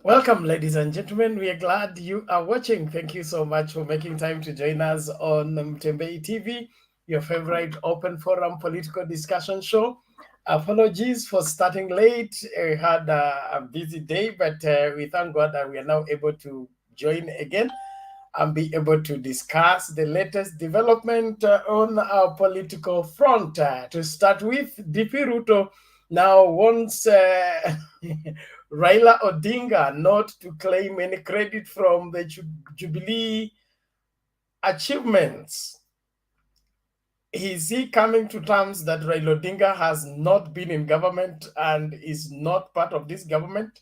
Welcome, ladies and gentlemen. We are glad you are watching. Thank you so much for making time to join us on Mtembei TV, your favorite open forum political discussion show. Apologies for starting late. We had a busy day, but we thank God that we are now able to join again and be able to discuss the latest development on our political front. To start with, DP Ruto now wants Raila Odinga not to claim any credit from the Jubilee achievements. Is he coming to terms that Raila Odinga has not been in government and is not part of this government,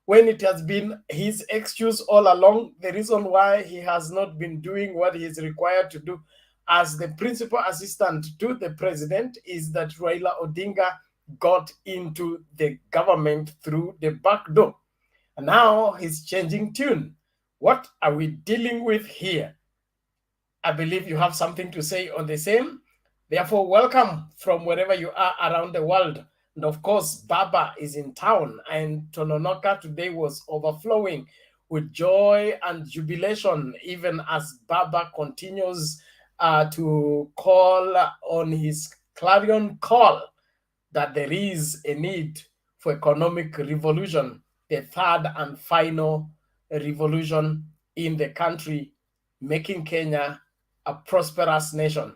when it has been his excuse all along? The reason why he has not been doing what he is required to do as the principal assistant to the president is that Raila Odinga got into the government through the back door. And now he's changing tune. What are we dealing with here? I believe you have something to say on the same. Therefore, welcome from wherever you are around the world. And of course, Baba is in town, and Tononoka today was overflowing with joy and jubilation, even as Baba continues to call on his clarion call that there is a need for economic revolution, the third and final revolution in the country, making Kenya a prosperous nation.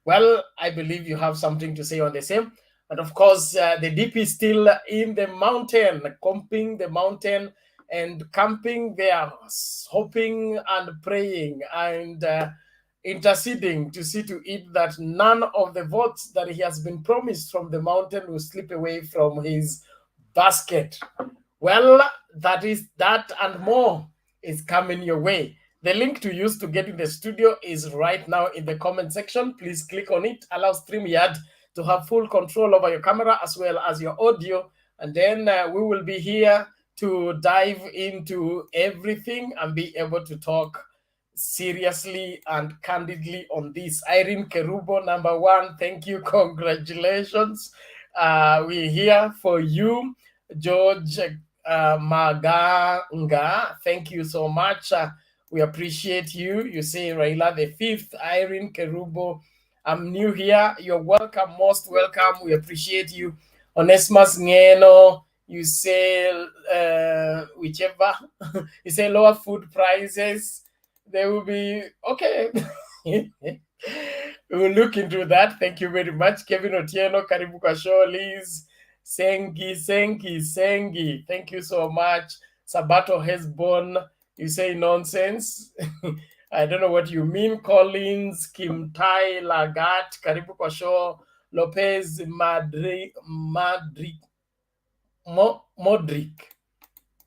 Well, I believe you have something to say on the same. And of course, the DP is still in the mountain, comping the mountain and camping there, hoping and praying and interceding to see to it that none of the votes that he has been promised from the mountain will slip away from his basket. Well, that is that and more is coming your way. The link to use to get in the studio is right now in the comment section. Please click on it. Allow StreamYard to have full control over your camera as well as your audio. And then we will be here to dive into everything and be able to talk seriously and candidly on this. Irene Kerubo, number one, thank you. Congratulations. We're here for you. George Maganga, thank you so much. We appreciate you. You say Raila the fifth. Irene Kerubo, I'm new here. You're welcome, most welcome. We appreciate you. Onesimus Ngeno, you say whichever. You say lower food prices. They will be okay. We will look into that. Thank you very much. Kevin Otieno, Karibu kwa show, Liz. Sengi. Thank you so much. Sabato Hesbon, you say nonsense. I don't know what you mean. Collins, Kimtai, Lagat, Karibu kwa show. Lopez, Modric.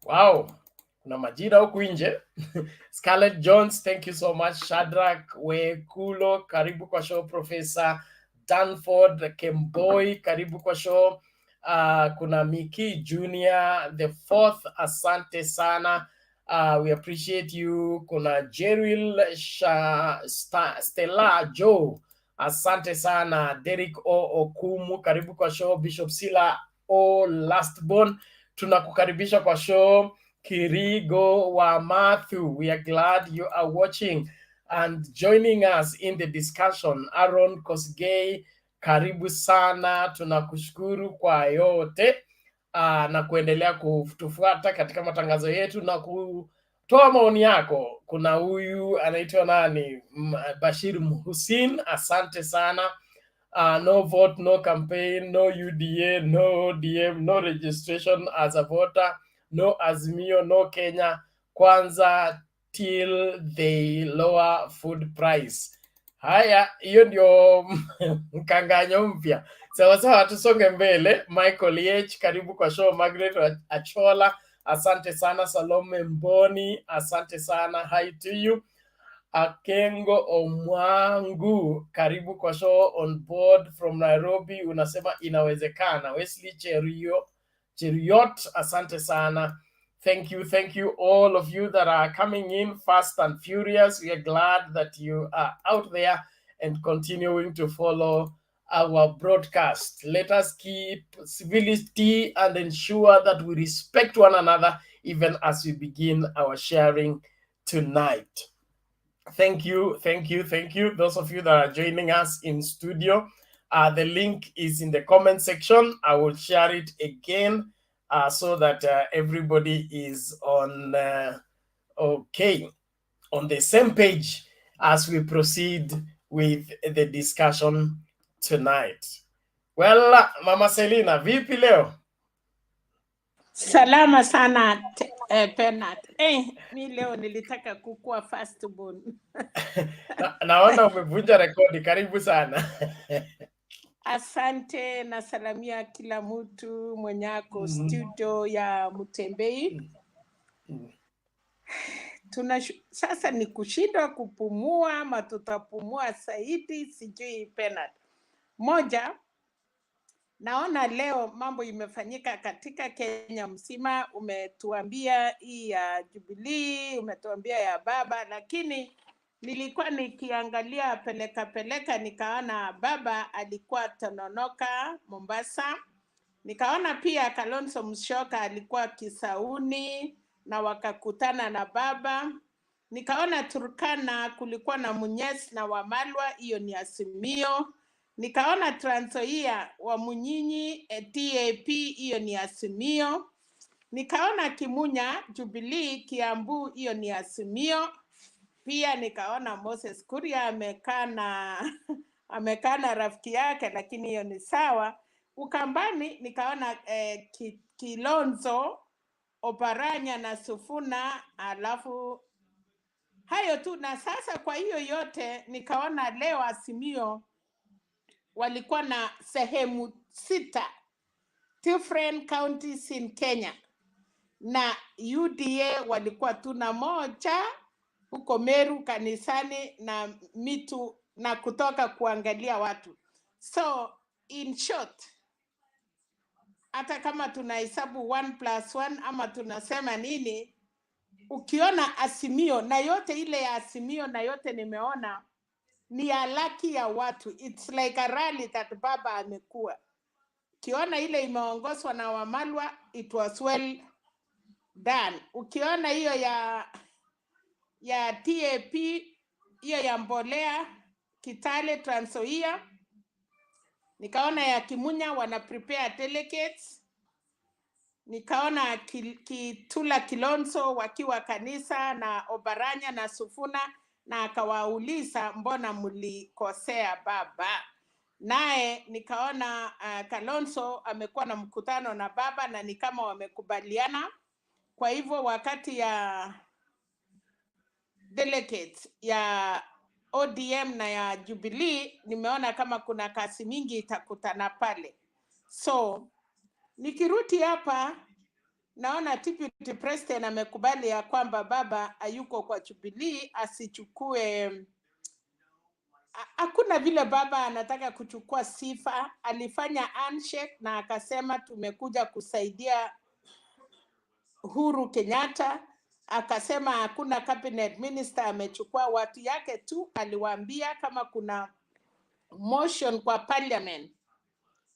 Wow. Kuna majina huku nje. Scarlett Jones, thank you so much. Shadrack Wekulo, karibu kwa show. Professor Danford Kemboy, karibu kwa show. Kuna Miki Junior, the fourth, asante sana. We appreciate you. Kuna Jeril Stella Joe, asante sana. Derek O Okumu, karibu kwa show. Bishop Sila O Lastborn, tunakukaribisha kwa show. Kirigo wa Matthew, we are glad you are watching and joining us in the discussion. Aaron Kosgei, karibu sana, tunakushukuru kwa yote na kuendelea kutufuata katika matangazo yetu na kutoa maoni yako. Kuna huyu anaitwa nani, Bashir Hussein, asante sana. No vote, no campaign, no UDA, no ODM, no registration as a voter, no AZIMIO, no Kenya Kwanza till they lower food price. Haya, hiyo ndio mkanganyo mpya. Sawa, tusonge mbele. Michael H, karibu kwa show. Margaret Achola, asante sana. Salome Mboni, asante sana. Hi to you. Akengo Omwangu, karibu kwa show, on board from Nairobi, unasema inawezekana. Wesley Cheriot, asante sana. Thank you all of you that are coming in fast and furious. We are glad that you are out there and continuing to follow our broadcast. Let us keep civility and ensure that we respect one another even as we begin our sharing tonight. Thank you. Those of you that are joining us in studio, the link is in the comment section. I will share it again so that everybody is on the same page as we proceed with the discussion tonight. Well, Mama Selina, vipi leo? Salama sana Penat. Mi leo nilitaka kukua firstborn. Naona umevunja rekodi, karibu sana. Asante, nasalamia kila mtu mwenyako studio ya Mutembei. Sasa ni kushindwa kupumua ama tutapumua zaidi, sijui Penat. Moja, naona leo mambo imefanyika katika Kenya mzima. Umetuambia hii ya Jubilee, umetuambia ya baba, lakini nilikuwa nikiangalia peleka nikaona baba alikuwa Tononoka Mombasa. Nikaona pia Kalonzo Musyoka alikuwa Kisauni na wakakutana na baba. Nikaona Turkana kulikuwa na Munyes na Wamalwa, hiyo ni Azimio. Nikaona Trans Nzoia wa Munyinyi TAP, hiyo ni Azimio. Nikaona Kimunya Jubilee Kiambu, hiyo ni Azimio. Pia nikaona Moses Kuria amekaa na rafiki yake, lakini hiyo ni sawa. Ukambani nikaona Kilonzo, Oparanya na Sufuna, alafu hayo tu. Na sasa kwa hiyo yote nikaona leo Azimio walikuwa na sehemu 6 different counties in Kenya, na UDA walikuwa tu na moja huko Meru kanisani na mitu na kutoka kuangalia watu. So in short, hata kama tunahesabu 1+1 ama tunasema nini, ukiona Azimio na yote ile ya Azimio na yote nimeona ni ya laki ya watu. It's like a rally that baba amekuwa. Ukiona ile imeongozwa na Wamalwa, it was well done. Ukiona hiyo ya TAP, hiyo ya Mbolea, Kitale, Trans Nzoia, nikaona ya Kimunya wana prepare delegates. Nikaona Kitula Kilonzo wakiwa kanisa na Oparanya na Sufuna, na akawauliza mbona mlikosea baba. Naye nikaona Kalonzo amekuwa na mkutano na baba na ni kama wamekubaliana. Kwa hivyo wakati ya delegates ya ODM na ya Jubilee, nimeona kama kuna kasi mingi itakutana pale. So nikirudi hapa naona Deputy President amekubali ya kwamba baba hayuko kwa Jubilee, asichukue. Hakuna vile baba anataka kuchukua sifa. Alifanya handshake na akasema tumekuja kusaidia Uhuru Kenyatta. Akasema hakuna cabinet minister amechukua, watu yake tu aliwaambia kama kuna motion kwa parliament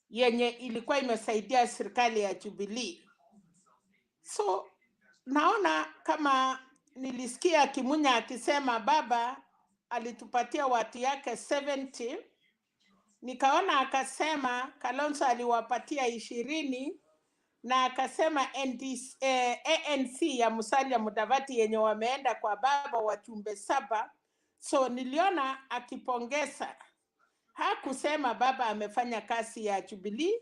yenye ilikuwa imesaidia serikali ya Jubilee. So naona kama nilisikia Kimunya akisema baba alitupatia watu yake 70. Nikaona akasema Kalonzo aliwapatia 20 na akasema ANC ya Musalia Mudavadi yenye wameenda kwa baba wajumbe 7. So niliona akipongeza. Hakusema baba amefanya kazi ya Jubilee,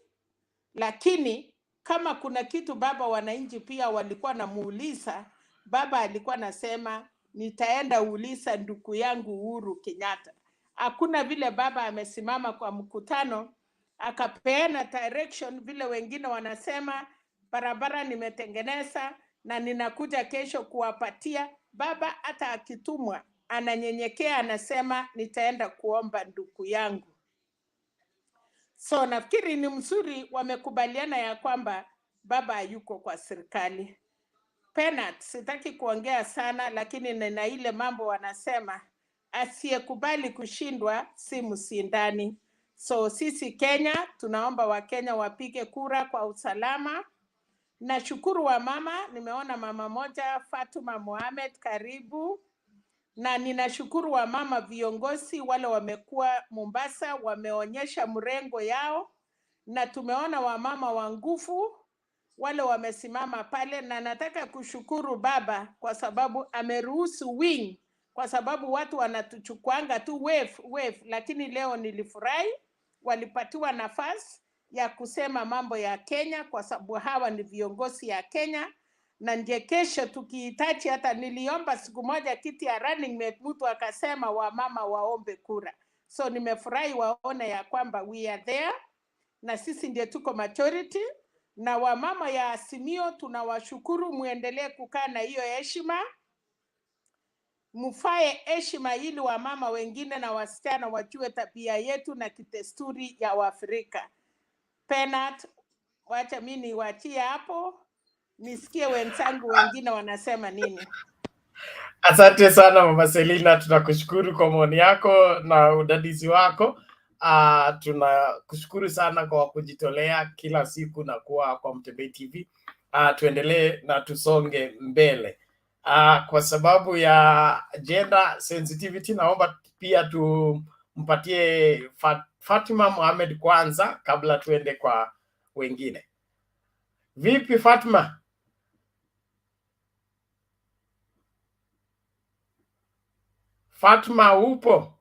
lakini kama kuna kitu baba wananchi pia walikuwa namuuliza, baba alikuwa nasema nitaenda uuliza ndugu yangu Uhuru Kenyatta. Hakuna vile baba amesimama kwa mkutano akapeana direction vile wengine wanasema barabara nimetengeneza na ninakuja kesho kuwapatia. Baba hata akitumwa ananyenyekea, anasema nitaenda kuomba ndugu yangu. So nafikiri ni mzuri wamekubaliana ya kwamba baba hayuko kwa serikali. Penat, sitaki kuongea sana, lakini nina ile mambo wanasema asiyekubali kushindwa si msindani. So sisi Kenya tunaomba Wakenya wapige kura kwa usalama. Nashukuru wa mama, nimeona mama moja Fatuma Mohamed, karibu. Na ninashukuru wa mama viongozi wale wamekuwa Mombasa, wameonyesha mrengo yao, na tumeona wamama wa nguvu wale wamesimama pale, na nataka kushukuru baba kwa sababu ameruhusu wing, kwa sababu watu wanatuchukuanga tu wave, lakini leo nilifurahi walipatiwa nafasi ya kusema mambo ya Kenya, kwa sababu hawa ni viongozi ya Kenya. Na ndiye kesho tukihitaji, hata niliomba siku moja kiti ya running mate, mtu akasema wamama waombe kura. So nimefurahi waone ya kwamba we are there, na sisi ndiye tuko majority. Na wamama ya AZIMIO tunawashukuru, muendelee kukaa na hiyo heshima, mufae heshima ili wamama wengine na wasichana wajue tabia yetu na kitesturi ya Waafrika. Penat, wacha mimi niwachie hapo, nisikie wenzangu wengine wanasema nini. Asante sana Mama Selina, tunakushukuru kwa maoni yako na udadisi wako. Tunakushukuru sana kwa kujitolea kila siku na kuwa kwa Mtembei TV. Tuendelee na tusonge mbele. Kwa sababu ya gender sensitivity, naomba pia tumpatie Fatima Mohamed kwanza kabla tuende kwa wengine. Vipi Fatima? Fatima upo?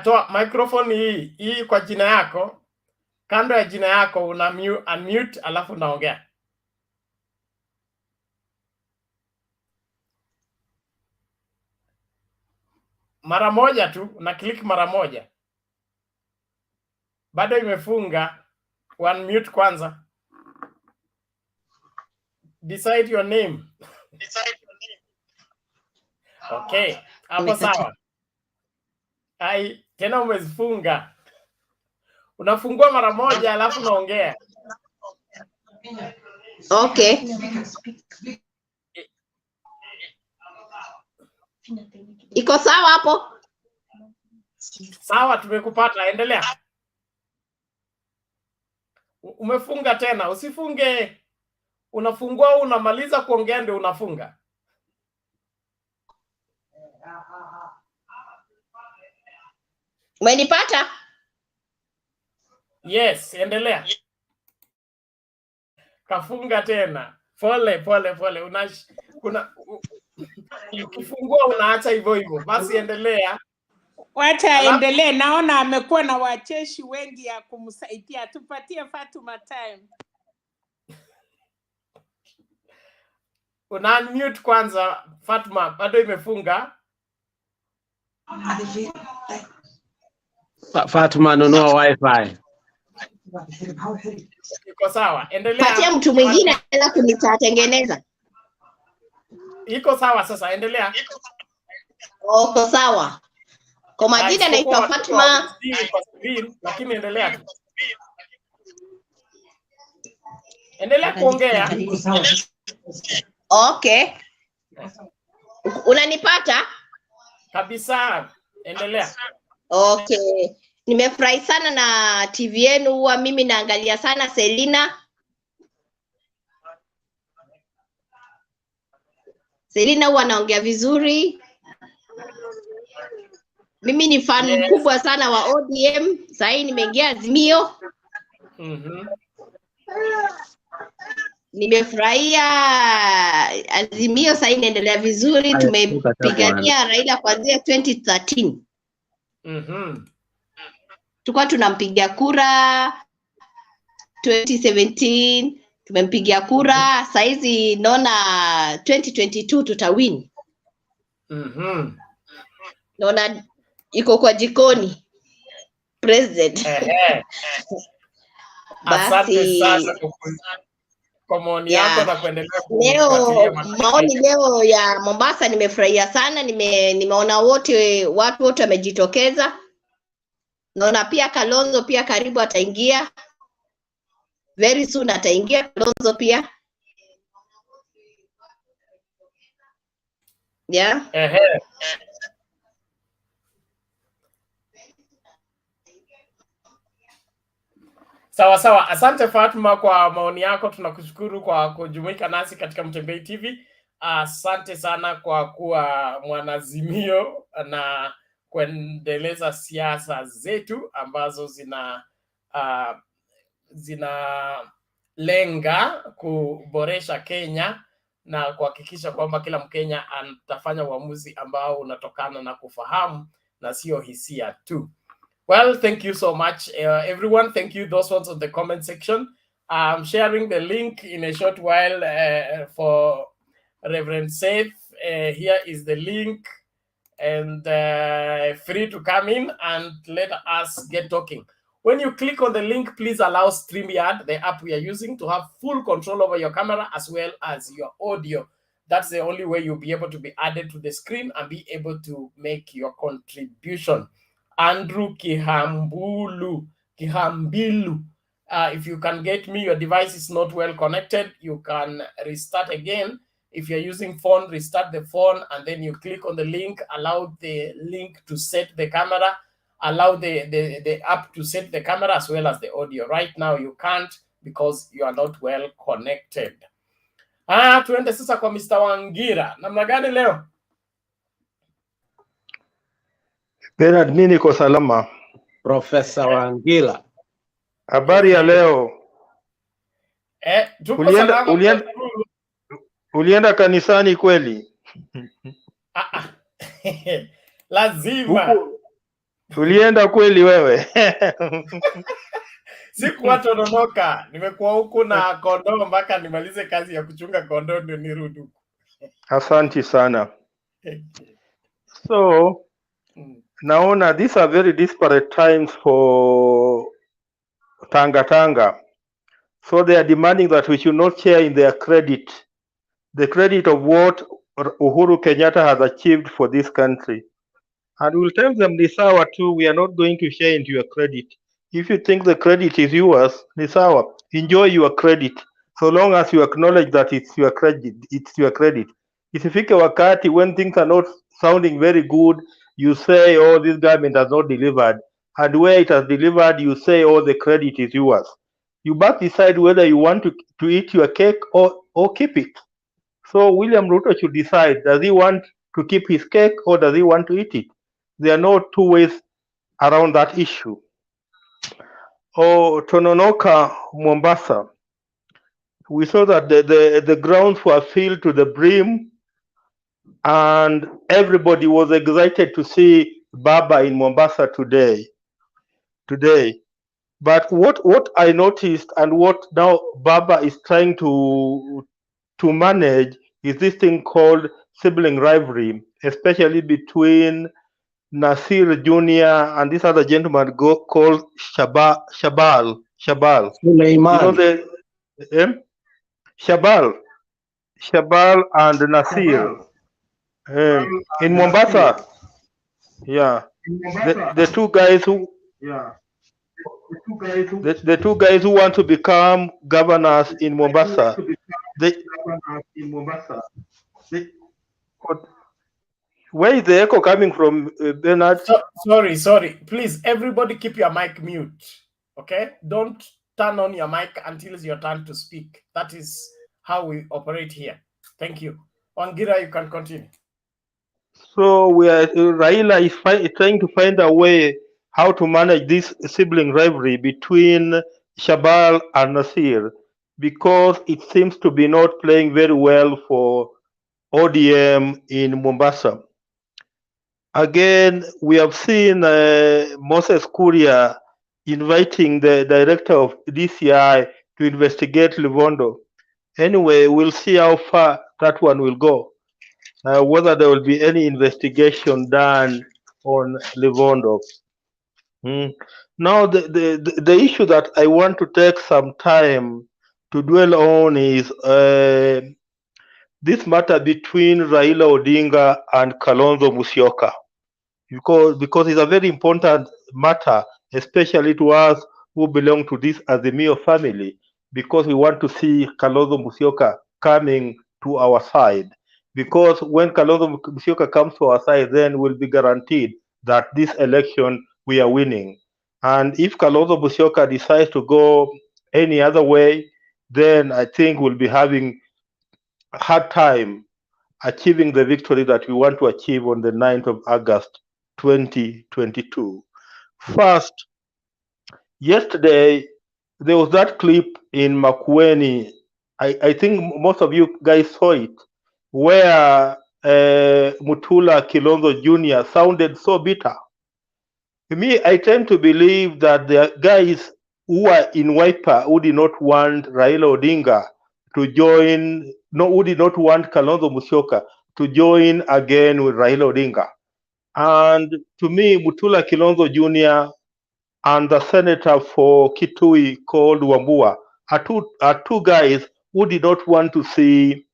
Toa microphone hii kwa jina yako. Kando ya jina yako una unmute alafu naongea. Mara moja tu, una click mara moja. Bado imefunga. Unmute kwanza. Decide your name. Okay, hapo sawa. Ai, tena umezifunga. Unafungua mara moja alafu naongea. Okay. Iko sawa hapo? Sawa, tumekupata. Endelea. Umefunga tena, usifunge. Unafungua unamaliza kuongea ndio unafunga. Umenipata? Yes, endelea. Kafunga tena. Pole. Ukifungua unaacha hivyo hivyo. Basi endelea. Wacha endelee, naona amekuwa na wacheshi wengi ya kumsaidia. Tupatie Fatuma time. Una unmute kwanza Fatuma, bado imefunga. Fatuma, nunua wifi. Iko sawa, endelea. Patia mtu mwingine alafu nitatengeneza. Iko sawa sasa, endelea. Iko sawa. Kwa majina naitwa Fatuma. Lakini endelea tu. Endelea kuongea. Okay. Unanipata? Kabisa. Endelea. Okay. Nimefurahi sana na TV yenu, huwa mimi naangalia sana Selina. Selina huwa anaongea vizuri. Mimi ni fan mkubwa sana wa ODM. Sasa hii nimeingia AZIMIO. Nimefurahia AZIMIO, sasa inaendelea vizuri. Tumepigania Raila kuanzia 2013. Tulikuwa tunampigia kura 2017, tumempigia kura. Sasa hizi naona 2022 tutawin. Naona iko kwa jikoni president. Asante sana kwa maoni yako na kuendelea leo. Maoni leo ya Mombasa nimefurahia sana, nimeona watu wote wamejitokeza. Naona pia Kalonzo pia karibu ataingia. Very soon ataingia Kalonzo pia. Yeah. Sawa sawa, asante Fatma kwa maoni yako, tunakushukuru kwa kujumuika nasi katika Mtembei TV. Asante sana kwa kuwa mwanazimio na kuendeleza siasa zetu ambazo zinalenga kuboresha Kenya na kuhakikisha kwamba kila Mkenya atafanya uamuzi ambao unatokana na kufahamu na sio hisia tu. Well, thank you so much, everyone. Thank you, those ones on the comment section. I'm sharing the link in a short while for Reverend Seth. Here is the link, and free to come in and let us get talking. When you click on the link, please allow StreamYard, the app we are using, to have full control over your camera as well as your audio. That's the only way you'll be able to be added to the screen and be able to make your contribution. Andrew Kihambilu. If you can get me, your device is not well connected, you can restart again. If you're using phone, restart the phone, and then you click on the link, allow the link to set the camera, allow the app to set the camera as well as the audio. Right now, you can't because you are not well connected. Tuende sasa kwa Mr. Wangira. Namna gani leo? Bernard, mimi niko salama. Profesa Wangila. Habari ya leo? Tuko salama. Ulienda kanisani kweli? Lazima. Ulienda kweli wewe? Sikuwa Tononoka, nimekuwa huku na kondoo mpaka nimalize kazi ya kuchunga kondoo ndio nirudi huku. Asante sana. So, naona these are very disparate times for Tanga. So they are demanding that we should not share in their credit, the credit of what Uhuru Kenyatta has achieved for this country. And we'll tell them, Nisawa too, we are not going to share into your credit. If you think the credit is yours, Nisawa, enjoy your credit. So long as you acknowledge that it's your credit, Isifike wakati when things are not sounding very good, you say, oh, this government has not delivered. And where it has delivered, you say, oh, the credit is yours. You must decide whether you want to eat your cake or keep it. So William Ruto should decide, does he want to keep his cake or does he want to eat it? There are no two ways around that issue. Tononoka, Mombasa. We saw that the grounds were filled to the brim and everybody was excited to see Baba in Mombasa today. But what I noticed and what now Baba is trying to manage is this thing called sibling rivalry, especially between Nasir Jr. and this other gentleman called Shabal. Suleiman. You know Shabal and Nasir. In Mombasa. Yeah. The two guys who the two guys who want to become governors in Mombasa. Where is the echo coming from, Bernard? Sorry. Please, everybody keep your mic mute. Okay? Don't turn on your mic until it's your turn to speak. That is how we operate here. Thank you. Wangira, you can continue. So Raila is trying to find a way how to manage this sibling rivalry between Shabal and Nasir, because it seems to be not playing very well for ODM in Mombasa. Again, we have seen Moses Kuria inviting the director of DCI to investigate Livondo. Anyway, we'll see how far that one will go. Whether there will be any investigation done on Livondo. Now, the issue that I want to take some time to dwell on is this matter between Raila Odinga and Kalonzo Musyoka, because it's a very important matter, especially to us who belong to this AZIMIO family, because we want to see Kalonzo Musyoka coming to our side. Because when Kalonzo Musyoka comes to our side, then we'll be guaranteed that this election we are winning. And if Kalonzo Musyoka decides to go any other way, then I think we'll be having a hard time achieving the victory that we want to achieve on the 9th of August 2022. First, yesterday there was that clip in Makueni. I think most of you guys saw it, where Mutula Kilonzo Jr. sounded so bitter. To me, I tend to believe that the guys who are in Wiper who did not want Raila Odinga to join, no, who did not want Kalonzo Musyoka to join again with Raila Odinga. And to me, Mutula Kilonzo Jr. and the senator for Kitui called Wambua are two guys who did not want to see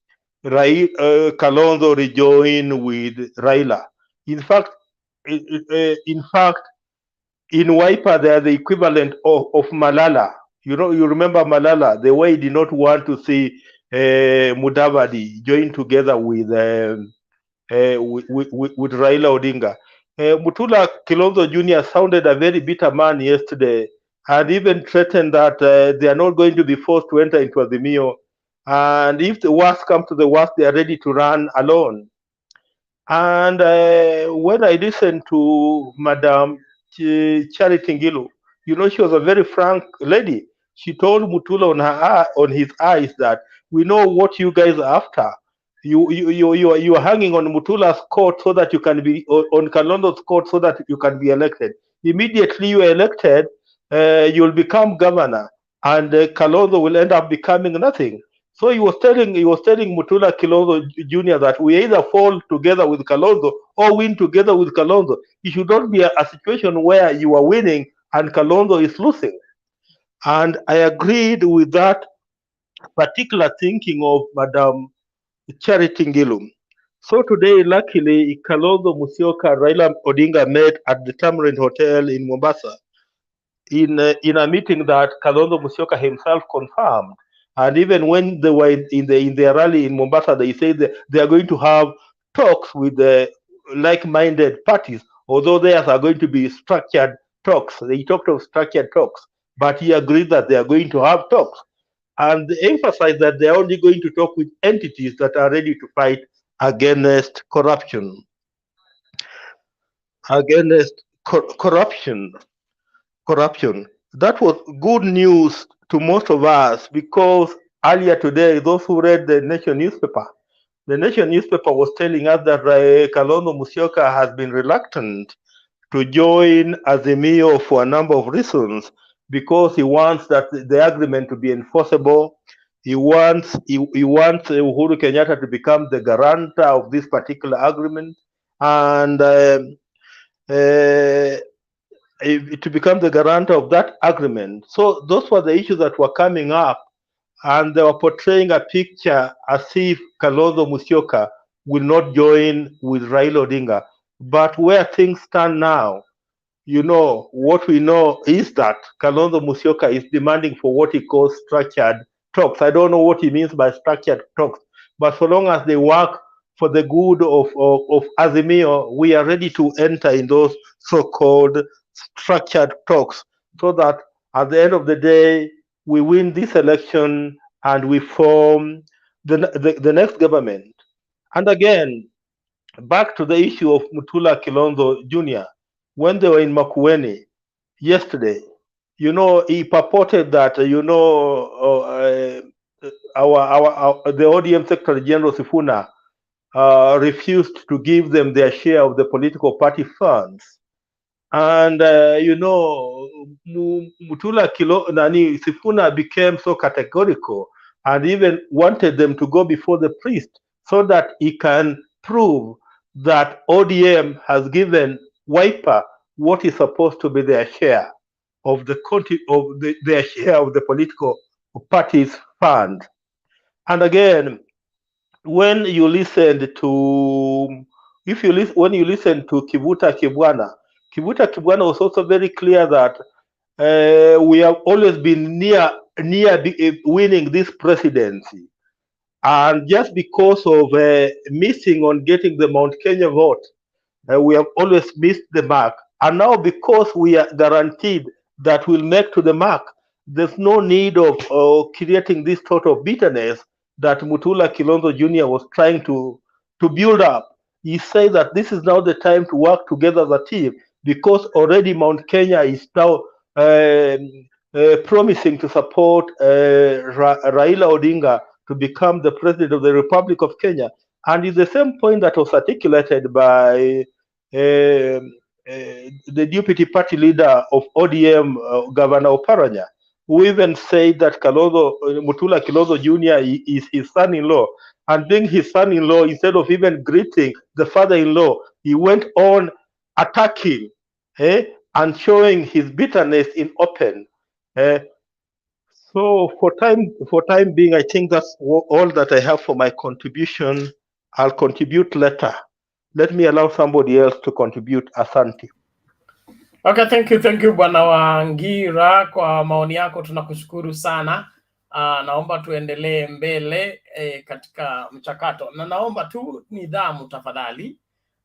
Kalonzo rejoin with Raila. In fact, in Wiper, they are the equivalent of Malala. You know, you remember Malala, the way he did not want to see Mudavadi join together with Raila Odinga. Mutula Kilonzo Jr. sounded a very bitter man yesterday and even threatened that they are not going to be forced to enter into AZIMIO. And if the worst comes to the worst, they are ready to run alone. And when I listened to Madam Charity Ngilu, you know, she was a very frank lady. She told Mutula on his eyes that we know what you guys are after. You are hanging on Mutula's court so that you can be on Kalonzo's court so that you can be elected. Immediately you are elected, you'll become governor, and Kalonzo will end up becoming nothing. So he was telling Mutula Kilonzo Jr. that we either fall together with Kalonzo or win together with Kalonzo. It should not be a situation where you are winning and Kalonzo is losing. And I agreed with that particular thinking of Madam Charity Ngilu. So today, luckily, Kalonzo Musyoka and Raila Odinga met at the Tamarind Hotel in Mombasa in a meeting that Kalonzo Musyoka himself confirmed. And even when they were in their rally in Mombasa, they said that they are going to have talks with the like-minded parties, although theirs are going to be structured talks. They talked of structured talks, but he agreed that they are going to have talks. And they emphasized that they are only going to talk with entities that are ready to fight against corruption. Corruption. That was good news to most of us because earlier today, those who read the Nation newspaper was telling us that Kalonzo Musyoka has been reluctant to join AZIMIO for a number of reasons, because he wants that the agreement to be enforceable. He wants Uhuru Kenyatta to become the guarantor of this particular agreement, and to become the guarantor of that agreement. So those were the issues that were coming up, and they were portraying a picture as if Kalonzo Musyoka will not join with Raila Odinga. But where things stand now, you know, what we know is that Kalonzo Musyoka is demanding for what he calls structured talks. I don't know what he means by structured talks, but so long as they work for the good of AZIMIO, we are ready to enter in those so-called structured talks, so that at the end of the day, we win this election and we form the next government. And again, back to the issue of Mutula Kilonzo Jr., when they were in Makueni yesterday, you know, he purported that, you know, the ODM Secretary General Sifuna refused to give them their share of the political party funds. And, you know, Sifuna became so categorical and even wanted them to go before the priest so that he can prove that ODM has given Wiper what is supposed to be their share of their share of the political party's fund. And again, when you listen to Kivuta Kibwana was also very clear that we have always been near winning this presidency, and just because of missing on getting the Mount Kenya vote, we have always missed the mark. And now, because we are guaranteed that will make to the mark. There's no need of creating this sort of bitterness that Mutula Kilonzo Jr. was trying to build up. He said that this is now the time to work together as a team, because already Mount Kenya is now promising to support Raila Odinga to become the president of the Republic of Kenya. And it's the same point that was articulated by the deputy party leader of ODM, Governor Oparanya, who even said that Mutula Kilonzo Jr. is his son-in-law. And being his son-in-law, instead of even greeting the father-in-law, he went on attacking and showing his bitterness in open. So for time being, I think that's all that I have for my contribution. I'll contribute later. Let me allow somebody else to contribute. Asante. Okay, thank you Bwana Wangira kwa maoni yako, tunakushukuru sana. Naomba tuendelee mbele katika mchakato, na naomba tu nidhamu tafadhali.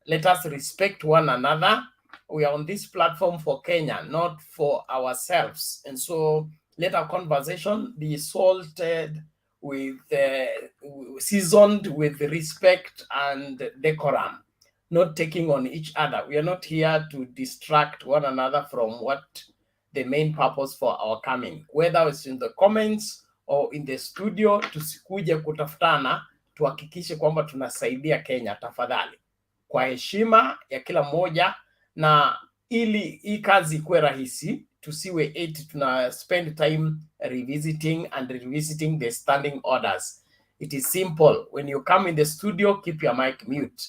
Let us respect one another. We are on this platform for Kenya, not for ourselves, and so let our conversation be salted with seasoned with respect and decorum, not taking on each other. We are not here to distract one another from what the main purpose for our coming, whether it's in the comments or in the studio. Tusikuje kutafutana, tuhakikishe kwamba tunasaidia Kenya tafadhali, kwa heshima ya kila mmoja, na ili hii kazi ikuwe rahisi, tusiwe eti tuna spend time revisiting the standing orders. It is simple. When you come in the studio, keep your mic mute.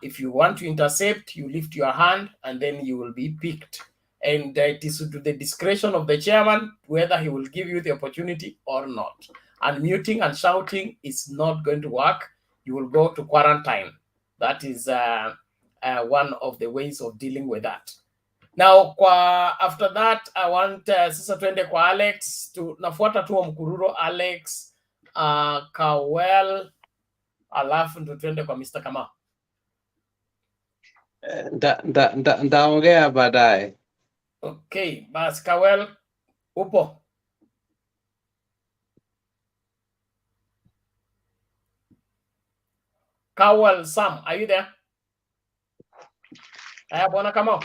If you want to intercept, you lift your hand and then you will be picked. And it is to the discretion of the chairman whether he will give you the opportunity or not. And muting and shouting is not going to work. You will go to quarantine. That is one of the ways of dealing with that. Now, after that, I want sasa tuende kwa Alex. Nafuata tu mkururo Alex, Kawel, alafu ndo tuende kwa Mr. Kamau. Ndaongea baadaye. Okay, bas Kawel, upo? Kawel Sam, are you there? Bwana Kamau.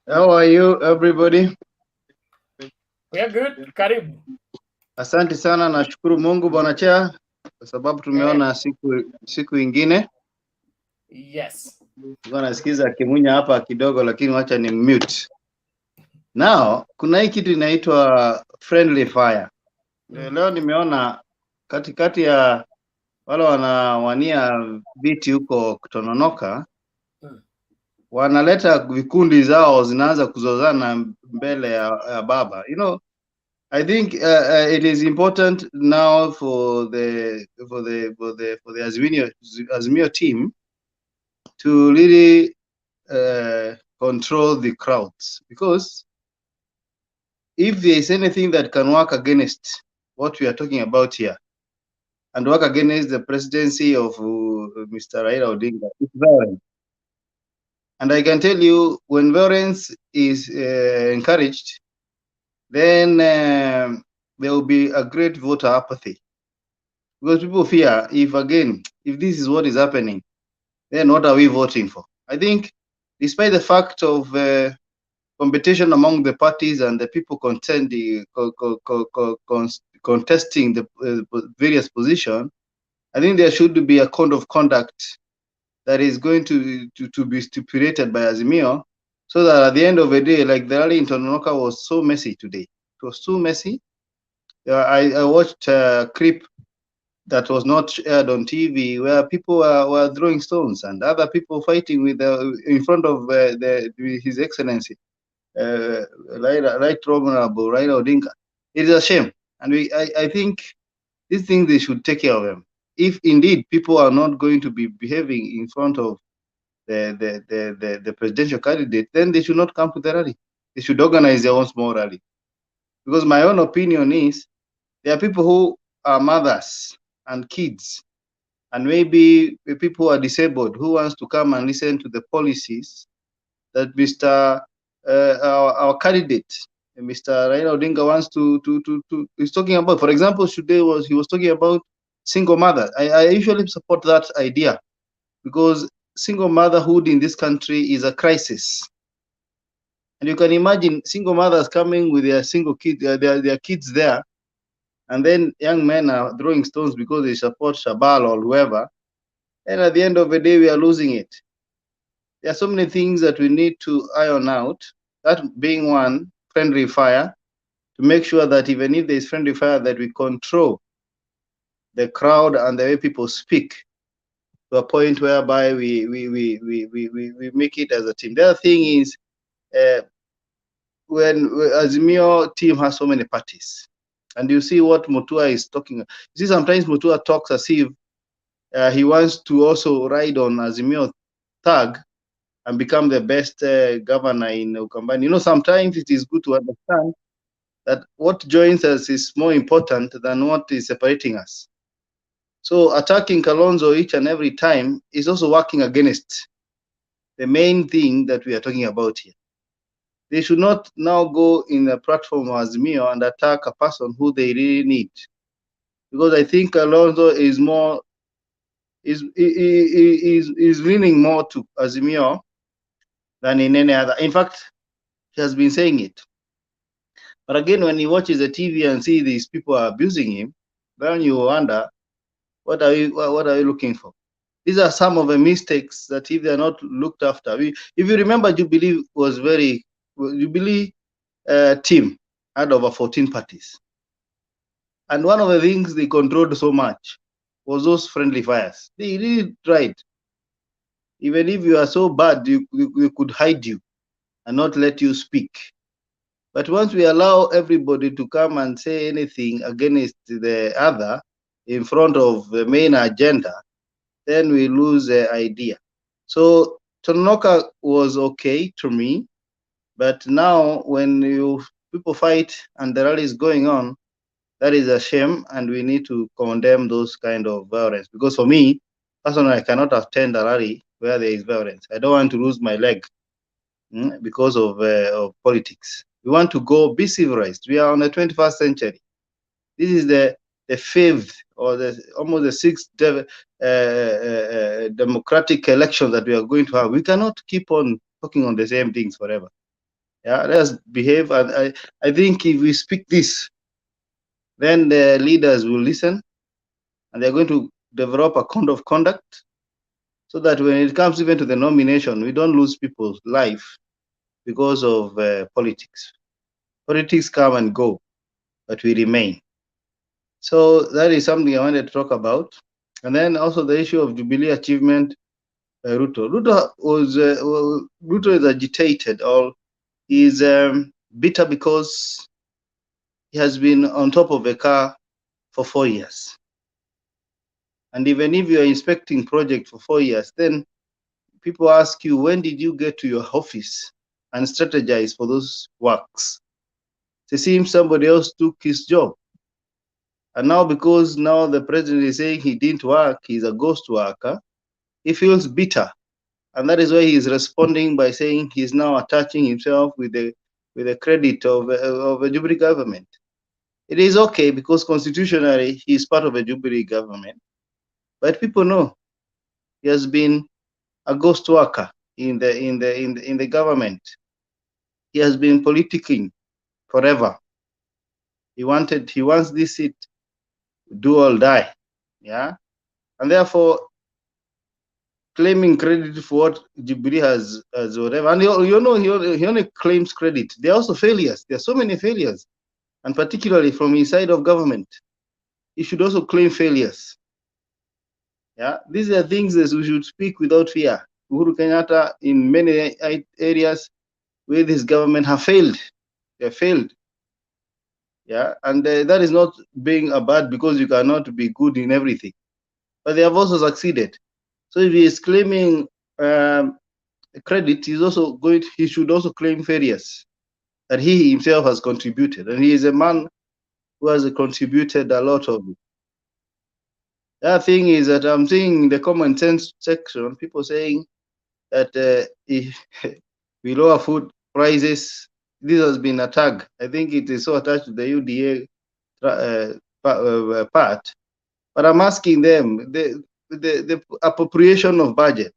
How are you, everybody? We are good. Karibu. Asante sana, nashukuru Mungu Bwana Chair kwa sababu tumeona siku ingine. Yes. Nasikiza kimunya hapa kidogo, lakini wacha ni mute. Now, kuna hii kitu inaitwa friendly fire. Leo nimeona katikati ya wale wanawania viti huko Tononoka, wanaleta vikundi zao zinaanza kuzozana mbele ya baba. You know, I think it is important now for the AZIMIO team to really control the crowds, because if there is anything that can work against what we are talking about here and work against the presidency of Mr. Raila Odinga, it's violence. And I can tell you, when violence is encouraged, then there will be a great voter apathy. Because people fear, if this is what is happening, then what are we voting for? I think, despite the fact of competition among the parties and the people contesting the various positions, I think there should be a code of conduct that is going to be stipulated by AZIMIO, so that at the end of the day, like the rally in Tononoka was so messy today. It was too messy. I watched a clip that was not aired on TV where people were throwing stones and other people fighting with in front of His Excellency, Right Honorable Raila Odinga. It is a shame, and I think these things, they should take care of them. If indeed people are not going to be behaving in front of the presidential candidate, then they should not come to the rally. They should organize their own small rally. Because my own opinion is, there are people who are mothers and kids, and maybe people who are disabled, who wants to come and listen to the policies that Mr. our candidate, Mr. Raila Odinga, wants to is talking about. For example, today he was talking about single mother. I usually support that idea because single motherhood in this country is a crisis. And you can imagine single mothers coming with their single kids, their kids there, and then young men are throwing stones because they support Shabal or whoever. And at the end of the day, we are losing it. There are so many things that we need to iron out, that being one, friendly fire, to make sure that even if there is friendly fire, that we control the crowd and the way people speak to a point whereby we make it as a team. The other thing is, when AZIMIO team has so many parties, and you see what Mutua is talking. You see, sometimes Mutua talks as if he wants to also ride on AZIMIO tag and become the best governor in Ukambani. You know, sometimes it is good to understand that what joins us is more important than what is separating us. So attacking Kalonzo each and every time is also working against the main thing that we are talking about here. They should not now go in the platform of AZIMIO and attack a person who they really need. Because I think Kalonzo is more is leaning more to AZIMIO than in any other. In fact, he has been saying it. But again, when he watches the TV and see these people are abusing him, then you wonder, what are you looking for? These are some of the mistakes that if they are not looked after. If you remember, Jubilee was Jubilee team had over 14 parties. And one of the things they controlled so much was those friendly fires. They really tried. Even if you are so bad, we could hide you and not let you speak. But once we allow everybody to come and say anything against the other in front of the main agenda, then we lose the idea. So TONONOKA was okay to me, but now when people fight and the rally is going on, that is a shame, and we need to condemn those kind of violence. Because for me, personally, I cannot attend a rally where there is violence. I don't want to lose my leg because of politics. We want to be civilized. We are on the 21st century. This is the fifth or almost the sixth democratic election that we are going to have. We cannot keep on talking on the same things forever. Yeah, let us behave. And I think if we speak this, then the leaders will listen, and they're going to develop a code of conduct so that when it comes even to the nomination, we don't lose people's life because of politics. Politics come and go, but we remain. So that is something I wanted to talk about. And then also the issue of Jubilee achievement by Ruto. Ruto is agitated, or is bitter because he has been on top of a car for 4 years. And even if you are inspecting project for 4 years, then people ask you, when did you get to your office and strategize for those works? It seems somebody else took his job. And now, because now the president is saying he didn't work, he's a ghost worker, he feels bitter. And that is why he is responding by saying he's now attaching himself with the credit of a Jubilee government. It is okay because constitutionally he is part of a Jubilee government. But people know he has been a ghost worker in the government. He has been politicking forever. He wants this seat, do or die. Yeah. And therefore claiming credit for what Jubilee has whatever. And he only claims credit. There are also failures. There are so many failures. And particularly from inside of government. He should also claim failures. Yeah. These are things that we should speak without fear. Uhuru Kenyatta in many areas where this government have failed. They have failed. Yeah. And that is not being a bad because you cannot be good in everything. But they have also succeeded. So if he is claiming credit, he should also claim failures that he himself has contributed. And he is a man who has contributed a lot of it. The other thing is that I'm seeing in the common sense section, people saying that if we lower food prices. This has been a tag. I think it is so attached to the UDA part. But I'm asking them, the appropriation of budget,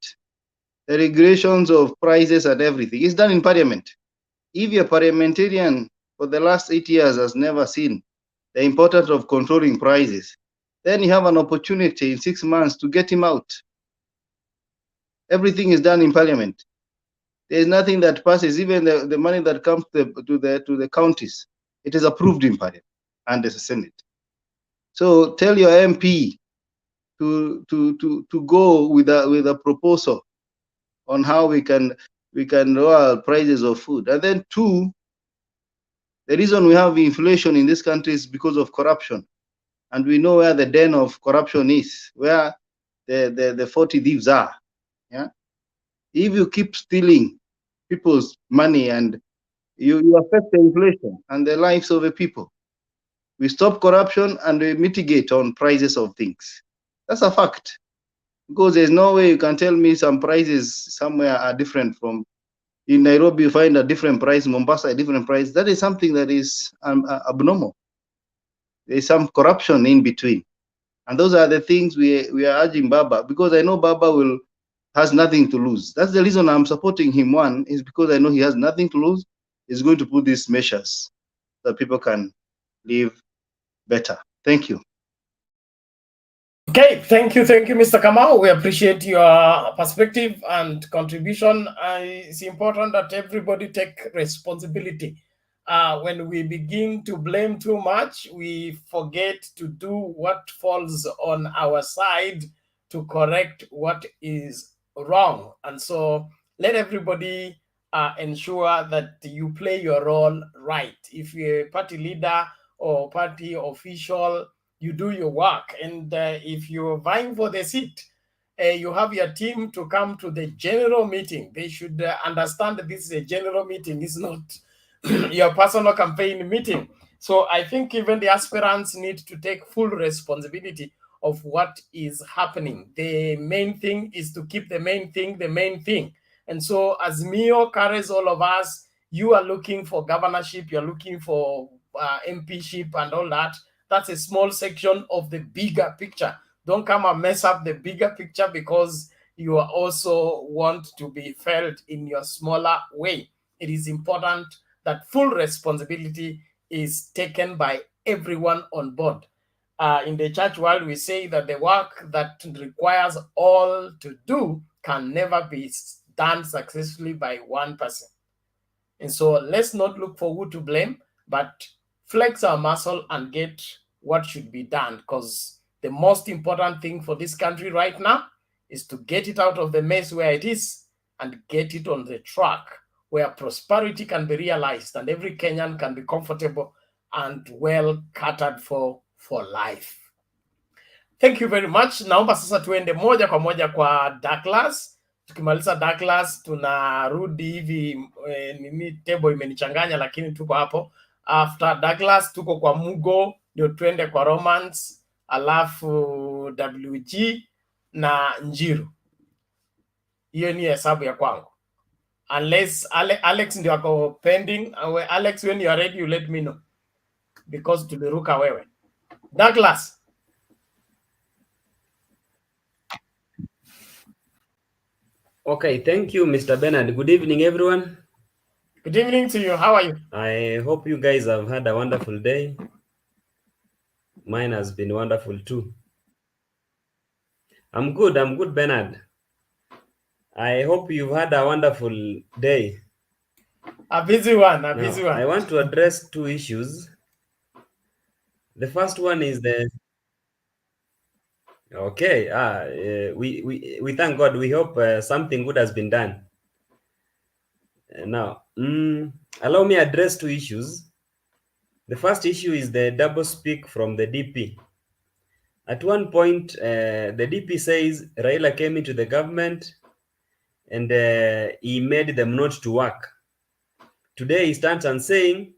the regulations of prices and everything is done in parliament. If a parliamentarian for the last 8 years has never seen the importance of controlling prices, then you have an opportunity in 6 months to get him out. Everything is done in parliament. There is nothing that passes, even the money that comes to the counties, it is approved in parliament and the Senate. So tell your MP to go with a proposal on how we can lower prices of food. And then two, the reason we have inflation in this country is because of corruption. And we know where the den of corruption is, where the 40 thieves are. Yeah. If you keep stealing people's money and you affect the inflation and the lives of the people, we stop corruption and we mitigate on prices of things. That's a fact. Because there's no way you can tell me some prices somewhere are different from, in Nairobi you find a different price, Mombasa a different price. That is something that is abnormal. There's some corruption in between. And those are the things we are urging Baba, because I know Baba has nothing to lose. That's the reason I'm supporting him. One is because I know he has nothing to lose. He's going to put these measures so that people can live better. Thank you. Okay, thank you, Mr. Kamau. We appreciate your perspective and contribution. It's important that everybody take responsibility. When we begin to blame too much, we forget to do what falls on our side to correct what is wrong. And so let everybody ensure that you play your role right. If you're a party leader or party official, you do your work. And if you're vying for the seat, you have your team to come to the general meeting. They should understand that this is a general meeting. It's not your personal campaign meeting. So I think even the aspirants need to take full responsibility of what is happening. The main thing is to keep the main thing the main thing. And so AZIMIO carries all of us. You are looking for governorship, you're looking for MPship and all that. That's a small section of the bigger picture. Don't come and mess up the bigger picture because you also want to be felt in your smaller way. It is important that full responsibility is taken by everyone on board. In the church world, we say that the work that requires all to do can never be done successfully by one person. And so let's not look for who to blame, but flex our muscle and get what should be done, because the most important thing for this country right now is to get it out of the mess where it is and get it on the track where prosperity can be realized and every Kenyan can be comfortable and well catered for life. Thank you very much. Naomba sasa tuende moja kwa moja kwa Douglas. Tukimaliza Douglas tunarudi hivi nini, table imenichanganya lakini tuko hapo. After Douglas tuko kwa Mugo, ndio tuende kwa Romance, alafu WG na Njiru. Hiyo ni hesabu ya kwangu. Unless Alex ndio ako pending. Alex, when you are ready you let me know, because tuliruka wewe. Douglas. Okay, thank you, Mr. Bernard. Good evening, everyone. Good evening to you. How are you? I hope you guys have had a wonderful day. Mine has been wonderful too. I'm good, Bernard. I hope you've had a wonderful day. A busy one, Now, busy one. I want to address two issues. The first one is the... Okay, we thank God. We hope something good has been done. Now, allow me to address two issues. The first issue is the double speak from the DP. At one point, the DP says Raila came into the government and he made them not to work. Today, he stands and saying,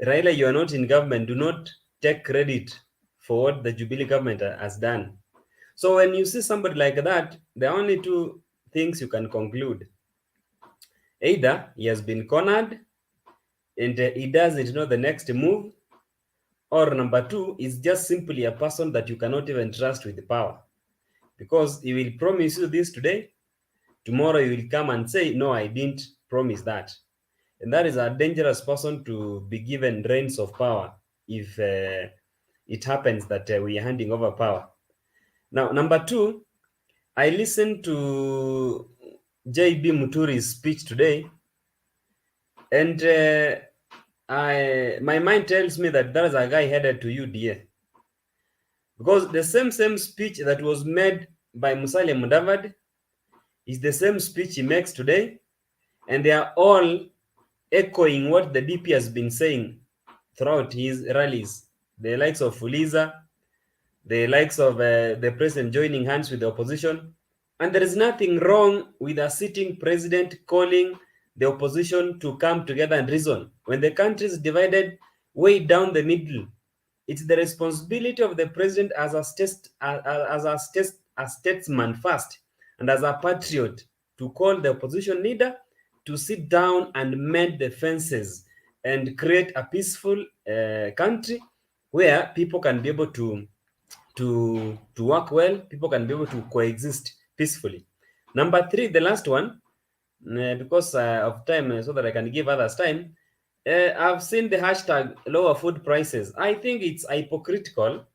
Raila, you are not in government. Do not take credit for what the Jubilee government has done. So when you see somebody like that, there are only two things you can conclude. Either he has been cornered and he doesn't know the next move, or number two, is just simply a person that you cannot even trust with power, because he will promise you this today, tomorrow he will come and say, no, I didn't promise that. And that is a dangerous person to be given reins of power if it happens that we are handing over power. Now, number two, I listened to JB Muturi's speech today, and my mind tells me that there is a guy headed to UDA, because the same speech that was made by Musalia Mudavadi is the same speech he makes today, and they are all echoing what the DP has been saying throughout his rallies. The likes of Fuliza, the likes of the president joining hands with the opposition. And there is nothing wrong with a sitting president calling the opposition to come together and reason. When the country is divided way down the middle, it's the responsibility of the president as a statesman first and as a patriot to call the opposition leader to sit down and mend the fences and create a peaceful country where people can be able to work well, people can be able to coexist peacefully. Number three, the last one, because of time, so that I can give others time, I've seen the hashtag lower food prices. I think it's hypocritical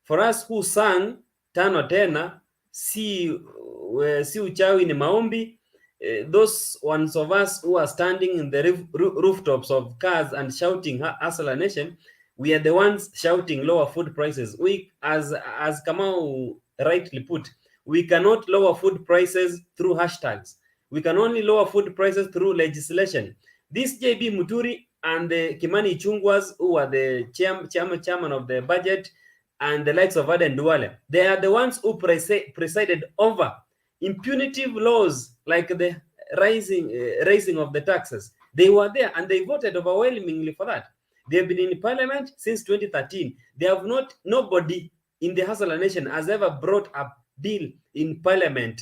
for us who sang tano tena, si uchawi ni maombi. Those ones of us who are standing in the rooftops of cars and shouting Hustler Nation, we are the ones shouting lower food prices. We, as Kamau rightly put, we cannot lower food prices through hashtags. We can only lower food prices through legislation. This JB Muturi and the Kimani Chungwas, who are the chairman of the budget, and the likes of Aden Duale, they are the ones who presided over impunitive laws like the raising of the taxes. They were there and they voted overwhelmingly for that. They have been in parliament since 2013. They have nobody in the Hustler Nation has ever brought a bill in parliament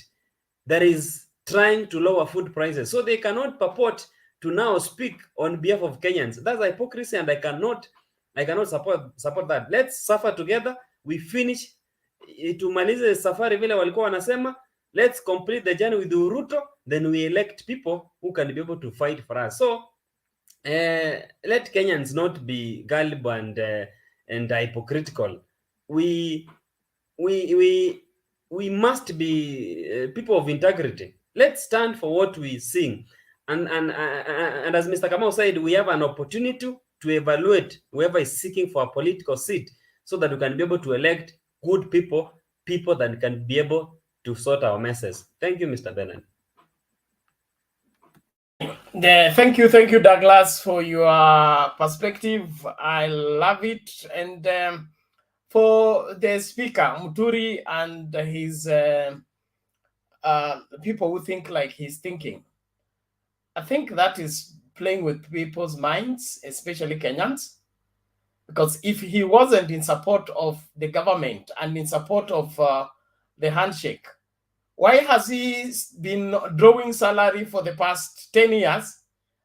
that is trying to lower food prices. So they cannot purport to now speak on behalf of Kenyans. That's hypocrisy, and I cannot support that. Let's suffer together. We finish tumalize safari vile walikuwa wanasema. Let's complete the journey with Ruto, then we elect people who can be able to fight for us. So let Kenyans not be gullible and hypocritical. We must be people of integrity. Let's stand for what we sing. And as Mr. Kamau said, we have an opportunity to evaluate whoever is seeking for a political seat, so that we can be able to elect good people that can be able to sort our messes. Thank you, Mr. Bernard. Thank you, Douglas, for your perspective. I love it. And for the speaker, Muturi, and his people who think like he's thinking, I think that is playing with people's minds, especially Kenyans. Because if he wasn't in support of the government and in support of the handshake, why has he been drawing salary for the past 10 years?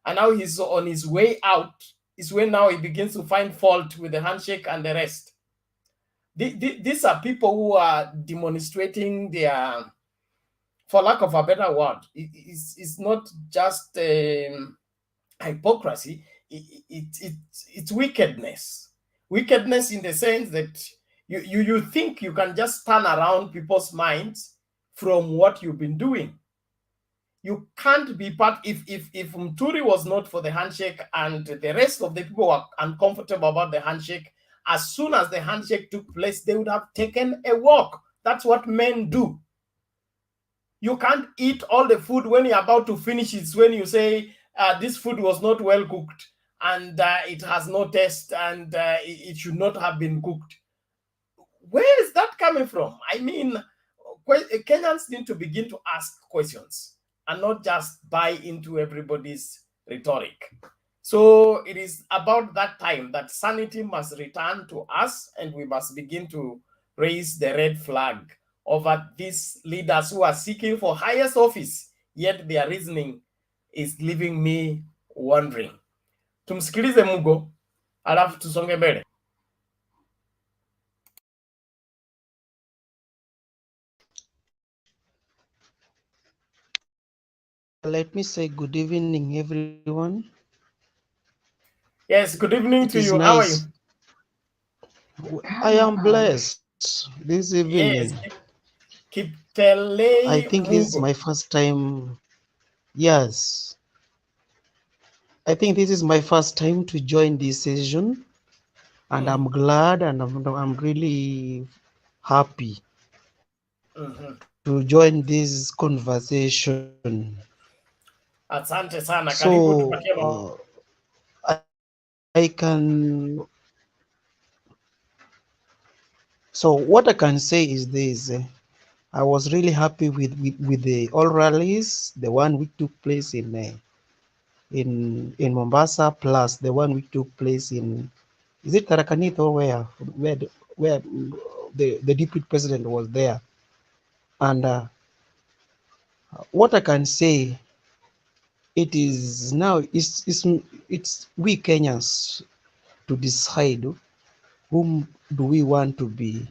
And now he's on his way out. Is when now he begins to find fault with the handshake and the rest. These are people who are demonstrating their, for lack of a better word, it's not just hypocrisy, it's wickedness. Wickedness in the sense that you think you can just turn around people's minds from what you've been doing. You can't be part. If Muturi was not for the handshake and the rest of the people were uncomfortable about the handshake, as soon as the handshake took place, they would have taken a walk. That's what men do. You can't eat all the food when you're about to finish. It's when you say this food was not well cooked and it has no taste and it should not have been cooked. Where is that coming from? I mean, Kenyans need to begin to ask questions and not just buy into everybody's rhetoric. So it is about that time that sanity must return to us, and we must begin to raise the red flag over these leaders who are seeking for highest office, yet their reasoning is leaving me wondering. Tumsikilize Mugo, alafu tusonge mbele. Let me say good evening, everyone. Yes, good evening It to is you. How are you? nice. I am blessed this evening. Yes, Kiptelei I think this is Mugo. my first time. Yes. I think this is my first time to join this session, and I'm glad and I'm really happy to join this conversation. Asante sana, karibu So tupatie I can. So what I can say is this. I was really happy with the all rallies, the one which took place in Mombasa, plus the one which took place in, is it Tarakanith or where the deputy president was there. And what I can say, it is now it's we Kenyans to decide whom do we want to be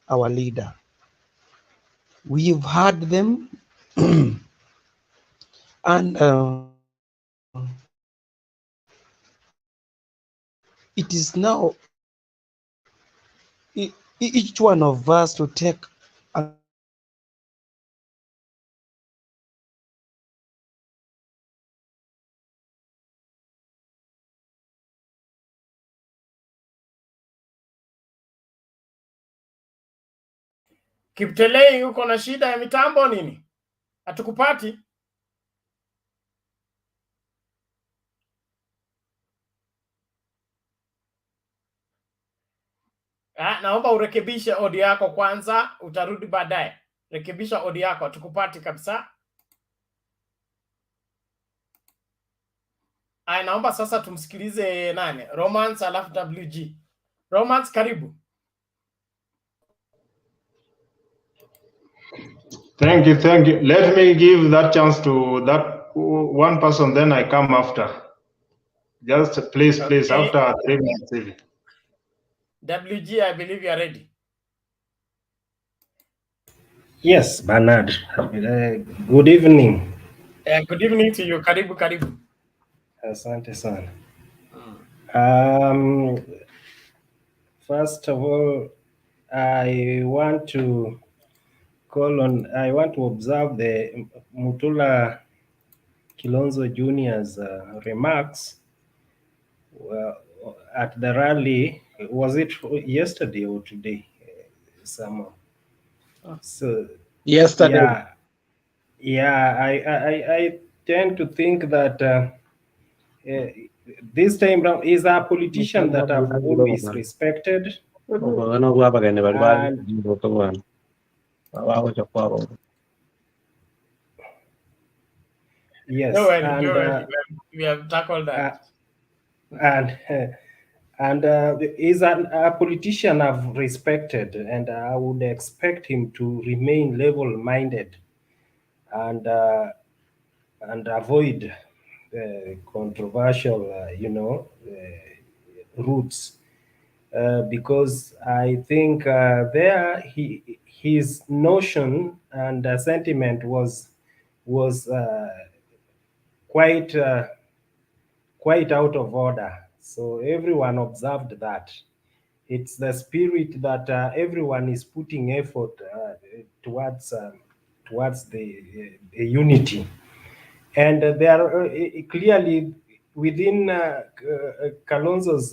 our leader. We've had them and it is now each one of us to take Kiptelei, uko na shida ya mitambo nini? Hatukupati? Naomba urekebishe audio yako kwanza, utarudi baadaye. Rekebisha audio yako, hatukupati kabisa. Naomba sasa tumsikilize nani? Romance alafu WG. Romance, karibu. Thank you, thank you. Let me give that chance to that one person, then I come after. Just please, please, Okay. after 3 minutes. WG, I believe you are ready. Yes, Bernard. Good evening. Good evening to you. Karibu, karibu. Asante sana. First of all, I want to observe the Mutula Kilonzo Jr.'s remarks at the rally. Was it yesterday or today? Somehow. So Yesterday. I tend to think that this time round is a politician that I've always respected. And yes, no worry. We have tackled that. And is a politician I've respected, and I would expect him to remain level-minded and avoid controversial, routes, because I think his notion and sentiment was quite out of order. So everyone observed that. It's the spirit that everyone is putting effort towards the unity, and there are clearly within Kalonzo's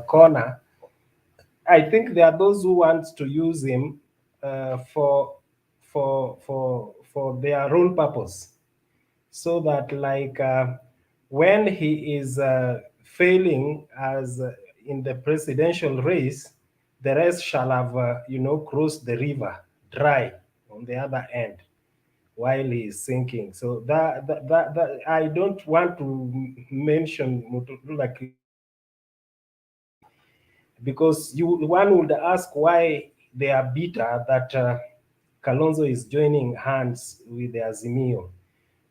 corner. I think there are those who want to use him for their own purpose, so that when he is failing as in the presidential race, the rest shall have crossed the river dry on the other end while he is sinking. So that I don't want to mention Mutula, because one would ask why they are bitter that Kalonzo is joining hands with the AZIMIO.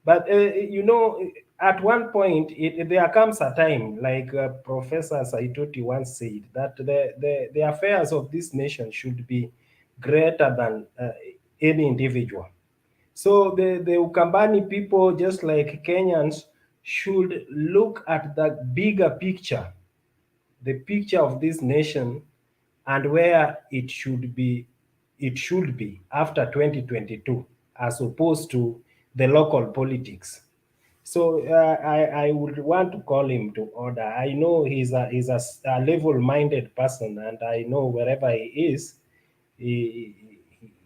But you know, at one point, there comes a time, like Professor Saitoti once said, that the affairs of this nation should be greater than any individual. So the Ukambani people, just like Kenyans, should look at the bigger picture, the picture of this nation and where it should be after 2022, as opposed to the local politics. So I would want to call him to order. I know he's a level-minded person, and I know wherever he is, he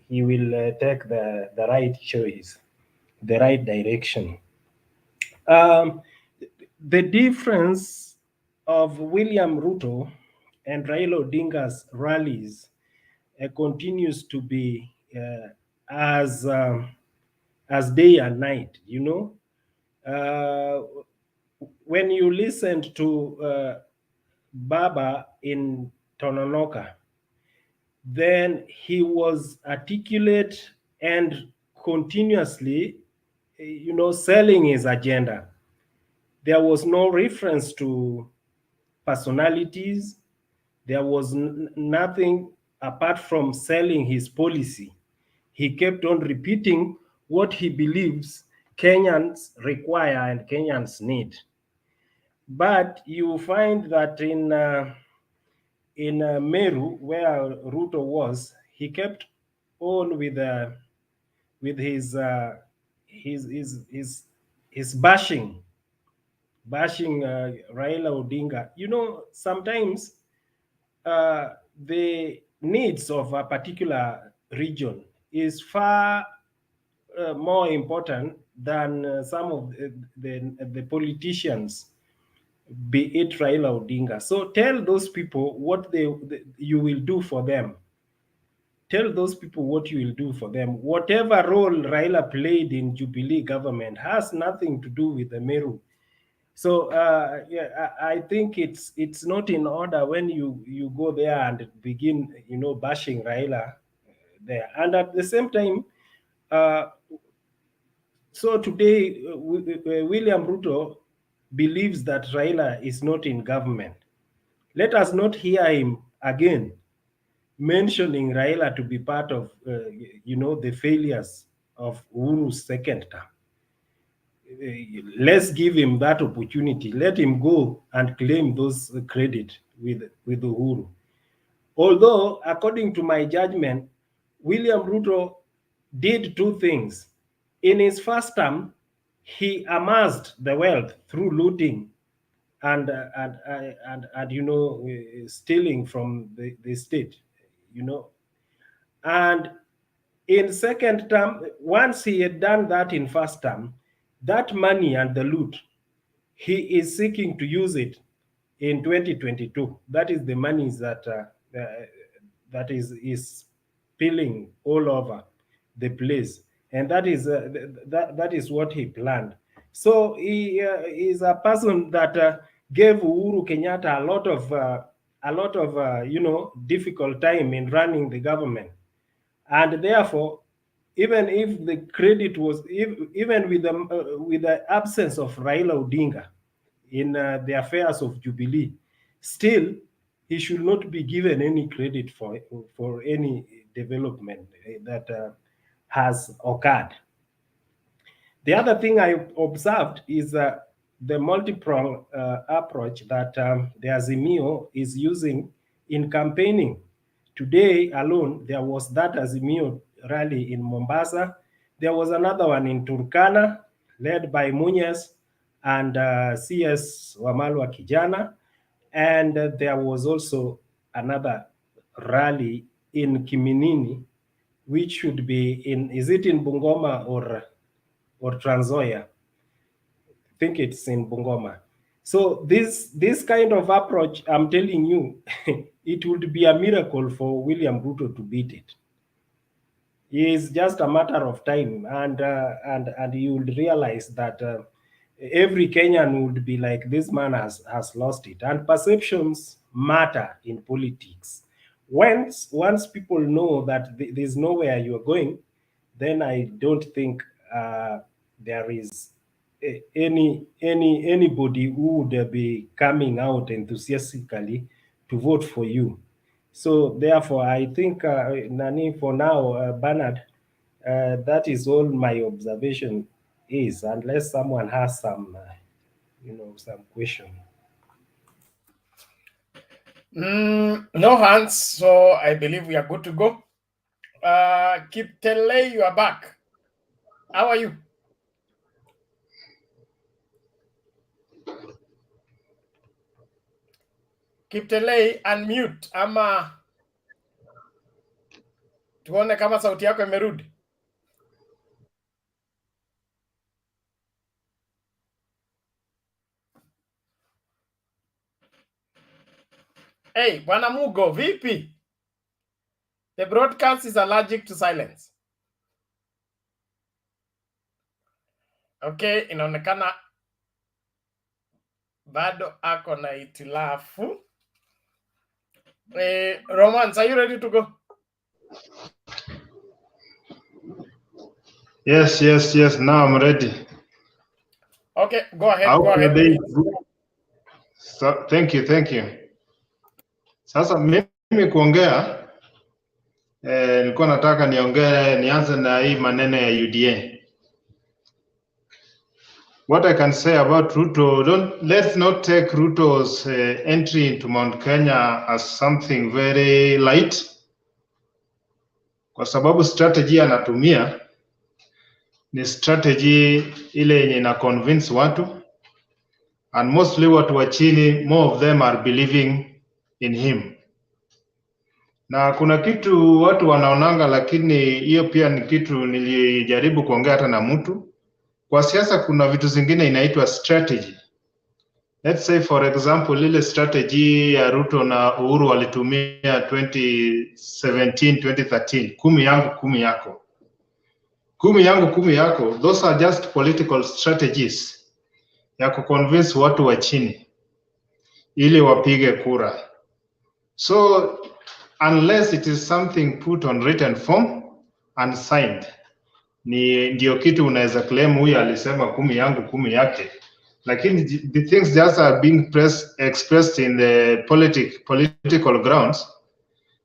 will take the right choice, the right direction. The difference of William Ruto and Raila Odinga's rallies continues to be as day and night. You know, when you listened to Baba in Tononoka, then he was articulate and continuously, you know, selling his agenda. There was no reference to personalities. There was nothing apart from selling his policy. He kept on repeating what he believes Kenyans require and Kenyans need. But you find that in Meru, where Ruto was, he kept on with his bashing Raila Odinga. You know, sometimes the needs of a particular region is far more important than some of the politicians, be it Raila Odinga. So tell those people what you will do for them. Tell those people what you will do for them. Whatever role Raila played in Jubilee government has nothing to do with the Meru. So yeah, I think it's not in order when you go there and begin, you know, bashing Raila there. And at the same time, so today William Ruto believes that Raila is not in government. Let us not hear him again mentioning Raila to be part of, you know, the failures of Uhuru's second term. Let's give him that opportunity. Let him go and claim those credit with Uhuru. Although, according to my judgment, William Ruto did two things. In his first term, he amassed the wealth through looting and you know, stealing from the state, you know. And in second term, once he had done that in first term, that money and the loot, he is seeking to use it in 2022. That is the money that is spilling all over the place, and that is what he planned. So he is a person that gave Uhuru Kenyatta a lot of you know, difficult time in running the government, and therefore, even if the credit was, even with the absence of Raila Odinga in the affairs of Jubilee, still he should not be given any credit for any development that has occurred. The other thing I observed is the multi-pronged approach that the AZIMIO is using in campaigning. Today alone, there was that AZIMIO rally in Mombasa. There was another one in Turkana, led by Munyes and CS Wamalwa Kijana. And there was also another rally in Kiminini, which should be in, is it in Bungoma or Trans Nzoia? I think it's in Bungoma. So this kind of approach, I'm telling you, it would be a miracle for William Ruto to beat it. It's just a matter of time, and you will realize that every Kenyan would be like, this man has lost it. And perceptions matter in politics. Once people know that there's nowhere you're going, then I don't think there is anybody who would be coming out enthusiastically to vote for you. So therefore, I think, Nani, for now, Bernard, that is all my observation is, unless someone has some, some question. No hands, so I believe we are good to go. Kiptele, you are back. How are you? Kiptele, unmute ama tuone kama sauti yako imerudi. Hey, Bwana Mugo, vipi? The broadcast is allergic to silence. Okay, inaonekana bado ako na itilafu. Romans, are you ready to go? Yes. Now I'm ready. Okay, go ahead. So, thank you. Sasa mimi kuongea nilikuwa nataka nianze na hii maneno ya UDA. What I can say about Ruto, let's not take Ruto's entry into Mount Kenya as something very light, kwa sababu strategy anatumia ni strategy ile yenye ina convince watu, and mostly watu wa chini, more of them are believing in him. Na kuna kitu watu wanaonanga, lakini hiyo pia ni kitu nilijaribu kuongea hata na mtu. Kwa siasa kuna vitu zingine inaitwa strategy. Let's say for example, ile strategy ya Ruto na Uhuru walitumia 2017, 2013, 10 yangu 10 yako. 10 yangu 10 yako, those are just political strategies ya kuconvince watu wa chini ili wapige kura. So unless it is something put on written form and signed, ndio kitu unaweza claim huyu alisema 10 yangu 10 yake. Lakini the things just are being expressed in the political grounds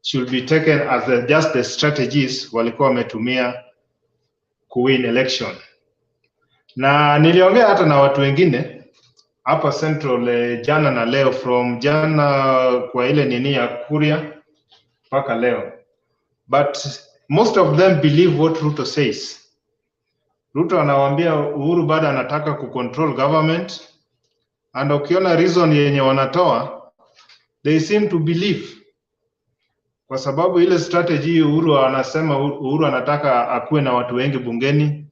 should be taken as just the strategies walikuwa wametumia kuwin election. Na niliongea hata na watu wengine hapa Central jana na leo, from jana kwa ile nini ya Kuria mpaka leo, but most of them believe what Ruto says. Ruto anawaambia Uhuru bado anataka kucontrol government, and ukiona reason yenye wanatoa, they seem to believe, kwa sababu ile strategy Uhuru anasema Uhuru anataka akuwe na watu wengi bungeni,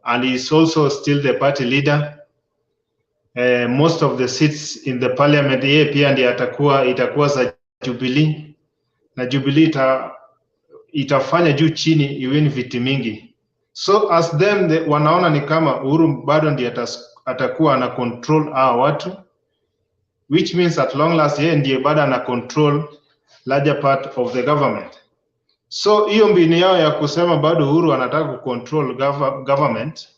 and he is also still the party leader. Most of the seats in the parliament yeye pia ndiye itakuwa za Jubilee, na Jubilee itafanya juu chini iwin viti mingi. So as them wanaona ni kama Uhuru bado ndiye atakuwa ana control watu, which means at long last yeye ndiye bado ana control larger part of the government. So hiyo mbinu yao ya kusema bado Uhuru anataka control government,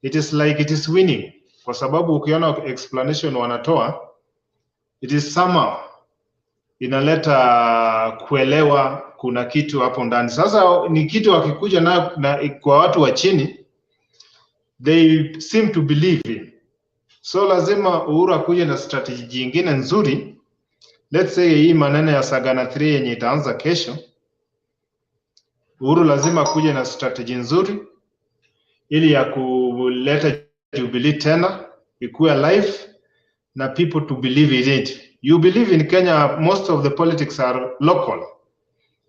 it is like it is winning, kwa sababu ukiona explanation wanatoa, it is somehow inaleta kuelewa kuna kitu hapo ndani. Sasa ni kitu wakikuja na kwa watu wa chini, they seem to believe in. So lazima Uhuru akuje na strategy nyingine nzuri. Let's say hii maneno ya Sagana 3 yenye itaanza kesho, Uhuru lazima akuje na strategy nzuri ili ya kuleta Jubilee tena ikuwe live na people to believe in it. You believe in Kenya, most of the politics are local,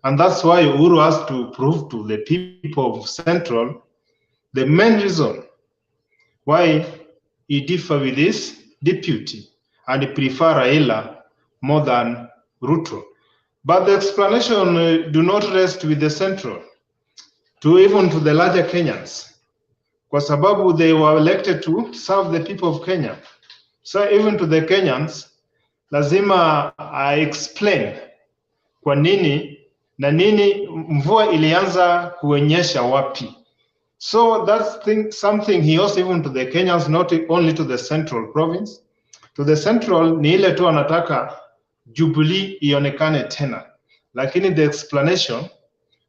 and that's why Uhuru has to prove to the people of Central the main reason why he differ with his deputy and prefer Raila more than Ruto. But the explanation do not rest with the Central, even to the larger Kenyans, kwa sababu they were elected to serve the people of Kenya. So even to the Kenyans, lazima explain kwa nini na nini mvua ilianza kuonyesha wapi. So that's something he owes even to the Kenyans, not only to the central province. To the central ni ile tu anataka Jubilee ionekane tena, lakini the explanation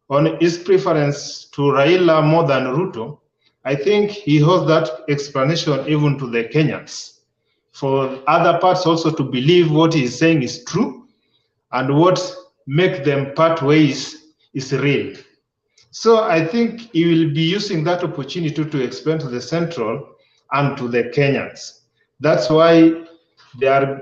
on his preference to Raila more than Ruto, I think he owes that explanation even to the Kenyans, for other parts also to believe what he is saying is true and what makes them part ways is real. So I think he will be using that opportunity to explain to the central and to the Kenyans. That's why they are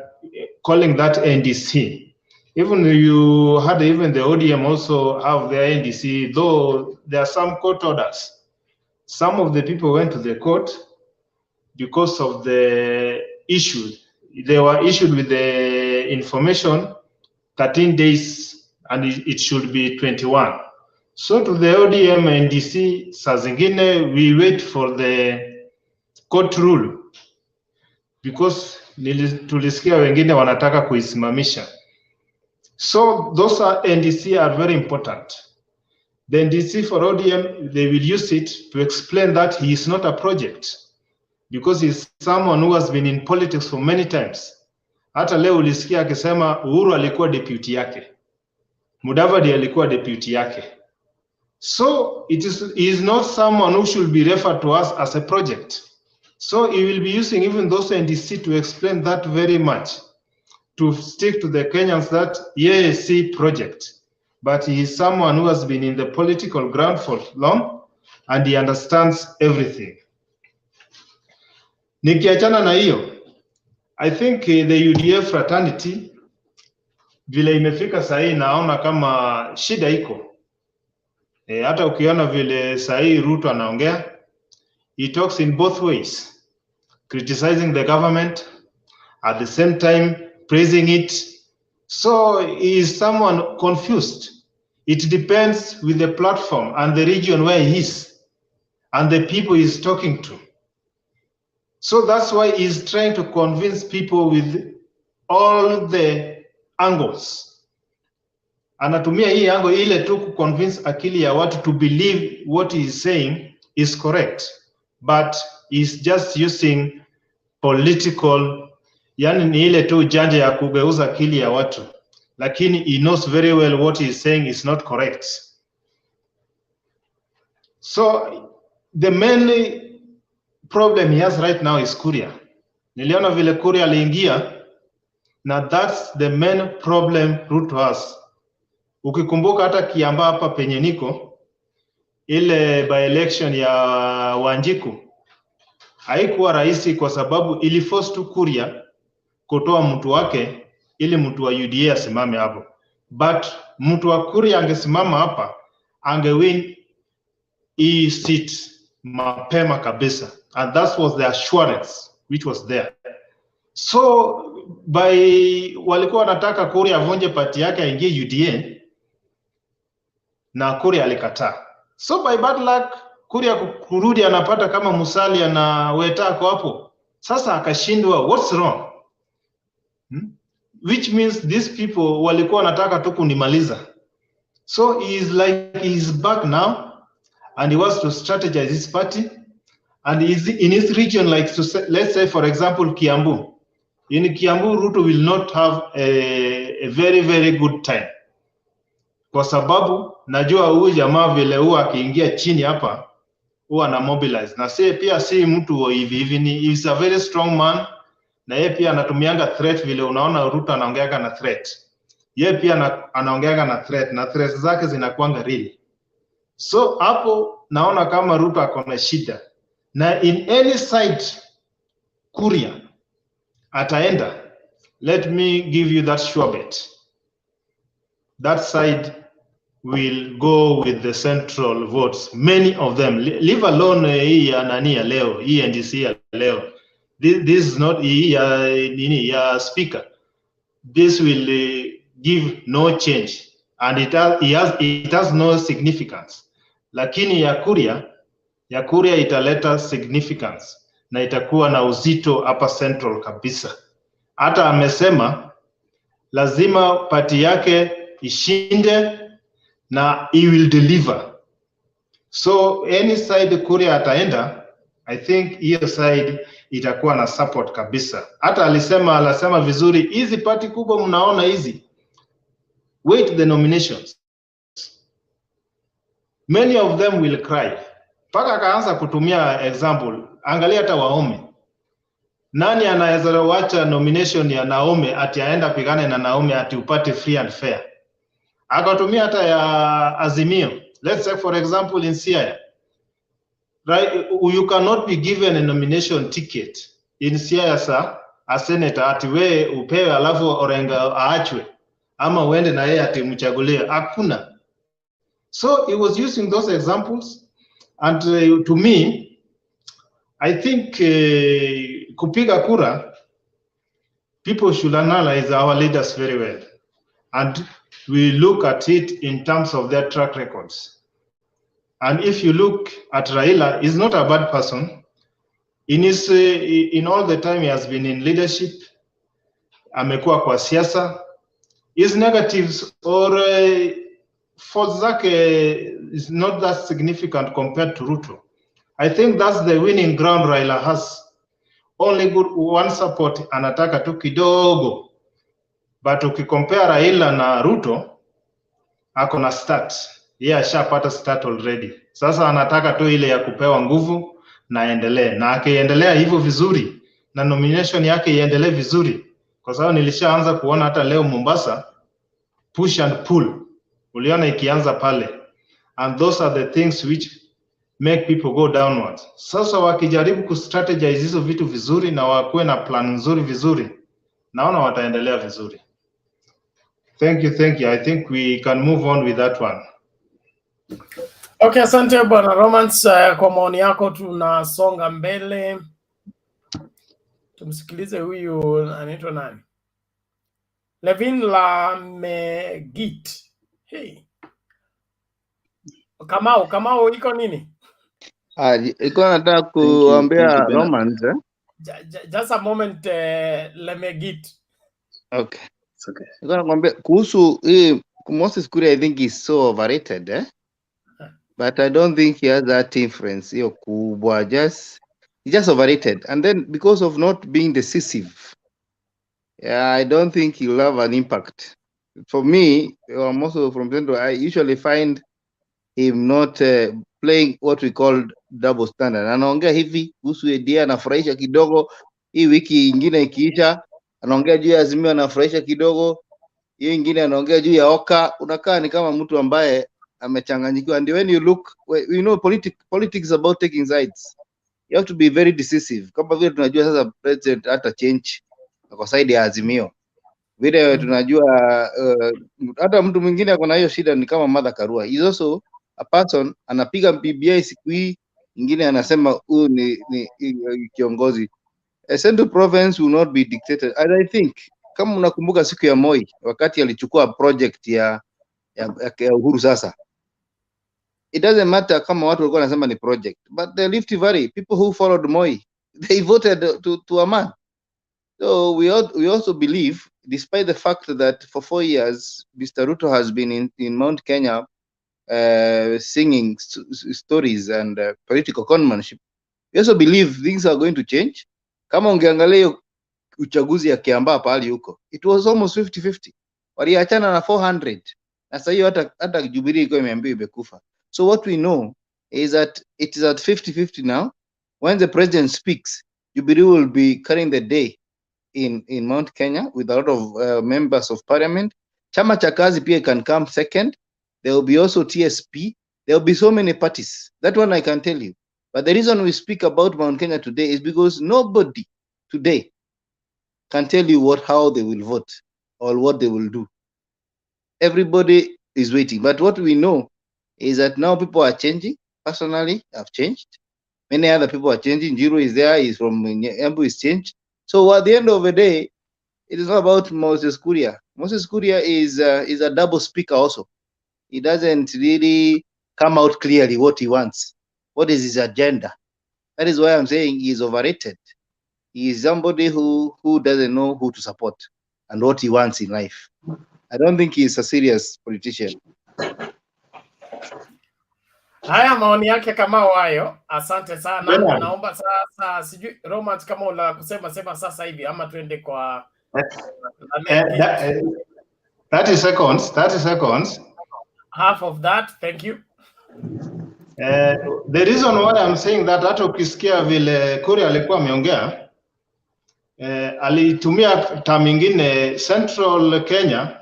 calling that NDC. Even you had even the ODM also have their NDC, though there are some court orders. Some of the people went to the court because of the issue. They were issued with the information 13 days and it should be 21. So to the ODM and NDC, saa zingine we wait for the court rule because tulisikia wengine wanataka kuisimamisha. So those NDC are very important. The NDC for ODM, they will use it to explain that he is not a project because he's someone who has been in politics for many times. Hata leo ulisikia akisema Uhuru alikuwa deputy yake, Mudavadi alikuwa deputy yake. So he is not someone who should be referred to us as a project. So he will be using even those NDC to explain that very much, to stick to the Kenyans that yes, project, but he is someone who has been in the political ground for long and he understands everything. Nikiachana na hiyo, I think the UDA fraternity vile imefika sahii naona kama shida iko. Hata ukiona vile sahii Ruto anaongea, he talks in both ways, criticizing the government, at the same time praising it. So he is someone confused. It depends with the platform and the region where he is and the people he is talking to. So that's why he's trying to convince people with all the angles. Anatumia hii angle ile tu convince akili ya watu to believe what he is saying is correct, but he's just using political, yani ni ile tu janja ya kugeuza akili ya watu, lakini he knows very well what he is saying is not correct. So the main problem he has right now is Kuria. Niliona vile Kuria aliingia, na that's the main problem Ruto has. Ukikumbuka hata Kiambaa hapa penye niko, ile by election ya Wanjiku haikuwa rahisi kwa sababu ili force tu Kuria kutoa mtu wake ili mtu wa UDA asimame hapo. But mtu wa Kuria angesimama hapa, angewin hii seat mapema kabisa. And that was the assurance which was there. So walikuwa wanataka Kuria avunje party yake aingie UDA, na Kuria alikataa. So by bad luck Kuria kurudi anapata kama Musalia na Wetako hapo. Sasa akashindwa, what's wrong? Which means these people walikuwa wanataka tu kunimaliza. So he is like he is back now and he wants to strategize his party, and is in his region, like to say, let's say for example Kiambu. In Kiambu, Ruto will not have a very very good time, kwa sababu najua huyu jamaa vile huwa akiingia chini hapa huwa na mobilize, na pia si mtu hivi hivi, ni is a very strong man, na yeye pia anatumianga threat. Vile unaona Ruto anaongeaga na threat, yeye pia anaongeaga na threat, na threats zake zinakuanga real. So hapo naona kama Ruto akona shida, na in any side Kuria ataenda, let me give you that sure bet, that side will go with the central votes, many of them. Leave alone hii ya nani ya leo, hii NDC ya leo. This is not hii ya speaker. This will give no change, and it has no significance. Lakini ya Kuria italeta significance na itakuwa na uzito hapa central kabisa. Hata amesema lazima party yake ishinde na he will deliver. So any side Kuria ataenda, I think hiyo side itakuwa na support kabisa. Hata alisema vizuri, hizi party kubwa mnaona hizi, wait the nominations. Many of them will cry. Paka akaanza kutumia example, angalia hata Waume. Nani anaweza wacha nomination ya Naume ati aenda pigane na Naume ati upate free and fair? Akatumia hata ya Azimio. Let's say for example in Siaya. Right, you cannot be given a nomination ticket in Siaya a senator ati we upewe alafu Orenga aachwe ama uende na yeye ati mchagulie. Hakuna. So he was using those examples, and to me, I think kupiga kura, people should analyze our leaders very well, and we look at it in terms of their track records. And if you look at Raila, he's not a bad person. In all the time he has been in leadership, amekuwa kwa siasa, his negatives or faults zake is not that significant compared to Ruto. I think that's the winning ground Raila has. Only good one support anataka tu kidogo. But ukicompare Raila na Ruto, ako na start. Yeye ashapata start already. Sasa anataka tu ile ya kupewa nguvu na endelee. Na akiendelea hivyo vizuri na nomination yake iendelee vizuri. Kwa sababu nilishaanza kuona hata leo Mombasa push and pull. Uliona ikianza pale. And those are the things which make people go downwards. Sasa wakijaribu kustrategize hizo vitu vizuri na wakuwe na plan nzuri vizuri, naona wataendelea vizuri. Thank you. I think we can move on with that one. Okay, asante bwana Romans, kwa maoni yako. Tunasonga mbele, tumsikilize huyu anaitwa nani? Levin Lamegit. Hey. Kamau iko nini? Iko nataka kuambia Romans, Just a moment, Lamegit. Okay. It's okay. Iko nakwambia kuhusu Moses Kuria, I think is so overrated, but I don't think he has that influence. Hiyo kubwa, he's just overrated. And then because of not being decisive, I don't think he'll have an impact. For me, also from Central, I usually find him not playing what we call double standard. Anaongea hivi kuhusu idea, anafurahisha kidogo, hii wiki ingine ikiisha anaongea juu ya Azimio, anafurahisha kidogo, hiyo ingine anaongea juu ya Oka. Unakaa ni kama mtu ambaye amechanganyikiwa. And when you look, you know, politics is about taking sides. You have to be very decisive. Kama vile tunajua sasa president hata change kwa side ya Azimio, vile tunajua hata mtu mwingine ako na hiyo shida ni kama Martha Karua. He's also a person, anapiga BBI siku hii ingine anasema huyu ni kiongozi. A Central Province will not be dictated. And I think kama unakumbuka siku ya Moi wakati alichukua project ya Uhuru, sasa it doesn't matter kama watu walikuwa wanasema ni project, but the Rift Valley people who followed Moi, they voted to a man. So we also believe, despite the fact that for 4 years Mr. Ruto has been in Mount Kenya singing stories and political conmanship, we also believe things are going to change. Kama ungeangalia uchaguzi ya Kiambaa pali huko, it was almost 50-50. Waliachana na 400. Na sasa hiyo hata Jubilee iko imeambiwa imekufa. So what we know is that it is at 50-50 now. When the president speaks, Jubilee will be carrying the day in Mount Kenya with a lot of members of parliament. Chama cha Kazi pia can come second. There will be also TSP. There will be so many parties. That one I can tell you. But the reason we speak about Mount Kenya today is because nobody today can tell you how they will vote or what they will do. Everybody is waiting. But what we know is that now people are changing. Personally, I've changed. Many other people are changing. Jiro is there. He's from Embu, is changed. So at the end of the day, it is not about Moses Kuria. Moses Kuria is a double speaker also. He doesn't really come out clearly what he wants. What is his agenda? That is why I'm saying he is overrated. He is somebody who doesn't know who to support and what he wants in life. I don't think he is a serious politician. Haya, maoni yake kama wayo. Asante sana. Bernard, Naomba sasa, sijui Romans, kama una kusema sema sasa hivi ama tuende kwa 30 seconds, 30 seconds. half of that. Thank you. The reason why I'm saying that, hata ukisikia vile Kuria alikuwa ameongea, alitumia term ingine, Central Kenya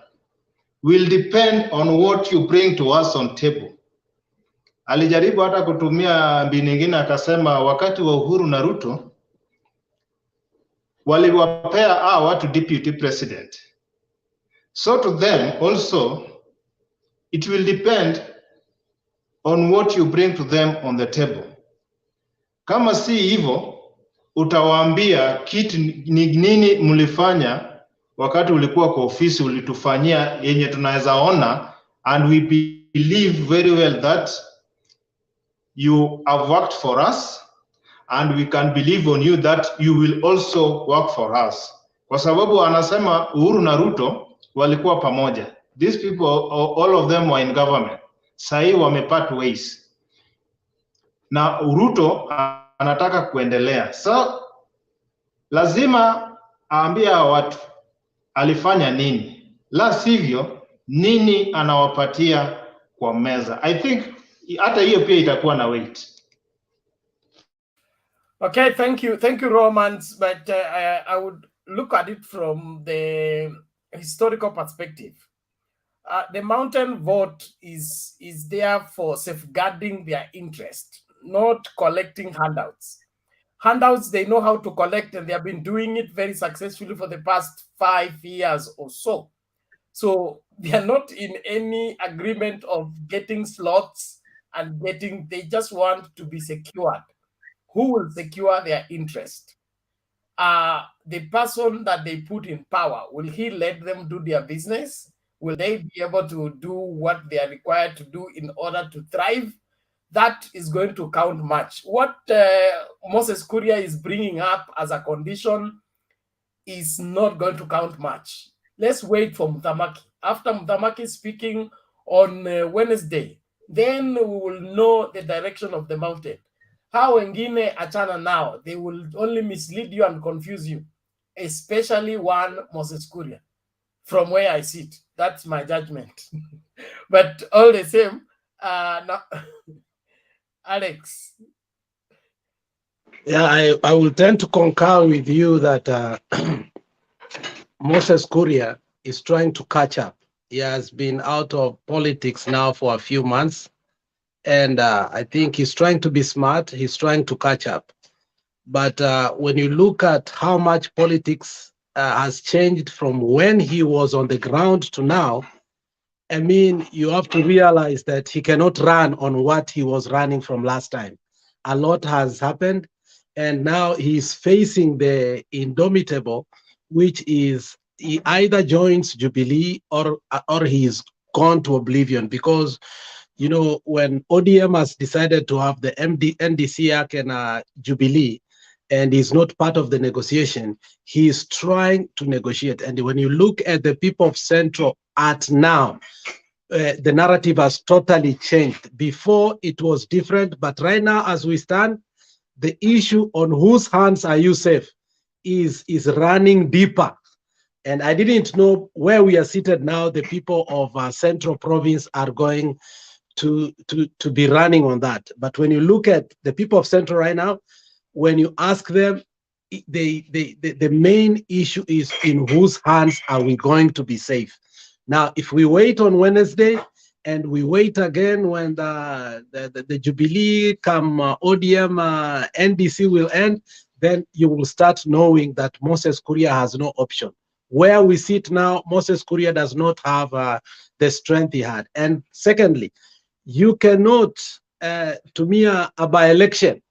will depend on what you bring to us on table. Alijaribu hata kutumia mbinu nyingine, akasema wakati wa Uhuru na Ruto waliwapea watu deputy president. So to them also, it will depend on what you bring to them on the table. Kama si hivyo, utawaambia kitu ni nini mlifanya wakati ulikuwa kwa ofisi, ulitufanyia yenye tunaweza ona, and we believe very well that you have worked for us and we can believe on you that you will also work for us. Kwa sababu anasema Uhuru na Ruto walikuwa pamoja. These people, all of them were in government. Sahi wamepart ways. Na Ruto anataka kuendelea. So lazima aambia watu alifanya nini. La sivyo nini anawapatia kwa meza. I think hata hiyo pia itakuwa na weight. Okay, thank you, Romans. But I would look at it from the historical perspective. The mountain vote is there for safeguarding their interest, not collecting handouts. Handouts, they know how to collect, and they have been doing it very successfully for the past 5 years or so. So they are not in any agreement of getting slots and they just want to be secured. Who will secure their interest? The person that they put in power, will he let them do their business? Will they be able to do what they are required to do in order to thrive? That is going to count much. What Moses Kuria is bringing up as a condition is not going to count much. Let's wait for Muthamaki. After Muthamaki speaking on Wednesday, then we will know the direction of the mountain. How wengine achana now, they will only mislead you and confuse you, especially one Moses Kuria. From where I sit, that's my judgment. But all the same, no. Alex. Yeah, I will tend to concur with you that Moses Kuria is trying to catch up. He has been out of politics now for a few months. And I think he's trying to be smart. He's trying to catch up. But when you look at how much politics has changed from when he was on the ground to now, I mean, you have to realize that he cannot run on what he was running from last time. A lot has happened. And now he's facing the indomitable, which is he either joins Jubilee or he's gone to oblivion. Because you know, when ODM has decided to have the NDC Act and Jubilee, and he's not part of the negotiation, he's trying to negotiate. And when you look at the people of Central at now, the narrative has totally changed. Before it was different, but right now as we stand, the issue on whose hands are you safe is running deeper. And I didn't know where we are seated now, the people of Central Province are going to be running on that. But when you look at the people of Central right now, when you ask them, the main issue is in whose hands are we going to be safe? Now, if we wait on Wednesday and we wait again when the Jubilee come ODM NDC will end, then you will start knowing that Moses Kuria has no option. Where we sit now, Moses Kuria does not have the strength he had. And secondly, you cannot, to me, a by-election.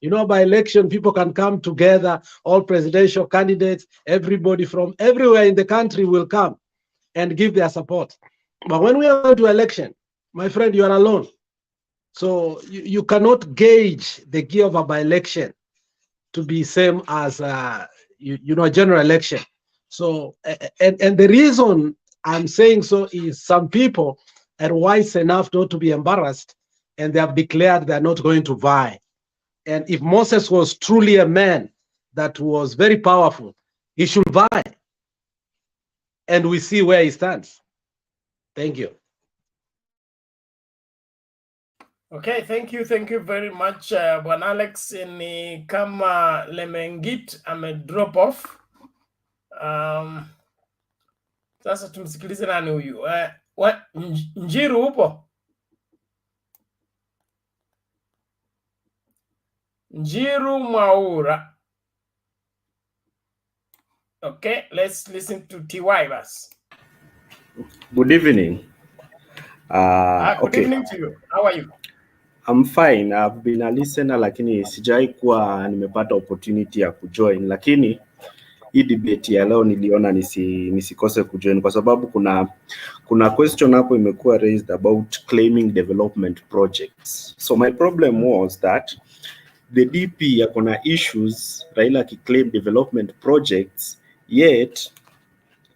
You know, by-election, people can come together, all presidential candidates, everybody from everywhere in the country will come and give their support. But when we are going to election, my friend, you are alone. So you cannot gauge the gear of a by-election to be same as, you know, a general election. So, and the reason I'm saying so is some people are wise enough not to be embarrassed and they have declared they are not going to vie. And if Moses was truly a man that was very powerful, he should vie. And we see where he stands. Thank you. Okay, thank you very much Bwana Alex. Ni kama Lemengit ame drop off. Sasa tumsikilize nani huyu? Njiru upo? Njiru Mwaura. Okay, let's listen to TY bas. Good evening. Good evening to you. How are you? I'm fine. I've been a listener, lakini sijai kuwa nimepata opportunity ya kujoin, lakini hii debate ya leo niliona nisikose kujoin kwa sababu kuna question hapo imekuwa raised about claiming development projects. So my problem was that the DP yakona issues Raila akiclaim development projects, yet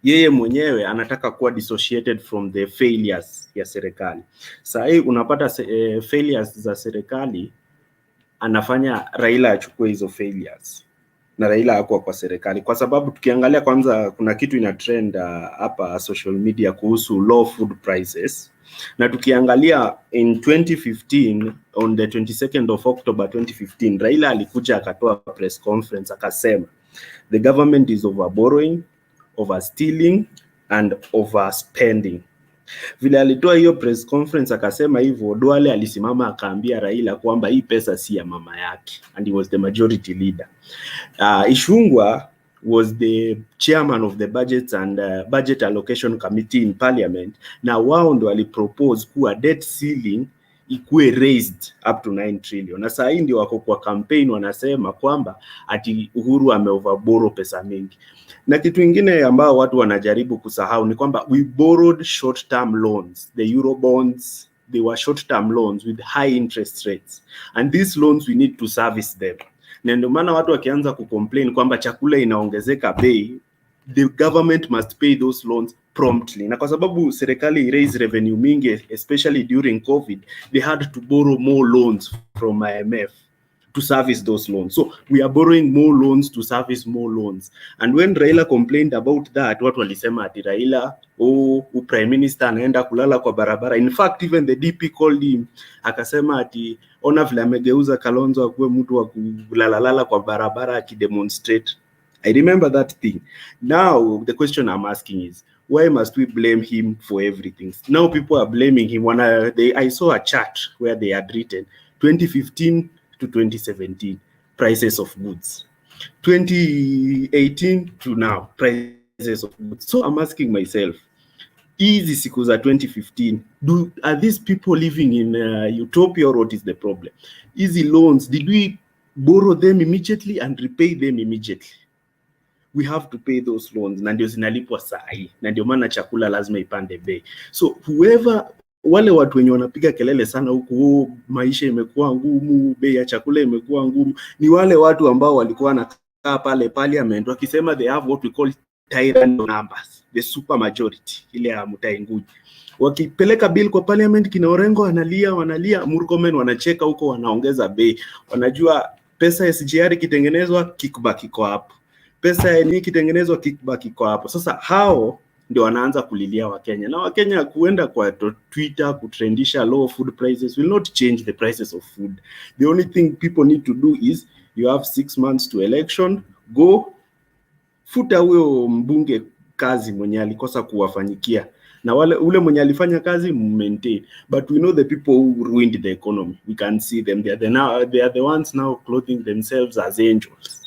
yeye mwenyewe anataka kuwa dissociated from the failures ya serikali. Sasa hii unapata failures za serikali anafanya Raila achukue hizo failures na Raila hakuwa kwa serikali, kwa sababu tukiangalia kwanza kuna kitu ina trend hapa social media kuhusu low food prices, na tukiangalia in 2015 on the 22nd of October 2015 Raila alikuja akatoa press conference akasema the government is overborrowing, overstealing and overspending. Vile alitoa hiyo press conference akasema hivyo, Duale alisimama akaambia Raila kwamba hii pesa si ya mama yake, and he was the majority leader. Ishungwa was the chairman of the budget and budget allocation committee in parliament, na wao ndo walipropose kuwa debt ceiling ikuwe raised up to 9 trillion. Na saa hii ndio wako kwa campaign wanasema kwamba ati Uhuru ameoverborrow pesa mingi. Na kitu kingine ambao watu wanajaribu kusahau ni kwamba we borrowed short-term loans. The Euro bonds, they were short-term loans with high interest rates. And these loans we need to service them. Na ndio maana watu wakianza kucomplain kwamba chakula inaongezeka bei, the government must pay those loans promptly. Na kwa sababu serikali raise revenue mingi, especially during COVID, they had to borrow more loans from IMF to service those loans. So we are borrowing more loans to service more loans. And when Raila complained about that, watu walisema ati Raila, prime minister anaenda kulala kwa barabara. In fact, even the DP called him, akasema ati ona vile amegeuza Kalonzo akuwe mtu wa kulalala kwa barabara akidemonstrate. I remember that thing. Now the question I'm asking is, why must we blame him for everything? Now people are blaming him. I saw a chart where they had written 2015 to 2017 prices of goods, 2018 to now prices of goods. So I'm asking myself, hizi siku za 2015, are these people living in utopia, or what is the problem? Easy loans, did we borrow them immediately and repay them immediately? We have to pay those loans, na ndio zinalipwa saa hii, na ndio maana chakula lazima ipande bei. So whoever, wale watu wenye wanapiga kelele sana huku maisha imekuwa ngumu, bei ya chakula imekuwa ngumu, ni wale watu ambao walikuwa wanakaa pale parliament wakisema they have what we call tyrant numbers, the super majority ile ya Mutai Ngugi. Wakipeleka bill kwa parliament, kina Orengo wanalia, Murkomen wanacheka huko, wanaongeza bei. Wanajua pesa ya SGR kitengenezwa, kickback iko hapo. Pesa ya nini kitengenezwa, kickback iko hapo. Sasa hao ndio wanaanza kulilia Wakenya. Na Wakenya kuenda kwa Twitter kutrendisha low food prices will not change the prices of food. The only thing people need to do is, you have 6 months to election, go futa huyo mbunge kazi mwenye alikosa kuwafanyikia, na ule mwenye alifanya kazi maintain. But we know the people who ruined the economy. We can see them. They are the ones now clothing themselves as angels.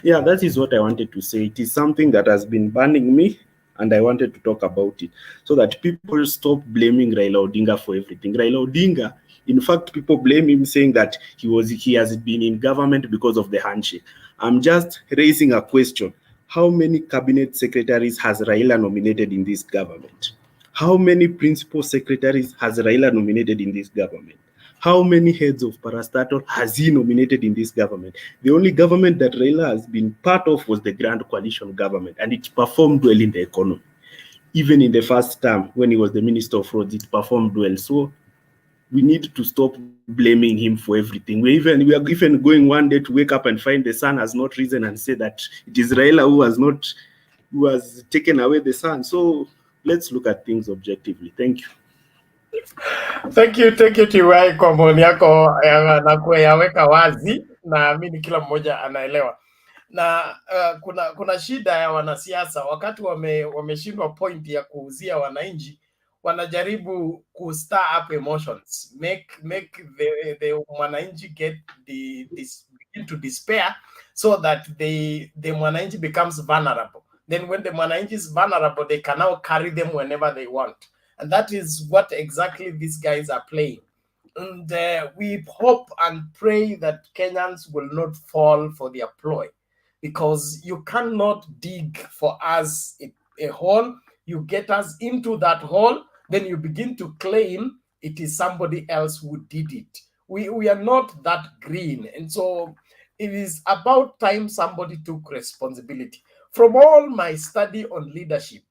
Yeah, that is what I wanted to say. It is something that has been burning me, and I wanted to talk about it so that people stop blaming Raila Odinga for everything. Raila Odinga, in fact, people blame him saying that he has been in government because of the handshake. I'm just raising a question. How many cabinet secretaries has Raila nominated in this government? How many principal secretaries has Raila nominated in this government? How many heads of parastatal has he nominated in this government? The only government that Raila has been part of was the Grand Coalition government, and it performed well in the economy. Even in the first term, when he was the Minister of Roads, it performed well. So we need to stop blaming him for everything. We are even going one day to wake up and find the sun has not risen and say that it is Raila who has taken away the sun. So let's look at things objectively. Thank you. Thank you TY kwa maoni yako na kuyaweka wazi, naamini kila mmoja anaelewa. Na kuna shida ya wanasiasa wakati wameshindwa point ya kuuzia wananchi, wanajaribu ku stir up emotions, make the mwananchi begin to despair, so that the mwananchi becomes vulnerable. Then when the mwananchi is vulnerable, they can now carry them whenever they want. And that is what exactly these guys are playing. And we hope and pray that Kenyans will not fall for their ploy, because you cannot dig for us a hole. You get us into that hole, then you begin to claim it is somebody else who did it. We are not that green. And so it is about time somebody took responsibility. From all my study on leadership,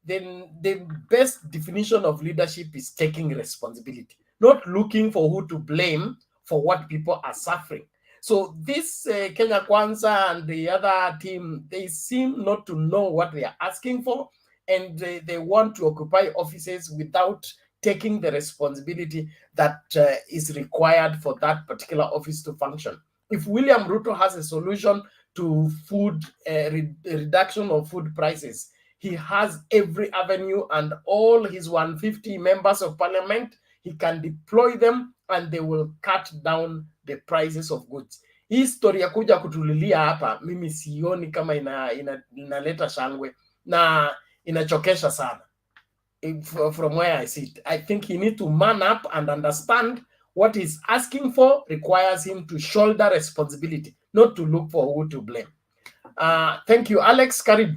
then the best definition of leadership is taking responsibility, not looking for who to blame for what people are suffering. So this Kenya Kwanza and the other team, they seem not to know what they are asking for, and they want to occupy offices without taking the responsibility that is required for that particular office to function. If William Ruto has a solution to food reduction of food prices, he has every avenue, and all his 150 members of parliament, he can deploy them and they will cut down the prices of goods. Hii story ya kuja kutulilia hapa, mimi sioni kama inaleta shangwe na inachokesha sana. From where I sit, I think he need to man up and understand what he's asking for requires him to shoulder responsibility, not to look for who to blame. Thank you. Alex, karibu.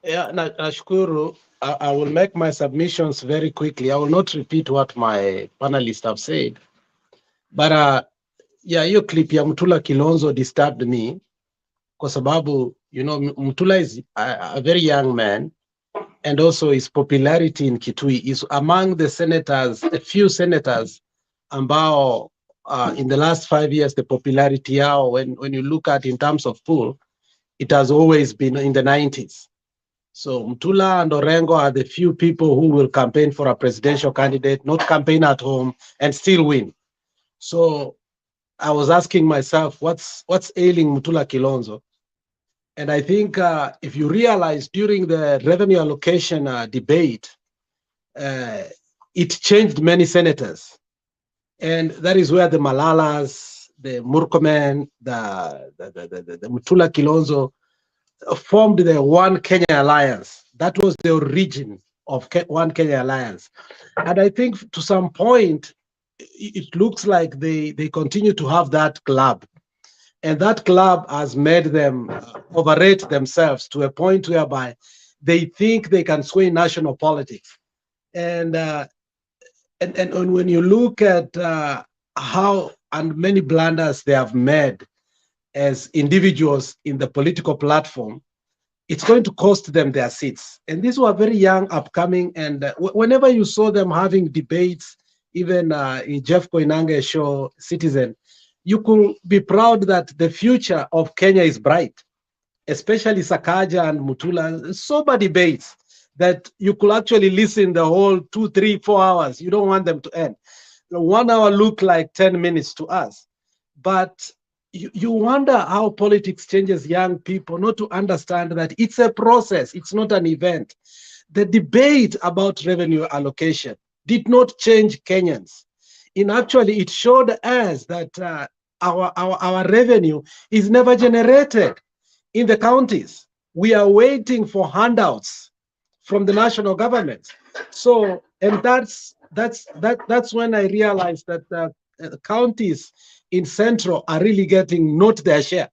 Yeah, nashukuru. I will make my submissions very quickly. I will not repeat what my panelists have said. But yeah, hiyo clip ya Mutula Kilonzo disturbed me kwa sababu, you know, Mutula is a very young man, and also his popularity in Kitui is among the senators, a few senators ambao in the last 5 years, the popularity yao, when you look at in terms of pool, it has always been in the 90s. So Mutula and Orengo are the few people who will campaign for a presidential candidate, not campaign at home, and still win. So I was asking myself, what's ailing Mutula Kilonzo? And I think if you realize during the revenue allocation debate, it changed many senators. And that is where the Malalas, the Murkomen, the Mutula Kilonzo formed the One Kenya Alliance. That was the origin of One Kenya Alliance. And I think to some point, it looks like they continue to have that club. And that club has made them overrate themselves to a point whereby they think they can sway national politics. And when you look at how and many blunders they have made as individuals in the political platform, it's going to cost them their seats. And these were very young, upcoming, and whenever you saw them having debates, even in Jeff Koinange's show, Citizen, you could be proud that the future of Kenya is bright, especially Sakaja and Mutula. Sober debates that you could actually listen the whole 2, 3, 4 hours. You don't want them to end. 1 hour look like 10 minutes to us. But you wonder how politics changes young people not to understand that it's a process, it's not an event. The debate about revenue allocation did not change Kenyans. Actually, it showed us that our revenue is never generated in the counties. We are waiting for handouts from the national government. So, and that's when I realized that the counties in Central are really getting not their share.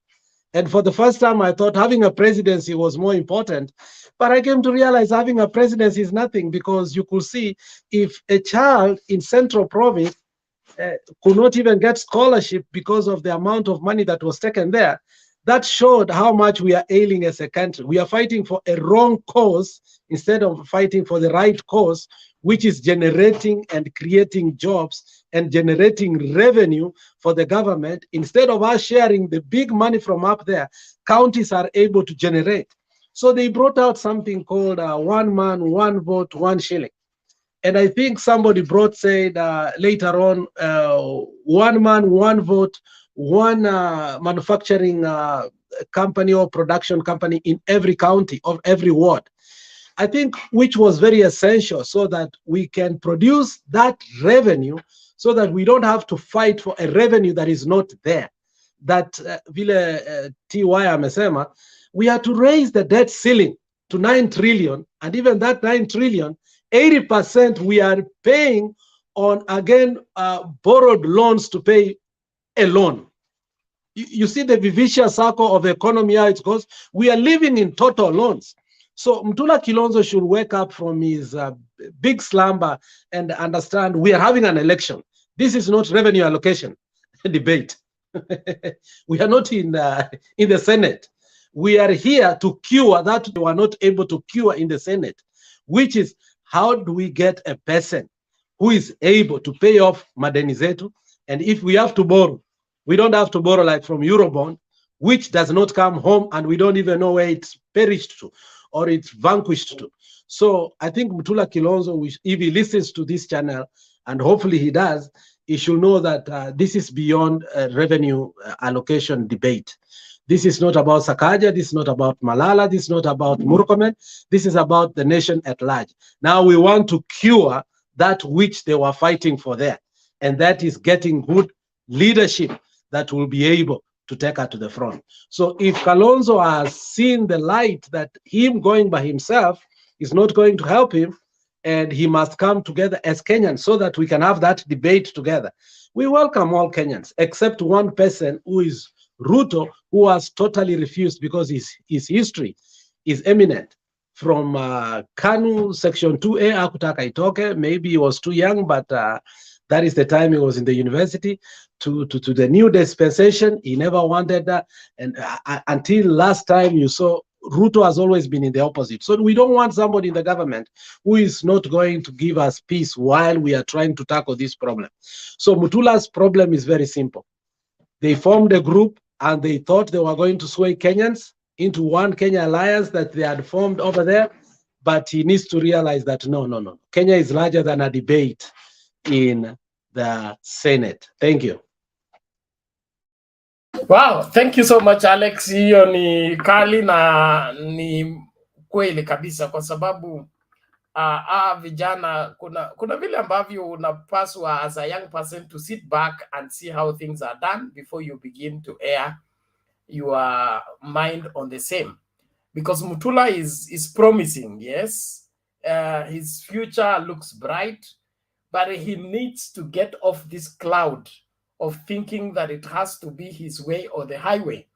And for the first time, I thought having a presidency was more important. But I came to realize having a presidency is nothing, because you could see if a child in Central Province could not even get scholarship because of the amount of money that was taken there, That showed how much we are ailing as a country. We are fighting for a wrong cause instead of fighting for the right cause, which is generating and creating jobs and generating revenue for the government. Instead of us sharing the big money from up there, counties are able to generate. So they brought out something called one man, one vote, one shilling. And I think somebody said later on, one man, one vote, one manufacturing company or production company in every county of every ward. I think which was very essential so that we can produce that revenue so that we don't have to fight for a revenue that is not there. That vile TY amesema, we have to raise the debt ceiling to 9 trillion, and even that 9 trillion, 80% we are paying on, again, borrowed loans to pay a loan. You see the vicious circle of the economy, how it goes. We are living in total loans. So Mutula Kilonzo should wake up from his big slumber and understand we are having an election. This is not revenue allocation debate. We are not in the Senate. We are here to cure that we were not able to cure in the Senate, which is how do we get a person who is able to pay off madeni zetu? And if we have to borrow, we don't have to borrow like from Eurobond, which does not come home and we don't even know where it's perished to or it's vanquished to. So I think Mutula Kilonzo, if he listens to this channel, and hopefully he does, he should know that this is beyond revenue allocation debate. This is not about Sakaja, this is not about Malala, this is not about Murkomen, this is about the nation at large. Now we want to cure that which they were fighting for there, and that is getting good leadership that will be able to take her to the front. So if Kalonzo has seen the light that him going by himself is not going to help him, and he must come together as Kenyans so that we can have that debate together. We welcome all Kenyans, except one person who is Ruto, who has totally refused because his history is eminent. From Kanu Section 2A, Akutaka Itoke, maybe he was too young, but that is the time he was in the university, to the new dispensation. He never wanted that. And until last time you saw, Ruto has always been in the opposite. So we don't want somebody in the government who is not going to give us peace while we are trying to tackle this problem. So Mutula's problem is very simple. They formed a group and they thought they were going to sway Kenyans into one Kenya alliance that they had formed over there. But he needs to realize that no. Kenya is larger than a debate in the Senate. Thank you. Wow, thank you so much Alex. Hiyo ni kali na ni kweli kabisa, kwa sababu vijana kuna vile ambavyo unapaswa as a young person to sit back and see how things are done before you begin to air your mind on the same, because Mutula is promising. Yes, his future looks bright, but he needs to get off this cloud of thinking that it has to be his way or the highway.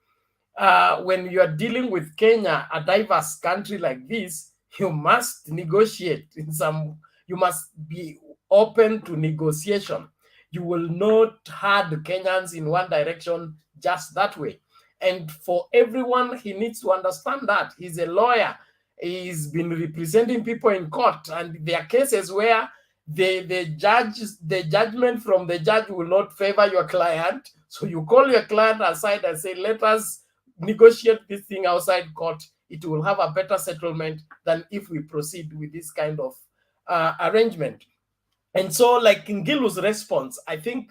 When you are dealing with Kenya, a diverse country like this, you must negotiate you must be open to negotiation. You will not herd Kenyans in one direction just that way. And for everyone, he needs to understand that. He's a lawyer. He's been representing people in court, and there are cases where the judgment from the judge will not favor your client. So you call your client aside and say, let us negotiate this thing outside court. It will have a better settlement than if we proceed with this kind of arrangement. And so, like Ngilu's response, I think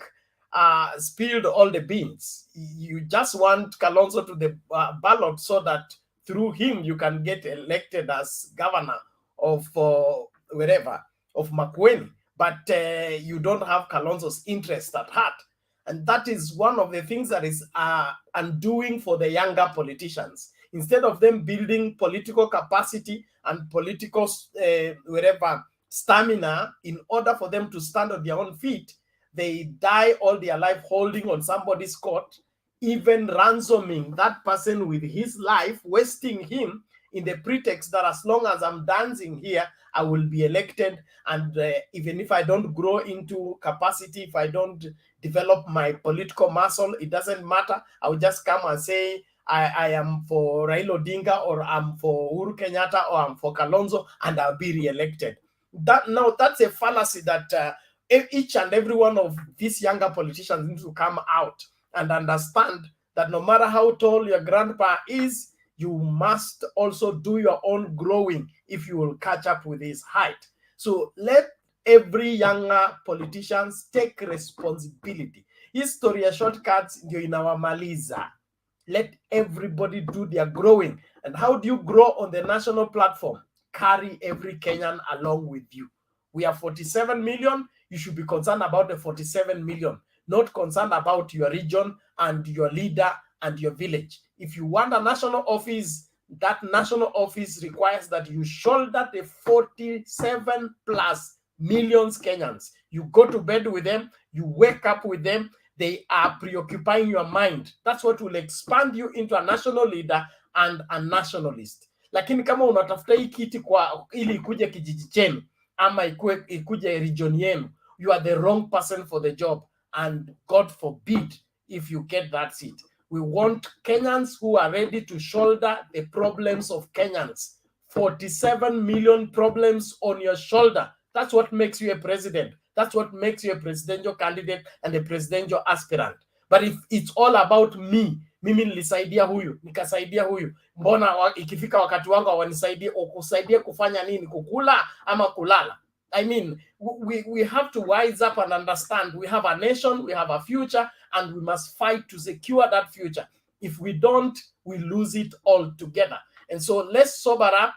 spilled all the beans. You just want Kalonzo to the ballot so that through him you can get elected as governor of wherever, of Makueni, but you don't have Kalonzo's interest at heart. And that is one of the things that is undoing for the younger politicians. Instead of them building political capacity and political stamina in order for them to stand on their own feet, they die all their life holding on somebody's coat, even ransoming that person with his life, wasting him in the pretext that as long as I'm dancing here, I will be elected. And even if I don't grow into capacity, if I don't develop my political muscle, it doesn't matter. I will just come and say, I am for Raila Odinga, or I'm for Uhuru Kenyatta, or I'm for Kalonzo, and I'll be re-elected. That's a fallacy that each and every one of these younger politicians need to come out and understand that no matter how tall your grandpa is, you must also do your own growing if you will catch up with his height. So let every younger politicians take responsibility. History ya shortcuts ndio inawamaliza. Let everybody do their growing. And how do you grow on the national platform? Carry every Kenyan along with you. We are 47 million. You should be concerned about the 47 million, not concerned about your region and your leader and your village. If you want a national office, that national office requires that you shoulder the 47 plus millions Kenyans. You go to bed with them, you wake up with them, they are preoccupying your mind. That's what will expand you into a national leader and a nationalist. Lakini kama unatafuta hii kiti kwa ili ikuje kijiji chenu ama ikuje region yenu, you are the wrong person for the job, and God forbid if you get that seat. We want Kenyans who are ready to shoulder the problems of Kenyans. 47 million problems on your shoulder. That's what makes you a president. That's what makes you a presidential candidate and a presidential aspirant. But if it's all about me, mimi nilisaidia huyu, nikasaidia huyu, mbona ikifika wakati wangu hawanisaidie, ukusaidie kufanya nini, kukula ama kulala? I mean, we have to wise up and understand we have a nation, we have a future, and we must fight to secure that future. If we don't, we lose it all together. And so let's sober up.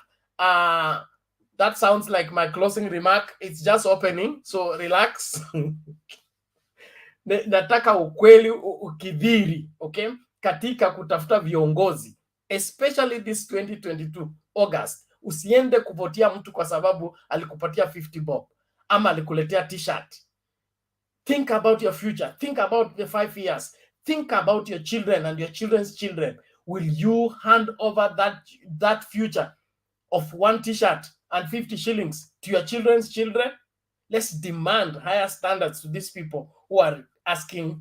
That sounds like my closing remark. It's just opening, so relax. Nataka ukweli ukidhiri, okay? Katika kutafuta viongozi, especially this 2022 August. Usiende kuvotia mtu kwa sababu alikupatia 50 bob ama alikuletea t-shirt. Think about your future. Think about the 5 years. Think about your children and your children's children. Will you hand over that future of 1 t-shirt and 50 shillings to your children's children? Let's demand higher standards to these people who are asking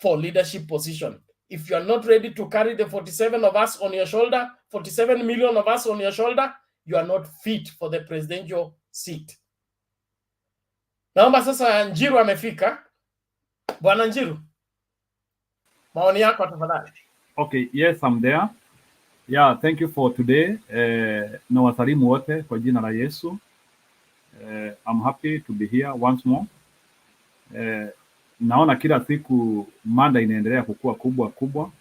for leadership position. If you are not ready to carry the 47 of us on your shoulder, 47 million of us on your shoulder, you are not fit for the presidential seat. Naomba sasa Njiru amefika. Bwana Njiru, maoni yako tafadhali. Okay, yes, I'm there. Yeah, thank you for today. Na wasalimu wote kwa jina la Yesu. I'm happy to be here once more. Naona kila siku mada inaendelea kukua kubwa.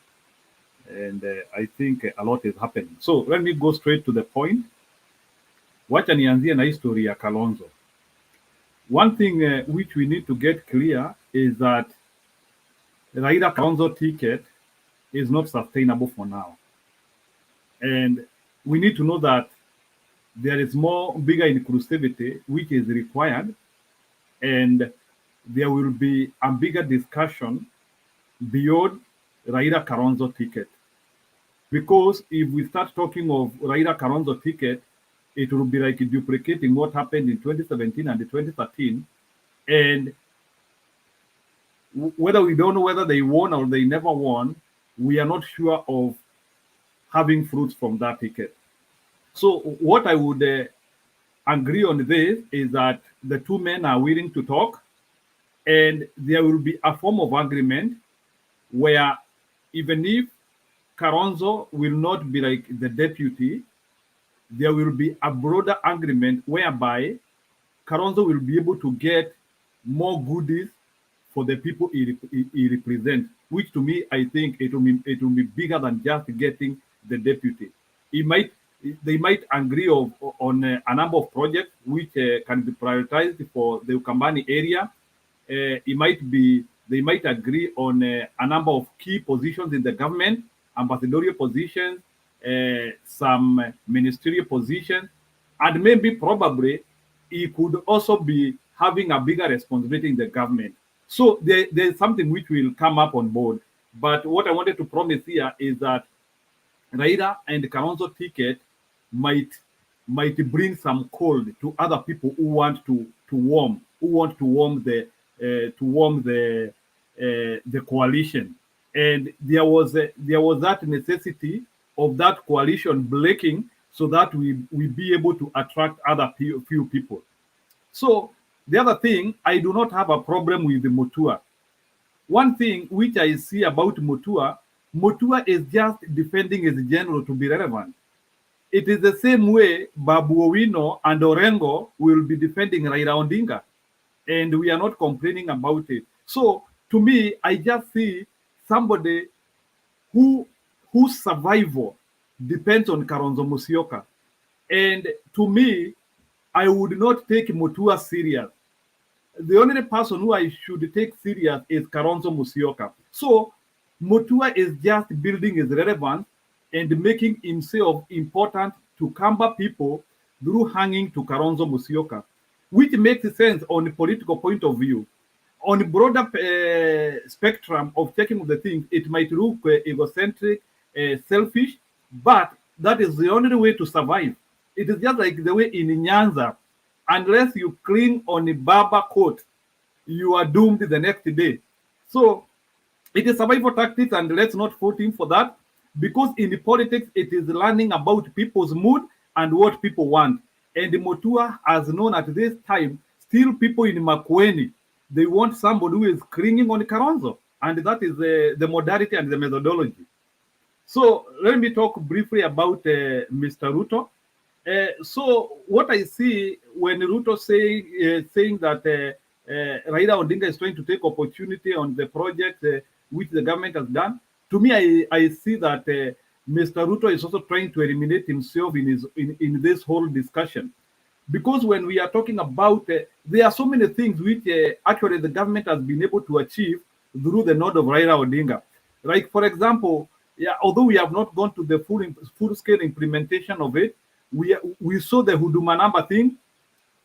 And I think a lot is happening. So let me go straight to the point. Wacha nianzie na history ya Kalonzo. One thing which we need to get clear is that Raila Kalonzo ticket is not sustainable for now. And we need to know that there is bigger inclusivity which is required, and there will be a bigger discussion beyond Raila Kalonzo ticket. Because if we start talking of Raila Kalonzo ticket, it will be like duplicating what happened in 2017 and 2013. And whether we don't know whether they won or they never won, we are not sure of having fruits from that ticket. So what I would agree on this is that the two men are willing to talk, and there will be a form of agreement where even if Kalonzo will not be like the deputy, there will be a broader agreement whereby Kalonzo will be able to get more goodies for the people he represents, which to me, I think it will be bigger than just getting the deputy. They might agree on a number of projects which can be prioritized for the Ukambani area. They might agree on a number of key positions in the government, ambassadorial positions, some ministerial positions, and maybe probably he could also be having a bigger responsibility in the government. So there's something which will come up on board. But what I wanted to promise here is that Raila and Kalonzo ticket might bring some cold to other people who want to warm the coalition. and there was that necessity of that coalition breaking so that we be able to attract other few people. So the other thing, I do not have a problem with the Mutua. One thing which I see about Mutua is just defending his general to be relevant. It is the same way Babu Owino and Orengo will be defending Raila Odinga, and we are not complaining about it. So to me, I just see somebody whose survival depends on Kalonzo Musyoka. And to me, I would not take Mutua serious. The only person who I should take serious is Kalonzo Musyoka. So Mutua is just building his relevance and making himself important to Kamba people through hanging to Kalonzo Musyoka, which makes sense on a political point of view. On a broader spectrum of checking the things, it might look egocentric, selfish, but that is the only way to survive. It is just like the way in Nyanza, unless you cling on a barber coat, you are doomed the next day. So it is survival tactics, and let's not fault him for that, because in the politics, it is learning about people's mood and what people want. And Mutua has known at this time, still people in Makueni, they want somebody who is clinging on Kalonzo, and that is the modality and the methodology. So let me talk briefly about Mr. Ruto. So what I see when Ruto saying that Raila Odinga is trying to take opportunity on the project which the government has done, to me, I see that Mr. Ruto is also trying to eliminate himself in this whole discussion. Because when we are talking about, there are so many things which actually the government has been able to achieve through the nod of Raila Odinga. Like, for example, although we have not gone to the full-scale implementation of it, we saw the Huduma number thing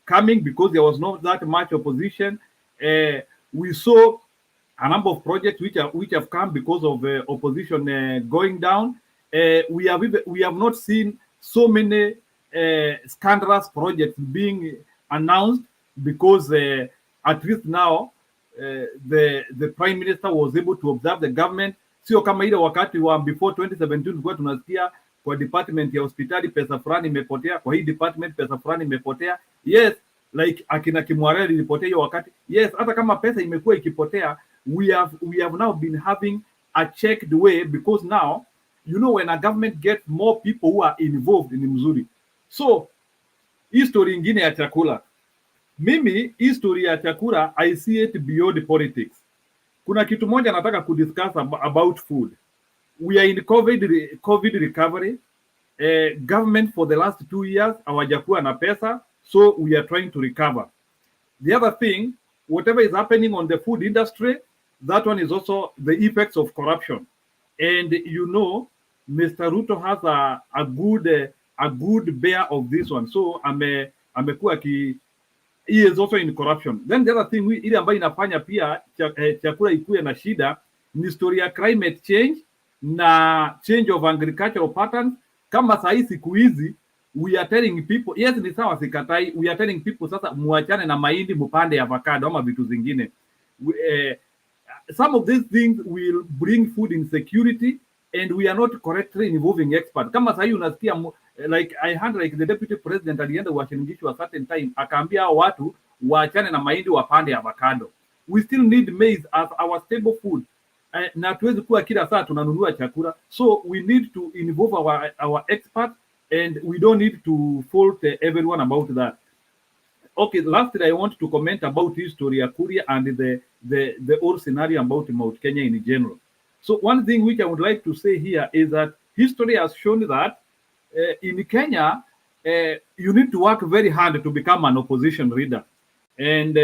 coming because there was not that much opposition. We saw a number of projects which have come because of opposition going down. We have not seen so many scandalous projects being announced because at least now the prime minister was able to observe the government. Sio kama ile wakati wa before 2017 tulikuwa tunasikia kwa department ya hospitali pesa fulani imepotea, kwa hii department pesa fulani imepotea. Yes, like akina Kimwareli ilipotea hiyo wakati. Yes, hata kama pesa imekuwa ikipotea, we have now been having a checked way, because now you know when a government gets more people who are involved in mzuri. So history ingine ya chakula, mimi history ya chakula I see it beyond politics. Kuna kitu moja nataka kudiscuss about food. We are in COVID recovery. Government for the last 2 years hawajakuwa na pesa, so we are trying to recover. The other thing, whatever is happening on the food industry, that one is also the effects of corruption. And you know, Mr. Ruto has a good bear of this one. So amekuwa he is also in corruption. Then the other thing ile ambayo inafanya pia chakula ikuwe na shida ni story ya climate change na change of agricultural patterns. Kama saa hii siku hizi we are telling people, yes ni sawa sikatai, we are telling people sasa muachane na mahindi mupande avocado ama vitu zingine. Some of these things will bring food insecurity, and we are not correctly involving experts. Kama saa hii unasikia like I heard like the deputy president alienda Washington a certain time akaambia watu waachane na mahindi wapande avocado. We still need maize as our stable food. Na tuwezi kuwa kila saa tunanunua chakula. So we need to involve our experts, and we don't need to fault everyone about that. Okay, lastly, I want to comment about history ya Kuria and the whole scenario about Mount Kenya in general. So one thing which I would like to say here is that history has shown that in Kenya, you need to work very hard to become an opposition leader. And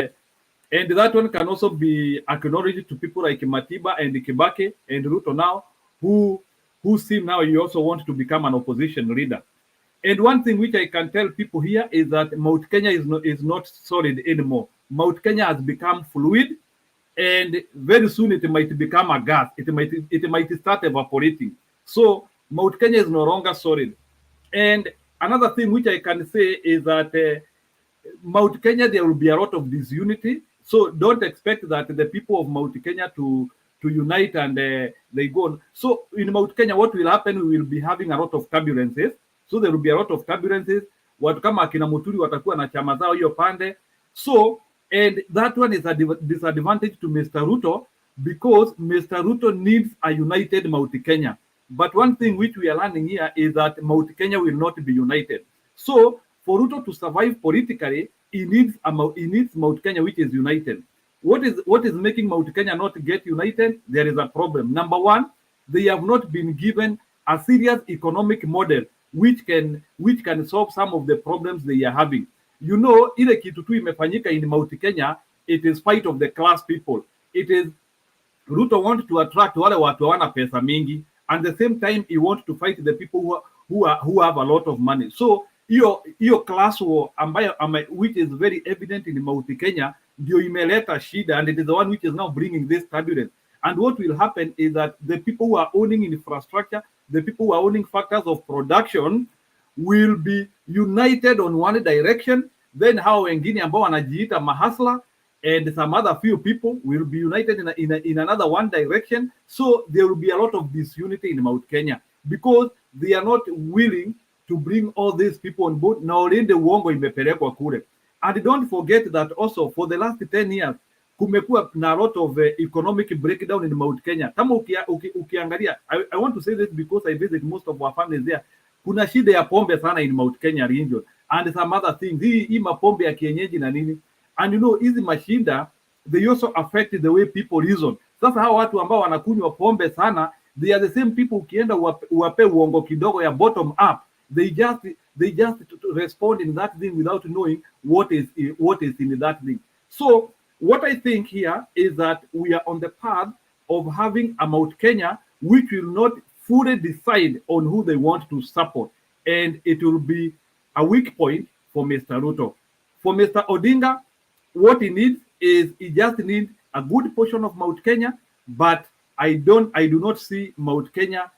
that one can also be acknowledged to people like Matiba and Kibaki and Ruto now, who seem now you also want to become an opposition leader. And one thing which I can tell people here is that Mount Kenya is not solid anymore. Mount Kenya has become fluid, and very soon it might become a gas. It might start evaporating. So Mount Kenya is no longer solid. And another thing which I can say is that Mount Kenya, there will be a lot of disunity. So don't expect that the people of Mount Kenya to unite and they go on. So in Mount Kenya, what will happen? We will be having a lot of turbulences. So there will be a lot of turbulences. Watu kama akina Muturi watakuwa na chama zao hiyo pande. So, and that one is a disadvantage to Mr. Ruto, because Mr. Ruto needs a united Mount Kenya. But one thing which we are learning here is that Mount Kenya will not be united. So for Ruto to survive politically, he needs Mount Kenya which is united. What is making Mount Kenya not get united? There is a problem. Number one, they have not been given a serious economic model which can solve some of the problems they are having. You know, ile kitu tu imefanyika in Mount Kenya, it is fight of the class people. It is Ruto want to attract wale watu wana pesa mingi, and at the same time he wants to fight the people who have a lot of money. So hiyo class war ambayo which is very evident in Mount Kenya ndio imeleta shida, and it is the one which is now bringing this turbulence. And what will happen is that the people who are owning infrastructure, the people who are owning factors of production will be united on one direction, then hao wengine ambao wanajiita mahasla and some other few people will be united in another one direction. So there will be a lot of disunity in Mount Kenya because they are not willing to bring all these people on board. Na ulinde uongo imepelekwa kule. And don't forget that also for the last 10 years kumekuwa na a lot of economic breakdown in Mount Kenya. Kama ukiangalia, I want to say this because I visit most of our families there. Kuna shida ya pombe sana in Mount Kenya region and some other things. Hii mapombe ya kienyeji na nini. And you know, hizi mashinda, they also affect the way people reason. Sasa hao watu ambao wanakunywa pombe sana, they are the same people ukienda uwape uongo kidogo ya bottom up. They just respond in that thing without knowing what is in that thing. So what I think here is that we are on the path of having a Mount Kenya which will not fully decide on who they want to support, and it will be a weak point for Mr. Ruto. For Mr. Odinga, what he needs is he just needs a good portion of Mount Kenya, but I do not see Mount Kenya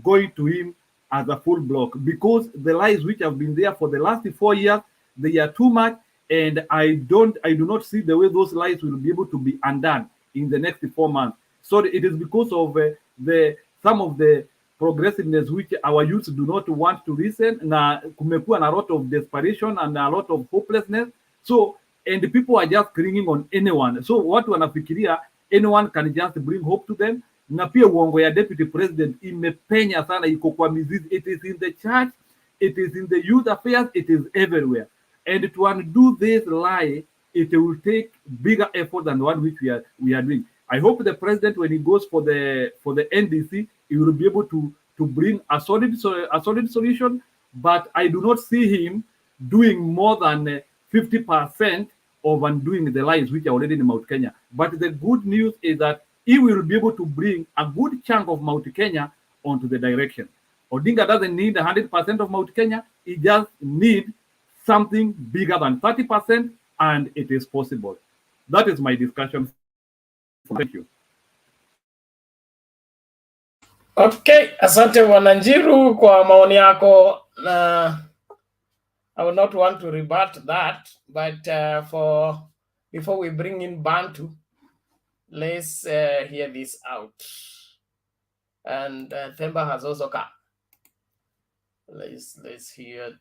going to him as a full block because the lies which have been there for the last 4 years, they are too much, and I do not see the way those lies will be able to be undone in the next 4 months. So it is because of some of the progressiveness which our youths do not want to listen. Na kumekuwa na lot of desperation and a lot of hopelessness. So and the people are just clinging on anyone. So watu wanafikiria anyone can just bring hope to them. Na pia uongo ya deputy president imepenya sana, iko kwa mizizi. It is in the church, it is in the youth affairs, it is everywhere. And to undo this lie, it will take bigger effort than the one which we are doing. I hope the president, when he goes for the NDC, he will be able to bring a solid solution. But I do not see him doing more than 50% of undoing the lies which are already in Mount Kenya. But the good news is that he will be able to bring a good chunk of Mount Kenya onto the direction. Odinga doesn't need 100% of Mount Kenya. He just needs something bigger than 30%, and it is possible. That is my discussion. Thank you. Okay, asante Wananjiru kwa maoni yako. I would not want to rebut that, but before we bring in Bantu, let's hear this out. And Themba has also come. Let's hear.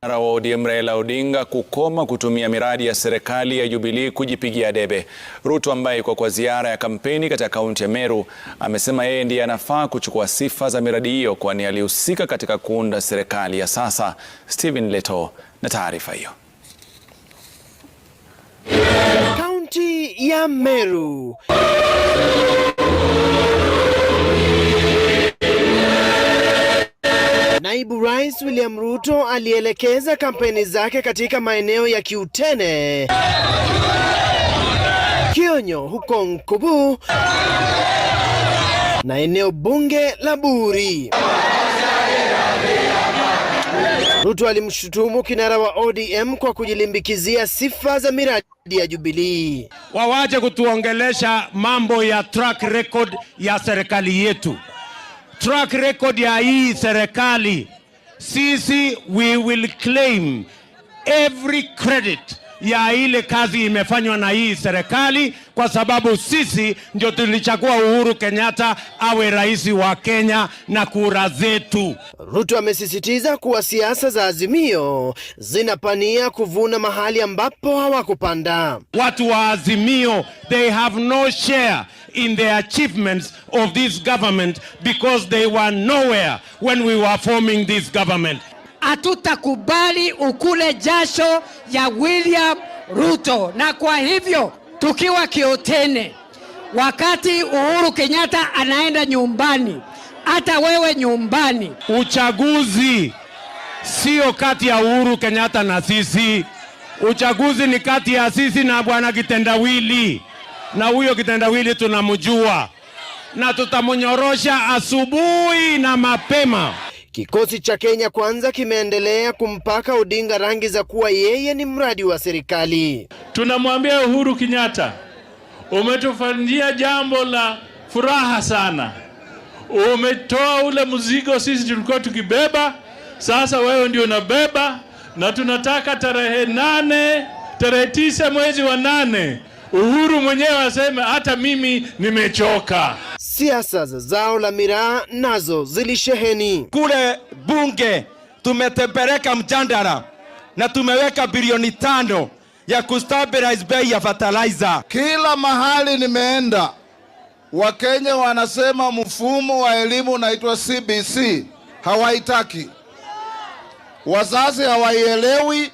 Wa ODM Raila Odinga kukoma kutumia miradi ya serikali ya Jubilee kujipigia debe. Ruto ambaye yuko kwa ziara ya kampeni katika kaunti ya Meru amesema yeye ndiye anafaa kuchukua sifa za miradi hiyo kwani alihusika katika kuunda serikali ya sasa. Stephen Leto na taarifa hiyo. Kaunti ya Meru. Naibu Rais William Ruto alielekeza kampeni zake katika maeneo ya Kiutene, Kionyo huko Nkubu na eneo bunge la Buri. Ruto alimshutumu kinara wa ODM kwa kujilimbikizia sifa za miradi ya Jubilee. Wawache kutuongelesha mambo ya track record ya serikali yetu. track record ya hii serikali, sisi we will claim every credit ya ile kazi imefanywa na hii serikali, kwa sababu sisi ndio tulichagua Uhuru Kenyatta awe rais wa Kenya na kura zetu. Ruto amesisitiza kuwa siasa za Azimio zinapania kuvuna mahali ambapo hawakupanda. Watu wa Azimio, they have no share in the achievements of this government because they were nowhere when we were forming this government. Hatutakubali ukule jasho ya William Ruto, na kwa hivyo tukiwa Kiotene, wakati Uhuru Kenyatta anaenda nyumbani, hata wewe nyumbani. Uchaguzi sio kati ya Uhuru Kenyatta na sisi. Uchaguzi ni kati ya sisi na bwana kitendawili, na huyo kitendawili tunamjua na tutamunyorosha asubuhi na mapema. Kikosi cha Kenya Kwanza kimeendelea kumpaka Odinga rangi za kuwa yeye ni mradi wa serikali. Tunamwambia Uhuru Kenyatta, umetufanyia jambo la furaha sana. Umetoa ule mzigo sisi tulikuwa tukibeba, sasa wewe ndio unabeba, na tunataka tarehe 9 mwezi wa 8 Uhuru mwenyewe aseme hata mimi nimechoka. Siasa za zao la miraa nazo zilisheheni. Kule bunge tumetepeleka mjadala na tumeweka bilioni 5 ya kustabilize bei ya fertilizer. Kila mahali nimeenda, Wakenya wanasema mfumo wa elimu unaitwa CBC hawaitaki. Wazazi hawaielewi,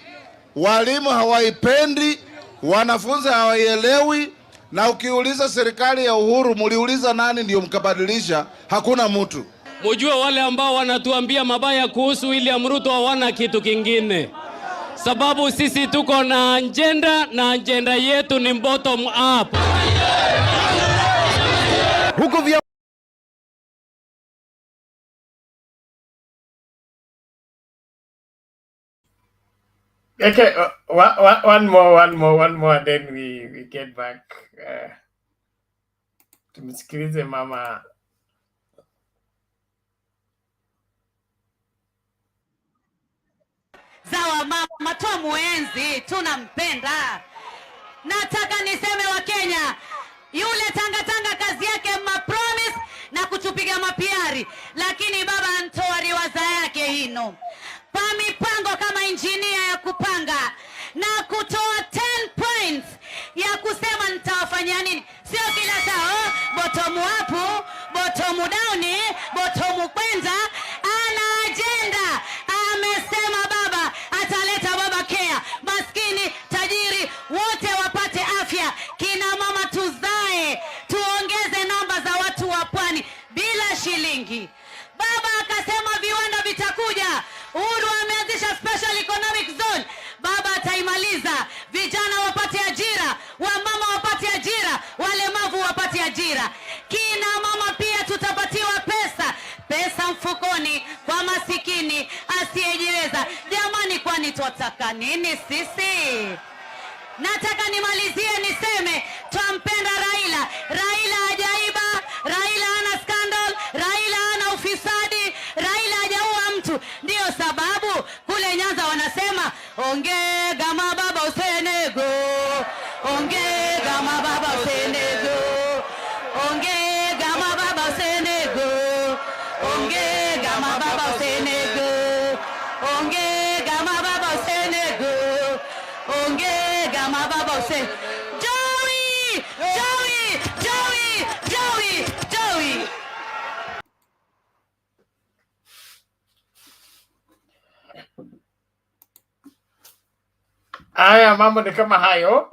walimu hawaipendi, wanafunzi hawaielewi, na ukiuliza serikali ya Uhuru, muliuliza nani ndio mkabadilisha? Hakuna mtu. Mujue wale ambao wanatuambia mabaya kuhusu William Ruto hawana kitu kingine, sababu sisi tuko na agenda, na agenda yetu ni bottom up. Huko vya Okay, one more, then we get back. Tumsikilize mama. Zawa mama tumuenzi, tunampenda. Nataka niseme wa Kenya, yule tanga kazi yake promise na kutupiga mapiari, lakini baba antoa riwaza yake hino. Pa mipango kama injinia ya kupanga na kutoa 10 points ya kusema nitawafanyia nini. Sio kila saa bottom up, bottom down, bottom kwenda. Ana agenda. Amesema baba ataleta baba care, maskini tajiri wote wapate afya, kina mama tuzae, tuongeze namba za watu wa pwani bila shilingi. Baba akasema viwanda vitakuja. Uhuru ameanzisha special economic zone. Baba ataimaliza. Vijana wapate ajira, wamama wapate ajira, walemavu wapate ajira. Kina mama pia tutapatiwa pesa mfukoni kwa masikini asiyejiweza. Jamani, kwani twataka nini sisi? Nataka nimalizie niseme twampenda Raila. Raila hajaiba, Raila hana scandal, Raila hana ufisadi, Raila hajaua mtu. Ndio sababu kule Nyanza wanasema ongega mababa usenego, ongega mababa usenego, ongega mababa usenego, ongega mababa usenego, ongega mababa usenego, ongega mababa usenego. Joey! Joey! Joey! Joey! Joey! Haya, mambo ni kama hayo.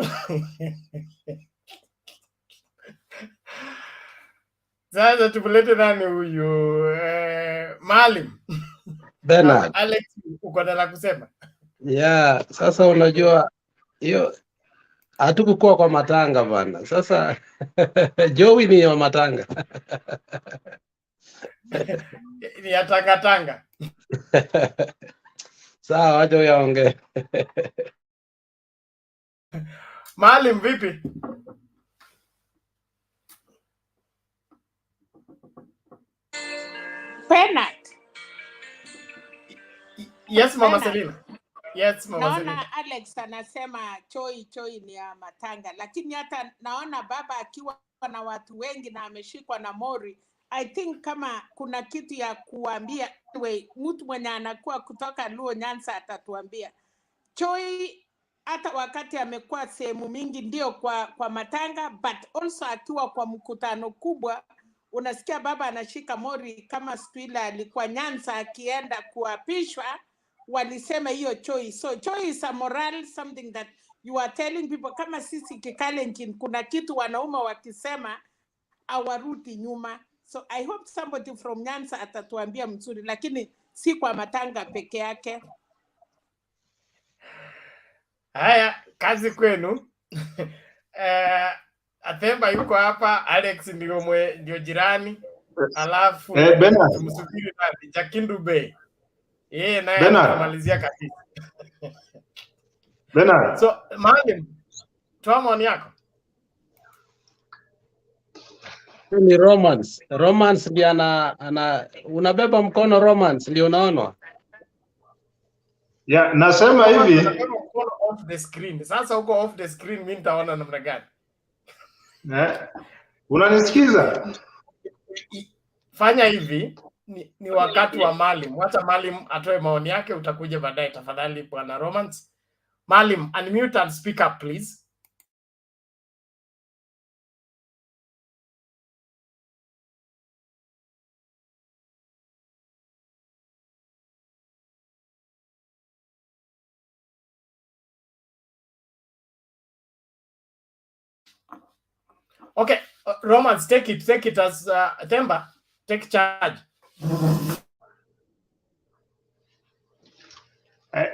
Sasa tupelete nani huyu? Maalim Bernard. Alex, uko na la kusema? Yeah, sasa unajua hiyo hatukukuwa kwa matanga bana. Sasa Joey ni wa matanga. Ni ya tanga. Sawa, wacha uyaongee. Maalim, vipi? Bernard. Yes, Mama Bernard. Selina. Yes, Mama Selina. Naona Alex anasema choi ni ya matanga, lakini hata naona baba akiwa na watu wengi na ameshikwa na mori. I think kama kuna kitu ya kuambia, anyway, mtu mwenye anakuwa kutoka Luo Nyanza atatuambia. Choi hata wakati amekuwa sehemu mingi ndio kwa matanga, but also akiwa kwa mkutano kubwa unasikia baba anashika mori. Kama Stwila alikuwa Nyanza akienda kuapishwa, walisema hiyo Choi. So Choi is a moral, something that you are telling people. Kama sisi Kikalenjin kuna kitu wanaume wakisema awarudi nyuma. So I hope somebody from Nyanza atatuambia mzuri, lakini si kwa matanga peke yake. Haya, kazi kwenu. Athemba yuko hapa, Alex ndio jirani. Alafu tumsubiri nani? Jakindu Bay. Yeye naye anamalizia kabisa. Bernard. So, Maalim, toa maoni yako. Ni Romance ndio unabeba mkono Romance ndio unaonwa. Ya, nasema hivi. Off the screen. Sasa huko off the screen mimi nitaona namna gani? Unanisikiza? Fanya hivi, ni wakati wa Maalim. Wacha Maalim atoe maoni yake, utakuja baadaye tafadhali bwana Romance. Maalim, unmute and speak up please. Okay, Romance, take it as Themba, take charge.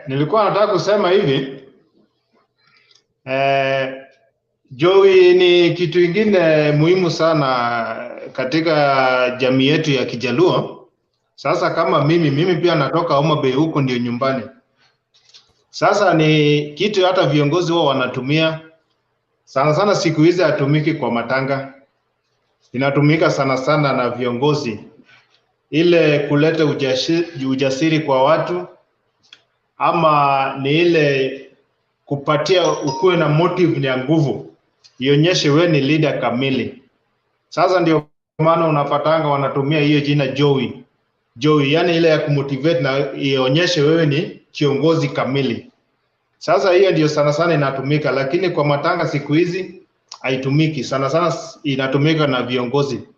Nilikuwa nataka kusema hivi, Joey ni kitu ingine muhimu sana katika jamii yetu ya Kijaluo. Sasa kama mimi pia natoka Homa Bay, huko ndio nyumbani. Sasa ni kitu hata viongozi wao wanatumia sana siku hizi, hatumiki kwa matanga, inatumika sana na viongozi, ile kuleta ujasiri kwa watu, ama ni ile kupatia ukuwe na motive ya nguvu, ionyeshe wewe ni leader kamili. Sasa ndio maana unapatanga wanatumia hiyo jina Joey, yani ile ya kumotivate na ionyeshe wewe ni kiongozi kamili. Sasa hiyo ndio sana inatumika, lakini kwa matanga siku hizi haitumiki sana, inatumika na viongozi.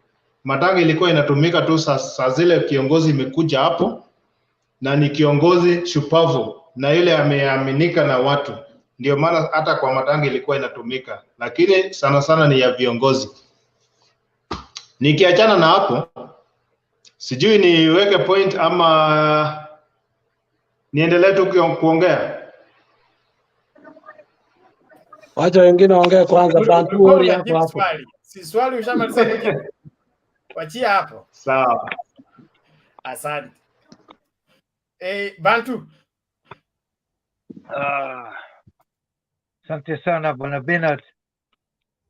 Matanga ilikuwa inatumika tu saa zile kiongozi imekuja hapo na ni kiongozi shupavu na yule ameaminika na watu, ndio maana hata kwa matanga ilikuwa inatumika, lakini sana ni ya viongozi. Nikiachana na hapo, sijui niweke point ama niendelee tu kuongea. Wacha wengine waongee kwanza. Bantu hapo. Si swali ushamaliza kujibu. Wachia hapo. Sawa. Asante. Bantu. Asante sana bwana Bernard.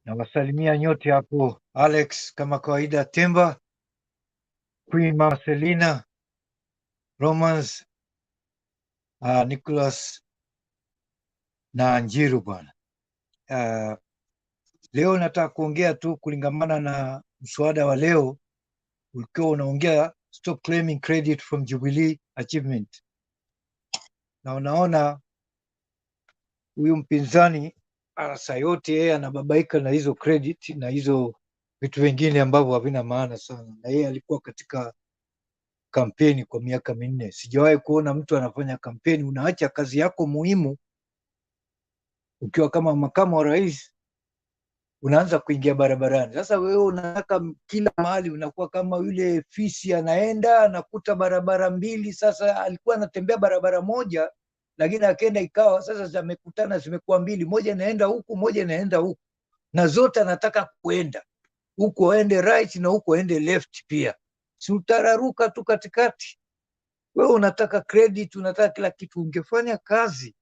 Na wasalimia nyote hapo, Alex kama kawaida, Themba, Queen Mama Selina, Romance, Nicholas na Njiru bwana. Leo nataka kuongea tu kulingamana na mswada wa leo ulikuwa unaongea stop claiming credit from Jubilee achievement, na unaona huyu mpinzani saa yote yeye anababaika na hizo credit na hizo vitu vingine ambavyo havina maana sana, na yeye alikuwa katika kampeni kwa miaka minne. Sijawahi kuona mtu anafanya kampeni unaacha kazi yako muhimu ukiwa kama makamu wa rais unaanza kuingia barabarani. Sasa wewe unataka kila mahali, unakuwa kama yule fisi anaenda anakuta barabara mbili. Sasa alikuwa anatembea barabara moja, lakini akaenda ikawa sasa zimekutana, zimekuwa mbili, moja inaenda huku, moja inaenda huku, na zote anataka kuenda huku, aende right na huku aende left pia. Si utararuka tu katikati? Wewe unataka credit, unataka kila kitu. Ungefanya kazi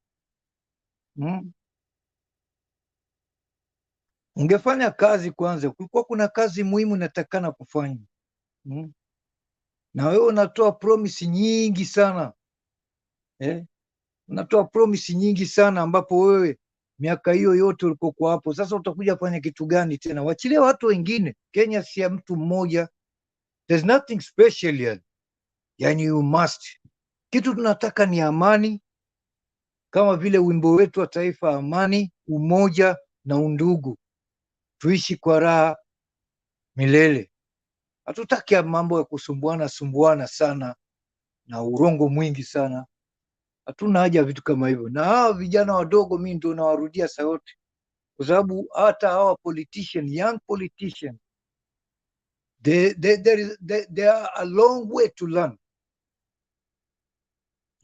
ungefanya kazi kwanza. Kulikuwa kuna kazi muhimu inatakana kufanya. na wewe unatoa promise nyingi sana unatoa promise nyingi sana, ambapo wewe miaka hiyo yote ulikokuwa hapo, sasa utakuja kufanya kitu gani tena? Wachilie watu wengine. Kenya si ya mtu mmoja, there's nothing special yani you must. Kitu tunataka ni amani, kama vile wimbo wetu wa taifa, amani, umoja na undugu, tuishi kwa raha milele. Hatutaki mambo ya kusumbuana sana na urongo mwingi sana. Hatuna haja ya vitu kama hivyo. Na hawa vijana wadogo, mimi ndio nawarudia saa yote, kwa sababu hata hawa young politician, they are a long way to learn.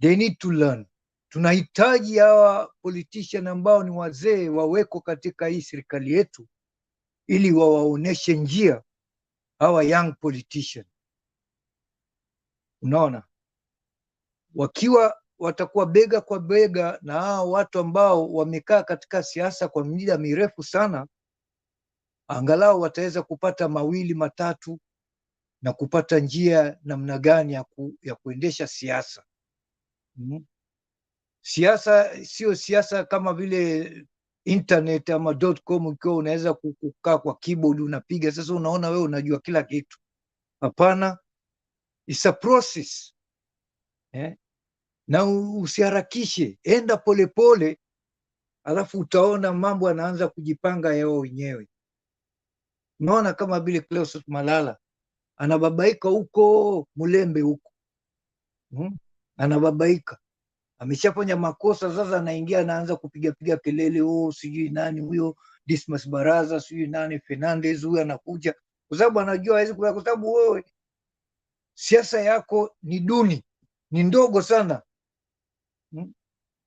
They need to learn. Tunahitaji hawa politician ambao ni wazee waweko katika hii serikali yetu, ili wawaoneshe njia hawa young politician. Unaona, wakiwa watakuwa bega kwa bega na hao watu ambao wamekaa katika siasa kwa muda mirefu sana, angalau wataweza kupata mawili matatu na kupata njia namna gani ya kuendesha siasa. Siasa sio siasa kama vile internet ama .com, ukiwa unaweza kukaa kwa keyboard unapiga, sasa unaona wewe unajua kila kitu. Hapana, it's a process. Na usiharakishe, enda polepole, alafu utaona mambo anaanza kujipanga yao wenyewe. Unaona kama vile Cleophas Malala anababaika huko Mulembe huko, anababaika, ameshafanya makosa, sasa anaingia anaanza kupiga kelele, sijui nani huyo Dismas Baraza, sijui nani Fernandez huyo anakuja, kwa sababu anajua hawezi, kwa sababu wewe siasa yako ni duni, ni ndogo sana.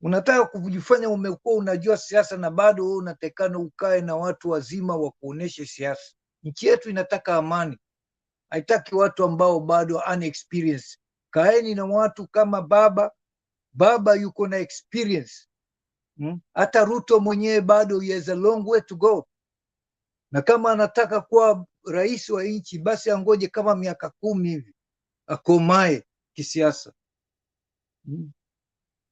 Unataka kujifanya umekuwa unajua siasa, na bado wewe unatekana ukae na watu wazima wa kuonesha siasa. Nchi yetu inataka amani, haitaki watu ambao bado unexperienced. Kaeni na watu kama baba yuko na experience. Hata Ruto mwenyewe bado he has a long way to go, na kama anataka kuwa rais wa nchi, basi angoje kama miaka 10 hivi akomae kisiasa.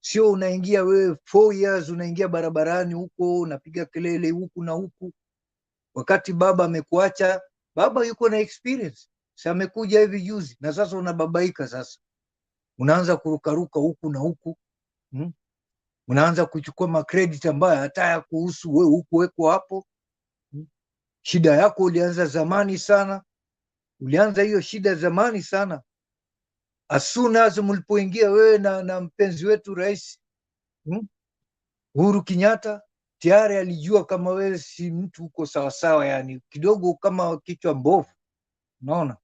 Sio unaingia wewe 4 years unaingia barabarani huko unapiga kelele huku na huku, wakati baba amekuacha. Baba yuko na experience, sasa amekuja hivi juzi, na sasa unababaika. Sasa unaanza kurukaruka huku na huku, unaanza kuchukua makredit ambayo hata ya kuhusu wewe, huku weko hapo. Shida yako ulianza zamani sana, ulianza hiyo shida zamani sana. As soon as mlipoingia wewe na mpenzi wetu rais Uhuru Kenyatta, tayari alijua kama wewe si mtu uko sawasawa, yani kidogo kama kichwa mbovu. Unaona,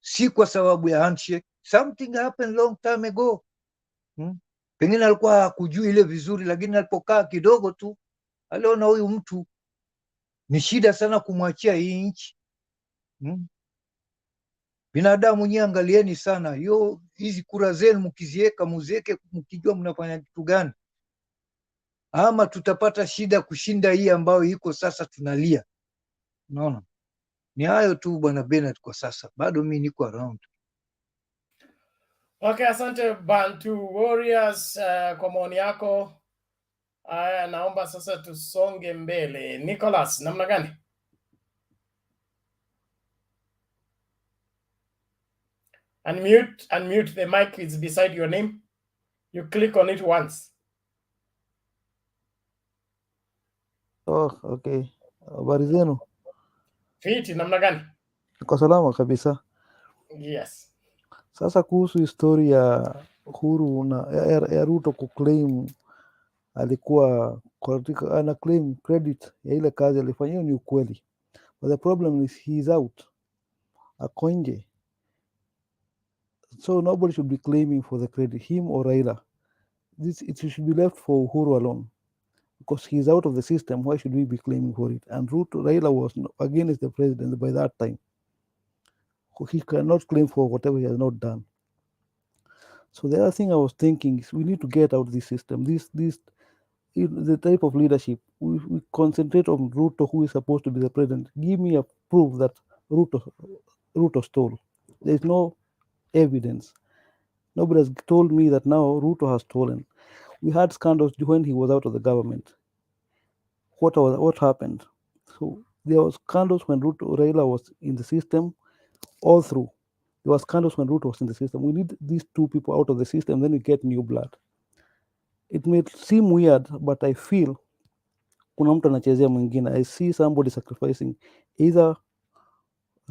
si kwa sababu ya handshake. Something happened long time ago. Pengine alikuwa hakujui ile vizuri, lakini alipokaa kidogo tu aliona huyu mtu ni shida sana kumwachia hii nchi. Binadamu nyie, angalieni sana hizi kura zenu, mkiziweka muziweke mkijua mnafanya kitu gani, ama tutapata shida kushinda hii ambayo iko sasa tunalia. Unaona, ni hayo tu bwana Bernard kwa sasa, bado mimi niko around. Okay, asante Bantu Warriors kwa maoni yako. Naomba sasa tusonge mbele. Nicholas, namna gani? Unmute, the mic is beside your name. You click on it once. Oh, okay. Habari zenu? Fiti, namna gani? Niko salama kabisa. Yes. Sasa kuhusu historia ya Uhuru na ya Ruto kuclaim alikuwa ana claim credit ya ile kazi alifanya, ni ukweli. But the problem is he is out. Ako nje. So nobody should be claiming for the credit, him or Raila. It should be left for Uhuru alone. Because he is out of the system, why should we be claiming for it? And Raila was against the president by that time. He cannot claim for whatever he has not done. So the other thing I was thinking is we need to get out of this system. The type of leadership. We concentrate on Ruto, who is supposed to be the president. Give me a proof that Ruto stole. There's no evidence. Nobody has told me that now Ruto has stolen. We had scandals when he was out of the government. What happened? So there was scandals when Raila was in the system, all through. There was scandals when Ruto was in the system. We need these two people out of the system, then we get new blood. It may seem weird, but I feel kuna mtu anachezea mwingine. I see somebody sacrificing either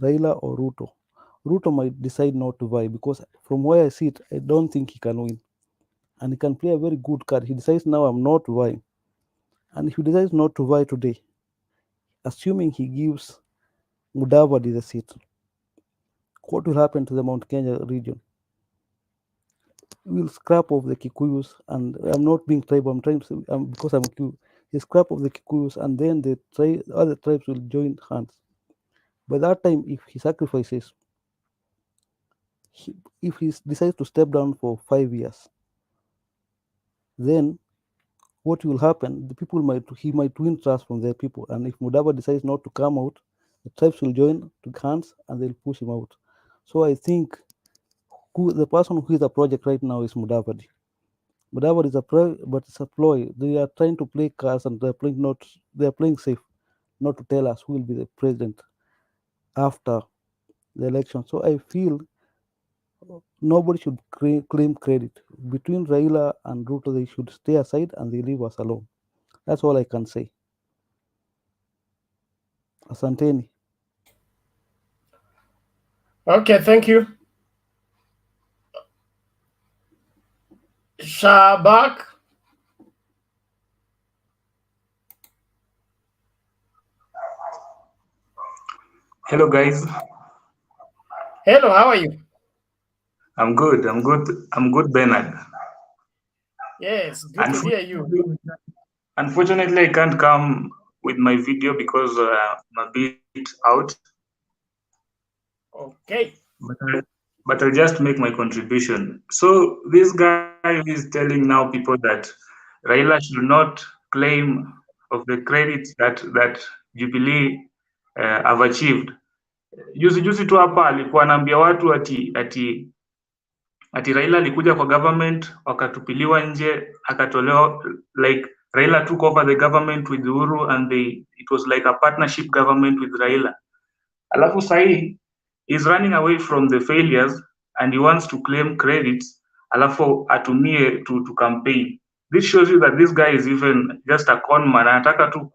Raila or Ruto. Ruto might decide not to vie because from where I see it, I don't think he can win. And he can play a very good card. He decides now I'm not vying. And if he decides not to vie today, assuming he gives Mudavadi the seat, what will happen to the Mount Kenya region? We'll scrap off the Kikuyus, and I'm not being tribal, I'm trying to say, because I'm Kikuyu, he scrap off the Kikuyus, and then the other tribes will join hands. By that time, if he sacrifices, if he decides to step down for 5 years, then what will happen? The people he might win trust from their people, and if Mudava decides not to come out, the tribes will join to hands and they'll push him out. So I think the person who is a project right now is Mudavadi. Mudavadi is but it's a ploy. They are trying to play cards and they're playing safe, not to tell us who will be the president after the election. So I feel nobody should claim credit. Between Raila and Ruto, they should stay aside and they leave us alone. That's all I can say. Asanteni. Okay, thank you. Shabak. Hello, guys. Hello, how are you? I'm good, Bernard. Yes, good to hear you. Unfortunately, I can't come with my video because I'm a bit out. Okay. But I'll just make my contribution. So this guy is telling now people that Raila should not claim of the credits that Jubilee have achieved. Juzi tu hapa alikuwa anaambia watu ati Raila alikuja kwa government wakatupiliwa nje, akatolewa, like Raila took over the government with Uhuru and it was like a partnership government with Raila. Alafu sahi is running away from the failures and he wants to claim credits, alafu atumie to campaign. This shows you that this guy is even just a con man. Anataka tu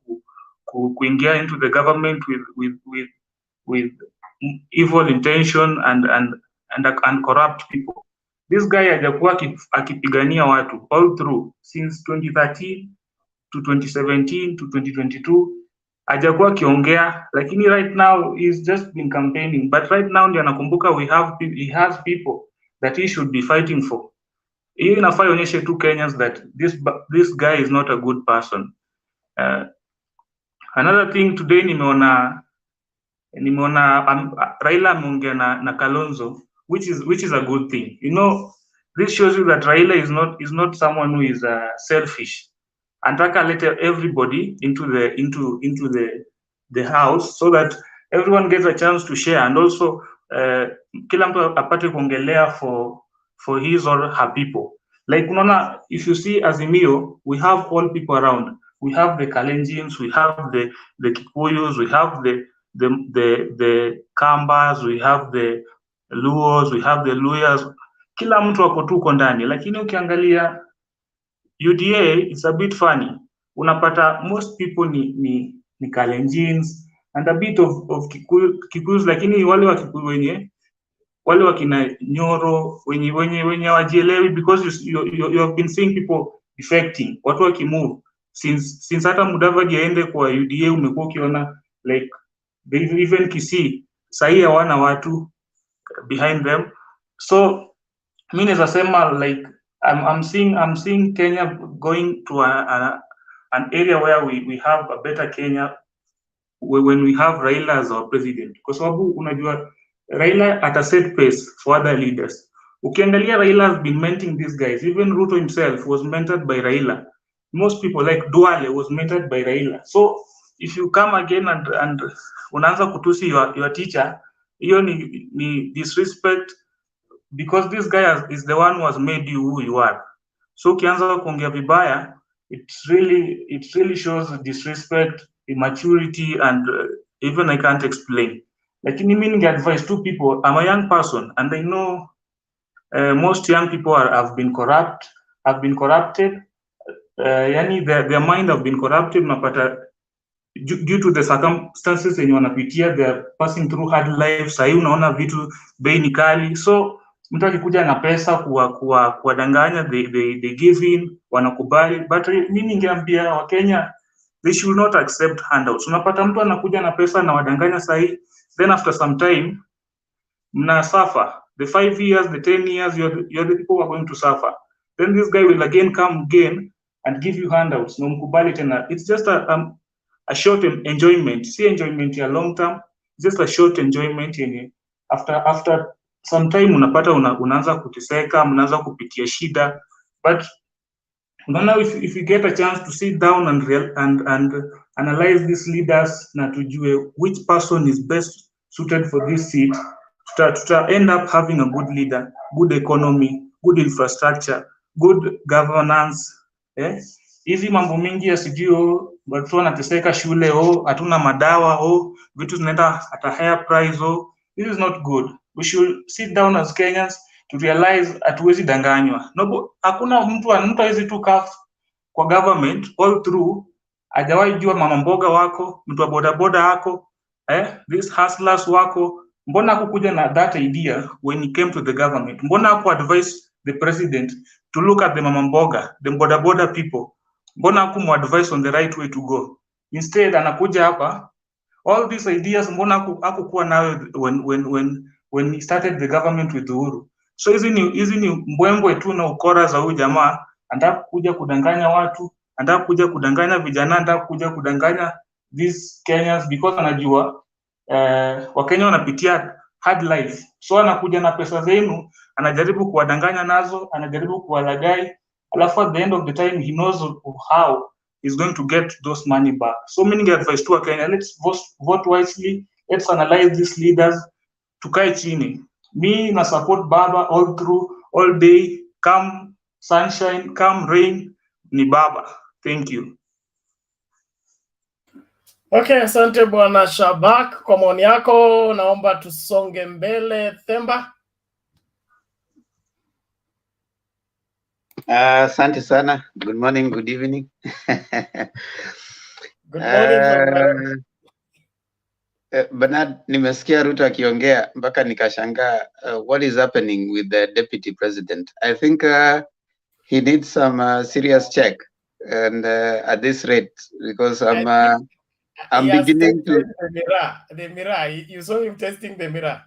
kuingia into the government with evil intention and corrupt people. This guy hajakuwa akipigania watu all through since 2013 to 2017 to 2022. Hajakuwa akiongea, lakini right now he's just been campaigning, but right now ndio anakumbuka he has people that he should be fighting for. Hii inafaa ionyeshe tu Kenyans that this guy is not a good person. Another thing today nimeona Raila ameongea na Kalonzo, which is a good thing. You know, this shows you that Raila is not someone who is selfish. Antaka let everybody into the house so that everyone gets a chance to share, and also kila mtu apate kuongelea for his or her people. Like unaona, if you see Azimio, we have all people around. We have the Kalenjins, we have the Kikuyus, we have the Kambas, we have the Luos, we have the Luyas. Kila mtu wako tuko ndani, lakini ukiangalia UDA, it's a bit funny. Unapata most people ni Kalenjins and a bit of Kikuyus, lakini wale wa Kikuyu wale wakina Nyoro wenye wajielewi, because you have been seeing people defecting, watu wakimove since hata Mudavadi aende kwa UDA, umekuwa ukiona like even Kisii sahi hawana watu behind them. So mimi naweza sema like I'm seeing Kenya going to an area where we have a better Kenya when we have Raila as our president, kwa sababu unajua Raila at a set pace for other leaders. Ukiangalia, Raila has been mentoring these guys. Even Ruto himself was mentored by Raila. Most people like Duale was mentored by Raila. So if you come again and unaanza kutusi your teacher, Hiyo ni disrespect, because this guy is the one who has made you who you are. So ukianza kuongea vibaya, it really shows disrespect, immaturity, and even I can't explain. Lakini mimi ninge advise two people. I'm a young person and I know most young people have been corrupted. Yani their mind have been corrupted, unapata due to the circumstances yenye wanapitia, they are passing through hard life. Sahii unaona vitu bei ni kali, so mtu akikuja na pesa kuwadanganya, they give in, wanakubali. But mimi ningeambia Wakenya, they should not accept handouts. Unapata mtu anakuja na pesa na wadanganya sahii, then after some time mna suffer. The 5 years, the 10 years, you're the people who are going to suffer. Then this guy will again come again and give you handouts. No mkubali tena. It's just a short enjoyment. See enjoyment ya long term. It's just a short enjoyment yenye after some time unapata unaanza kuteseka, mnaanza kupitia shida. But now if you get a chance to sit down and analyze these leaders na tujue which person is best suited for this seat, to end up having a good leader, good economy, good infrastructure, good governance. Hizi mambo mingi ya sijui watu wanateseka shule, hatuna madawa, vitu zinaenda at a higher price, this is not good. We should sit down as Kenyans to realize hatuwezi danganywa. Hakuna mtu hawezi tu kaf kwa government all through, hajawahi jua mama mboga wako, mtu wa bodaboda wako, these hustlers wako. Mbona hakukuja na that idea when he came to the government? Mbona hakuadvise the president to look at the mama mboga, the bodaboda people? Mbona hakumadvise on the right way to go? Instead anakuja hapa, all these ideas mbona hakukuwa nayo when he started the government with Uhuru? So hizi ni mbwembwe tu na ukora za huyu jamaa. Anataka kuja kudanganya watu, anataka kuja kudanganya vijana, anataka kuja kudanganya these Kenyans because anajua Wakenya wanapitia hard life. So anakuja na pesa zenu, anajaribu kuwadanganya nazo, anajaribu kuwalagai, alafu at the end of the time he knows how he's going to get those money back. So many advice to Kenya, let's vote wisely, let's analyze these leaders, tukae chini. Me na support Baba all through, all day, come sunshine, come rain, ni Baba. Thank you. Okay, asante bwana Shabak kwa maoni yako. Naomba tusonge mbele. Themba. Asante sana. Good morning, good evening. Good morning. Bernard, nimesikia Ruto akiongea mpaka nikashangaa what is happening with the deputy president. I think he needs some serious check and at this rate, because I'm beginning to the mirror. You saw him testing the mirror.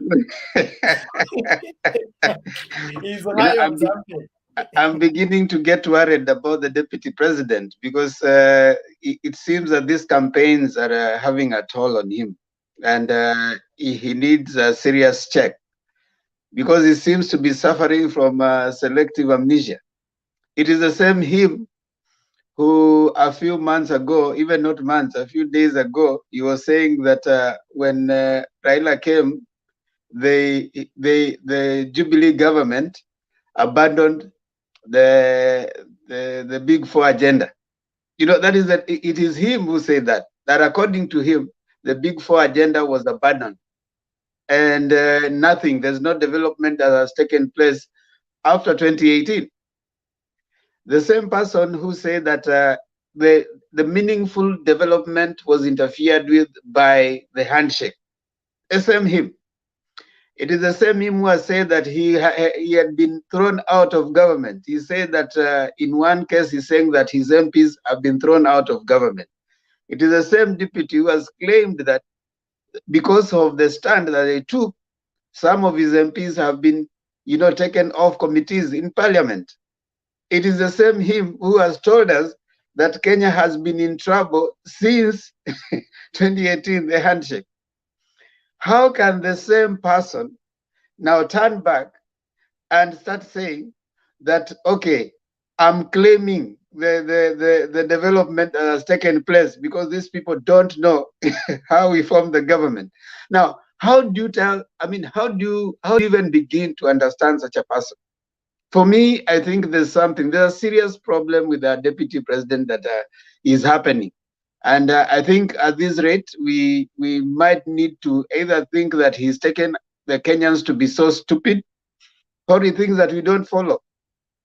He's high on something. I'm beginning to get worried about the deputy president, because it seems that these campaigns are having a toll on him, and he needs a serious check, because he seems to be suffering from selective amnesia. It is the same him who a few months ago, even not months, a few days ago, he was saying that when Raila came, the Jubilee government abandoned the Big Four agenda. You know, that is that it is him who said that according to him, the Big Four agenda was abandoned, and nothing, there's no development that has taken place after 2018. The same person who said that the meaningful development was interfered with by the handshake. The same him. It is the same him who has said that he had been thrown out of government. He said that in one case, he's saying that his MPs have been thrown out of government. It is the same deputy who has claimed that because of the stand that they took, some of his MPs have been, taken off committees in parliament. It is the same him who has told us that Kenya has been in trouble since 2018, the handshake. How can the same person now turn back and start saying that, okay, I'm claiming the development that has taken place because these people don't know how we formed the government? Now, how do you tell, I mean, how do you even begin to understand such a person? For me, I think there's a serious problem with our deputy president that is happening. And I think at this rate, we might need to either think that he's taken the Kenyans to be so stupid, or he thinks that we don't follow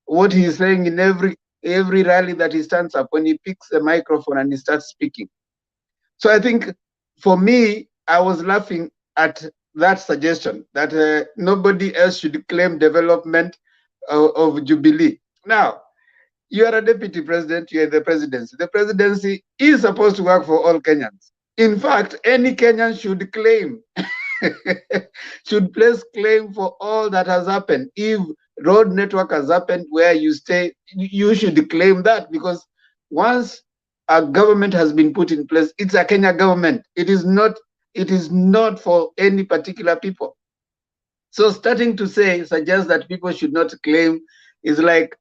what he's saying in every rally that he stands up when he picks the microphone and he starts speaking. So I think for me, I was laughing at that suggestion that nobody else should claim development of Jubilee. Now, you are a deputy president, you are the presidency. The presidency is supposed to work for all Kenyans. In fact, any Kenyan should claim, should place claim for all that has happened. If road network has happened where you stay, you should claim that, because once a government has been put in place, it's a Kenya government. It is not for any particular people. So starting to suggest that people should not claim is like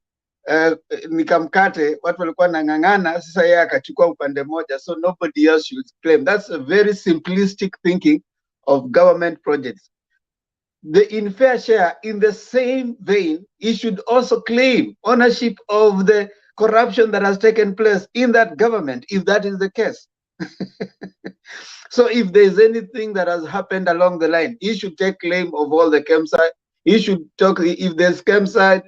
nikamkate, watu walikuwa nang'ang'ana, sasa yeye akachukua upande moja, so nobody else should claim. That's a very simplistic thinking of government projects. In fair share, in the same vein, he should also claim ownership of the corruption that has taken place in that government, if that is the case. So if there's anything that has happened along the line, he should take claim of all the campsite. He should talk, if there's campsite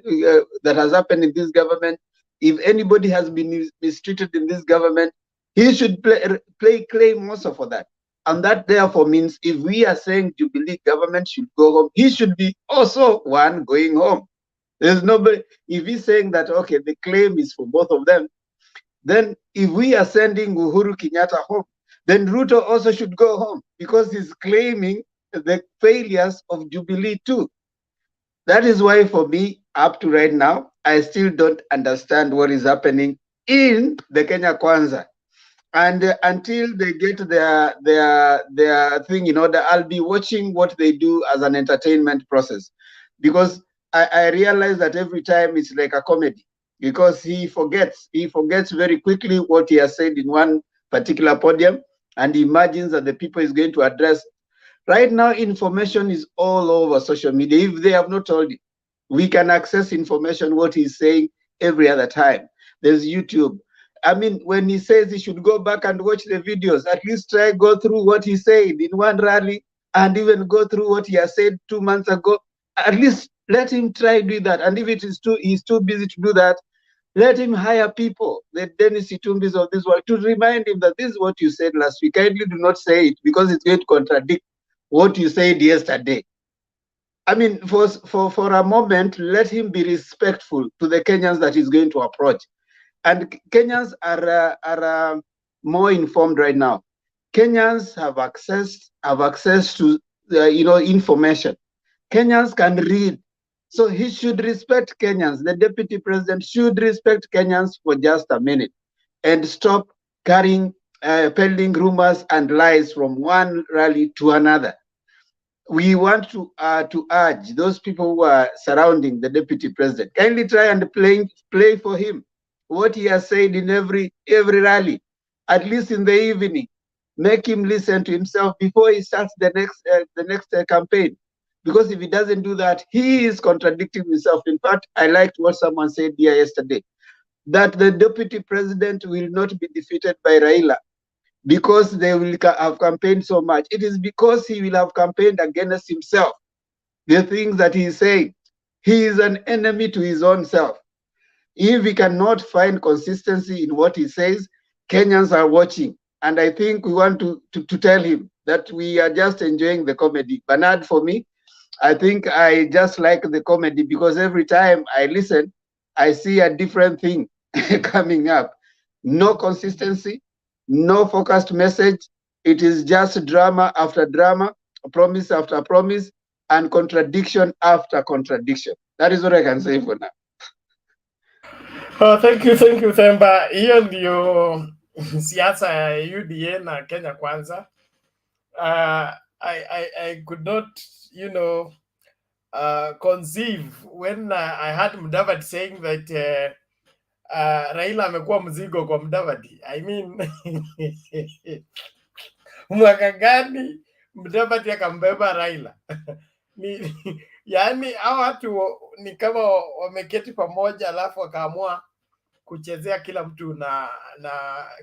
that has happened in this government, if anybody has been mistreated in this government, he should play claim also for that. And that therefore means if we are saying Jubilee government should go home, he should be also one going home. There's nobody, if he's saying that, okay, the claim is for both of them, then if we are sending Uhuru Kenyatta home, then Ruto also should go home, because he's claiming the failures of Jubilee too. That is why for me, up to right now, I still don't understand what is happening in the Kenya Kwanza. And until they get their thing in order, I'll be watching what they do as an entertainment process, because I realize that every time it's like a comedy, because he forgets very quickly what he has said in one particular podium, and he imagines that the people is going to address. Right now, information is all over social media. If they have not told you, we can access information, what he's saying every other time. There's YouTube. I mean, when he says he should go back and watch the videos, at least try go through what he said in one rally, and even go through what he has said 2 months ago. At least let him try do that. And if he's too busy to do that, let him hire people, the Dennis Itumbis of this world, to remind him that this is what you said last week. Kindly do not say it, because it's going to contradict what you said yesterday. I mean, for a moment, let him be respectful to the Kenyans that he's going to approach. And Kenyans are more informed right now. Kenyans have access to information. Kenyans can read. So he should respect Kenyans. The deputy president should respect Kenyans for just a minute and stop carrying, peddling rumors and lies from one rally to another. We want to urge those people who are surrounding the deputy president, kindly try and play for him what he has said in every rally, at least in the evening. Make him listen to himself before he starts the next campaign. Because if he doesn't do that, he is contradicting himself. In fact, I liked what someone said here yesterday, that the deputy president will not be defeated by Raila because they will have campaigned so much. It is because he will have campaigned against himself. The things that he is saying, he is an enemy to his own self. If he cannot find consistency in what he says, Kenyans are watching. And I think we want to tell him that we are just enjoying the comedy. Bernard, for me, I think I just like the comedy, because every time I listen, I see a different thing coming up. No consistency, no focused message. It is just drama after drama, promise after promise, and contradiction after contradiction. That is what I can say for now. Thank you, Themba. Hiyo ndio siasa ya UDA na Kenya Kwanza. I could not, conceive when I heard Mudavadi saying that Raila amekuwa mzigo kwa Mudavadi. I mean, mwaka gani Mudavadi akambeba Raila. Yani hao watu ni kama wameketi pamoja alafu wakaamua kuchezea kila mtu na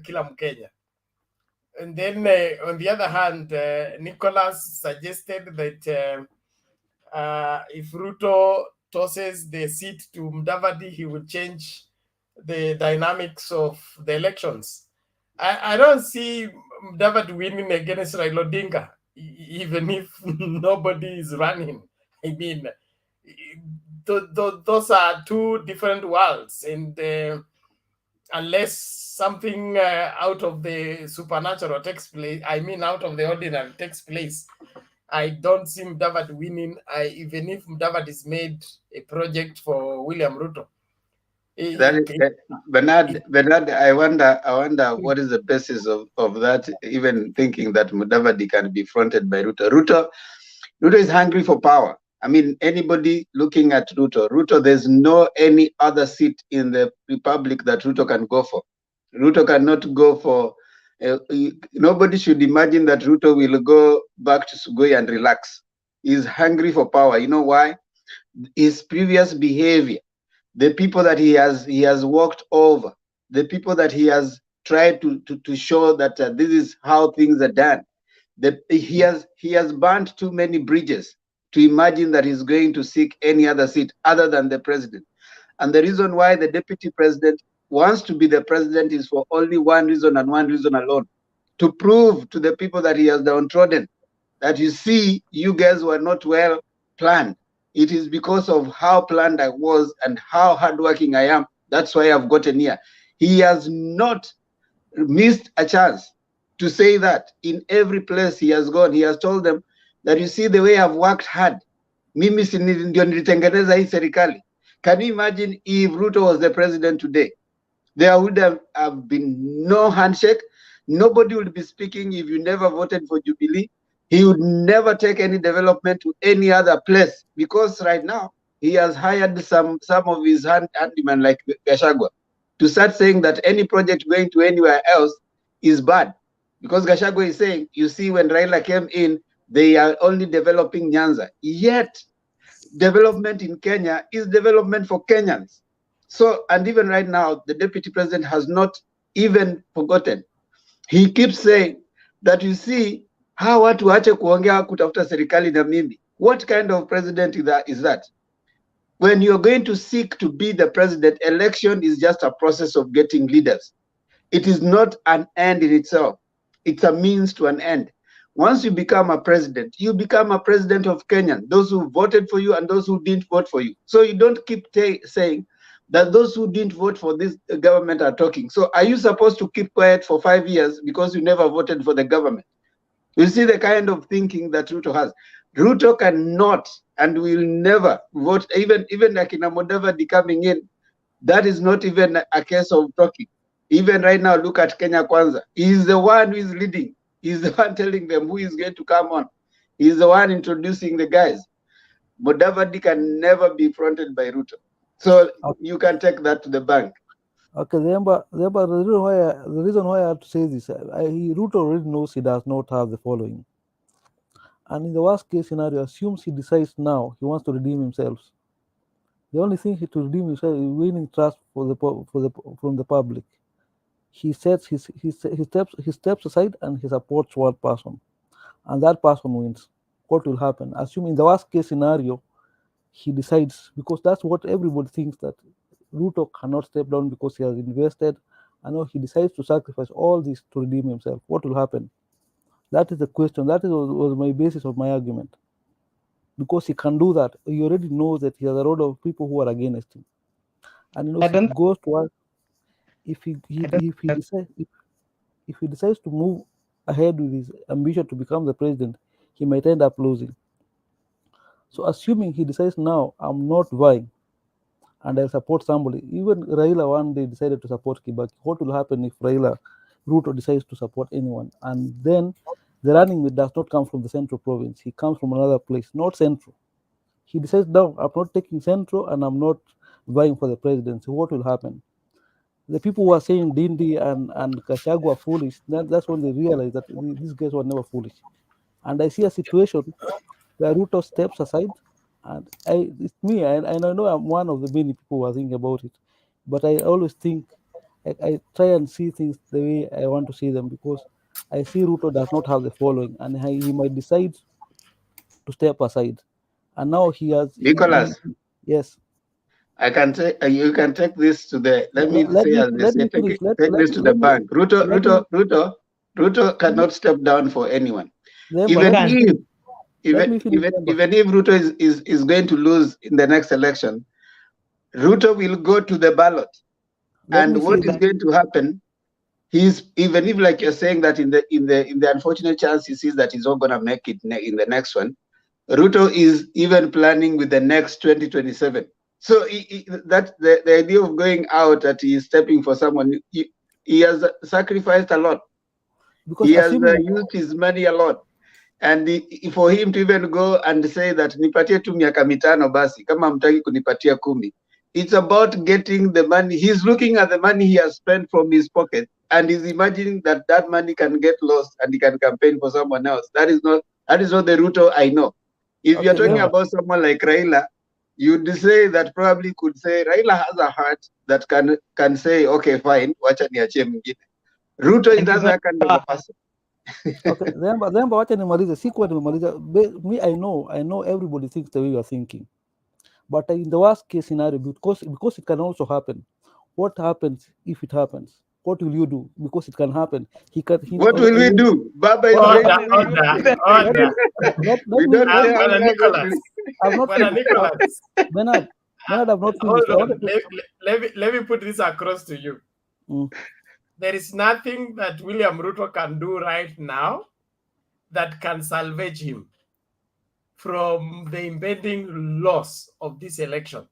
kila Mkenya. And then on the other hand, Nicholas suggested that if Ruto tosses the seat to Mudavadi, he will change the dynamics of the elections. I don't see Mudavadi winning against Raila Odinga, even if nobody is running. I mean, those are two different worlds, and unless something out of the supernatural takes place, I mean out of the ordinary takes place, I don't see Mudavadi winning, even if Mudavadi is made a project for William Ruto. Bernard, I wonder what is the basis of that, even thinking that Mudavadi can be fronted by Ruto. Ruto is hungry for power. I mean, anybody looking at Ruto, there's no any other seat in the republic that Ruto can go for. Ruto cannot go for, nobody should imagine that Ruto will go back to Sugoi and relax. He's hungry for power. You know why? His previous behavior, the people that he has walked over, the people that he has tried to show that this is how things are done. He has burned too many bridges to imagine that he's going to seek any other seat other than the president. And the reason why the deputy president wants to be the president is for only one reason and one reason alone: to prove to the people that he has downtrodden that, you see, you guys were not well planned. It is because of how planned I was and how hardworking I am. That's why I've gotten here. He has not missed a chance to say that. In every place he has gone, he has told them that, you see, the way I've worked hard, mimi ndio nilitengeneza hii serikali. Can you imagine if Ruto was the president today? There would have been no handshake. Nobody would be speaking if you never voted for Jubilee. He would never take any development to any other place, because right now he has hired some of his handymen like Gachagua to start saying that any project going to anywhere else is bad. Because Gachagua is saying, you see, when Raila came in, they are only developing Nyanza. Yet, development in Kenya is development for Kenyans. So, and even right now, the deputy president has not even forgotten. He keeps saying that, you see, how watu waache kuongea kutafuta serikali na mimi. What kind of president is that? When you're going to seek to be the president, election is just a process of getting leaders. It is not an end in itself. It's a means to an end. Once you become a president, you become a president of Kenya, those who voted for you and those who didn't vote for you. So you don't keep saying that those who didn't vote for this government are talking. So are you supposed to keep quiet for 5 years because you never voted for the government? You see the kind of thinking that Ruto has. Ruto cannot and will never vote, even like in a Mudavadi coming in. That is not even a case of talking. Even right now, look at Kenya Kwanza. He's the one who is leading. He's the one telling them who is going to come on. He's the one introducing the guys. Mudavadi can never be fronted by Ruto. So you can take that to the bank. Okay, the reason why I have to say this, Ruto already knows he does not have the following. And in the worst case scenario, assumes he decides now he wants to redeem himself. The only thing to redeem himself is winning trust from the public. He steps aside and he supports one person, and that person wins. What will happen? Assuming the worst case scenario, he decides, because that's what everybody thinks, that Ruto cannot step down because he has invested. I know he decides to sacrifice all this to redeem himself. What will happen? That is the question. That was my basis of my argument. Because he can do that, he already knows that he has a lot of people who are against him, and if he goes to work, if he decides to move ahead with his ambition to become the president, he might end up losing. So assuming he decides now, I'm not vying, and I support somebody. Even Raila one day decided to support Kibaki. What will happen if Ruto decides to support anyone? And then the running mate does not come from the central province. He comes from another place, not central. He decides, no, I'm not taking central and I'm not vying for the presidency. What will happen? The people who are saying Dindi and Gachagua are foolish, that's when they realize that these guys were never foolish. And I see a situation where Ruto steps aside, and it's me, and I know I'm one of the many people who are thinking about it, but I always think, I try and see things the way I want to see them, because I see Ruto does not have the following, and he might decide to step aside. And now he has. Nicholas, yes. I can take. You can take this to the. Let me Let say, me as they say, finish. take this to the bank. Ruto cannot step down for anyone. Even if Ruto is going to lose in the next election, Ruto will go to the ballot. And what is going to happen? Even if, like you're saying, that in the unfortunate chance he sees that he's not going to make it in the next one, Ruto is even planning with the next 2027. So that the idea of going out, that he is stepping for someone, he has sacrificed a lot. Because he has used his money a lot. And for him to even go and say that nipatie tu miaka mitano basi kama mtaki kunipatia 10, it's about getting the money. He's looking at the money he has spent from his pocket, and he's imagining that that money can get lost and he can campaign for someone else. That is not the Ruto I know. If you're talking about someone like Raila, you'd say that probably could say Raila has a heart that can say, okay, fine, wacha niachie mwingine. Ruto is that kind of a person. Okay, then wacha nimalize. Sikuwa nimaliza. Me, I know everybody thinks the way you are thinking. But in the worst case scenario, because it can also happen, what happens if it happens? What will you do? Because it can happen. What will we do? Baba is order. Nicholas. I've not finished. Bernard, I've not finished. Let me put this across to you. There is nothing that William Ruto can do right now that can salvage him from the impending loss of this election.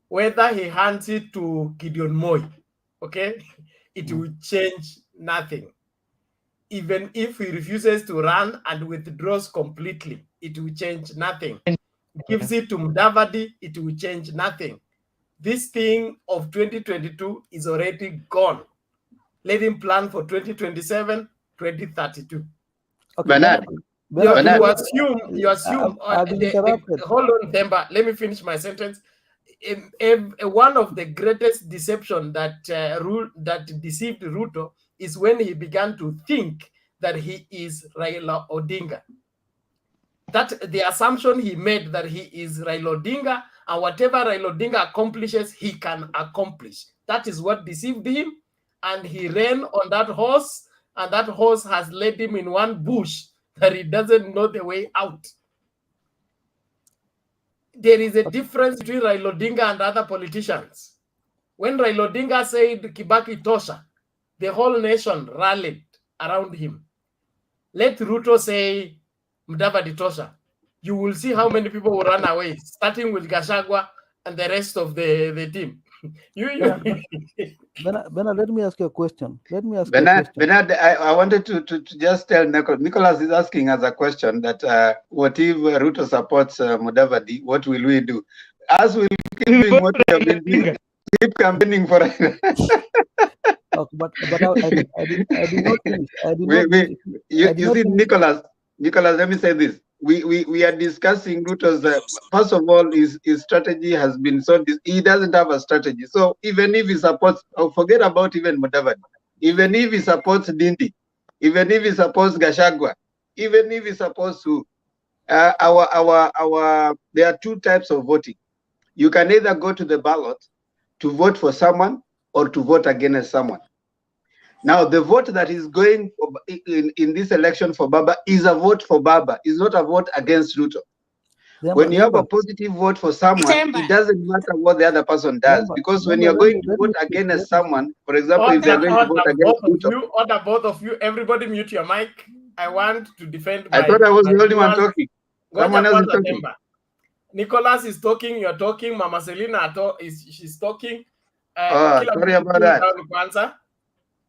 Whether he hands it to Gideon Moi, okay, it will change nothing. Even if he refuses to run and withdraws completely, it will change nothing. Gives it to Mudavadi, it will change nothing. This thing of 2022 is already gone. Let him plan for 2027, 2032. Okay, Bernard. You assume. Hold on, Themba. Let me finish my sentence. One of the greatest deception that deceived Ruto is when he began to think that he is Raila Odinga. That the assumption he made that he is Raila Odinga, and whatever Raila Odinga accomplishes, he can accomplish. That is what deceived him, and he ran on that horse, and that horse has led him in one bush that he doesn't know the way out. There is a difference between Raila Odinga and other politicians. When Raila Odinga said Kibaki tosha, the whole nation rallied around him. Let Ruto say Mudavadi tosha. You will see how many people will run away, starting with Gachagua and the rest of the team. Bernard, let me ask you a question. Bernard, I wanted to just tell Nicholas is asking us a question that what if Ruto supports Mudavadi, what will we do? As we keep doing what we have been doing, keep campaigning for it. But I did not finish. You see, Nicholas, let me say this. We are discussing Ruto's, first of all, his strategy has been he doesn't have a strategy. So even if he supports, forget about even Mudavadi, even if he supports Dindi, even if he supports Gachagua, even if he supports who, there are two types of voting. You can either go to the ballot to vote for someone or to vote against someone. Now, the vote that is going in this election for Baba is a vote for Baba. It's not a vote against Ruto. When you have a positive vote for someone, it doesn't matter what the other person does. Because when you're going to vote against someone, for example, if you're going to vote against Ruto. Both of you, everybody mute your mic. I want to defend I thought I was the only one talking. Someone else is talking. Nicholas is talking, you're talking. Mama Selina she's talking. Sorry about that.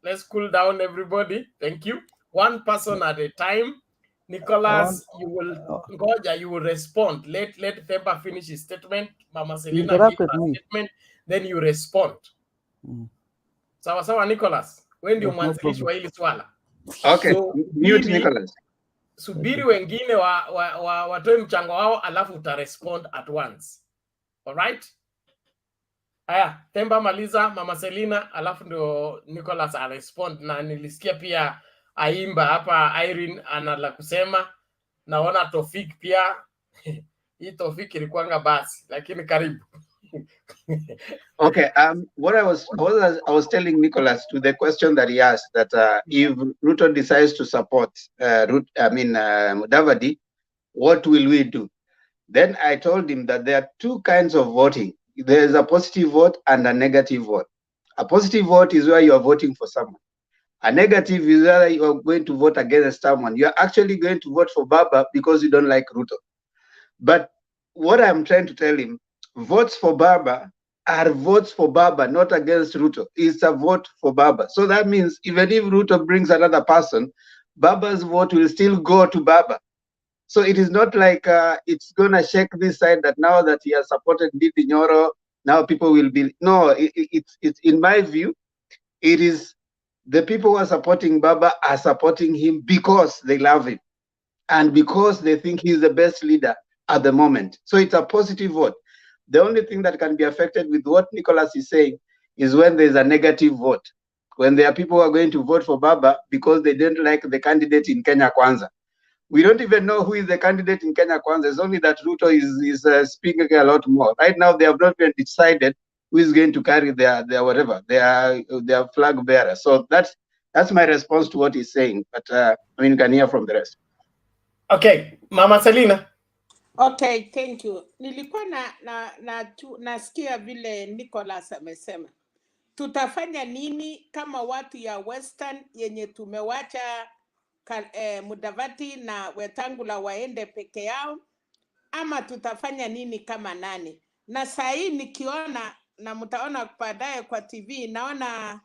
Let's cool down, everybody. Thank you. One person at a time. Nicholas, you will respond. Let Themba finish his statement. Mama Selina give her statement. Then you respond. Sawa, Nicholas. When do you want to finish swala? Okay, so mute Nicholas. subiri wengine watoe mchango wao, alafu utarespond at once. Alright? Haya, Temba maliza, Mama Selina, alafu ndio Nicholas arespond. Na nilisikia pia Aimba hapa, Irene ana la kusema. Naona Tofik pia. Hii Tofik ilikuwanga basi, lakini karibu. Okay. What I was telling Nicholas to the question that he asked, that if Ruto decides to support Mudavadi, what will we do? Then I told him that there are two kinds of voting. There is a positive vote and a negative vote. A positive vote is where you are voting for someone. A negative is where you are going to vote against someone. You are actually going to vote for Baba because you don't like Ruto. But what I'm trying to tell him, votes for Baba are votes for Baba, not against Ruto. It's a vote for Baba. So that means even if Ruto brings another person, Baba's vote will still go to Baba. So it is not like it's going to shake this side that now that he has supported Nditi Nyoro, now people will be. No, it's in my view, it is the people who are supporting Baba are supporting him because they love him and because they think he's the best leader at the moment. So it's a positive vote. The only thing that can be affected with what Nicholas is saying is when there's a negative vote. When there are people who are going to vote for Baba because they don't like the candidate in Kenya Kwanza. We don't even know who is the candidate in Kenya Kwanza. It's only that Ruto is speaking a lot more. Right now, they have not even decided who is going to carry their whatever, their flag bearer. So that's my response to what he's saying. But you can hear from the rest. Okay, Mama Selina. Okay, thank you. Nilikuwa nasikia vile Nicholas amesema. Tutafanya nini kama watu ya Western yenye tumewacha Mudavadi na Wetangula waende peke yao, ama tutafanya nini kama nani? Na saa hii nikiona, na mtaona baadaye kwa TV, naona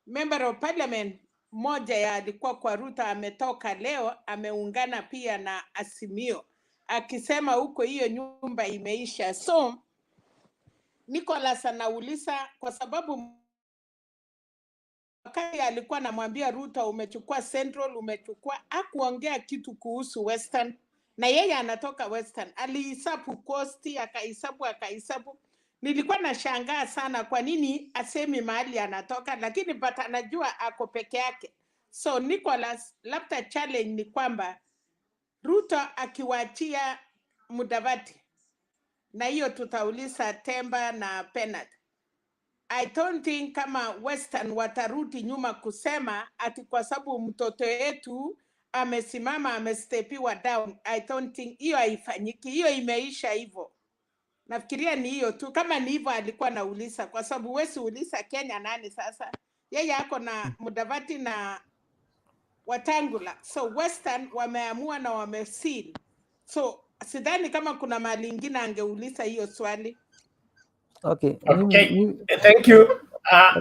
member of parliament moja ya alikuwa kwa Ruto ametoka leo, ameungana pia na AZIMIO akisema huko hiyo nyumba imeisha. So Nicholas anauliza kwa sababu wakati alikuwa anamwambia Ruto umechukua Central, umechukua, hakuongea kitu kuhusu Western, na yeye anatoka Western. Alihesabu costi, akahesabu. Nilikuwa nashangaa sana kwa nini asemi mahali anatoka, lakini but anajua ako peke yake. So Nicholas, labda challenge ni kwamba Ruto akiwaachia Mudavadi, na hiyo tutauliza Temba na Penat, I don't think kama Western watarudi nyuma kusema ati kwa sababu mtoto yetu amesimama amestepiwa down. I don't think hiyo haifanyiki, hiyo imeisha hivyo. Nafikiria ni hiyo tu, kama ni hivyo alikuwa nauliza, kwa sababu wesi uliza Kenya nani sasa, yeye ako na Mudavadi na Wetangula. So Western wameamua na wamesil. So sidhani kama kuna mahali ingine angeuliza hiyo swali. Okay. Thank you.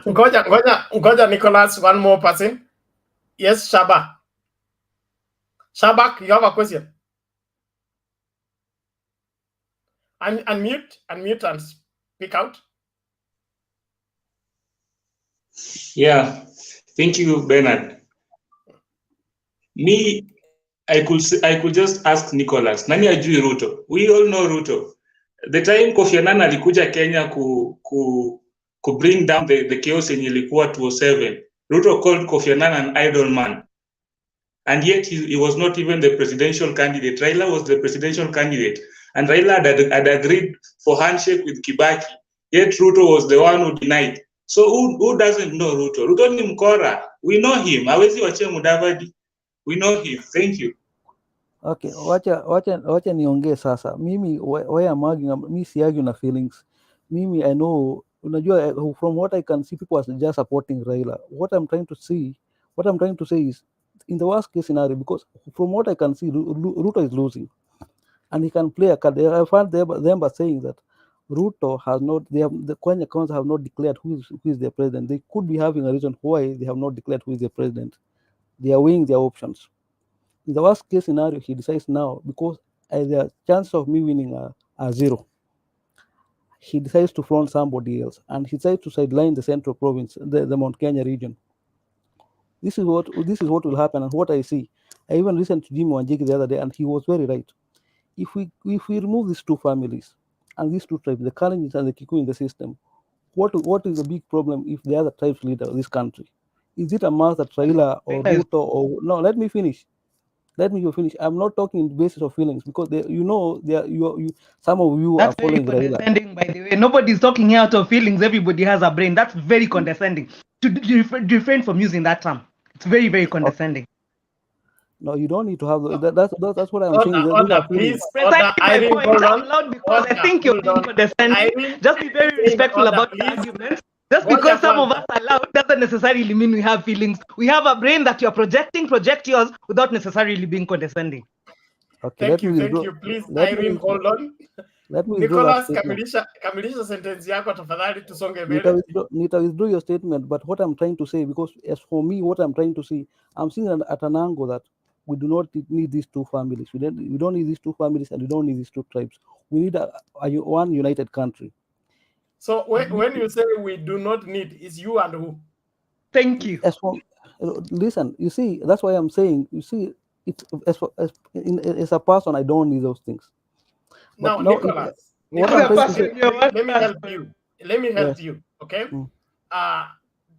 Ngoja Nicholas, one more person. Yes, Shabak. Shabak, you have a question. Unmute and speak out. Yeah, thank you, Bernard. Me, I could just ask Nicholas, nani ajui Ruto? We all know Ruto. The time Kofi Annan alikuja Kenya ku bring down the chaos in ilikuwa 2007, Ruto called Kofi Annan an idle man. And yet he was not even the presidential candidate. Raila was the presidential candidate. And Raila had agreed for handshake with Kibaki. Yet Ruto was the one who denied. So who doesn't know Ruto? Ruto ni mkora. We know him. Hawezi wachia Mudavadi. We know him. Thank you. Okay, wacha niongee sasa. Mimi why I'm arguing, mi si argue na feelings. Mimi I know, unajua, from what I can see, people are just supporting Raila. What I'm trying to say is, in the worst case scenario, because from what I can see, Ruto is losing, and he can play a card. I found them by saying that Ruto has not, the Kenya Council have not declared who is their president. They could be having a reason why they have not declared who is their president. They are weighing their options. In the worst case scenario, he decides now, because the chance of me winning are zero. He decides to front somebody else, and he decides to sideline the central province, the Mount Kenya region. This is what will happen, and what I see. I even listened to Jimmy Wanjigi the other day, and he was very right. If we remove these two families and these two tribes, the Kalenjins and the Kikuyu in the system, what is the big problem if they are the tribes leader of this country? Is it a must that Raila or Ruto or no? Let me finish. Let me finish. I'm not talking on the basis of feelings, because some of you That's are very following Raila. condescending, by the way. Nobody's talking here out of feelings. Everybody has a brain. That's very condescending. To refrain from using that term. It's very, very condescending. No, you don't need to have that's what I'm saying. Order, please. Order, Precisely my Irene, point hold out on. loud, because I think you're being condescending. Irene, Just be very respectful about the arguments. Just because some of us are loud doesn't necessarily mean we have feelings. We have a brain that you're projecting. Project yours without necessarily being condescending. Okay, Thank you. Please, Irene, hold on. Let me withdraw that Nicholas, statement. kamilisha sentence yako tafadhali, tusonge mbele. Nita withdraw your statement, but what I'm trying to say, because as for me, what I'm trying to see, I'm seeing at an angle that we do not need these two families. We don't need these two families, and we don't need these two tribes. We need one united country. So when you say we do not need, is you and who? Thank you. As for listen, you see, that's why I'm saying. You see, it's as a person, I don't need those things. Now, but Nicholas, what I'm trying to say, let me help you. Let me help Yes. you. Okay.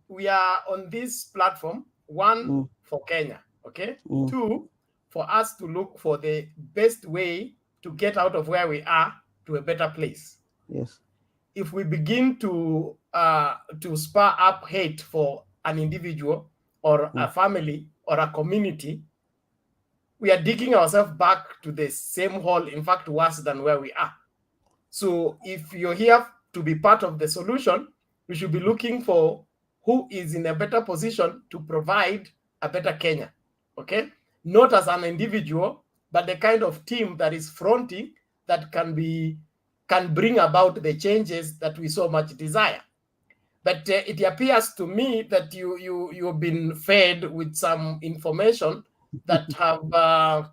We are on this platform. One, for Kenya. Okay. Two, for us to look for the best way to get out of where we are to a better place. Yes. If we begin to spur up hate for an individual or a family or a community, we are digging ourselves back to the same hole, in fact, worse than where we are. So if you're here to be part of the solution, we should be looking for who is in a better position to provide a better Kenya, okay? Not as an individual, but the kind of team that is fronting that can bring about the changes that we so much desire. But it appears to me that you've been fed with some information that have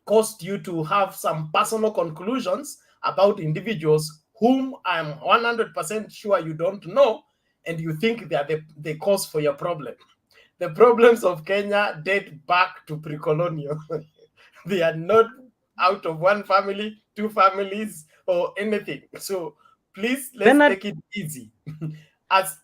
caused you to have some personal conclusions about individuals whom I'm 100% sure you don't know, and you think they are the cause for your problem. The problems of Kenya date back to pre-colonial. They are not out of one family, two families, or anything. So please, let's take it easy.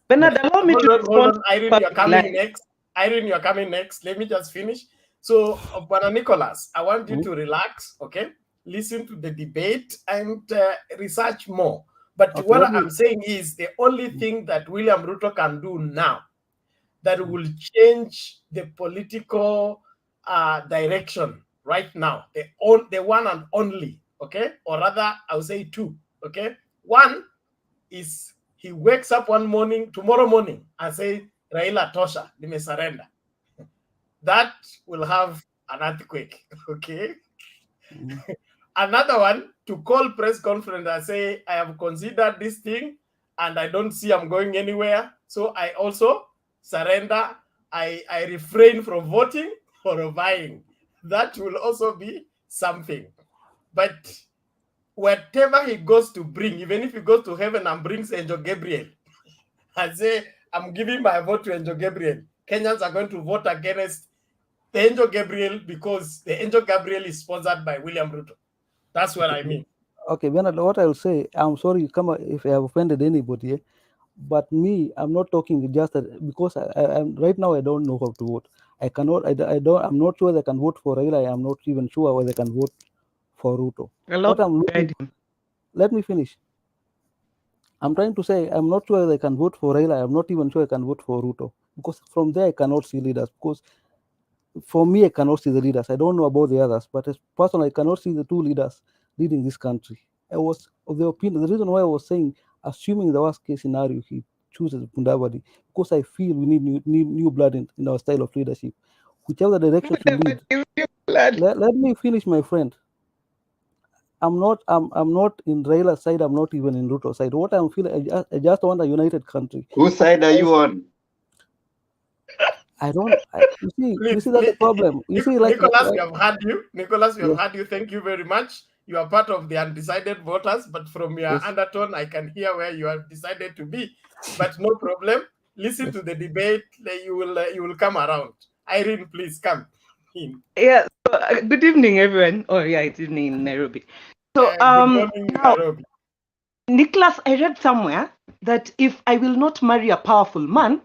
Bernard, allow me to respond. Irene, you're coming next. Irene, you're coming next. Let me just finish. So, Bwana Nicholas, I want you to relax, okay? Listen to the debate and research more. But Okay, what I'm saying is the only thing that William Ruto can do now that will change the political direction right now, the one and only, okay? Or rather, I would say two, okay? One is he wakes up tomorrow morning, and say, Raila Tosha, nime surrender. That will have an earthquake, okay? Another one, to call press conference and say, I have considered this thing and I don't see I'm going anywhere. So I also surrender. I refrain from voting or vying. That will also be something. But whatever he goes to bring, even if he goes to heaven and brings Angel Gabriel and say, I'm giving my vote to Angel Gabriel, Kenyans are going to vote against the Angel Gabriel because the Angel Gabriel is sponsored by William Ruto. That's what I mean. Okay, Bernard, what I will say, I'm sorry if I have offended anybody, but me, I'm not talking just because I'm right now. I don't know how to vote. I'm not sure I can vote for Raila. I'm not even sure whether I can vote for Ruto. Let me finish. I'm trying to say I'm not sure I can vote for Raila. I'm not even sure I can vote for Ruto, because from there I cannot see leaders. Because for me, I cannot see the leaders. I don't know about the others, but as personally, I cannot see the two leaders leading this country. I was of the opinion. The reason why I was saying, assuming the worst case scenario, he chooses Mudavadi, because I feel we need new blood in our style of leadership. Whichever direction he leads. Let me finish, my friend. I'm not in Raila's side. I'm not even in Ruto's side. What I'm feeling, I just want a united country. Whose side are you on? You see that's the problem. You see, Nicholas, we have had you. Nicholas, we have had you. Thank you very much. You are part of the undecided voters, but from your undertone, I can hear where you have decided to be. But no problem. listen to the debate. You will come around. Irene, please come in. Yeah. So, good evening, everyone. Oh yeah, it's evening in Nairobi. So Good morning, now, Nairobi. Nicholas, I read somewhere that if I will not marry a powerful man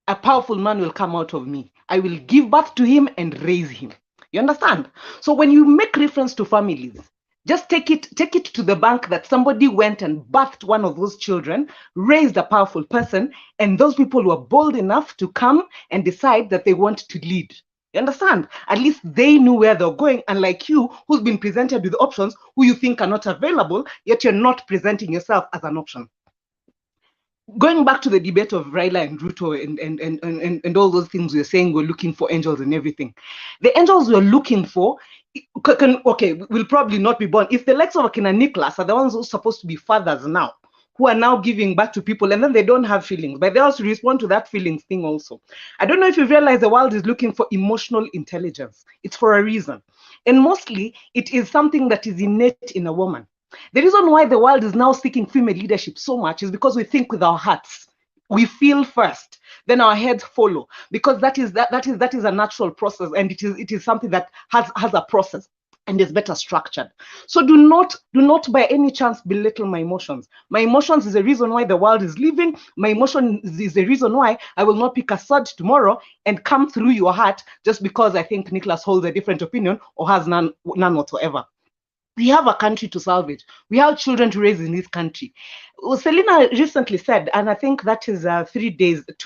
will come out of me. I will give birth to him and raise him. You understand? So when you make reference to families, just take it to the bank that somebody went and birthed one of those children, raised a powerful person, and those people were bold enough to come and decide that they want to lead. You understand? At least they knew where they're going, unlike you, who's been presented with options who you think are not available, yet you're not presenting yourself as an option. Going back to the debate of Raila and Ruto and all those things we're saying, we're looking for angels and everything. The angels we're looking for, will probably not be born. If the likes of Akina Nicholas are the ones who are supposed to be fathers now, who are now giving back to people, and then they don't have feelings, but they also respond to that feelings thing also. I don't know if you realize the world is looking for emotional intelligence. It's for a reason. And mostly, it is something that is innate in a woman. The reason why the world is now seeking female leadership so much is because we think with our hearts. We feel first, then our heads follow, because that is a natural process, and it is something that has a process and is better structured. So do not by any chance belittle my emotions. My emotions is the reason why the world is living. My emotion is the reason why I will not pick a sword tomorrow and come through your heart just because I think Nicholas holds a different opinion or has none whatsoever. We have a country to salvage. We have children to raise in this country. Selina recently said, and I think that is 2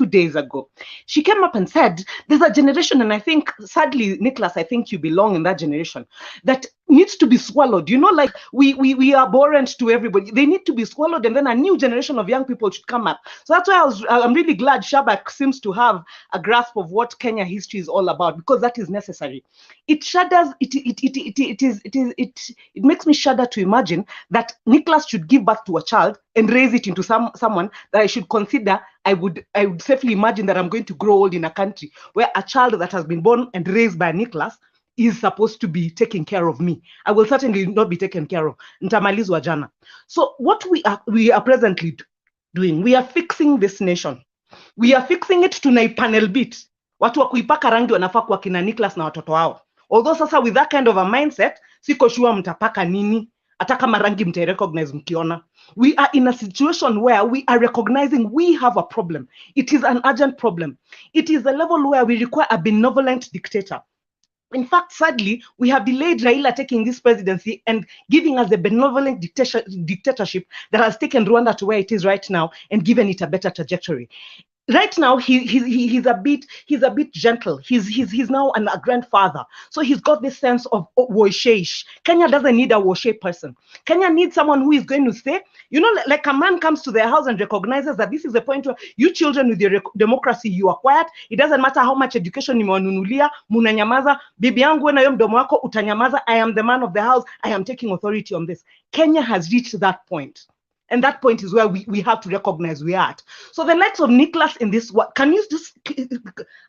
days ago, she came up and said, there's a generation, and I think, sadly, Nicholas, I think you belong in that generation, that needs to be swallowed. You know, like we are abhorrent to everybody. They need to be swallowed, and then a new generation of young people should come up. So that's why I'm really glad Shabak seems to have a grasp of what Kenya history is all about, because that is necessary. It shudders, it makes me shudder to imagine that Nicholas should give birth to a child and raise it into someone that I should consider. I would safely imagine that I'm going to grow old in a country where a child that has been born and raised by Nicholas is supposed to be taking care of me. I will certainly not be taken care of. Ntamalizwa jana. So what we are presently doing, we are fixing this nation. We are fixing it to panel beat. Watu wa kuipaka rangi wanafaa kuwa kina Nicholas na watoto wao. Although sasa with that kind of a mindset, siko sure mtapaka nini, hata kama rangi mta-recognize mkiona. We are in a situation where we are recognizing we have a problem. It is an urgent problem. It is a level where we require a benevolent dictator. In fact, sadly, we have delayed Raila taking this presidency and giving us the benevolent dictatorship that has taken Rwanda to where it is right now and given it a better trajectory. Right now, he's a bit gentle. He's now a grandfather, so he's got this sense of wosheish. Kenya doesn't need a woshe person. Kenya needs someone who is going to say, you know, like a man comes to their house and recognizes that this is the point where you children with your democracy, you are quiet. It doesn't matter how much education nimewanunulia, munanyamaza. Bibi yangu wewe na hiyo mdomo wako utanyamaza. I am the man of the house. I am taking authority on this. Kenya has reached that point. And that point is where we have to recognize we are at. So the likes of Nicholas in this, can you just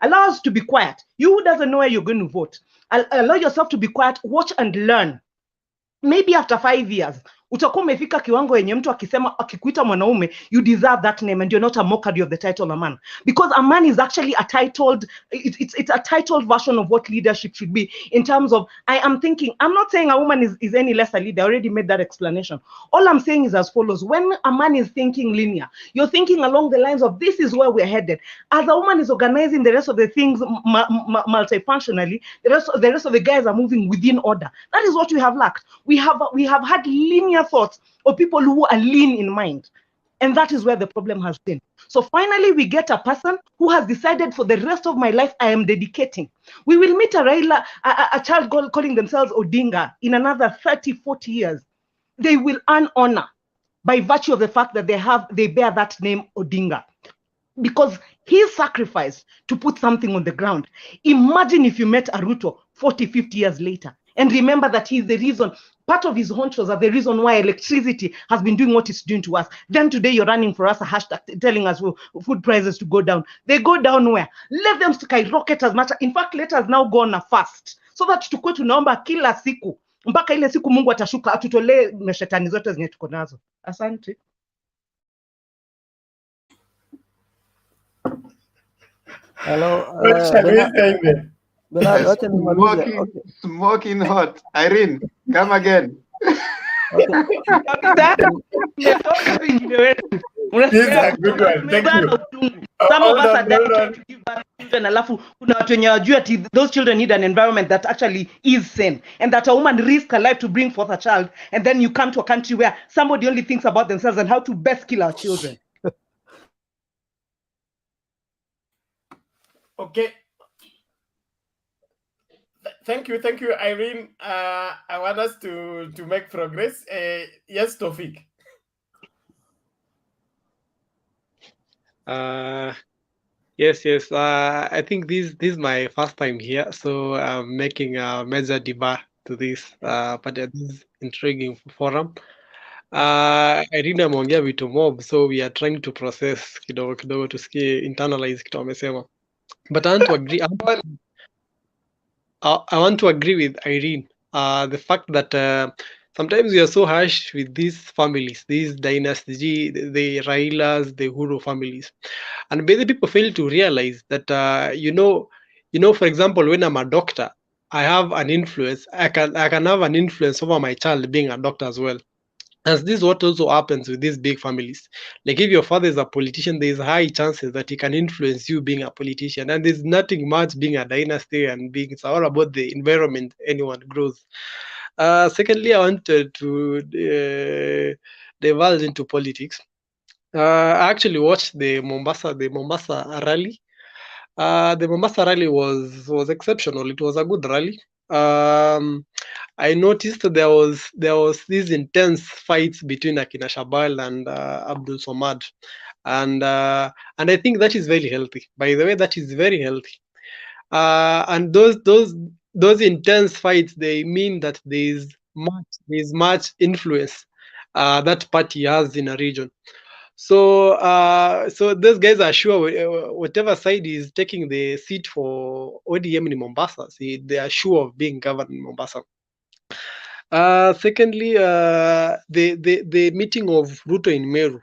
allow us to be quiet? You who doesn't know where you're going to vote, allow yourself to be quiet, watch and learn. Maybe after 5 years, utakuwa umefika kiwango yenye mtu akikuita mwanaume, you deserve that name and you're not a mockery of the title a man. Because a man is actually a titled, it's a titled version of what leadership should be in terms of, I'm not saying a woman is any less a leader. I already made that explanation. All I'm saying is as follows. When a man is thinking linear, you're thinking along the lines of this is where we're headed. As a woman is organizing the rest of the things multifunctionally, the rest of the guys are moving within order. That is what we have lacked. We have had linear thoughts of people who are lean in mind. And that is where the problem has been. So finally, we get a person who has decided for the rest of my life, I am dedicating. We will meet a Raila, a child calling themselves Odinga in another 30, 40 years. They will earn honor by virtue of the fact that they bear that name Odinga. Because he sacrificed to put something on the ground. Imagine if you met a Ruto 40, 50 years later. And remember that he's the reason, part of his honchos are the reason why electricity has been doing what it's doing to us. Then today you're running for us a hashtag telling us food prices to go down. They go down where? Let them skyrocket as much. In fact, let us now go on a fast. So that tukue tunaomba kila siku. Mpaka ile siku Mungu atashuka atutolee mashetani zote zenye tuko nazo. Asante. Hello, What shall we say then? Bernard, wacha nimalize. Smoking, Okay. smoking hot. Irene, come again. Okay. This is a good one. Thank you. Some of Hold us on, are dying hold trying on. to give birth to children, alafu kuna watu wenye hawajui ati those children need an environment that actually is sane, and that a woman risks her life to bring forth a child, and then you come to a country where somebody only thinks about themselves and how to best kill our children. Okay. Thank you, Irene. I want us to make progress. Yes, Tofik. Yes. I think this is my first time here, so I'm making a major debate to this, but this is intriguing forum. Irene ameongea vitu mob, so we are trying to process kidogo tusikie internalize kitu amesema, but I want to agree. I want to agree with Irene. The fact that sometimes we are so harsh with these families, these dynasties, the Railas, the Huru families, and many people fail to realize that for example, when I'm a doctor, I have an influence. I can have an influence over my child being a doctor as well. As this is what also happens with these big families. Like if your father is a politician, there's high chances that he can influence you being a politician. And there's nothing much being a dynasty and being, it's all about the environment anyone grows. Secondly, I wanted to divulge into politics. I actually watched the Mombasa rally. The Mombasa rally was exceptional. It was a good rally. I noticed there was these intense fights between Akina Shabal and Abdul Somad, and I think that is very healthy. By the way, that is very healthy. And those intense fights, they mean that there's much influence that party has in a region. So those guys are sure whatever side is taking the seat for ODM in Mombasa, they are sure of being governed in Mombasa. Secondly, the meeting of Ruto in Meru.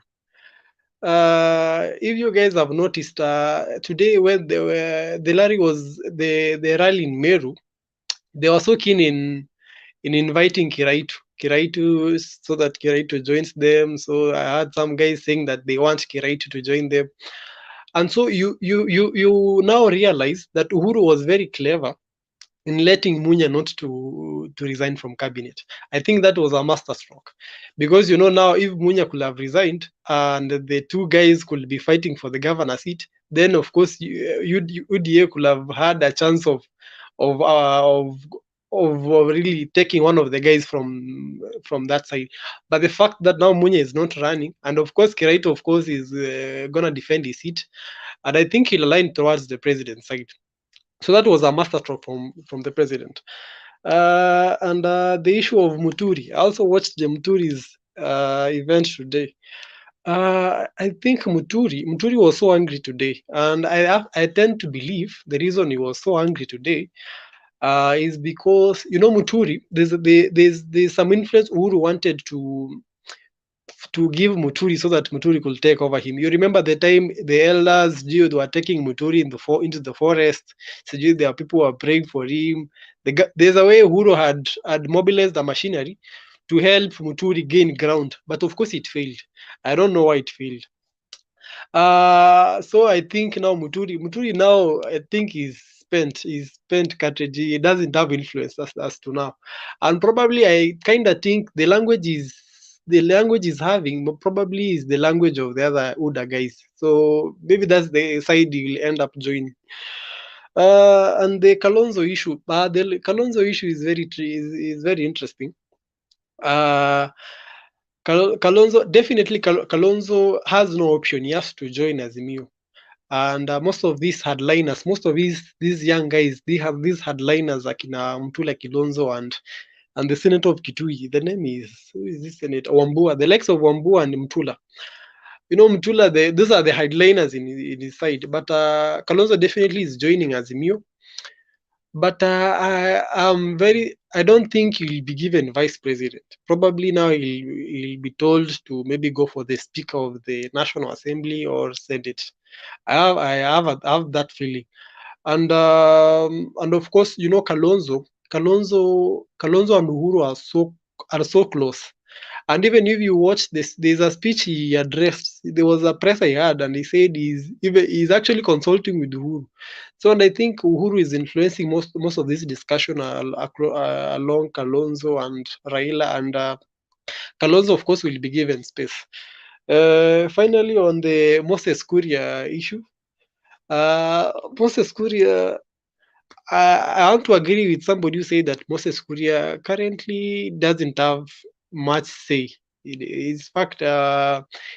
If you guys have noticed, today when the rally in Meru, they were so keen in inviting Kiraitu so that Kiraitu joins them. So I heard some guys saying that they want Kiraitu to join them. And so you now realize that Uhuru was very clever in letting Munya not to resign from cabinet. I think that was a masterstroke, because now if Munya could have resigned and the two guys could be fighting for the governor seat, then of course UDA could have had a chance of really taking one of the guys from that side. But the fact that now Munya is not running, and of course Kiraito of course is gonna defend his seat, and I think he'll align towards the president's side. So that was a masterstroke from the president. And the issue of Muturi. I also watched the Muturi's event today. I think Muturi was so angry today, and I tend to believe the reason he was so angry today is because Muturi. There's some influence Uhuru wanted to give Muturi so that Muturi could take over him. You remember the time the elders they were taking Muturi into the forest. So there are people who are praying for him. There's a way Uhuru had mobilized the machinery to help Muturi gain ground, but of course it failed. I don't know why it failed. So I think now Muturi now I think is spent cartridge. He doesn't have influence as to now, and probably I kind of think the language is having probably is the language of the other Uda guys. So maybe that's the side you'll end up joining. And the Kalonzo issue. The Kalonzo issue is very interesting. Kalonzo has no option. He has to join AZIMIO. And most of these hardliners, most of these young guys, they have these hardliners like Mtula Kilonzo and the senator of Kitui. The name is, who is this senator? Wambua, the likes of Wambua and Mtula. Mtula, those are the hardliners in his side. But Kalonzo definitely is joining AZIMIO. But I'm very I don't think he'll be given vice president. Probably now he'll be told to maybe go for the Speaker of the National Assembly or Senate. I have that feeling. And of course, you know, Kalonzo and Uhuru are so close. And even if you watch this, there's a speech he addressed. There was a press I had, and he said he's actually consulting with Uhuru. So, and I think Uhuru is influencing most of this discussion along Kalonzo and Raila, and Kalonzo, of course, will be given space. Finally, on the Moses Kuria issue, Moses Kuria, I want to agree with somebody who said that Moses Kuria currently doesn't have much say. In fact,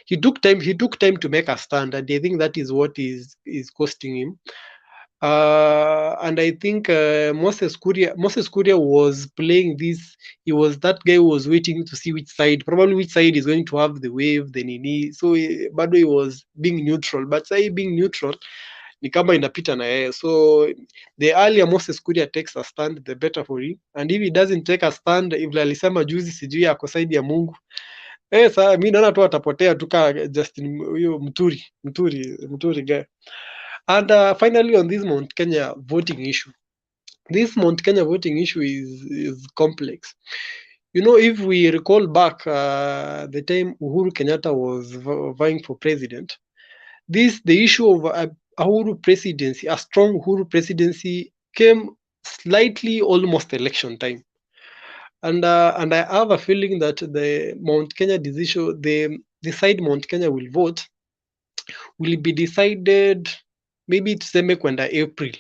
he took time to make a stand, and I think that is what is costing him. And I think Moses Kuria was playing this. He was that guy who was waiting to see which side is going to have the wave, the nini. So Bado he was being neutral, but say being neutral ni kama inapita na yeye. So the earlier Moses Kuria takes a stand, the better for him. And if he doesn't take a stand, if alisema juzi sijui ako side ya Mungu, sasa mimi naona tu atapotea tu kama Justin huyo Muturi guy. And finally, on this Mount Kenya voting issue, is complex. You know, if we recall back the time Uhuru Kenyatta was vying for president, the issue of Uhuru presidency, a strong Uhuru presidency, came slightly almost election time. And I have a feeling that the Mount Kenya decision, the side Mount Kenya will vote, will be decided maybe tuseme kwenda April,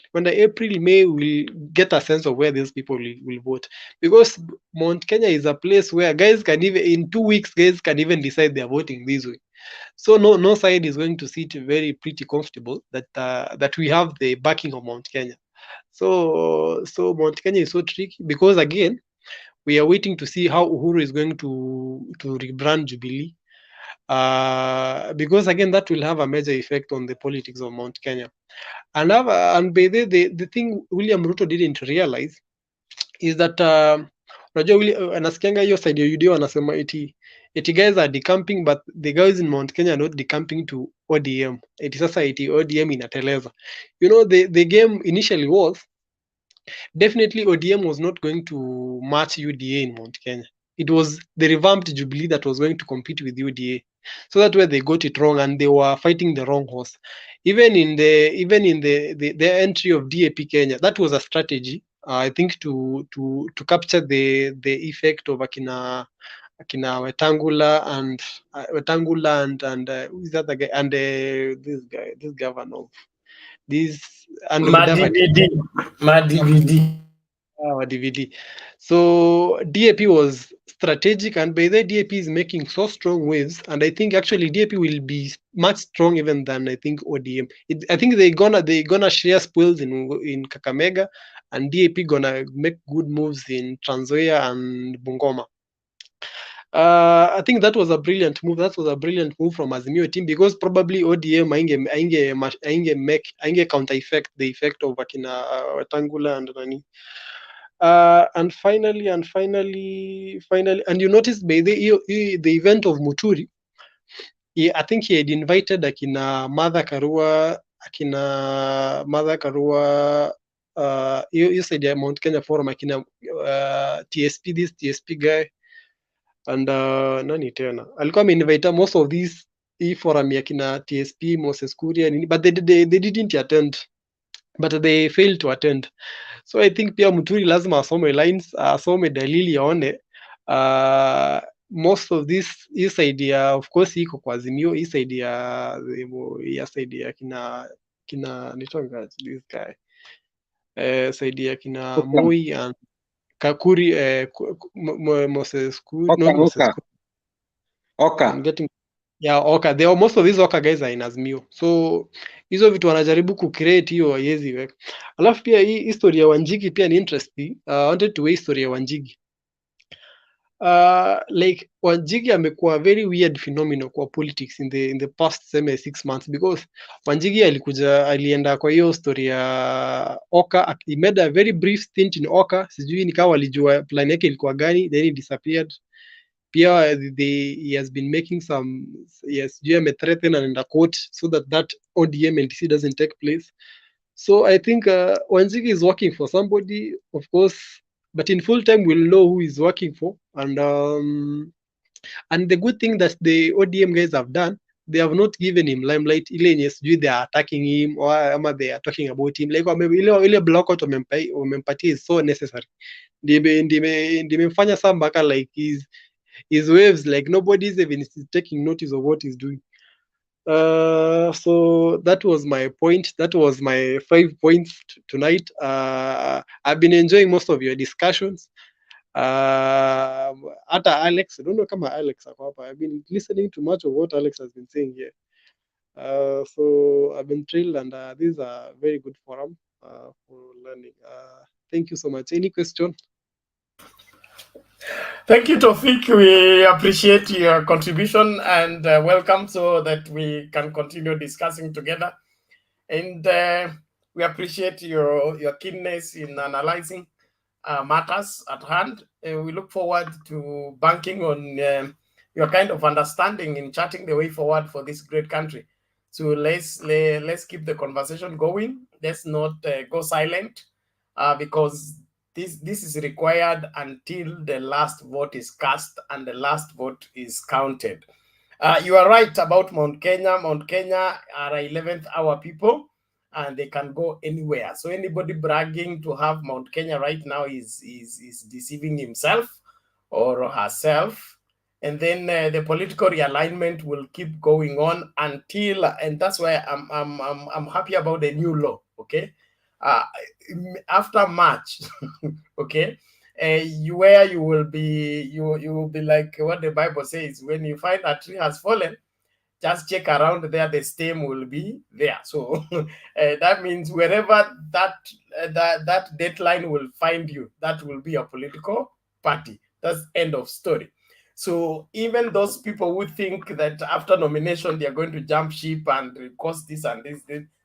May, we'll get a sense of where these people will vote, because Mount Kenya is a place where guys can even in 2 weeks guys can even decide they're voting this way. So no side is going to sit very pretty comfortable that we have the backing of Mount Kenya. So Mount Kenya is so tricky, because again we are waiting to see how Uhuru is going to rebrand Jubilee. Because again that will have a major effect on the politics of Mount Kenya. And by the thing William Ruto didn't realize is that unajua anasikianga hiyo side ya UDA wanasema eti guys are decamping, but the guys in Mount Kenya are not decamping to ODM. Eti sasa eti ODM inateleza. You know, the game initially was definitely ODM was not going to match UDA in Mount Kenya. It was the revamped Jubilee that was going to compete with UDA. So that's where they got it wrong, and they were fighting the wrong horse. Even in the entry of DAP Kenya, that was a strategy, I think, to capture the effect of akina Wetangula and who's that guy, and this governor of this and DVD. So DAP was strategic, and by the DAP is making so strong waves, and I think actually DAP will be much strong even than I think ODM. I think they gonna share spoils in Kakamega, and DAP gonna make good moves in Trans Nzoia and Bungoma. I think that was a brilliant move. That was a brilliant move from AZIMIO team, because probably ODM ainge counter effect the effect of akina Wetangula and nani. And finally, and you notice by the event of Muturi, I think he had invited akina Martha Karua, you said Mount Kenya Forum, akina TSP, this TSP guy, and nani tena alikuwa ameinvite most of these forum yakina TSP, Moses Kuria, but they didn't attend, but they failed to attend. So I think pia Muturi lazima asome lines, asome dalili aone most of this idea, of course iko kwa AZIMIO, hii idea ya side ya kina nitonga this guy side ya kina Moi and Kakuri, Moses Kuri, not Moses Kuri. Oka. I'm getting, yeah, Oka. They are, most of these Oka guys are in AZIMIO. So hizo vitu wanajaribu kucreate hiyo haiwezi weka. Alafu pia hii history ya Wanjigi pia ni interesting. I wanted to weigh history ya Wanjigi. like Wanjigi amekuwa very weird phenomenon kwa politics in the past seme 6 months, because Wanjigi alienda kwa hiyo story ya Oka, he made a very brief stint in Oka, sijui nikawa alijua plan yake ilikuwa gani, then he disappeared. Pia he has been making some, yes, sijui amethreaten anaenda court so that ODM and TC doesn't take place. So I think Wanjigi is working for somebody, of course, but in full time we'll know who he's working for. And the good thing that the ODM guys have done, they have not given him limelight. They are attacking him, or they are talking about him. Like ile blockout wamempatia is so necessary. Ndimemfanya saa mpaka like his waves, like nobody's even taking notice of what he's doing. So that was my point. That was my 5 points tonight. I've been enjoying most of your discussions. Ata Alex, I don't know kama Alex ako hapa. I've been listening to much of what Alex has been saying here. So I've been thrilled, and this is a very good forum for learning. Thank you so much. Any question? Thank you, Tofik. We appreciate your contribution, and welcome, so that we can continue discussing together. And we appreciate your keenness in analyzing matters at hand. We look forward to banking on your kind of understanding in charting the way forward for this great country. So let's keep the conversation going. Let's not go silent, because this is required until the last vote is cast and the last vote is counted. You are right about Mount Kenya. Mount Kenya are 11th hour people, and they can go anywhere. So anybody bragging to have Mount Kenya right now is deceiving himself or herself. And then the political realignment will keep going on until, and that's why I'm happy about the new law. Okay, after March, okay, you will be like what the Bible says: when you find a tree has fallen, just check around there, the stem will be there. So that means wherever that deadline will find you, that will be a political party. That's end of story. So even those people who think that after nomination they are going to jump ship and cause this and this,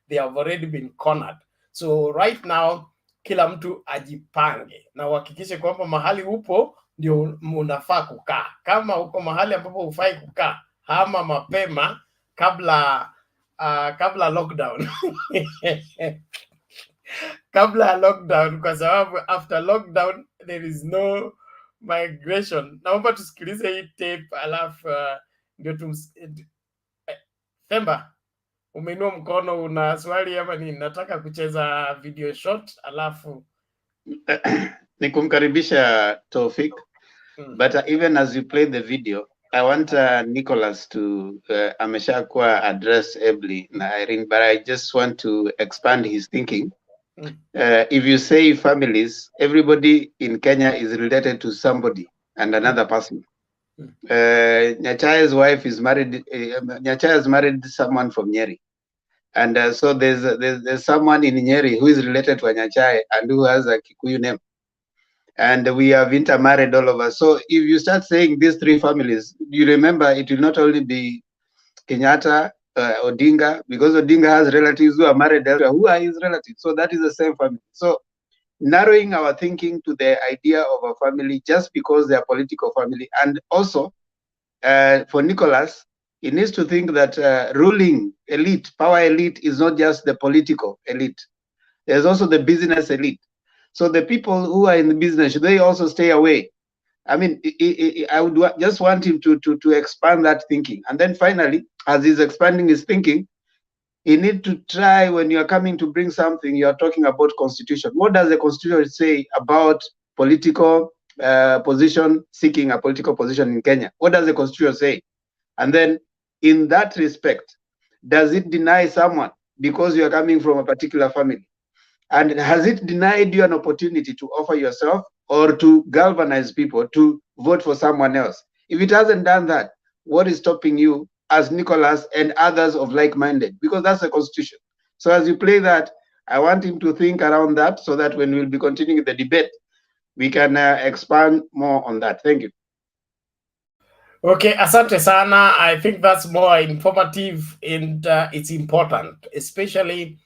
they have already been cornered. So right now, kila mtu ajipange na uhakikishe kwamba mahali upo ndio unafaa kukaa. Kama uko mahali ambapo hufai kukaa, hama mapema kabla lockdown. Kabla lockdown, kwa sababu after lockdown there is no migration. Naomba tusikilize hii tape, alafu ndio Themba, umeinua mkono, una swali ama nini? Nataka kucheza video short, alafu nikumkaribisha Tofik. But even as you play the video, I want Nicholas to ameshakuwa address ably na Irene, but I just want to expand his thinking. If you say families, everybody in Kenya is related to somebody and another person. Nyachaya's wife is married. Nyachaya is married to someone from Nyeri, and so there's someone in Nyeri who is related to Nyachaya and who has a Kikuyu name, and we have intermarried all of us. So if you start saying these three families, you remember it will not only be Kenyatta, Odinga, because Odinga has relatives who are married elsewhere, who are his relatives. So that is the same family. So narrowing our thinking to the idea of a family just because they are political family. And also for Nicholas, he needs to think that ruling elite, power elite is not just the political elite. There's also the business elite. So the people who are in the business, they also stay away. I mean, I would just want him to expand that thinking. And then finally, as he's expanding his thinking, you need to try, when you're coming to bring something, you're talking about constitution. What does the constitution say about political position, seeking a political position in Kenya? What does the constitution say? And then in that respect, does it deny someone because you're coming from a particular family? And has it denied you an opportunity to offer yourself or to galvanize people to vote for someone else? If it hasn't done that, what is stopping you as Nicholas and others of like-minded? Because that's the constitution. So as you play that, I want him to think around that so that when we'll be continuing the debate, we can expand more on that. Thank you. Okay, asante sana. I think that's more informative and it's important, especially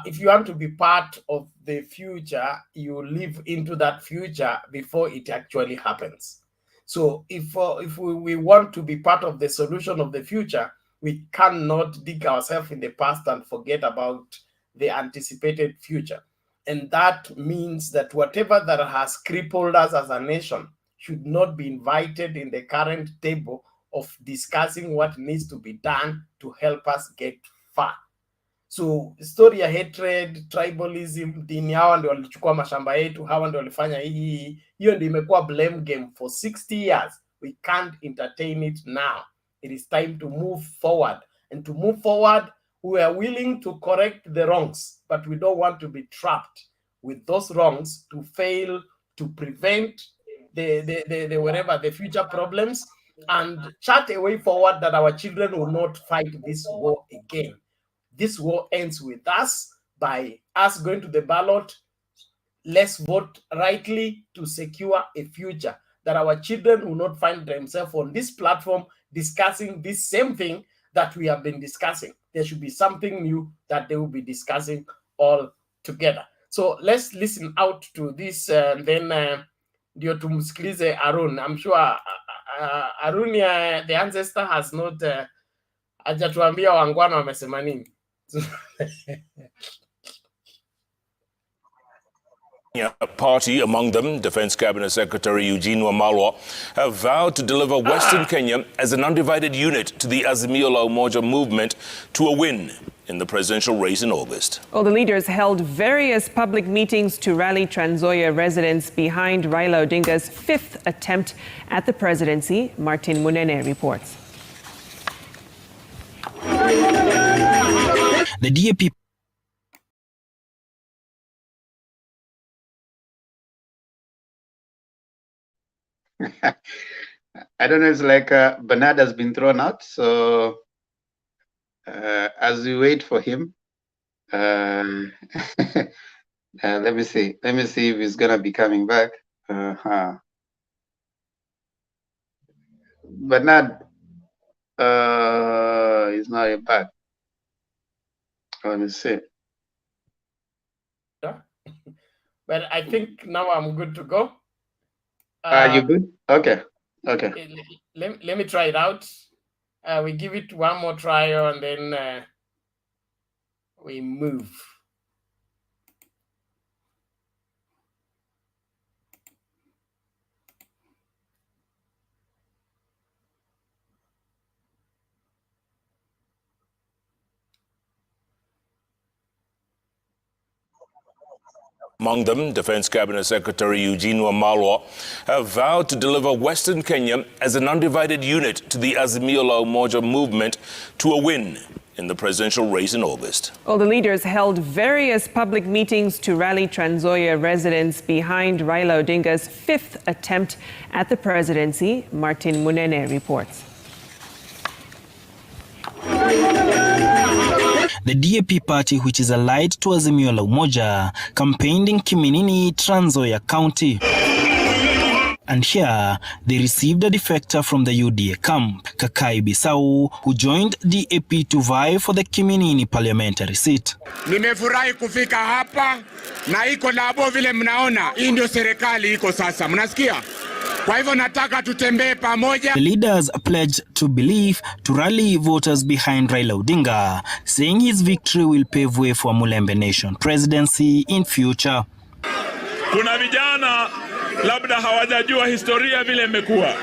if you want to be part of the future, you live into that future before it actually happens. So if we want to be part of the solution of the future, we cannot dig ourselves in the past and forget about the anticipated future. And that means that whatever that has crippled us as a nation should not be invited in the current table of discussing what needs to be done to help us get far. So story ya hatred, tribalism, dini hawa ndio walichukua mashamba yetu, hawa ndio walifanya hii, hiyo ndio imekuwa blame game for 60 years. We can't entertain it now. It is time to move forward. And to move forward, we are willing to correct the wrongs, but we don't want to be trapped with those wrongs to fail to prevent the whatever the future problems and chart a way forward that our children will not fight this war again. This war ends with us by us going to the ballot. Let's vote rightly to secure a future that our children will not find themselves on this platform discussing this same thing that we have been discussing. There should be something new that they will be discussing all together. So let's listen out to this and then ndio tumsikilize Arun. I'm sure Arun, the ancestor, has not hajatuambia wangwana wamesema nini. Party, among them Defense Cabinet Secretary Eugene Wamalwa, have vowed to deliver Western Kenya as an undivided unit to the AZIMIO UMOJA movement to a win in the presidential race in August. Well, the leaders held various public meetings to rally Trans Nzoia residents behind Raila Odinga's 5th attempt at the presidency. Martin Munene reports. The DAP I don't know, it's like Bernard has been thrown out. So as we wait for him, let me see if he's going to be coming back. Bernard is not back. Let me see. Yeah. But I think now I'm good to go. You good? Okay. Let me try it out. We give it one more trial and then we move. Among them, Defense Cabinet Secretary Eugene Wamalwa have vowed to deliver Western Kenya as an undivided unit to the AZIMIO UMOJA movement to a win in the presidential race in August. Well, the leaders held various public meetings to rally Trans Nzoia residents behind Raila Odinga's 5th attempt at the presidency. Martin Munene reports. The DAP party, which is allied to AZIMIO UMOJA, campaigned in Kiminini, Trans Nzoia County. And here, they received a defector from the UDA camp, Kakai Bisau, who joined DAP to vie for the Kiminini parliamentary seat. Nimefurahi kufika hapa na iko labo vile mnaona, hii ndio serikali iko sasa, mnasikia? Kwa hivyo nataka tutembee pamoja. The leaders pledged to believe to rally voters behind Raila Odinga, saying his victory will pave way for Mulembe Nation presidency in future. Kuna vijana labda hawajajua historia vile imekuwa.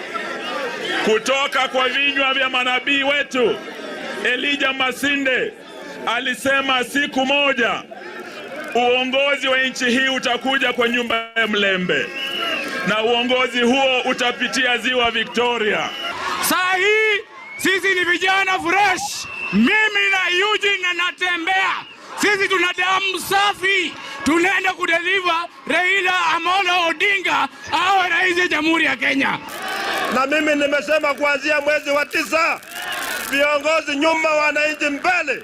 Kutoka kwa vinywa vya manabii wetu, Elijah Masinde alisema siku moja uongozi wa nchi hii utakuja kwa nyumba ya Mlembe. Na uongozi huo utapitia ziwa Victoria. Saa hii sisi ni vijana fresh. Mimi na Eugene na natembea. Sisi tuna damu safi. Tunaenda kudeliver Raila Amolo Odinga awe rais wa Jamhuri ya Kenya. Na mimi nimesema kuanzia mwezi wa 9 viongozi nyuma, wananchi mbele.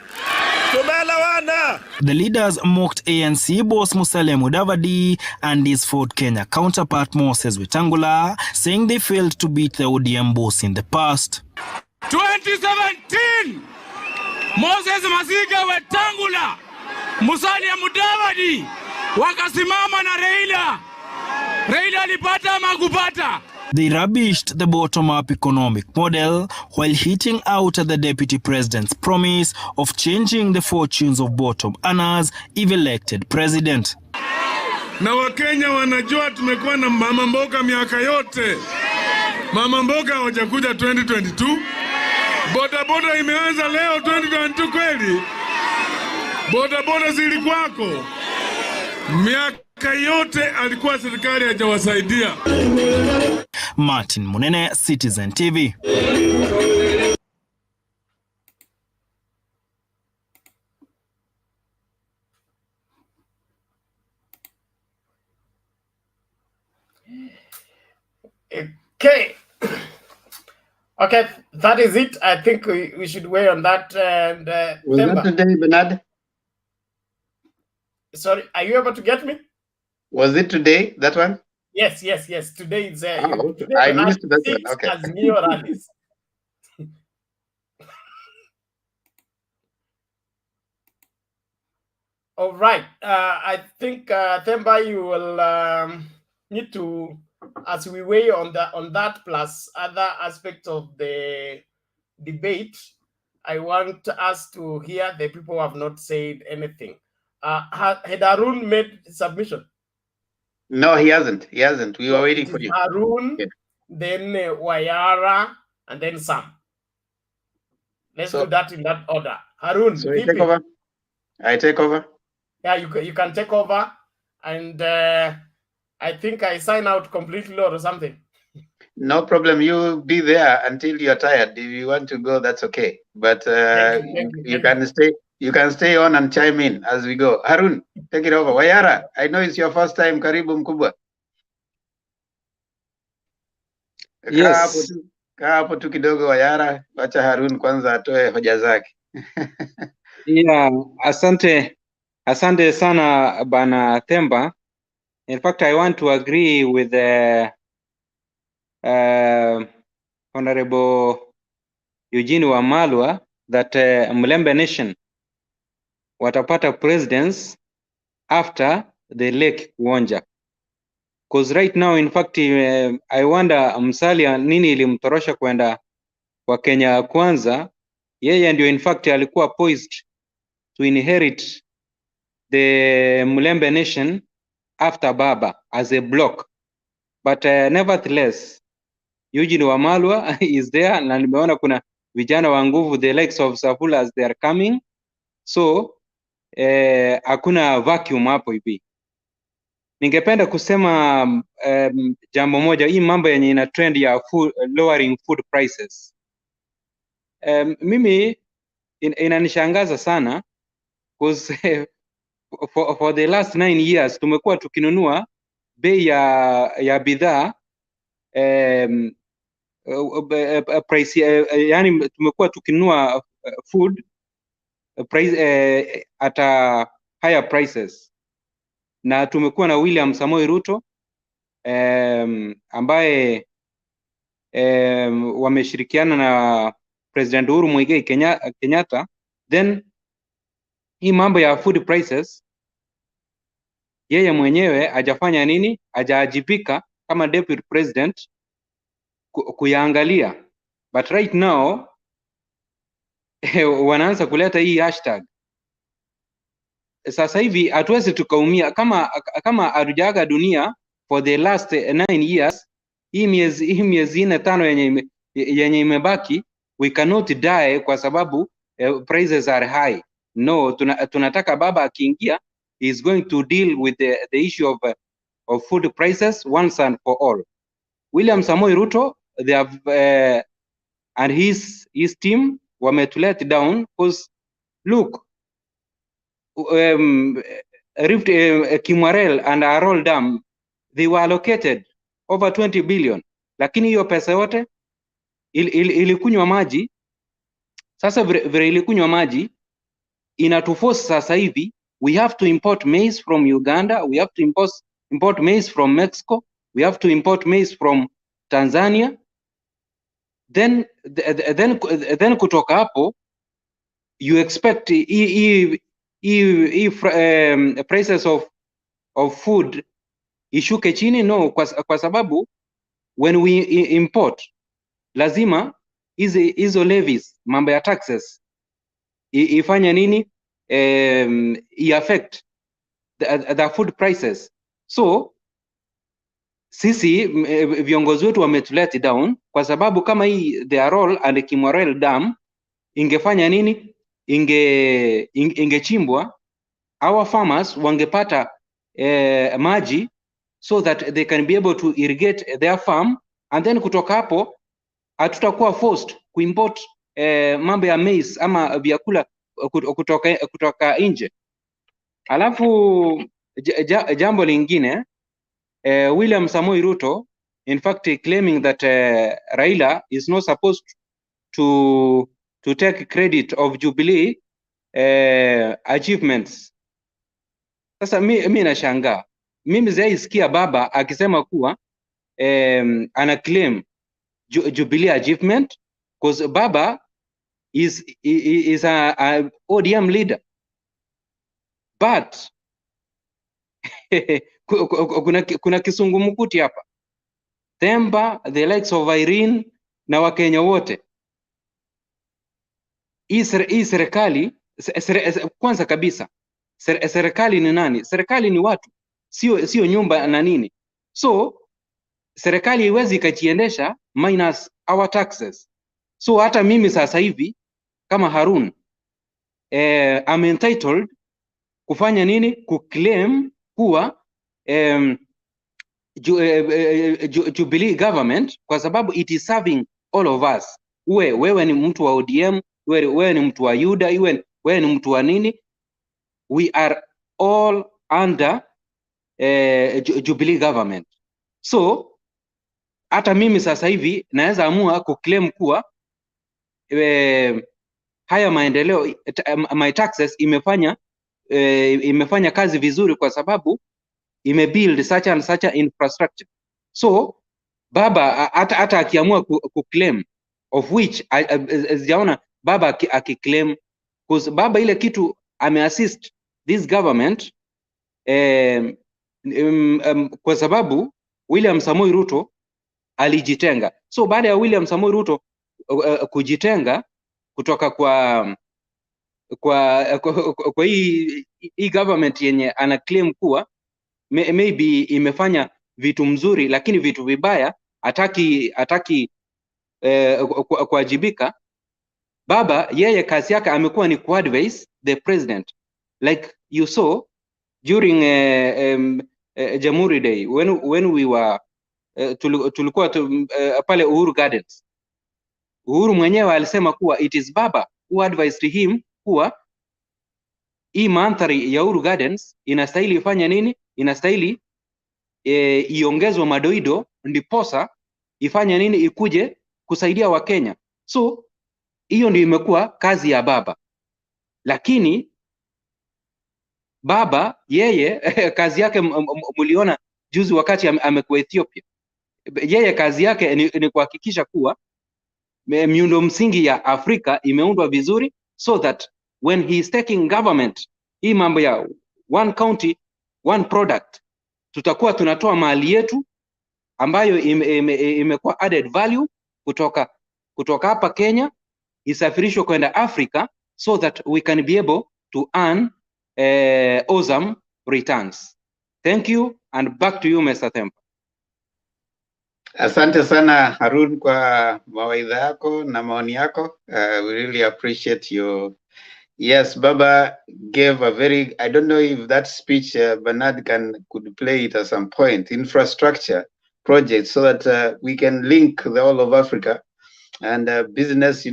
The leaders mocked ANC boss Musalia Mudavadi and his Ford Kenya counterpart Moses Wetangula, saying they failed to beat the ODM boss in the past. 2017, Moses Masiga Wetangula, Musalia Mudavadi, wakasimama na Raila. Raila alipata makupata. They rubbished the bottom-up economic model while hitting out at the deputy president's promise of changing the fortunes of bottom earners if elected president. Na Wakenya wanajua tumekuwa na mama mboga miaka yote. Mama mboga hawajakuja 2022. Boda boda imeanza leo 2022 kweli? Boda boda zilikuwako. Miaka yote alikuwa serikali hajawasaidia. Martin Munene, Citizen TV. Okay. Okay, that is it. I think we should wait on that. And was that today, Bernard? Sorry, are you able to get me? Was it today, that one? Yes. Today is today I missed that one. Okay. AZIMIO rallies. All right. I think Themba, you will need to, as we weigh on that plus other aspects of the debate, I want us to hear the people who have not said anything. Had Arun made submission? No, he hasn't. He hasn't. We were waiting for you. Arun, then Wayara, and then Sam. Let's do that in that order. Arun, so you take over. I take over. Yeah, you can take over, and I think I sign out completely or something. No problem. You be there until you're tired. If you want to go, that's okay. But you can stay. You can stay on and chime in as we go. Harun, take it over. Wayara, I know it's your first time. Karibu mkubwa. Yes. Kaa hapo tu kidogo Wayara. Wacha Harun kwanza atoe hoja zake. Yeah, asante sana Bana Themba. In fact, I want to agree with Honorable Eugene Wamalwa that Mlembe Nation watapata presidents after the Lake Wonja. Because right now, in fact, I wonder Musalia nini ilimtorosha kwenda kwa Kenya Kwanza. Yeye ndio in fact alikuwa poised to inherit the Mlembe Nation after Baba as a block. But nevertheless, Eugene Wamalwa is there, na nimeona kuna vijana wa nguvu, the likes of Safula, as they are coming. So hakuna vacuum hapo hivi. Ningependa kusema jambo moja, hii mambo yenye ina trend ya lowering food prices. Mimi inanishangaza sana because for the last 9 years tumekuwa tukinunua bei ya bidhaa price, yani tumekuwa tukinunua food price at higher prices, na tumekuwa na William Samoei Ruto ambaye wameshirikiana na President Uhuru Muigai Kenyatta. Then hii mambo ya food prices yeye mwenyewe hajafanya nini, hajaajibika kama deputy president kuyaangalia. But right now wanaanza kuleta hii hashtag. Sasa hivi hatuwezi tukaumia kama hatujaga dunia for the last 9 years. Hii miezi 4-5 yenye imebaki, we cannot die kwa sababu prices are high. No, tunataka baba akiingia is going to deal with the issue of food prices once and for all. William Samoei Ruto, they have and his team wametulet down because look, Rift Kimwarel and Arol Dam, they were allocated over 20 billion, lakini hiyo pesa yote ilikunywa maji. Sasa vile ilikunywa maji, inatuforce sasa hivi we have to import maize from Uganda, we have to import maize from Mexico, we have to import maize from Tanzania. Then kutoka hapo you expect prices of food ishuke chini? No, kwa sababu when we import lazima hizo levies, mambo ya taxes ifanya nini, affect the food prices. So sisi viongozi wetu wametuleti down, kwa sababu kama hii the Arol and Kimorel Dam ingefanya nini, ingechimbwa, our farmers wangepata maji so that they can be able to irrigate their farm, and then kutoka hapo hatutakuwa forced kuimport mambo ya maize ama vyakula kutoka nje. Alafu jambo lingine, William Samoei Ruto in fact claiming that Raila is not supposed to take credit of Jubilee achievements. Sasa mi nashangaa, mimi sijaisikia baba akisema kuwa ana claim Jubilee achievement, because baba is a ODM leader, but kuna kisungumukuti hapa. Themba, the likes of Irene na Wakenya wote, hii serikali kwanza kabisa, serikali ni nani? Serikali ni watu, sio nyumba na nini. So serikali haiwezi ikajiendesha minus our taxes. So hata mimi sasa hivi kama Harun I'm entitled kufanya nini, kuclaim kuwa Jubilee government, kwa sababu it is serving all of us. Wewe ni mtu wa ODM, wewe ni mtu wa UDA, wewe ni mtu wa nini, we are all under Jubilee government. So hata mimi sasa hivi naweza amua kuclaim kuwa haya maendeleo, my taxes imefanya kazi vizuri, kwa sababu imebuild such and such infrastructure. So baba hata akiamua kuclaim, of which sijaona baba akiclaim, because baba ile kitu ameassist this government kwa sababu William Samoei Ruto alijitenga. So baada ya William Samoei Ruto kujitenga kutoka kwa hii government yenye ana claim kuwa maybe imefanya vitu mzuri, lakini vitu vibaya hataki kuwajibika. Baba yeye kazi yake amekuwa ni kuadvise the president, like you saw during Jamhuri Day when we were tulikuwa pale Uhuru Gardens. Uhuru mwenyewe alisema kuwa it is baba who advised him kuwa hii mandhari ya Uhuru Gardens inastahili ifanya nini, inastahili iongezwe madoido, ndiposa ifanye nini, ikuje kusaidia Wakenya. So hiyo ndio imekuwa kazi ya baba, lakini baba yeye kazi yake mliona juzi wakati amekuwa Ethiopia, yeye kazi yake ni kuhakikisha kuwa miundo msingi ya Afrika imeundwa vizuri, so that when he is taking government, hii mambo ya one county one product, tutakuwa tunatoa mali yetu ambayo imekuwa added value kutoka hapa Kenya isafirishwe kwenda Africa, so that we can be able to earn awesome returns. Thank you, and back to you Mr. Themba. Asante sana Harun kwa mawaidha yako na maoni yako. We really appreciate you. Yes, Baba gave a very, I don't know if that speech Bernard could play it at some point, infrastructure project, so that we can link the whole of Africa, and business,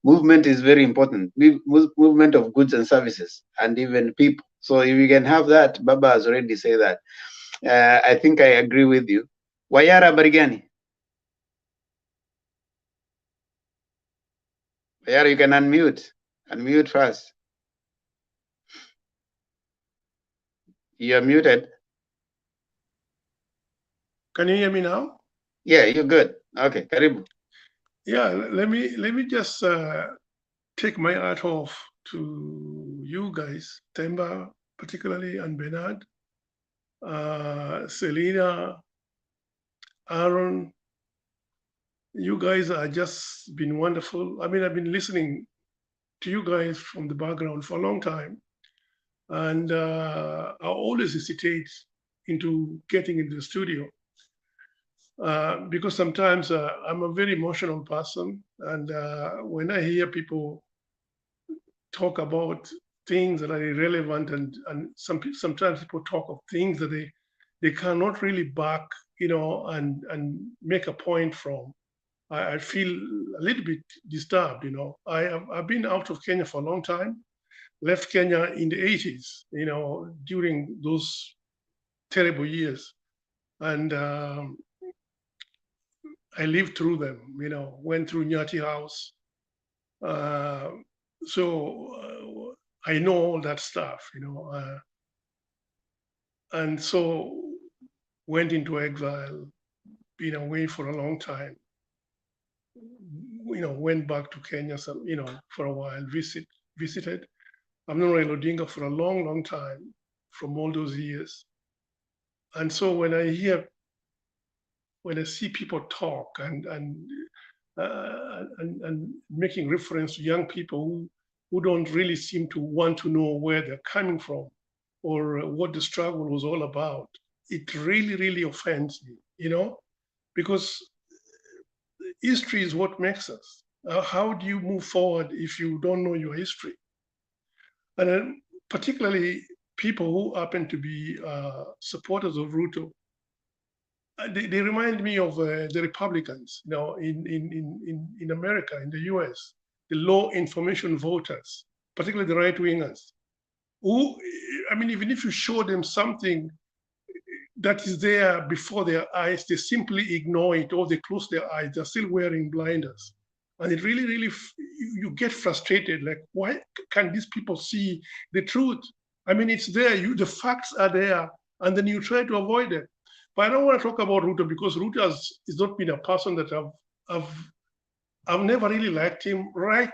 movement is very important. Movement of goods and services, and even people. So if we can have that, Baba has already said that. I think I agree with you. Wayara Barigani. Wayara, you can unmute. Unmute first. You're muted. Can you hear me now? Yeah, you're good. Okay, karibu. Yeah, let me just take my hat off to you guys, Temba particularly, and Bernard, Selena, Aaron. You guys are just been wonderful. I mean, I've been listening to you guys from the background for a long time, and I always hesitate into getting into the studio because sometimes I'm a very emotional person, and when I hear people talk about things that are irrelevant, and sometimes people talk of things that they cannot really back, and make a point from. I feel a little bit disturbed. I've been out of Kenya for a long time. Left Kenya in the 80s, during those terrible years, and I lived through them. Went through Nyati House. So I know all that stuff, and so went into exile, been away for a long time, went back to Kenya, for a while, visited. I've known Raila Odinga for a long, long time, from all those years. And so when I see people talk and making reference to young people who don't really seem to want to know where they're coming from or what the struggle was all about, it really, really offends me, because history is what makes us. How do you move forward if you don't know your history? And then particularly people who happen to be supporters of Ruto, they remind me of the Republicans, in America, in the US, the low information voters, particularly the right wingers, who, I mean, even if you show them something that is there before their eyes, they simply ignore it, or they close their eyes. They're still wearing blinders. And it really, really, you get frustrated. Like, why can't these people see the truth? I mean, it's there. The facts are there, and then you try to avoid it. But I don't want to talk about Ruto because Ruto has not been a person that I've never really liked him right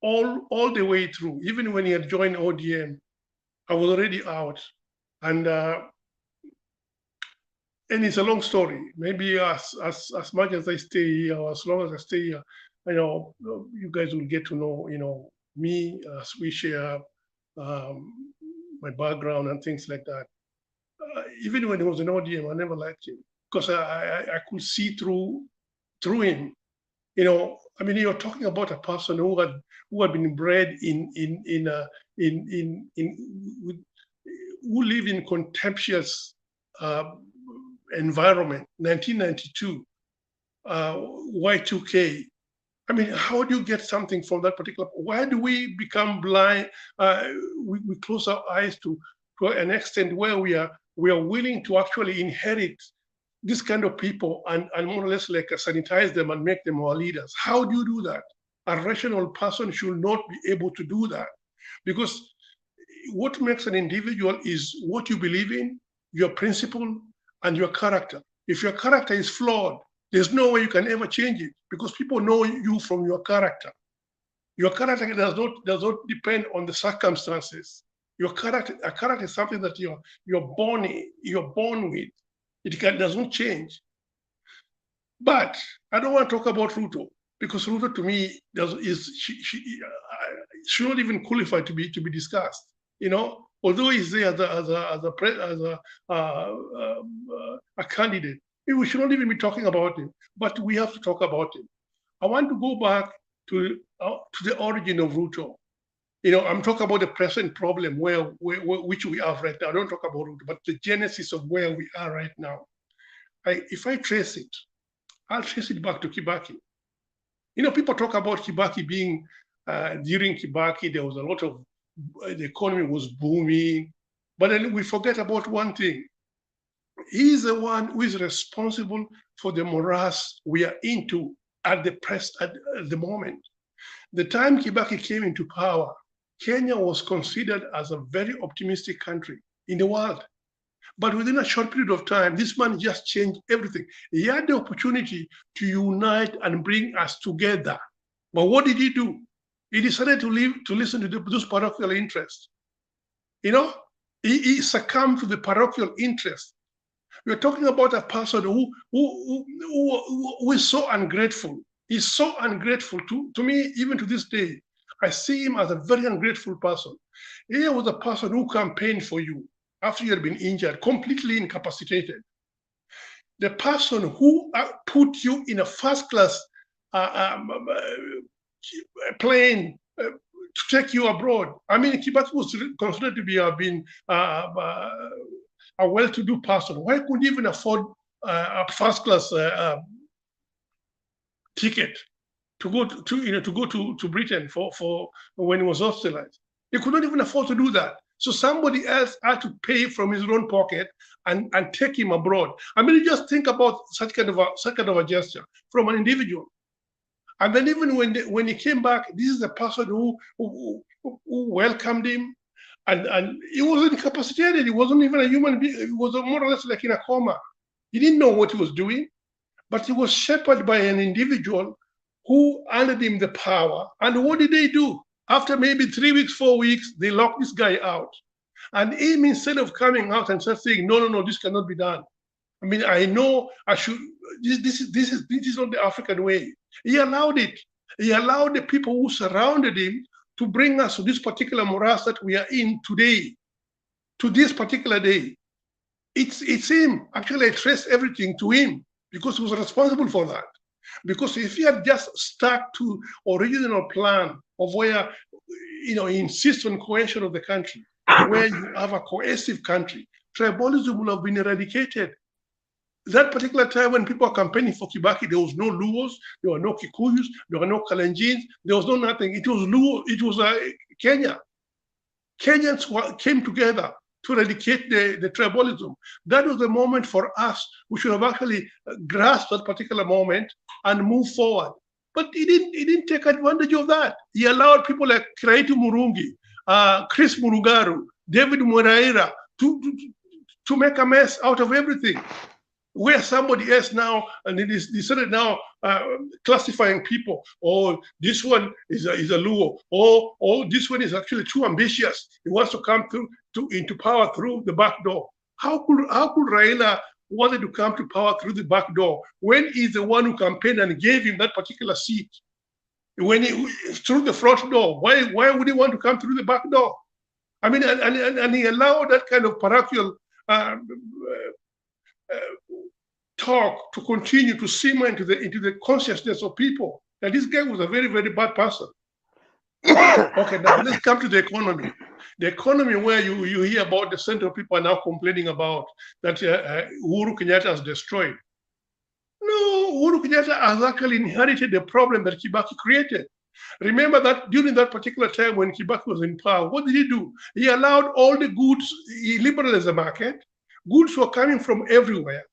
all the way through. Even when he had joined ODM, I was already out, and it's a long story. Maybe as much as I stay here, or as long as I stay here, you guys will get to know, me as we share my background and things like that. Even when he was in ODM, I never liked him because I could see through him. I mean, you're talking about a person who had been bred who lived in contemptuous environment, 1992, Y2K. I mean, how do you get something from that particular? Why do we become blind? We close our eyes to an extent where we are willing to actually inherit this kind of people and more or less like sanitize them and make them our leaders. How do you do that? A rational person should not be able to do that, because what makes an individual is what you believe in, your principle, and your character. If your character is flawed, there's no way you can ever change it because people know you from your character. Your character does not depend on the circumstances. A character is something that you're born with. It doesn't change. But I don't want to talk about Ruto because Ruto to me should not even qualify to be discussed. Although he's there as a candidate, we should not even be talking about him. But we have to talk about him. I want to go back to the origin of Ruto. I'm talking about the present problem which we have right now. I don't talk about Ruto, but the genesis of where we are right now. If I trace it, I'll trace it back to Kibaki. People talk about Kibaki being, during Kibaki, there was a lot of, the economy was booming, but then we forget about one thing. He's the one who is responsible for the morass we are into at the moment. The time Kibaki came into power, Kenya was considered as a very optimistic country in the world. But within a short period of time, this man just changed everything. He had the opportunity to unite and bring us together. But what did he do? He decided to listen to those parochial interests. You know, he succumbed to the parochial interest. We're talking about a person who is so ungrateful. He's so ungrateful to me, even to this day. I see him as a very ungrateful person. He was a person who campaigned for you after you had been injured, completely incapacitated. The person who put you in a first-class plane to take you abroad. I mean, Kibaki was considered to be a well-to-do person. Why couldn't he even afford a first-class ticket to go to Britain for when he was hospitalized? He could not even afford to do that. So somebody else had to pay from his own pocket and take him abroad. I mean, just think about such kind of a gesture from an individual. And then even when he came back, this is a person who welcomed him, and he was incapacitated. He wasn't even a human being. He was more or less like in a coma. He didn't know what he was doing, but he was shepherded by an individual who handed him the power. And what did they do? After maybe 3 weeks, 4 weeks, they locked this guy out. And him, instead of coming out and start saying, no, this cannot be done. I mean, I know I should, this is not the African way. He allowed it. He allowed the people who surrounded him to bring us to this particular morass that we are in today, to this particular day. It's him. Actually, I trace everything to him because he was responsible for that. Because if he had just stuck to original plan of where, he insists on cohesion of the country, where you have a cohesive country, tribalism would have been eradicated. That particular time when people were campaigning for Kibaki, there was no Luos, there were no Kikuyus, there were no Kalenjins, there was no nothing. It was Luo, it was Kenya. Kenyans came together to eradicate the tribalism. That was the moment for us. We should have actually grasped that particular moment and moved forward. But he didn't take advantage of that. He allowed people like Kiraitu Murungi, Chris Murugaru, David Moraira to make a mess out of everything. Where somebody else now, and it is decided now classifying people, or this one is a Luo, or this one is actually too ambitious. He wants to come into power through the back door. How could Raila wanted to come to power through the back door when he's the one who campaigned and gave him that particular seat? When through the front door, why would he want to come through the back door? I mean, and he allowed that kind of parochial talk to continue to simmer into the consciousness of people that this guy was a very, very bad person. Okay, now let's come to the economy. The economy where you hear about the central people are now complaining about that Uhuru Kenyatta has destroyed. No, Uhuru Kenyatta has actually inherited the problem that Kibaki created. Remember that during that particular time when Kibaki was in power, what did he do? He allowed all the goods, he liberalized the market. Goods were coming from everywhere,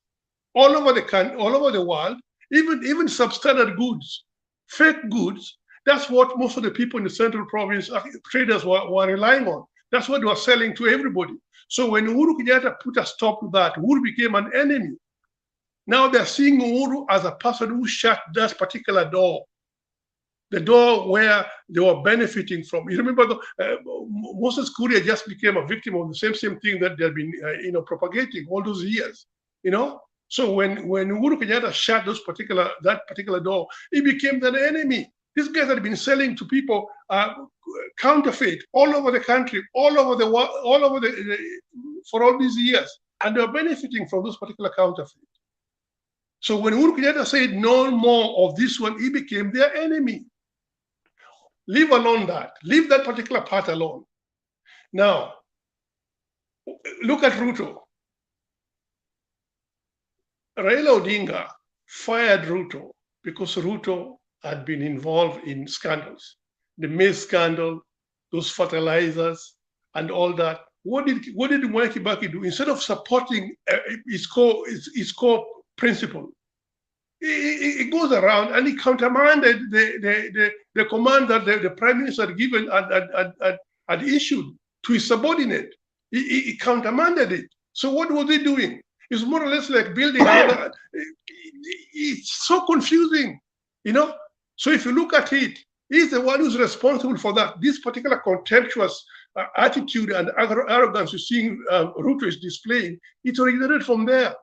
all over the country, all over the world, even substandard goods, fake goods. That's what most of the people in the central province traders were relying on. That's what they were selling to everybody. So when Uhuru Kenyatta put a stop to that, Uhuru became an enemy. Now they're seeing Uhuru as a person who shut that particular door, the door where they were benefiting from. You remember Moses Kuria just became a victim of the same thing that they've been propagating all those years. So when Uhuru Kenyatta shut that particular door, he became an enemy. These guys had been selling to people counterfeit all over the country, all over the world, for all these years, and they were benefiting from those particular counterfeit. So when Uhuru Kenyatta said no more of this one, he became their enemy. Leave alone that. Leave that particular part alone. Now, look at Ruto. Raila Odinga fired Ruto because Ruto had been involved in scandals. The maize scandal, those fertilizers, and all that. What did Mwai Kibaki do? Instead of supporting his core principle, he goes around and he countermanded the command that the prime minister had given had issued to his subordinate. He countermanded it. So what was he doing? It's more or less like building another. It's so confusing, you know. So if you look at it, he's the one who's responsible for that. This particular contemptuous attitude and arrogance you're seeing Ruto is displaying, it originated from there.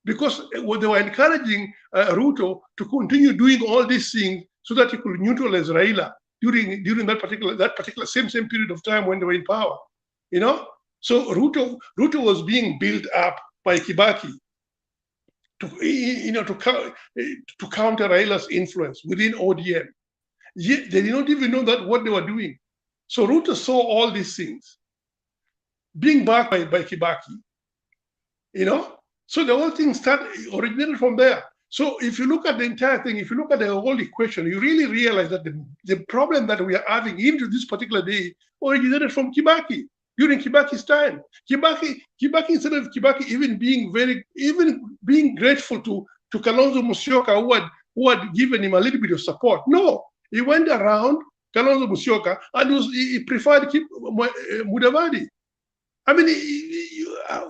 Because they were encouraging Ruto to continue doing all these things so that he could neutralize Raila during that particular same period of time when they were in power, you know. So Ruto was being built up by Kibaki to counter Raila's influence within ODM. Yet they did not even know that what they were doing. So Ruto saw all these things being backed by Kibaki, you know. So the whole thing originated from there. So if you look at the entire thing, if you look at the whole equation, you really realize that the problem that we are having into this particular day originated from Kibaki during Kibaki's time. Kibaki, instead of Kibaki even being grateful to Kalonzo Musyoka, who had given him a little bit of support. No, he went around Kalonzo Musyoka and he preferred Mudavadi. I mean,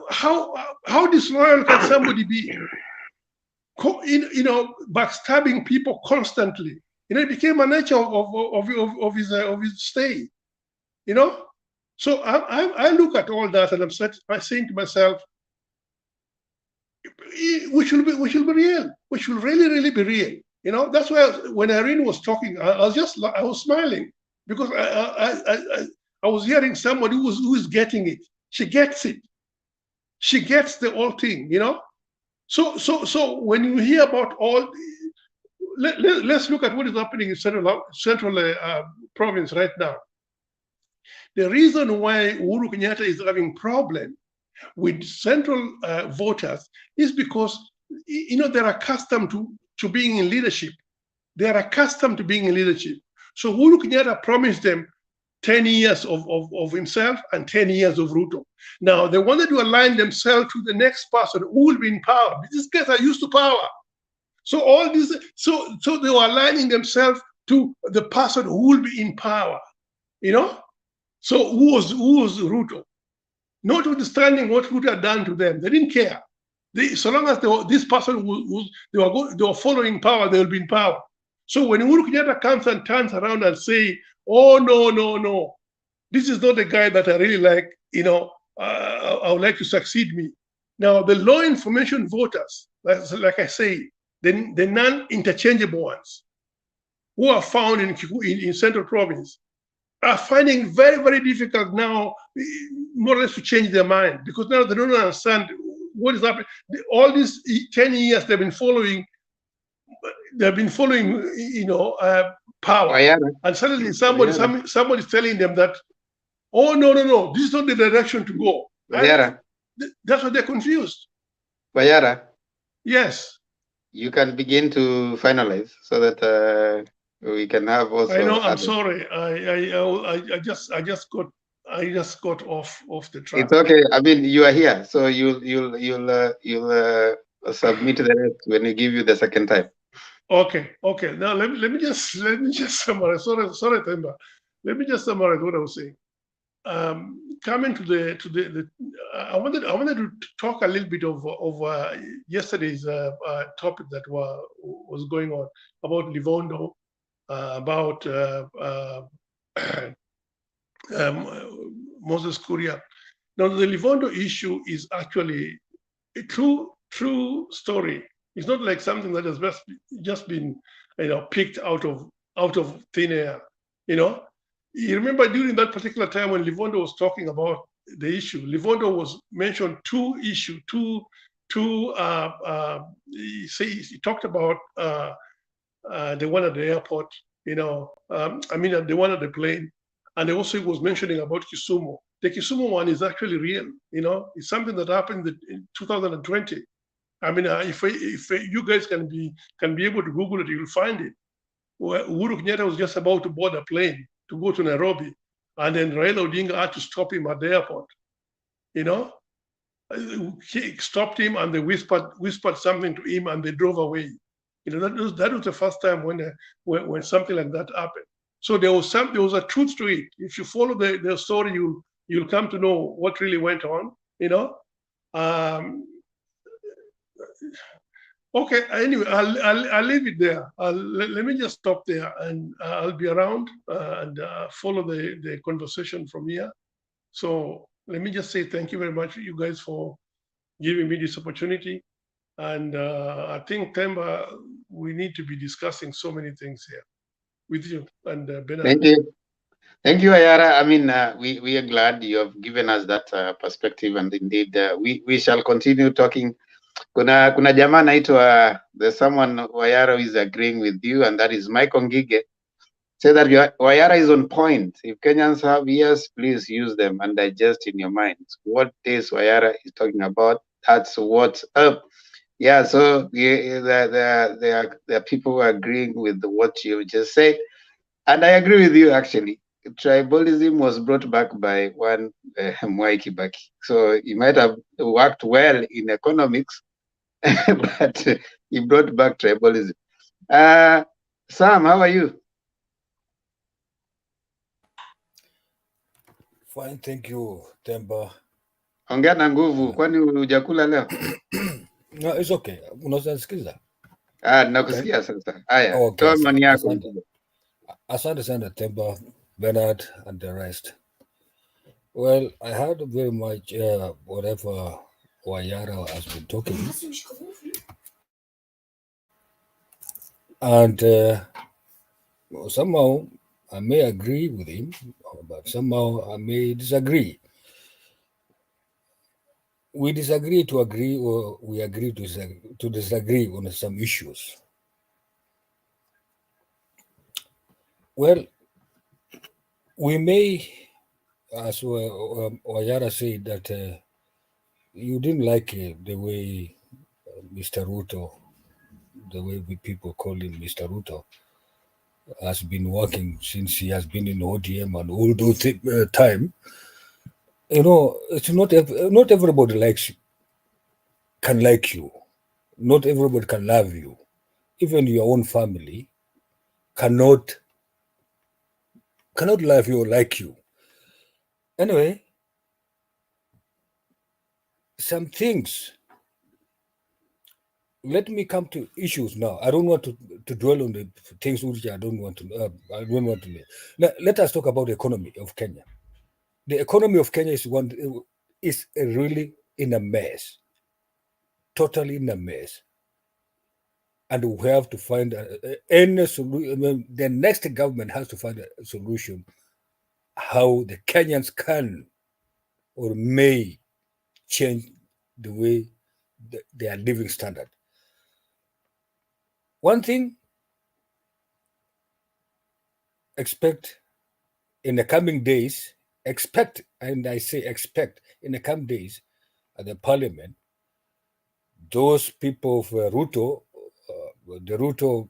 how disloyal can somebody be? You know, backstabbing people constantly. You know, it became a nature of his stay. You know, so I look at all that and I'm saying to myself, we should be real. We should really be real. You know, that's why when Irene was talking, I was smiling because I was hearing somebody who is getting it. She gets it. She gets the whole thing, you know. So when you hear about all, let's look at what is happening in central province right now. The reason why Uhuru Kenyatta is having problem with central voters is because, you know, they're accustomed to being in leadership. They are accustomed to being in leadership. So Uhuru Kenyatta promised them 10 years of himself and 10 years of Ruto. Now, they wanted to align themselves to the next person who will be in power. These guys are used to power. So all this, so they were aligning themselves to the person who will be in power, you know? So who was Ruto? Notwithstanding what Ruto had done to them, they didn't care. So long as this person they were following power, they will be in power. So when Uhuru Kenyatta comes and turns around and say, oh, no, this is not the guy that I really like, you know, I would like to succeed me. Now, the low information voters, like I say, the non-interchangeable ones who are found in Central Province are finding very, very difficult now, more or less, to change their mind because now they don't understand what is happening. All these 10 years they've been following, you know, power. And suddenly somebody's telling them that, oh, no, this is not the direction to go. That's why they're confused. Bayara. Yes. You can begin to finalize so that we can have also. I know. I'm sorry. I just got off the track. It's okay. I mean, you are here, so you'll submit the rest when we give you the second time. Okay. Now let me just summarize. Sorry, Temba. Let me just summarize what I was saying. Coming to the I wanted to talk a little bit of yesterday's topic that was going on about Livondo, about Moses Kuria. Now the Livondo issue is actually a true story. It's not like something that has just been, you know, picked out of thin air. You know, you remember during that particular time when Livondo was talking about the issue, Livondo was mentioned two issues. He talked about the one at the airport, you know, the one at the plane, and also he was mentioning about Kisumu. The Kisumu one is actually real, you know, it's something that happened in 2020. I mean, if you guys can be able to Google it, you'll find it. Uhuru Kenyatta was just about to board a plane to go to Nairobi, and then Raila Odinga had to stop him at the airport. You know, he stopped him and they whispered something to him and they drove away. You know, that was the first time when something like that happened. So there was a truth to it. If you follow the story, you'll come to know what really went on. You know. Okay, anyway, I'll leave it there. Let me just stop there, and I'll be around and follow the conversation from here. So let me just say thank you very much, you guys, for giving me this opportunity. And I think, Temba, we need to be discussing so many things here with you and Bernard. Thank you. Thank you, Ayara. I mean, we are glad you have given us that perspective, and indeed, we shall continue talking. Kuna jamaa anaitwa, there's someone, Ayara, who is agreeing with you, and that is Michael Ngige. Say that Ayara is on point. If Kenyans have ears, please use them and digest in your minds what this Ayara is talking about. That's what's up. Yeah, so there are people who are agreeing with what you just said. And I agree with you, actually. Tribalism was brought back by one Mwai Kibaki. So he might have worked well in economics, but he brought back tribalism. Sam, how are you? Fine, thank you, Temba. Ongea na nguvu, kwani hujakula leo? No, it's okay. Unasikiza? Nakusikia sasa. Haya, Okay, toa maoni yako. Asante sana, Temba, Bernard, and the rest. Well, I heard very much whatever Wayara has been talking. And somehow I may agree with him, but somehow I may disagree. We disagree to agree, or we agree to disagree on some issues. Well, we may, as Wayara said, that you didn't like the way Mr. Ruto, the way people call him Mr. Ruto, has been working since he has been in ODM and all those time. You know, it's not everybody can like you. Not everybody can love you. Even your own family cannot love you or like you. Anyway, some things. Let me come to issues now. I don't want to dwell on the things which I don't want to. Let us talk about the economy of Kenya. The economy of Kenya is really in a mess, totally in a mess, and we have to find any solution. The next government has to find a solution how the Kenyans can or may change the way their living standard. One thing, expect in the coming days, and I say expect, in the coming days at the parliament, those people of Ruto, the Ruto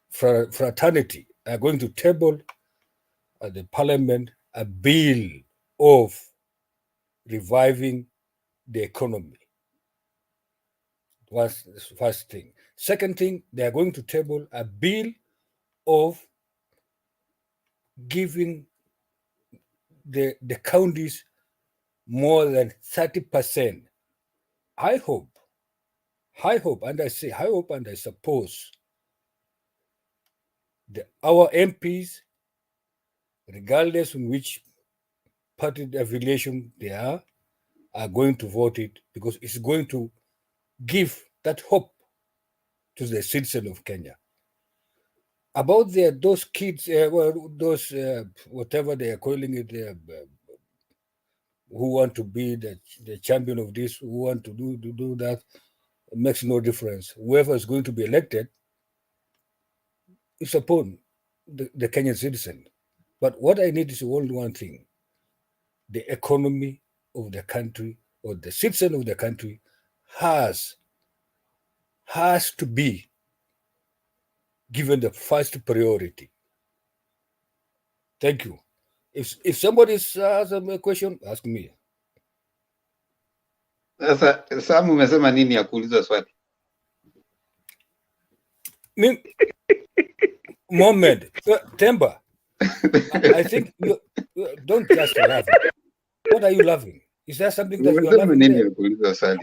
fraternity, are going to table at the parliament a bill of reviving the economy. Was the first thing. Second thing, they are going to table a bill of giving the counties more than 30%. I hope, and I say I hope and I suppose our MPs, regardless in which party affiliation they are going to vote it, because it's going to give that hope to the citizen of Kenya. About those kids, those whatever they are calling it, who want to be the champion of this, who want to do that, it makes no difference. Whoever is going to be elected is upon the Kenyan citizen. But what I need is only one thing: the economy of the country, or the citizen of the country, has to be given the first priority. Thank you. If somebody has a question, ask me. Sasa Sam, umesema nini ya kuuliza swali? Moment, Temba, I think you don't just laugh. What are you laughing? Is there something that you are laughing there?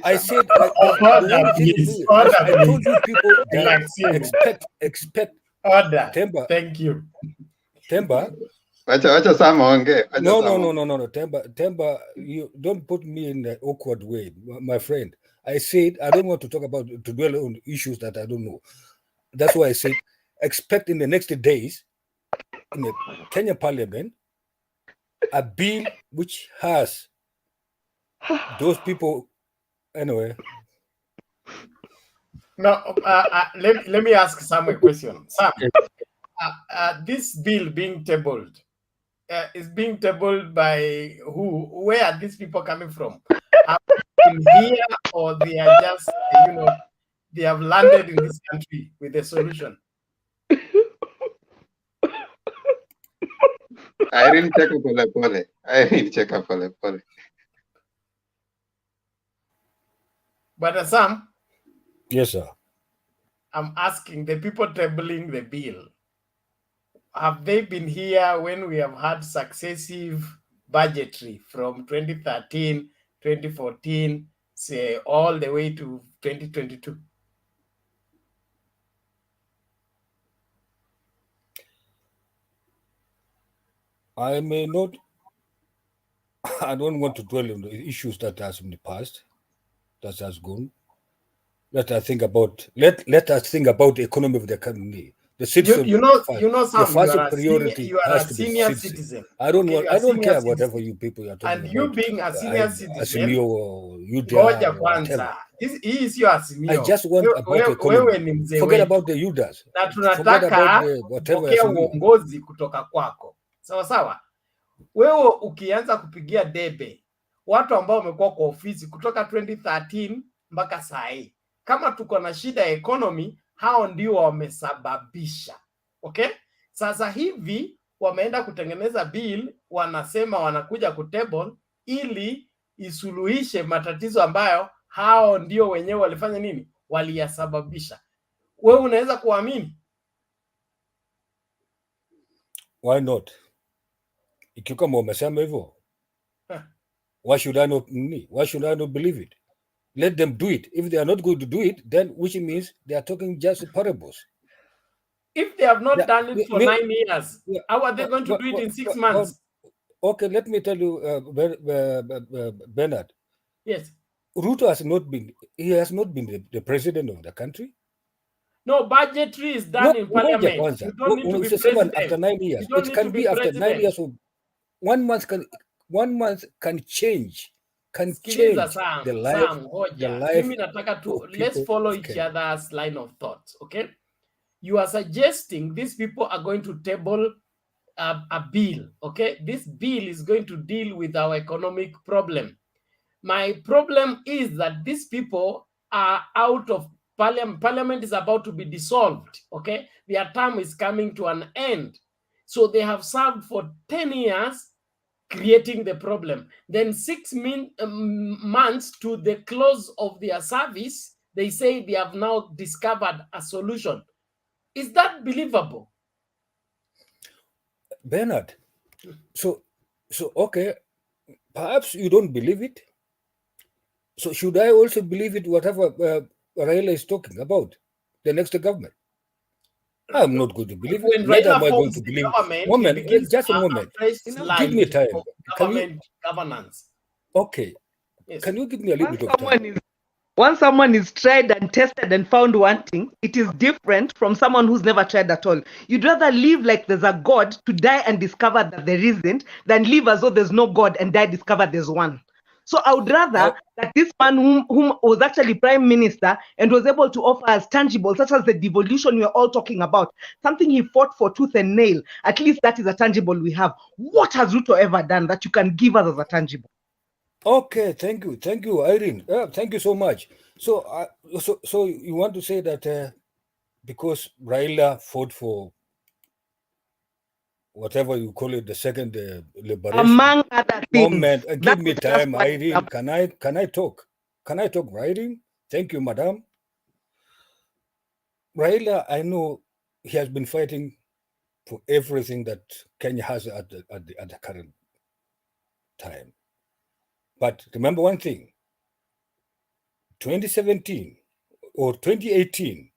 I said Order, please. Order, I told you people that expect. Order. Temba. Thank you. Temba. Wacha Sam aongee. No. Temba, you don't put me in an awkward way, my friend. I said I don't want to talk about to dwell on issues that I don't know. That's why I said expect in the next days in the Kenya Parliament a bill which has those people anyway. No, let me ask Sam a question. Sam, this bill being tabled is being tabled by who? Where are these people coming from? Are they in here, or they are just, they have landed in this country with a solution? Irene, cheka pole. But Sam? Yes, sir. I'm asking the people tabling the bill, have they been here when we have had successive budgetary from 2013, 2014, say all the way to 2022? I may not, I don't want to dwell on the issues that has in the past, that has gone. Let us think about the economy of the country. The citizen, you know, the first priority you are has a to be senior citizen. citizen. I don't care citizen. whatever you people are talking and about. You being a senior citizen, AZIMIO or ngoja UDA or kwanza, whatever. hii sio AZIMIO. I just want about the economy. Forget about the UDAs. Na Forget about tunataka the whatever kupokea AZIMIO. uongozi kutoka kwako. Sawa sawa. Wewe ukianza kupigia debe watu ambao wamekuwa kwa ofisi kutoka 2013 mpaka saa hii, kama tuko na shida ya economy, hao ndio wamesababisha. Okay? Sasa hivi wameenda kutengeneza bill, wanasema wanakuja kutable ili isuluhishe matatizo ambayo hao ndio wenyewe walifanya nini? Waliyasababisha. Wewe unaweza kuamini? Why not? Ikiwa kama wamesema hivyo, why should I not believe it? Let them do it. If they are not going to do it, then which means they are talking just parables. If they have not done it for 9 years, how are they going to do it in 6 months? Okay, let me tell you, Bernard. Yes. Ruto has not been the president of the country. No, budgetary is done in parliament. You don't need to be president. After 9 years. It can be after 9 years. Of 1 month can change. The life Mimi nataka to let's follow each other's line of thoughts, okay? You are suggesting these people are going to table a bill, okay? This bill is going to deal with our economic problem. My problem is that these people are out of parliament. Parliament is about to be dissolved, okay? Their term is coming to an end. So they have served for 10 years creating the problem. Then 6 months to the close of their service, they say they have now discovered a solution. Is that believable? Bernard, so okay, perhaps you don't believe it. So should I also believe it, whatever Raila is talking about, the next government? I'm not going to believe it. Neither am I going to believe it. Just a moment. Give me time. Governance. Okay. Yes. Can you give me a little bit of time? Once someone is tried and tested and found wanting, it is different from someone who's never tried at all. You'd rather live like there's a God to die and discover that there isn't than live as though there's no God and die discover there's one. So I would rather that this man whom was actually prime minister and was able to offer as tangible, such as the devolution we're all talking about, something he fought for tooth and nail, at least that is a tangible we have. What has Ruto ever done that you can give us as a tangible? Okay, thank you, Irene. Thank you so much. So you want to say that because Raila fought for whatever you call it, the second liberation. Among other things. Moment, give me time, Irene. Can I talk? Can I talk, Irene? Thank you, madam. Raila, I know he has been fighting for everything that Kenya has at the current time. But remember one thing, 2017 or 2018,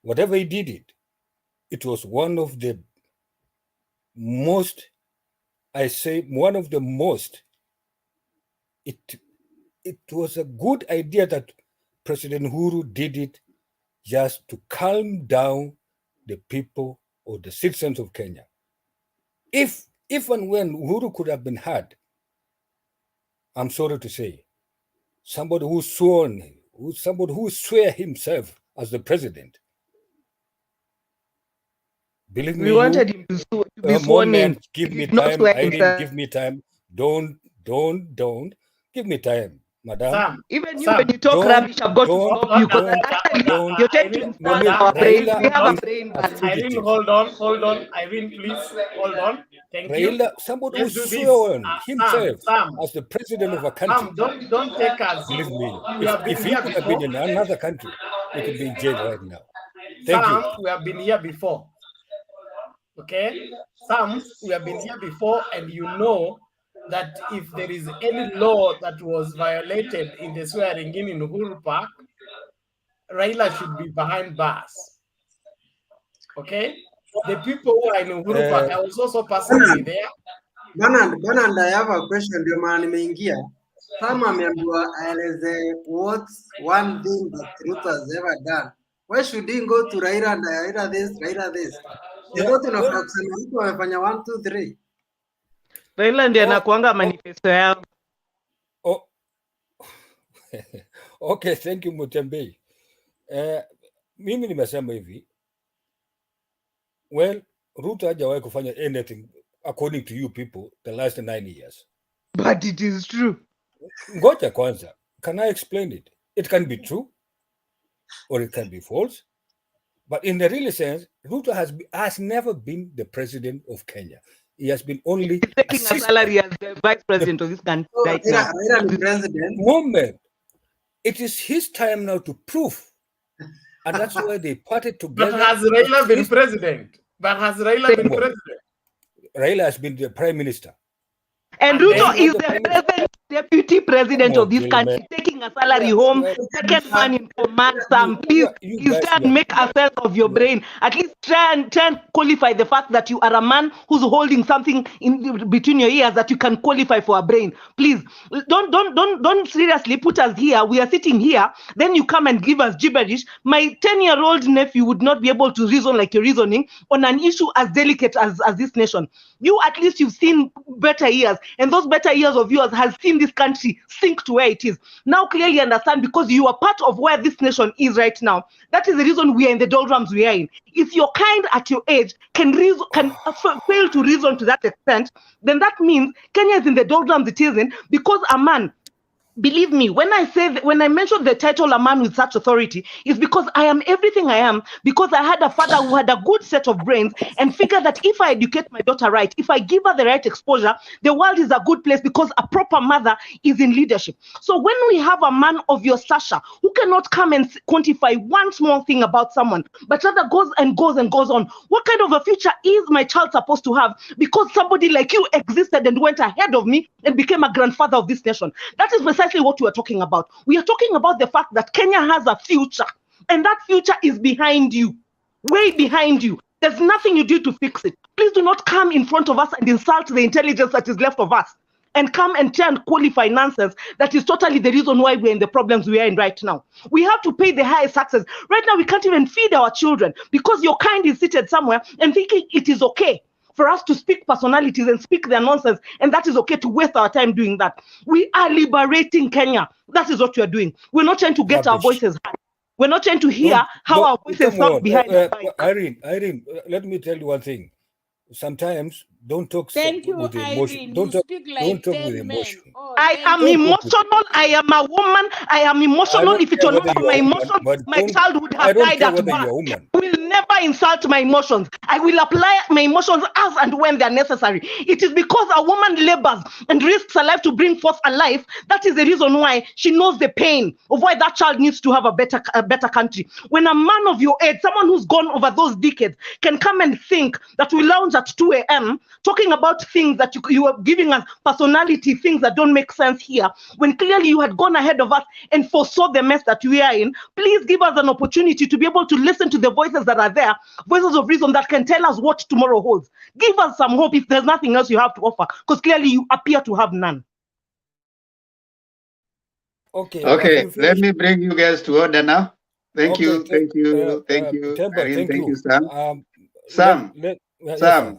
whatever he did it was one of the most, it was a good idea that President Uhuru did it just to calm down the people or the citizens of Kenya. If and when Uhuru could have been heard, I'm sorry to say, somebody who swore himself as the president. Believe me, We wanted him to be sworn in. Give me Not time. swear Irene, himself. give me time. Don't. Give me time, madam. Sam, Even you, Sam, when you talk rubbish, I've got to stop you because actually you tend to insult our brains. We have a brain ban. Irene, hold on. Irene, please, hold on. Thank you. Raila, somebody who Let's do this. sworn himself Sam, as the president of a country. Sam, don't take us. Believe me, We have been if he here could have been before. in another country, he could be in jail right now. Thank Sam, you. we have been here before. Okay? Sam, we have been here before, and you know that if there is any law that was violated in the swearing in Uhuru Park, Raila should be behind bars. Okay? The people who are in Uhuru Park, I was also personally there. Bernard, I have a question. Ndio maana nimeingia. Kama ameambiwa aeleze what's one thing that Ruto has ever done. Why should he go to Raila and Raila this? Ndio tunafaa kusema Ruto amefanya 1 2 3. Raila ndiye anakuanga manifesto yao. Okay, thank you Mutembei. Mimi nimesema hivi. Well, Ruto hajawahi kufanya anything according to you people the last 9 years. But it is true. Ngoja kwanza. Can I explain it? It can be true or it can be false. But in the real sense, Ruto has never been the president of Kenya. He has been only taking a salary as the vice president of this country right now. Moment. It is his time now to prove. And that's why they parted together. But has Raila been president? Raila has been the prime minister. And Ruto is the deputy president of this country, taking a salary home, second man in command. Some please try and make a sense of your brain. At least try and qualify the fact that you are a man who's holding something in between your ears that you can qualify for a brain. Please don't seriously put us here. We are sitting here, then you come and give us gibberish. My 10-year-old nephew would not be able to reason like you're reasoning on an issue as delicate as this nation. You at least you've seen better years, and those better years of yours has seen this country sink to where it is. Now clearly understand, because you are part of where this nation is right now. That is the reason we are in the doldrums we are in. If your kind at your age can fail to reason to that extent, then that means Kenya is in the doldrums it is in, because a man, believe me, when I mention the title "a man with such authority," is because I am everything I am because I had a father who had a good set of brains and figured that if I educate my daughter right, if I give her the right exposure, the world is a good place because a proper mother is in leadership. So when we have a man of your stature who cannot come and quantify one small thing about someone, but rather goes and goes on, what kind of a future is my child supposed to have because somebody like you existed and went ahead of me and became a grandfather of this nation? That is precisely what we are talking about. We are talking about the fact that Kenya has a future, and that future is behind you, way behind you. There's nothing you do to fix it. Please do not come in front of us and insult the intelligence that is left of us, and come and try and qualify nonsense that is totally the reason why we're in the problems we are in right now. We have to pay the highest taxes. Right now, we can't even feed our children because your kind is seated somewhere and thinking it is okay for us to speak personalities and speak their nonsense, and that is okay to waste our time doing that. We are liberating Kenya. That is what we are doing. We're not trying to get our voices heard. We're not trying to hear how our voices sound behind the mic. Irene, let me tell you one thing. Sometimes don't talk with emotion. Don't talk with emotion. I am emotional. I am a woman. I am emotional. If it were not for my emotion, my child would have died at birth. I will never insult my emotions. I will apply my emotions as and when they are necessary. It is because a woman labors and risks her life to bring forth a life. That is the reason why she knows the pain of why that child needs to have a better country. When a man of your age, someone who's gone over those decades, can come and think that we lounge at 2 a.m. talking about things that you are giving us personality, things that don't make sense here, when clearly you had gone ahead of us and foresaw the mess that we are in, please give us an opportunity to be able to listen to the voices that are there, voices of reason that can tell us what tomorrow holds. Give us some hope if there's nothing else you have to offer, because clearly you appear to have none. Okay, let me bring you guys to order now. Thank you, thank you, Temba, Irene, thank thank you. you, Sam. Yes, Sam,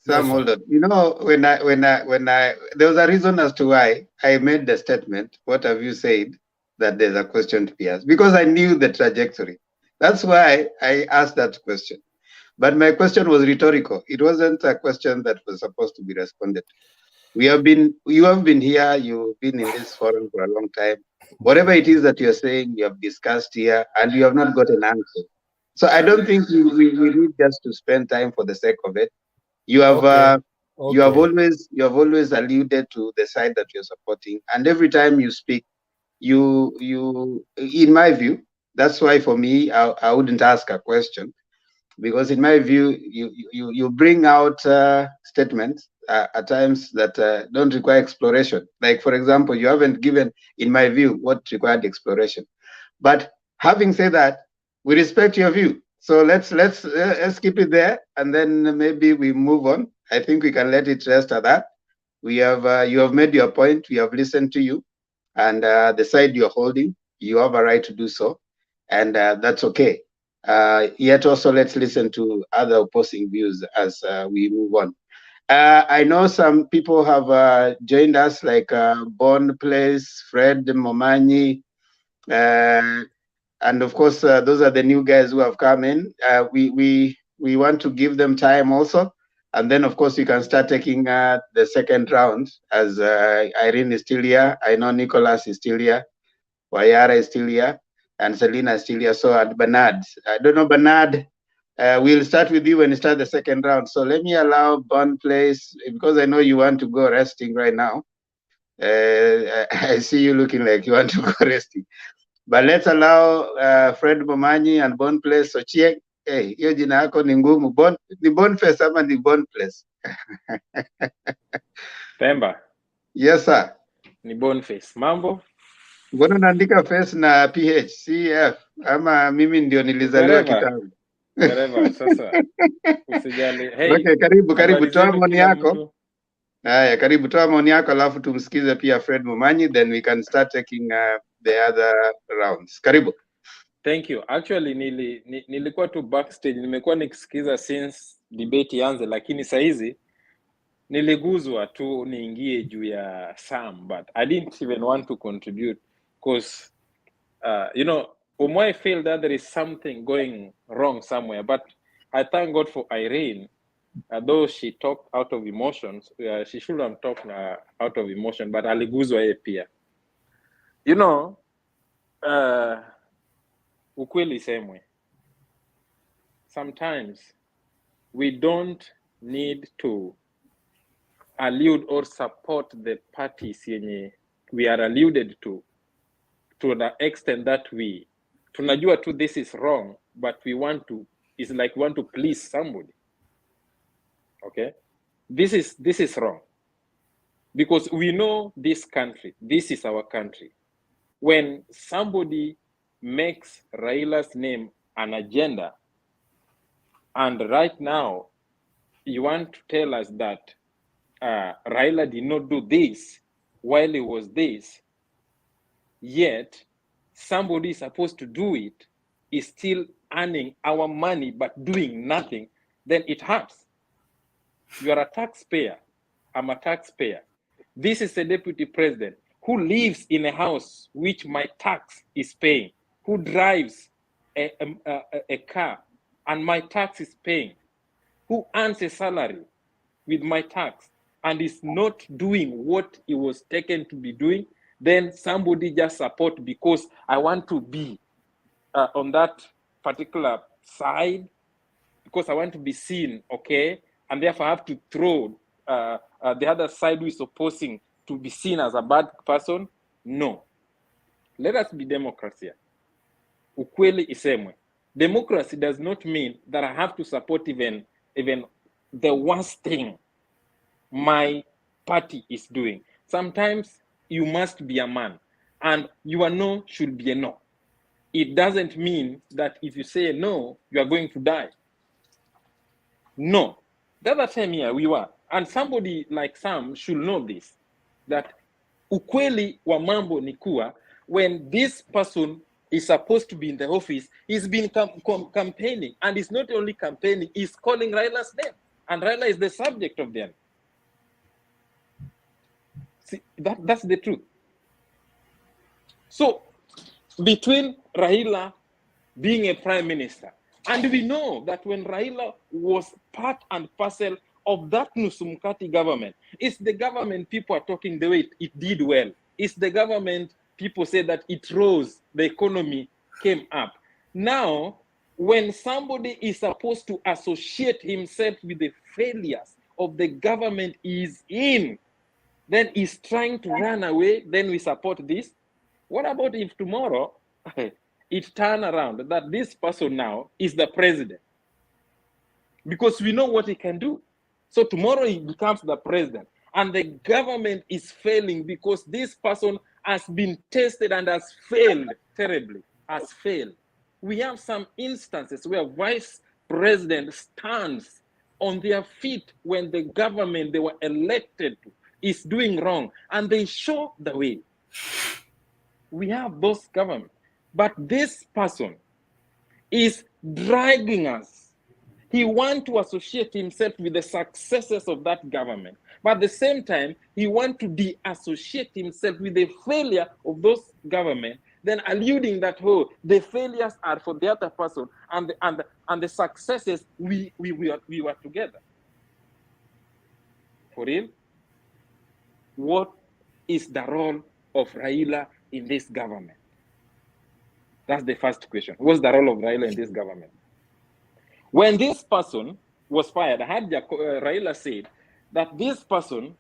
sir. hold on. You know, when I, there was a reason as to why I made the statement. What have you said? That there's a question to be asked, because I knew the trajectory. That's why I asked that question. But my question was rhetorical. It wasn't a question that was supposed to be responded to. You have been here, you've been in this forum for a long time. Whatever it is that you're saying, you have discussed here, and you have not got an answer. So I don't think we need just to spend time for the sake of it. You have you have always alluded to the side that you're supporting, and every time you speak, you in my view, that's why for me I wouldn't ask a question, because in my view you bring out statements at times that don't require exploration. Like, for example, you haven't given, in my view, what required exploration. But having said that, we respect your view. So let's keep it there, and then maybe we move on. I think we can let it rest at that. We have you have made your point. We have listened to you, and the side you're holding, you have a right to do so, and that's okay. Yet also, let's listen to other opposing views as we move on. I know some people have joined us, like Bon Place, Fred Momanyi, and of course, those are the new guys who have come in. We want to give them time also, and then of course you can start taking the second round, as Irene is still here. I know Nicholas is still here, Wayara is still here, and Selena is still here. So, and Bernard, I don't know, Bernard. We'll start with you when you start the second round. So let me allow Bon Place, because I know you want to go resting right now. I see you looking like you want to go resting. But let's allow Fred Momanyi and Bon Place. So check. Hey, hiyo jina yako ni ngumu. Ni Boniface ama ni Bon Place? Pemba. Yes, sir. Ni Boniface. Mambo? Mbona unaandika face na PH, CF, ama mimi ndio nilizaliwa kitambo? Wherever, sasa. Usijali. Hey, okay, karibu toa maoni yako. Mtu. Haya, karibu toa maoni yako, alafu tumsikize pia Fred Momanyi, then we can start taking the other rounds. Karibu. Thank you. Actually nilikuwa tu backstage, nimekuwa nikisikiza since debate ianze, lakini saizi niliguzwa tu niingie juu ya Sam, but I didn't even want to contribute because you know, I feel that there is something going wrong somewhere, but I thank God for Irene. Though she talked out of emotions, she shouldn't talk out of emotion, but aliguzwa yeye pia. You know, ukweli semwe. Sometimes we don't need to allude or support the parties yenye we are alluded to the extent that we tunajua tu this is wrong, but we want to, it's like we want to please somebody. Okay, this is wrong, because we know this country, this is our country. When somebody makes Raila's name an agenda, and right now you want to tell us that Raila did not do this while he was this, yet somebody is supposed to do it, is still earning our money but doing nothing, then it hurts. You are a taxpayer. I'm a taxpayer. This is a deputy president who lives in a house which my tax is paying, who drives a car and my tax is paying, who earns a salary with my tax and is not doing what he was taken to be doing. Then somebody just support because I want to be on that particular side, because I want to be seen, okay? And therefore I have to throw the other side who is opposing to be seen as a bad person. No. Let us be democracy. Ukweli isemwe. Democracy does not mean that I have to support even the worst thing my party is doing. Sometimes you must be a man, and your no should be a no. It doesn't mean that if you say no, you are going to die. No. The other time here we were, and somebody like Sam should know this, that ukweli wa mambo ni kuwa, when this person is supposed to be in the office, he's been campaigning, and he's not only campaigning, he's calling Raila's name, and Raila is the subject of them. See, that's the truth. So, between Raila being a prime minister, and we know that when Raila was part and parcel of that Nusumkati government, it's the government people are talking the way it did well. It's the government people say that it rose, the economy came up. Now, when somebody is supposed to associate himself with the failures of the government is in, then he's trying to run away, then we support this. What about if tomorrow it turn around that this person now is the president? Because we know what he can do. So tomorrow he becomes the president, and the government is failing because this person has been tested and has failed terribly, has failed. We have some instances where vice president stands on their feet when the government they were elected to is doing wrong, and they show the way. We have those governments, but this person is dragging us. He wants to associate himself with the successes of that government, but at the same time, he wants to de-associate himself with the failure of those government, then alluding that, oh, the failures are for the other person, and the successes we were together. For real? What is the role of Raila in this government? That's the first question. What's the role of Raila in this government? When this person was fired, I heard Raila said that this person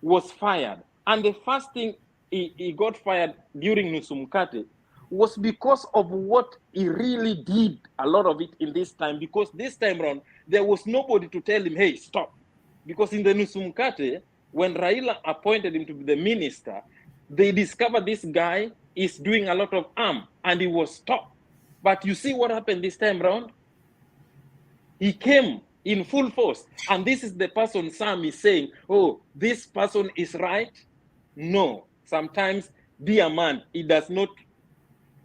was fired, and the first thing he got fired during Nusumkate was because of what he really did, a lot of it in this time, because this time around, there was nobody to tell him, hey, stop. Because in the Nusumkate, when Raila appointed him to be the minister, they discovered this guy is doing a lot of harm, and he was stopped. But you see what happened this time around? He came in full force, and this is the person Sam is saying, oh, this person is right. No, sometimes be a man. It does not,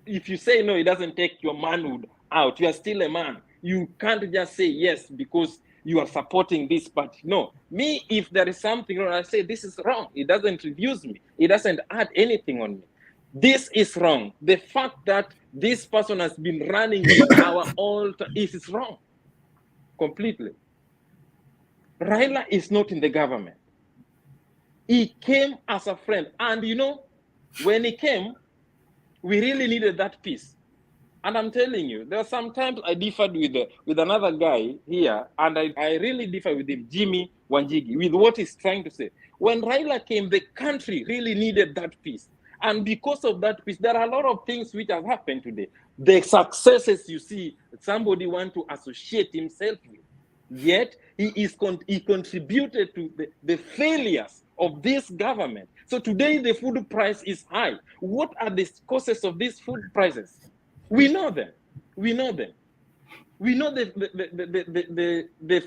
if you say no, it doesn't take your manhood out. You are still a man. You can't just say yes because you are supporting this party. No, me, if there is something wrong, I say this is wrong. It doesn't reduce me. It doesn't add anything on me. This is wrong. The fact that this person has been running our altar is wrong. Completely. Raila is not in the government. He came as a friend. And you know, when he came, we really needed that peace. And I'm telling you, there are sometimes I differed with another guy here, and I really differ with him, Jimmy Wanjigi, with what he's trying to say. When Raila came, the country really needed that peace. And because of that peace, there are a lot of things which have happened today. The successes you see, somebody want to associate himself with. Yet, he contributed to the failures of this government. So today, the food price is high. What are the causes of these food prices? We know them. We know them. We know the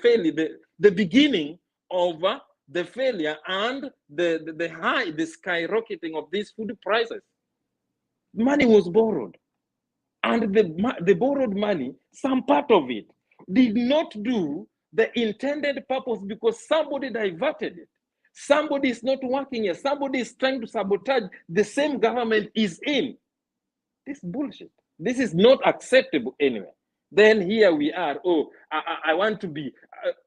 failure, the beginning of the failure and the skyrocketing of these food prices. Money was borrowed, and the borrowed money, some part of it, did not do the intended purpose because somebody diverted it. Somebody is not working here. Somebody is trying to sabotage the same government is in. This bullshit. This is not acceptable anyway. Then here we are. Oh, I want to be.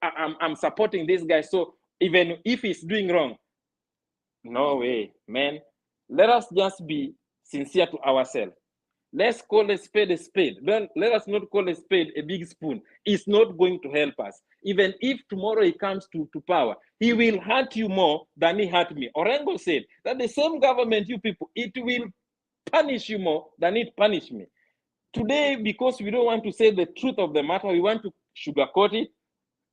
I'm supporting this guy. So even if he's doing wrong, no way, man. Let us just be sincere to ourselves. Let's call a spade a spade. Then let us not call a spade a big spoon. It's not going to help us. Even if tomorrow he comes to power, he will hurt you more than he hurt me. Orengo said that the same government, you people, it will punish you more than it punished me. Today, because we don't want to say the truth of the matter, we want to sugarcoat it,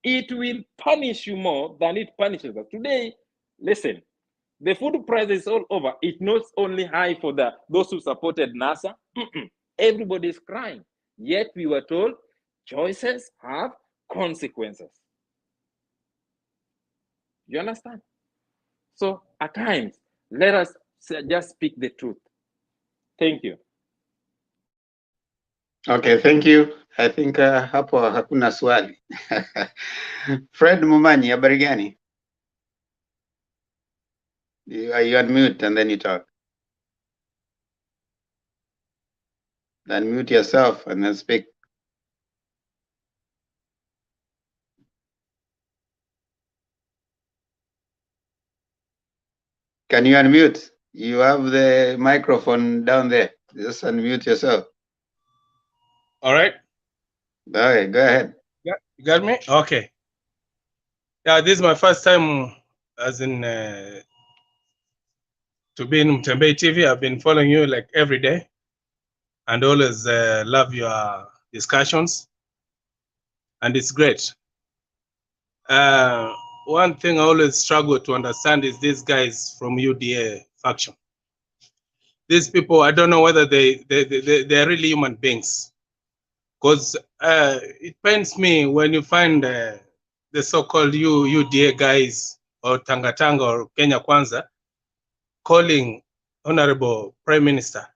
it will punish you more than it punishes us. Today, listen, the food price is all over. It's not only high for those who supported NASA. Everybody is crying. Yet we were told choices have consequences. You understand? So at times, let us just speak the truth. Thank you. Okay, thank you. I think hapo hakuna swali. Fred Mumanyi, habari gani? You unmute and then you talk. Then mute yourself and then speak. Can you unmute? You have the microphone down there. Just unmute yourself. All right. All right, go ahead. Yeah, you got me? Okay. Yeah, this is my first time as in to be in Mtembei TV. I've been following you like every day and always love your discussions. And it's great. One thing I always struggle to understand is these guys from UDA faction. These people, I don't know whether they're really human beings. Because it pains me when you find the so-called UDA guys or Tanga Tanga or Kenya Kwanza calling Honorable Prime Minister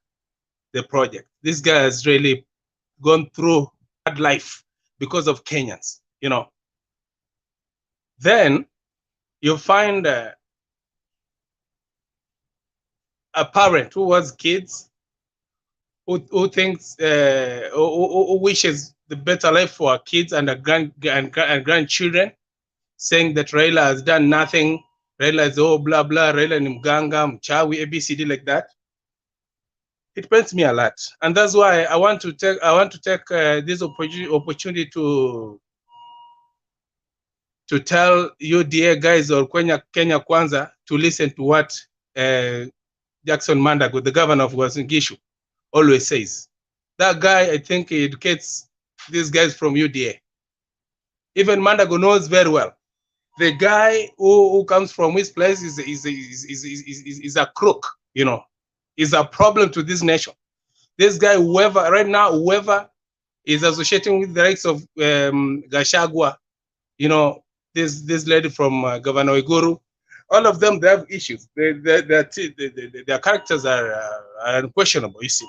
the project. This guy has really gone through hard life because of Kenyans, you know. Then you find a parent who has kids, who thinks, who wishes the better life for our kids and our grandchildren, saying that Raila has done nothing. Raila is blah blah. Raila ni mganga, mchawi, ABCD like that. It pains me a lot, and that's why I want to take this opportunity to tell UDA guys or Kenya Kwanza to listen to what Jackson Mandago, the governor of Uasin Gishu, always says. That guy, I think, he educates these guys from UDA. Even Mandago knows very well. The guy who comes from his place is a crook, you know, is a problem to this nation. This guy, whoever is associating with the likes of Gashagwa, you know, this lady from Governor Iguru, all of them, they have issues. Their characters are unquestionable, you see.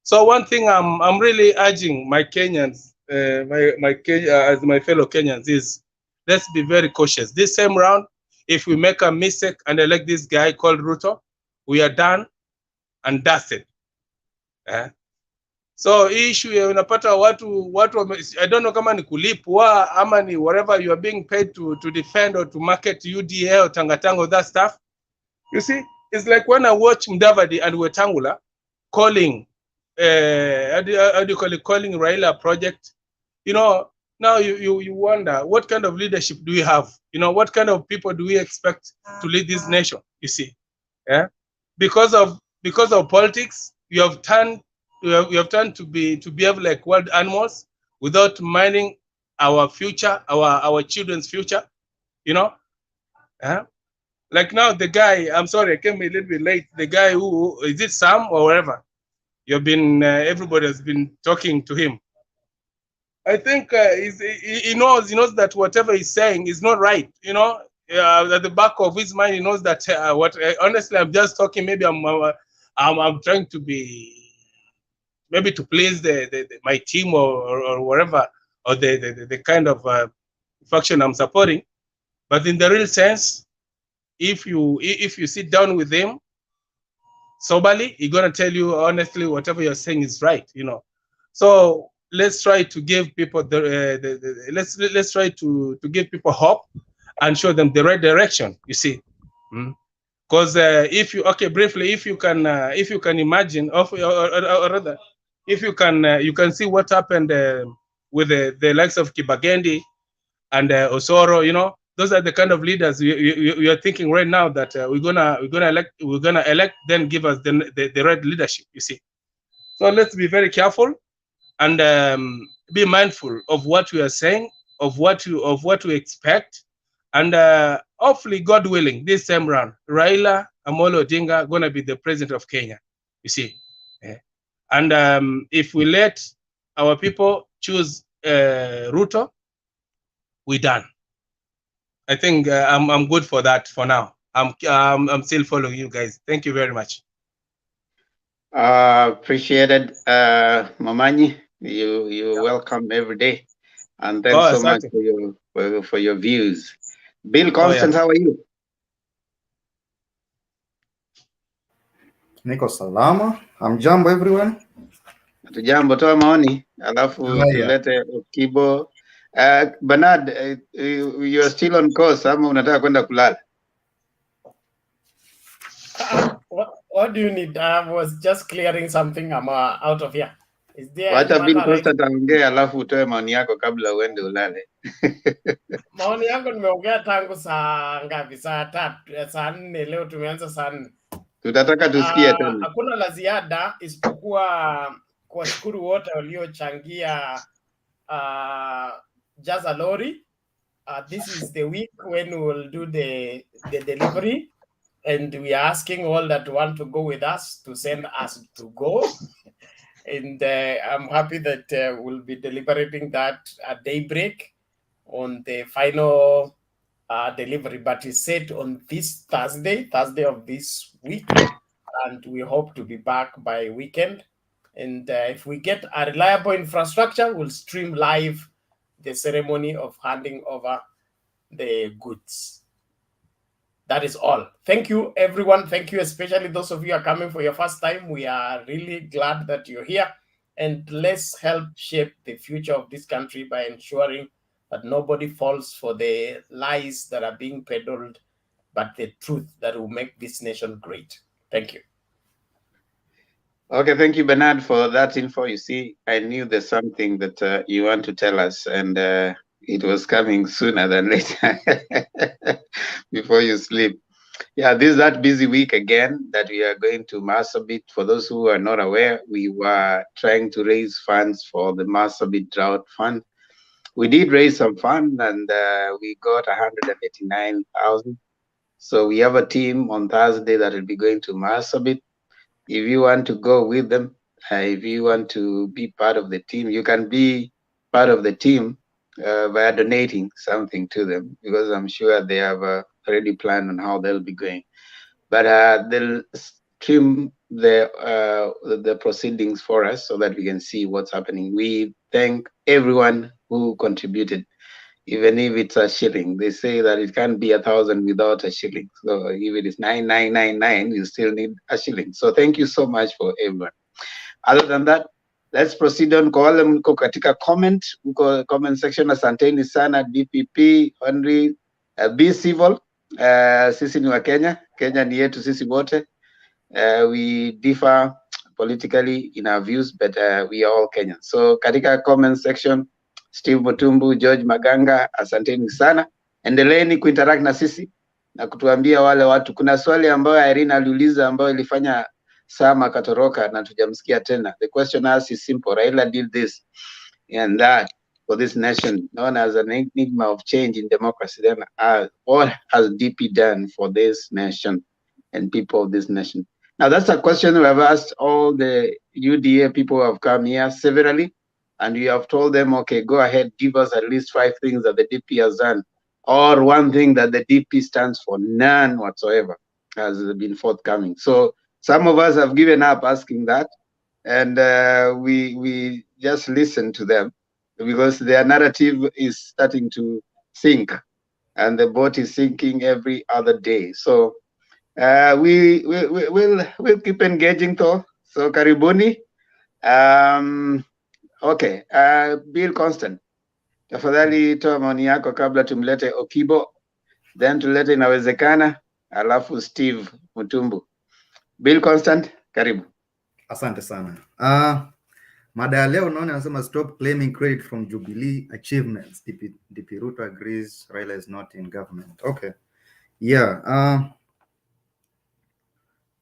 So one thing I'm really urging my Kenyans, as my fellow Kenyans, is let's be very cautious. This same round, if we make a mistake and elect this guy called Ruto, we are done and dusted. So issue ya unapata watu I don't know kama ni kulipwa ama ni whatever you are being paid to defend or to market UDA or Tangatanga, that stuff. You see, it's like when I watch Mudavadi and Wetangula calling how do you call it, calling Raila project. You know, now you wonder what kind of leadership do we have? You know, what kind of people do we expect to lead this nation? You see, yeah, because of politics, you have turned to behave like wild animals without minding our future, our children's future. You know, like now the guy. I'm sorry, I came a little bit late. The guy who is it Sam or wherever? You've been everybody has been talking to him. I think he knows that whatever he's saying is not right. You know, at the back of his mind, he knows that honestly, I'm just talking. Maybe I'm trying to be, maybe to please my team or whatever, or the kind of faction I'm supporting. But in the real sense, if you sit down with him soberly, he's gonna tell you honestly whatever you're saying is right. You know, so let's try to give people let's try to give people hope and show them the right direction. You see, Because if you briefly, if you can imagine, or rather, if you can see what happened with the likes of Kibagendi and Osoro, you know, those are the kind of leaders we are thinking right now that we're gonna elect, then give us the right leadership. You see, so let's be very careful and be mindful of what we are saying, of what we expect, and hopefully, God willing, this time round, Raila Amolo Odinga gonna be the president of Kenya. You see, and if we let our people choose Ruto, we done. I think I'm good for that for now. I'm still following you guys. Thank you very much. Appreciated, Mamanyi. You welcome every day, and thanks so much for your views. Bill Constant, how are you? Niko salama. Hamjambo everyone. Hatujambo, toa maoni alafu tulete Okibo. Bernard, you are still on course ama unataka kwenda kulala? What do you need? I was just clearing something. I'm out of here. Is there Wacha Bill Constant aongee alafu utoe maoni yako kabla uende ulale. Maoni yangu nimeongea tangu saa ngapi? Saa 4 leo tumeanza saa 4. Tutataka tusikie tena. Hakuna la ziada isipokuwa kuwashukuru wote waliochangia Jaza Lori. This is the week when we will do the delivery, and we are asking all that want to go with us to send us to go. And I'm happy that we'll be deliberating that at daybreak on the final delivery, but it's set on this Thursday of this week, and we hope to be back by weekend. And if we get a reliable infrastructure, we'll stream live the ceremony of handing over the goods. That is all. Thank you, everyone. Thank you, especially those of you who are coming for your first time. We are really glad that you're here. And let's help shape the future of this country by ensuring that nobody falls for the lies that are being peddled, but the truth that will make this nation great. Thank you. Okay, thank you, Bernard, for that info. You see, I knew there's something that you want to tell us, and it was coming sooner than later before you sleep. Yeah, this is that busy week again that we are going to Marsabit. For those who are not aware, we were trying to raise funds for the Marsabit Drought Fund. We did raise some funds, and we got 189,000. So we have a team on Thursday that will be going to Marsabit. If you want to go with them, if you want to be part of the team, you can be part of the team by donating something to them, because I'm sure they have already planned on how they'll be going. But they'll stream the proceedings for us so that we can see what's happening. We thank everyone who contributed, even if it's a shilling. They say that it can't be 1,000 without a shilling. So if it is 9,999, you still need a shilling. So thank you so much for everyone. Other than that, let's proceed on. Kwa wale mko katika comment section, asanteni sana. DPP, Henry, be civil. Sisi ni wa Kenya. Kenya ni yetu sisi wote. We differ politically in our views, but we are all Kenyans. So katika comment section, Steve Mutumbu, George Maganga, asanteni sana. Endeleeni kuinteract na sisi na kutuambia wale watu. Kuna swali ambayo Irene aliuliza ambayo ilifanya Sama katoroka na tujamsikia tena. The question asked is simple. Raila did this and that for this nation, known as an enigma of change in democracy. Then what has DP done for this nation and people of this nation? Now that's a question we have asked all the UDA people who have come here severally. And we have told them, okay, go ahead, give us at least 5 things that the DP has done, or one thing that the DP stands for. None whatsoever has been forthcoming. So some of us have given up asking that, and we just listen to them because their narrative is starting to sink, and the boat is sinking every other day. So we'll keep engaging though. So karibuni. Okay, Bill Constant, tafadhali toa maoni yako kabla tumlete Okibo, then tulete inawezekana, alafu Steve Mutumbu. Bill Constant, karibu. Asante sana. Mada ya leo naona anasema stop claiming credit from Jubilee achievements. DP Ruto agrees Raila is not in government. Okay. Yeah.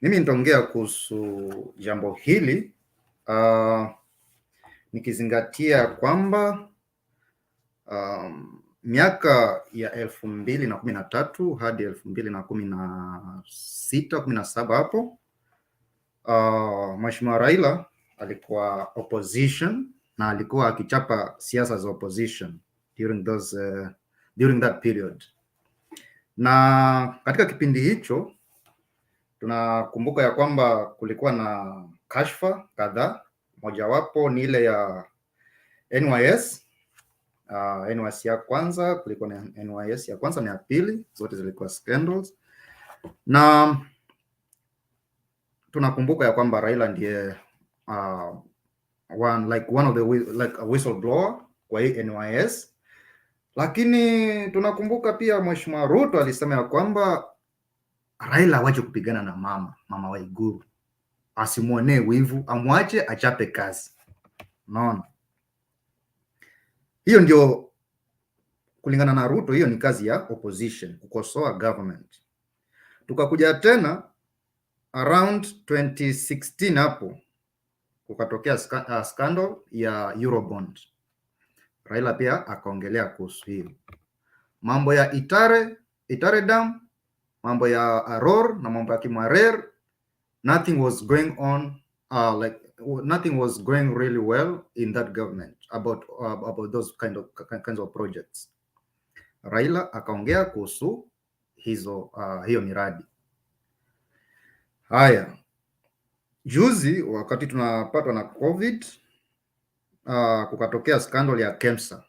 Mimi nitaongea kuhusu jambo hili nikizingatia kwamba miaka ya 2013 hadi 2016-17 hapo Mheshimiwa Raila alikuwa opposition na alikuwa akichapa siasa za opposition during that period. Na katika kipindi hicho tunakumbuka ya kwamba kulikuwa na kashfa kadhaa, mojawapo ni ile ya NYS. NYS ya kwanza, kulikuwa na NYS ya kwanza na ya pili, zote zilikuwa scandals. Na tunakumbuka ya kwamba Raila ndiye one of the a whistleblower kwa hii NYS. Lakini tunakumbuka pia Mheshimiwa Ruto alisema ya kwamba Raila awache kupigana na mama Waiguru, asimuonee wivu, amwache achape kazi. Unaona, hiyo ndio kulingana na Ruto, hiyo ni kazi ya opposition, kukosoa government. Tukakuja tena around 2016 hapo kukatokea scandal ya Eurobond. Raila pia akaongelea kuhusu hiyo mambo ya Itare Dam, mambo ya Aror na mambo ya Kimarer. Nothing was going on nothing was going really well in that government about those kinds of projects. Raila akaongea kuhusu hiyo miradi. Haya, juzi wakati tunapatwa na COVID kukatokea scandal ya KEMSA.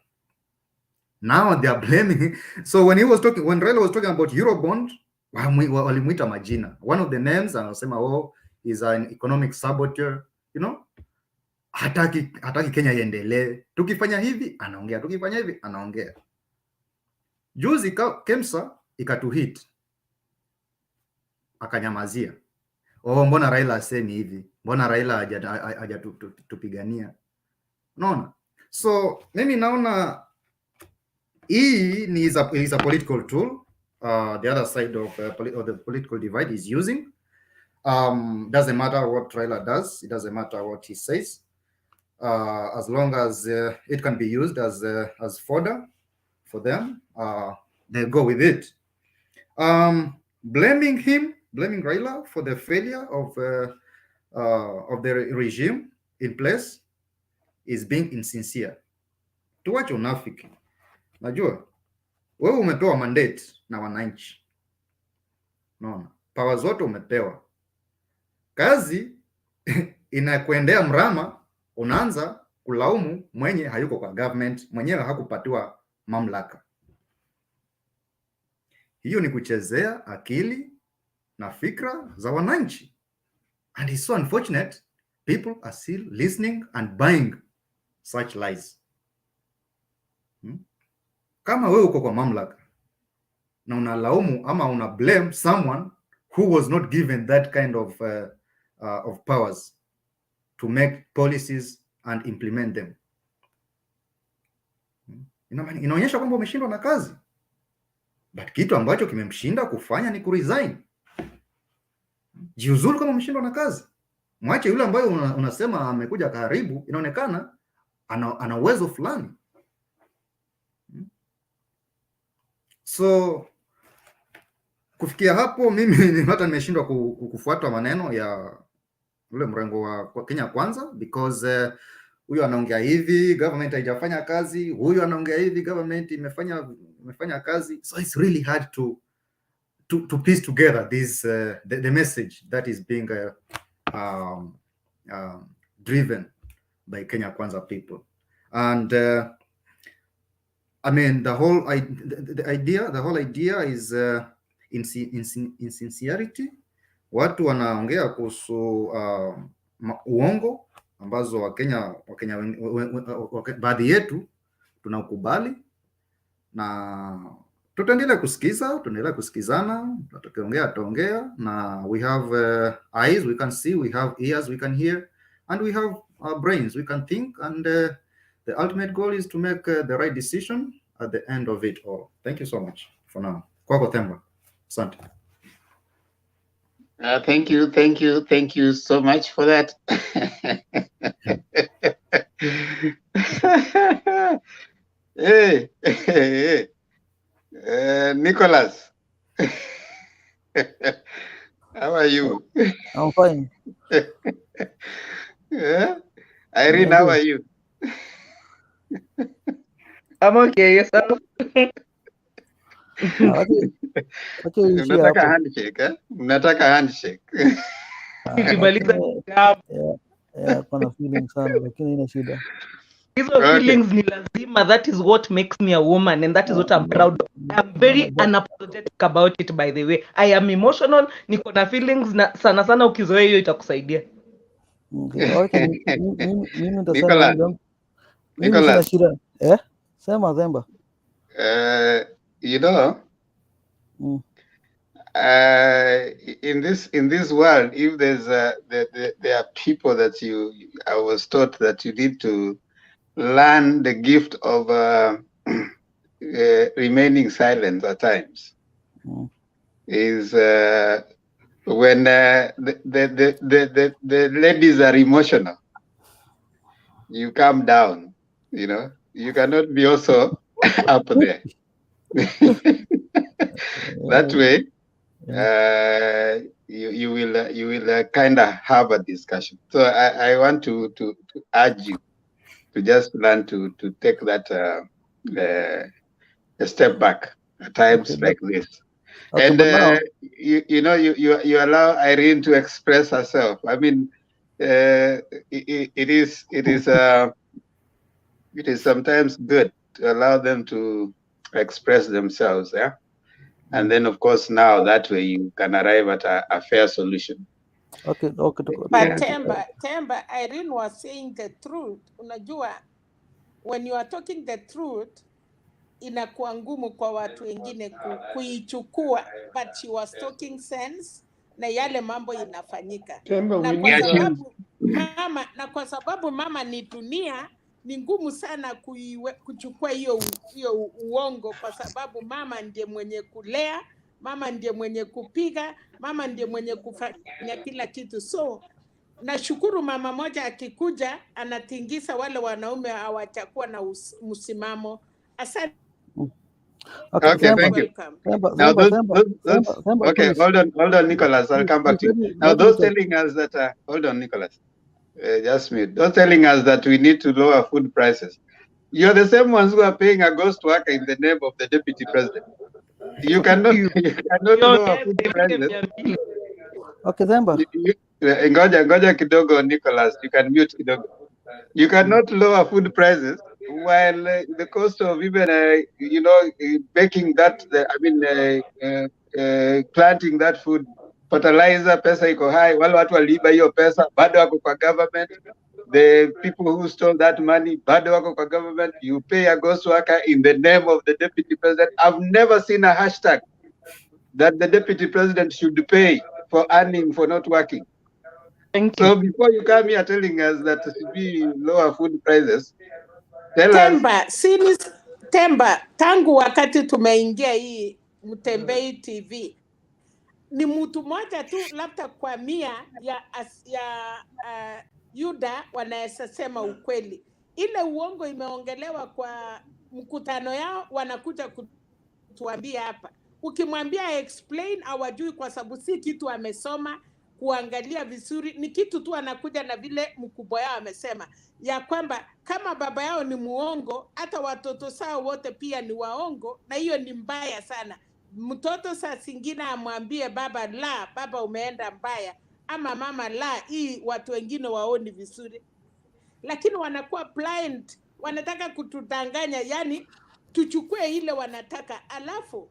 Now they are blaming. So when Raila was talking about Eurobond, walimuita majina. One of the names anasema is an economic saboteur, you know. Hataki Kenya iendelee. Tukifanya hivi anaongea, tukifanya hivi anaongea. Juzi KEMSA ikatuhit, akanyamazia. Mbona Raila asemi hivi? Mbona Raila hajatupigania? Unaona? So mimi naona hii is a political tool. The other side of the political divide is using. Doesn't matter what Raila does, it doesn't matter what he says, as long as it can be used as fodder for them, they go with it. Blaming Raila for the failure of the regime in place is being insincere. Tuache unafiki. Najua wewe umepewa mandate na wananchi, unaona, power zote umepewa, kazi inakuendea mrama, unaanza kulaumu mwenye hayuko kwa government, mwenyewe hakupatiwa mamlaka. Hiyo ni kuchezea akili na fikra za wananchi, and it's so unfortunate people are still listening and buying such lies. Kama wewe uko kwa mamlaka na unalaumu ama una blame someone who was not given that kind of powers to make policies and implement them, inaonyesha kwamba umeshindwa na kazi. But kitu ambacho kimemshinda kufanya ni kuresign. Jiuzulu kama umeshindwa na kazi. Mwache yule ambaye unasema amekuja karibu, inaonekana ana uwezo fulani. So kufikia hapo mimi hata nimeshindwa kufuata maneno ya ule mrengo wa Kenya Kwanza, because huyu anaongea hivi government haijafanya kazi, huyu anaongea hivi government imefanya kazi. So it's really hard to piece together this the message that is being driven by Kenya Kwanza people. And I mean the whole idea is insincerity. Watu wanaongea kuhusu uongo ambazo Wakenya baadhi yetu tunakubali na tutaendelea kusikizana, tutaongea ataongea, na we have eyes we can see, we have ears we can hear, and we have brains we can think, and the ultimate goal is to make the right decision at the end of it all. Thank you so much for now. Kwako Themba. Asante. Thank you so much for that. Hey. Nicholas. How are you? I'm fine. Irene, how are you? I'm okay, yourself? Unataka handshake, eh? Unataka handshake. Kuna feeling sana lakini ina shida. Hizo feelings ni lazima. That is what makes me a woman, and that is what I'm proud of. I'm very unapologetic about it, by the way. I am emotional, niko na feelings, na sana sana ukizoea hiyo itakusaidia. Mimi nitasema mimi sina shida. Sema Themba. You know, in this world, if there's there are people that I was taught that you need to learn the gift of remaining silent at times. Is when the ladies are emotional, you calm down. You know, you cannot be also up there. That way, you will kind of have a discussion. So I want to urge you to just learn to take that a step back at times like this. And you know, you allow Irene to express herself. I mean, it is sometimes good to allow them to express themselves, yeah. And then, of course, now that way you can arrive at a fair solution. Okay. But Themba, Irene was saying the truth. Unajua, when you are talking the truth, inakuwa ngumu kwa watu wengine kuichukua, but she was talking sense na yale mambo inafanyika. Na kwa sababu mama ni dunia, ni ngumu sana kuchukua hiyo uongo, kwa sababu mama ndiye mwenye kulea, mama ndiye mwenye kupiga, mama ndiye mwenye kufanya kila kitu. So nashukuru mama moja akikuja anatingisa wale wanaume hawachakuwa na msimamo. Asante. Okay, thank you. Now, okay, hold on, Nicholas. I'll come back to you. Now, those telling us that, hold on, Nicholas. Just mute. Those telling us that we need to lower food prices. You're the same ones who are paying a ghost worker in the name of the deputy president. You cannot lower food prices. Okay, Themba. Ngoja kidogo, Nicholas. You can mute kidogo. You cannot lower food prices while the cost of even baking that, planting that food, fertilizer, pesa iko high. Wale watu waliiba hiyo pesa bado wako kwa government. The people who stole that money bado wako kwa government. You pay a ghost worker in the name of the deputy president. I've never seen a hashtag that the deputy president should pay for earning for not working. So before you come here telling us that it should be lower food prices, Themba, tangu wakati tumeingia hii Mtembei TV, ni mtu mmoja tu labda kwa 100 ya Yuda wanaweza sema ukweli. Ile uongo imeongelewa kwa mkutano yao, wanakuja kutuambia hapa. Ukimwambia explain hawajui, kwa sababu si kitu amesoma kuangalia vizuri, ni kitu tu anakuja na vile mkubwa yao amesema ya kwamba kama baba yao ni muongo, hata watoto sao wote pia ni waongo, na hiyo ni mbaya sana. Mtoto saa zingine amwambie baba, la baba umeenda mbaya, ama mama, la hii watu wengine waoni vizuri, lakini wanakuwa blind, wanataka kutudanganya, yani tuchukue ile wanataka. Alafu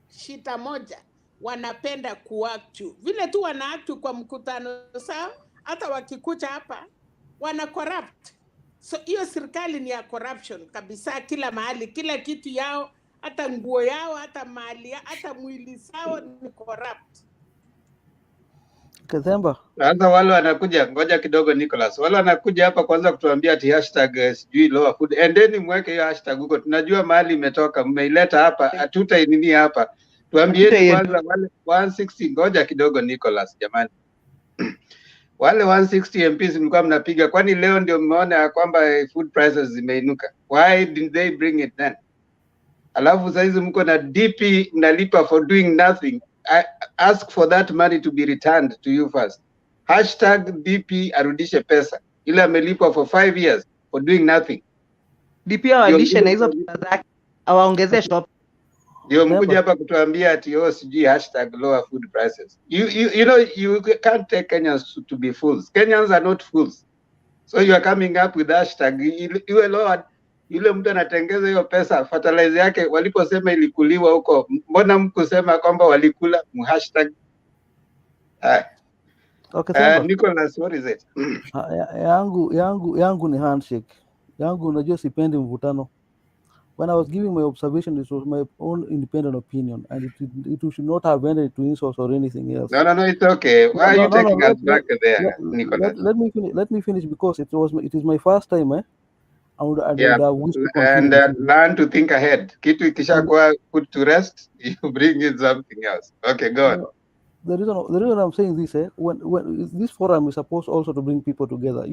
shita moja, wanapenda kuactu vile tu wanaactu kwa mkutano sao, hata wakikucha hapa wana corrupt. So hiyo serikali ni ya corruption kabisa, kila mahali, kila kitu yao. hata nguo yao, hata mali, hata mwili sao ni corrupt. Kazemba. Sasa wale wanakuja, ngoja kidogo Nicholas, wale wanakuja hapa kwanza kutuambia ati hashtag sijui lower food, endeni mweke hiyo hashtag huko, tunajua mahali imetoka, mmeileta hapa, hatutainini hapa, tuambieni kwanza wale 160. Ngoja kidogo Nicholas, jamani wale 160 MPs mlikuwa mnapiga, kwani leo ndio mmeona ya kwamba food prices zimeinuka? Why didn't they bring it then? Alafu saizi mko na DP mnalipa for doing nothing. Ask for that money to be returned to you first. Hashtag DP arudishe pesa ile amelipwa for 5 years for doing nothing. DP awalishe na hizo pesa zake awaongezee shop. Ndio mkuja hapa kutuambia ati sijui hashtag lower food prices. You know you can't take Kenyans to be fools. Kenyans are not fools. So you are coming up with hashtag iwe lower. Yule mtu anatengeza hiyo pesa, fertilizer yake waliposema ilikuliwa huko, mbona mkusema kwamba walikula hashtag? Okay, Nicholas, what is it? yangu ni handshake. Yangu unajua sipendi mvutano. When I was giving my observation, it was my own independent opinion, and it should not have ended to insults or anything else. No, it's okay. Why are you taking us back there, Nicholas? Let me finish because it is my first time, eh? And learn to think ahead. Kitu ikishakuwa put to rest, you bring in something else. Okay, go on. The reason I'm saying this, when this forum is supposed also to bring people together.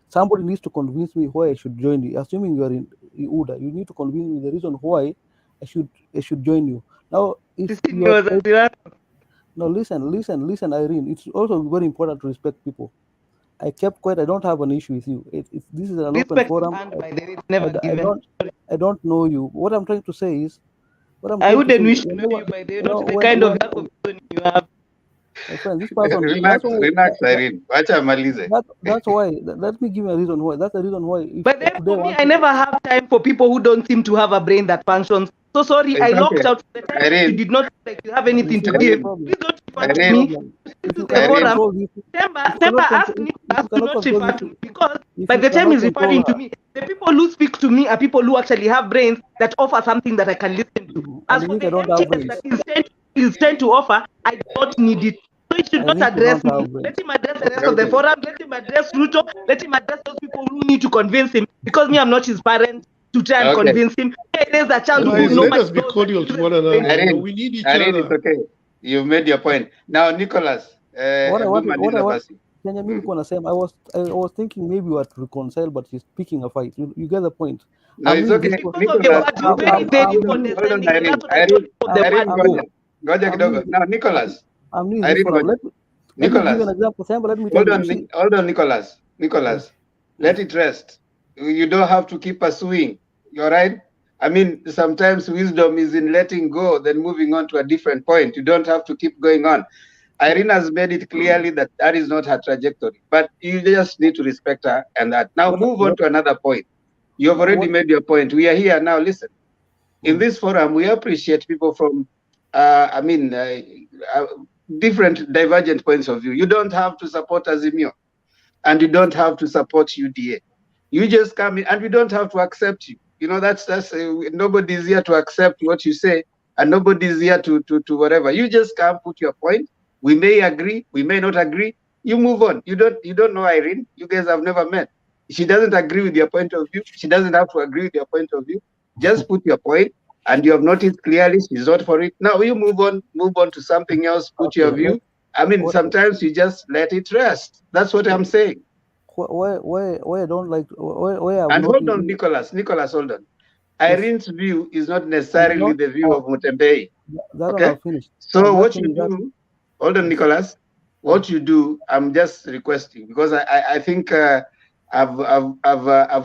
Somebody needs to convince me why I should join you. Assuming you are in UDA, you need to convince me the reason why I should join you. Now, if you are, no, listen, Irene. It's also very important to respect people. I kept quiet. I don't have an issue with you. This is an open forum. I don't know you. What I'm trying to say is, I wouldn't wish to know you by the way. The kind of lack of vision you have. My friend, this person. Relax, Irene. Wacha malize. That's why. Let me give you a reason why. That's the reason why. But then for me, I never have time for people who don't seem to have a brain that functions. So sorry, I locked out the time. Irene, you did not like you have anything to give. Please don't refer to me. This is the forum. Temba ask me to not refer to me because by the time he's referring to me, the people who speak to me are people who actually have brains that offer something that I can listen to. As for the emptiness that he's trying to offer, I don't need it. So he should not address me. Let him address the rest of the forum. Let him address Ruto. Let him address those people who need to convince him. Because me, I'm not his parent to try and convince him. There's a chance who let us be cordial to one another. Irene, we need each Irene, other. It's okay. You've made your point. Now, Nicholas. I was thinking maybe you are to reconcile, but he's picking a fight. You get the point. No, it's okay. Nicholas. Now, Nicholas. Nicholas. Hold on, Nicholas. Nicholas, let it rest. You don't have to keep pursuing. You're right. I mean, sometimes wisdom is in letting go, then moving on to a different point. You don't have to keep going on. Irene has made it clearly that that is not her trajectory, but you just need to respect her and that. Now move on to another point. You have already made your point. We are here now. Listen, in this forum, we appreciate people from, different divergent points of view. You don't have to support AZIMIO, and you don't have to support UDA. You just come in, and we don't have to accept you. You know, that's nobody's here to accept what you say, and nobody's here to whatever. You just come, put your point. We may agree, we may not agree. You move on. You don't know Irene. You guys have never met. She doesn't agree with your point of view. She doesn't have to agree with your point of view. Just put your point, and you have noticed clearly she's not for it. Now you move on to something else. Put your view. I mean, sometimes you just let it rest. That's what I'm saying. Why I don't like why and hold on, Nicholas, hold on. Irene's view is not necessarily the view of Mutembei. Okay? So what you do, hold on, Nicholas. What you do, I'm just requesting because I think I've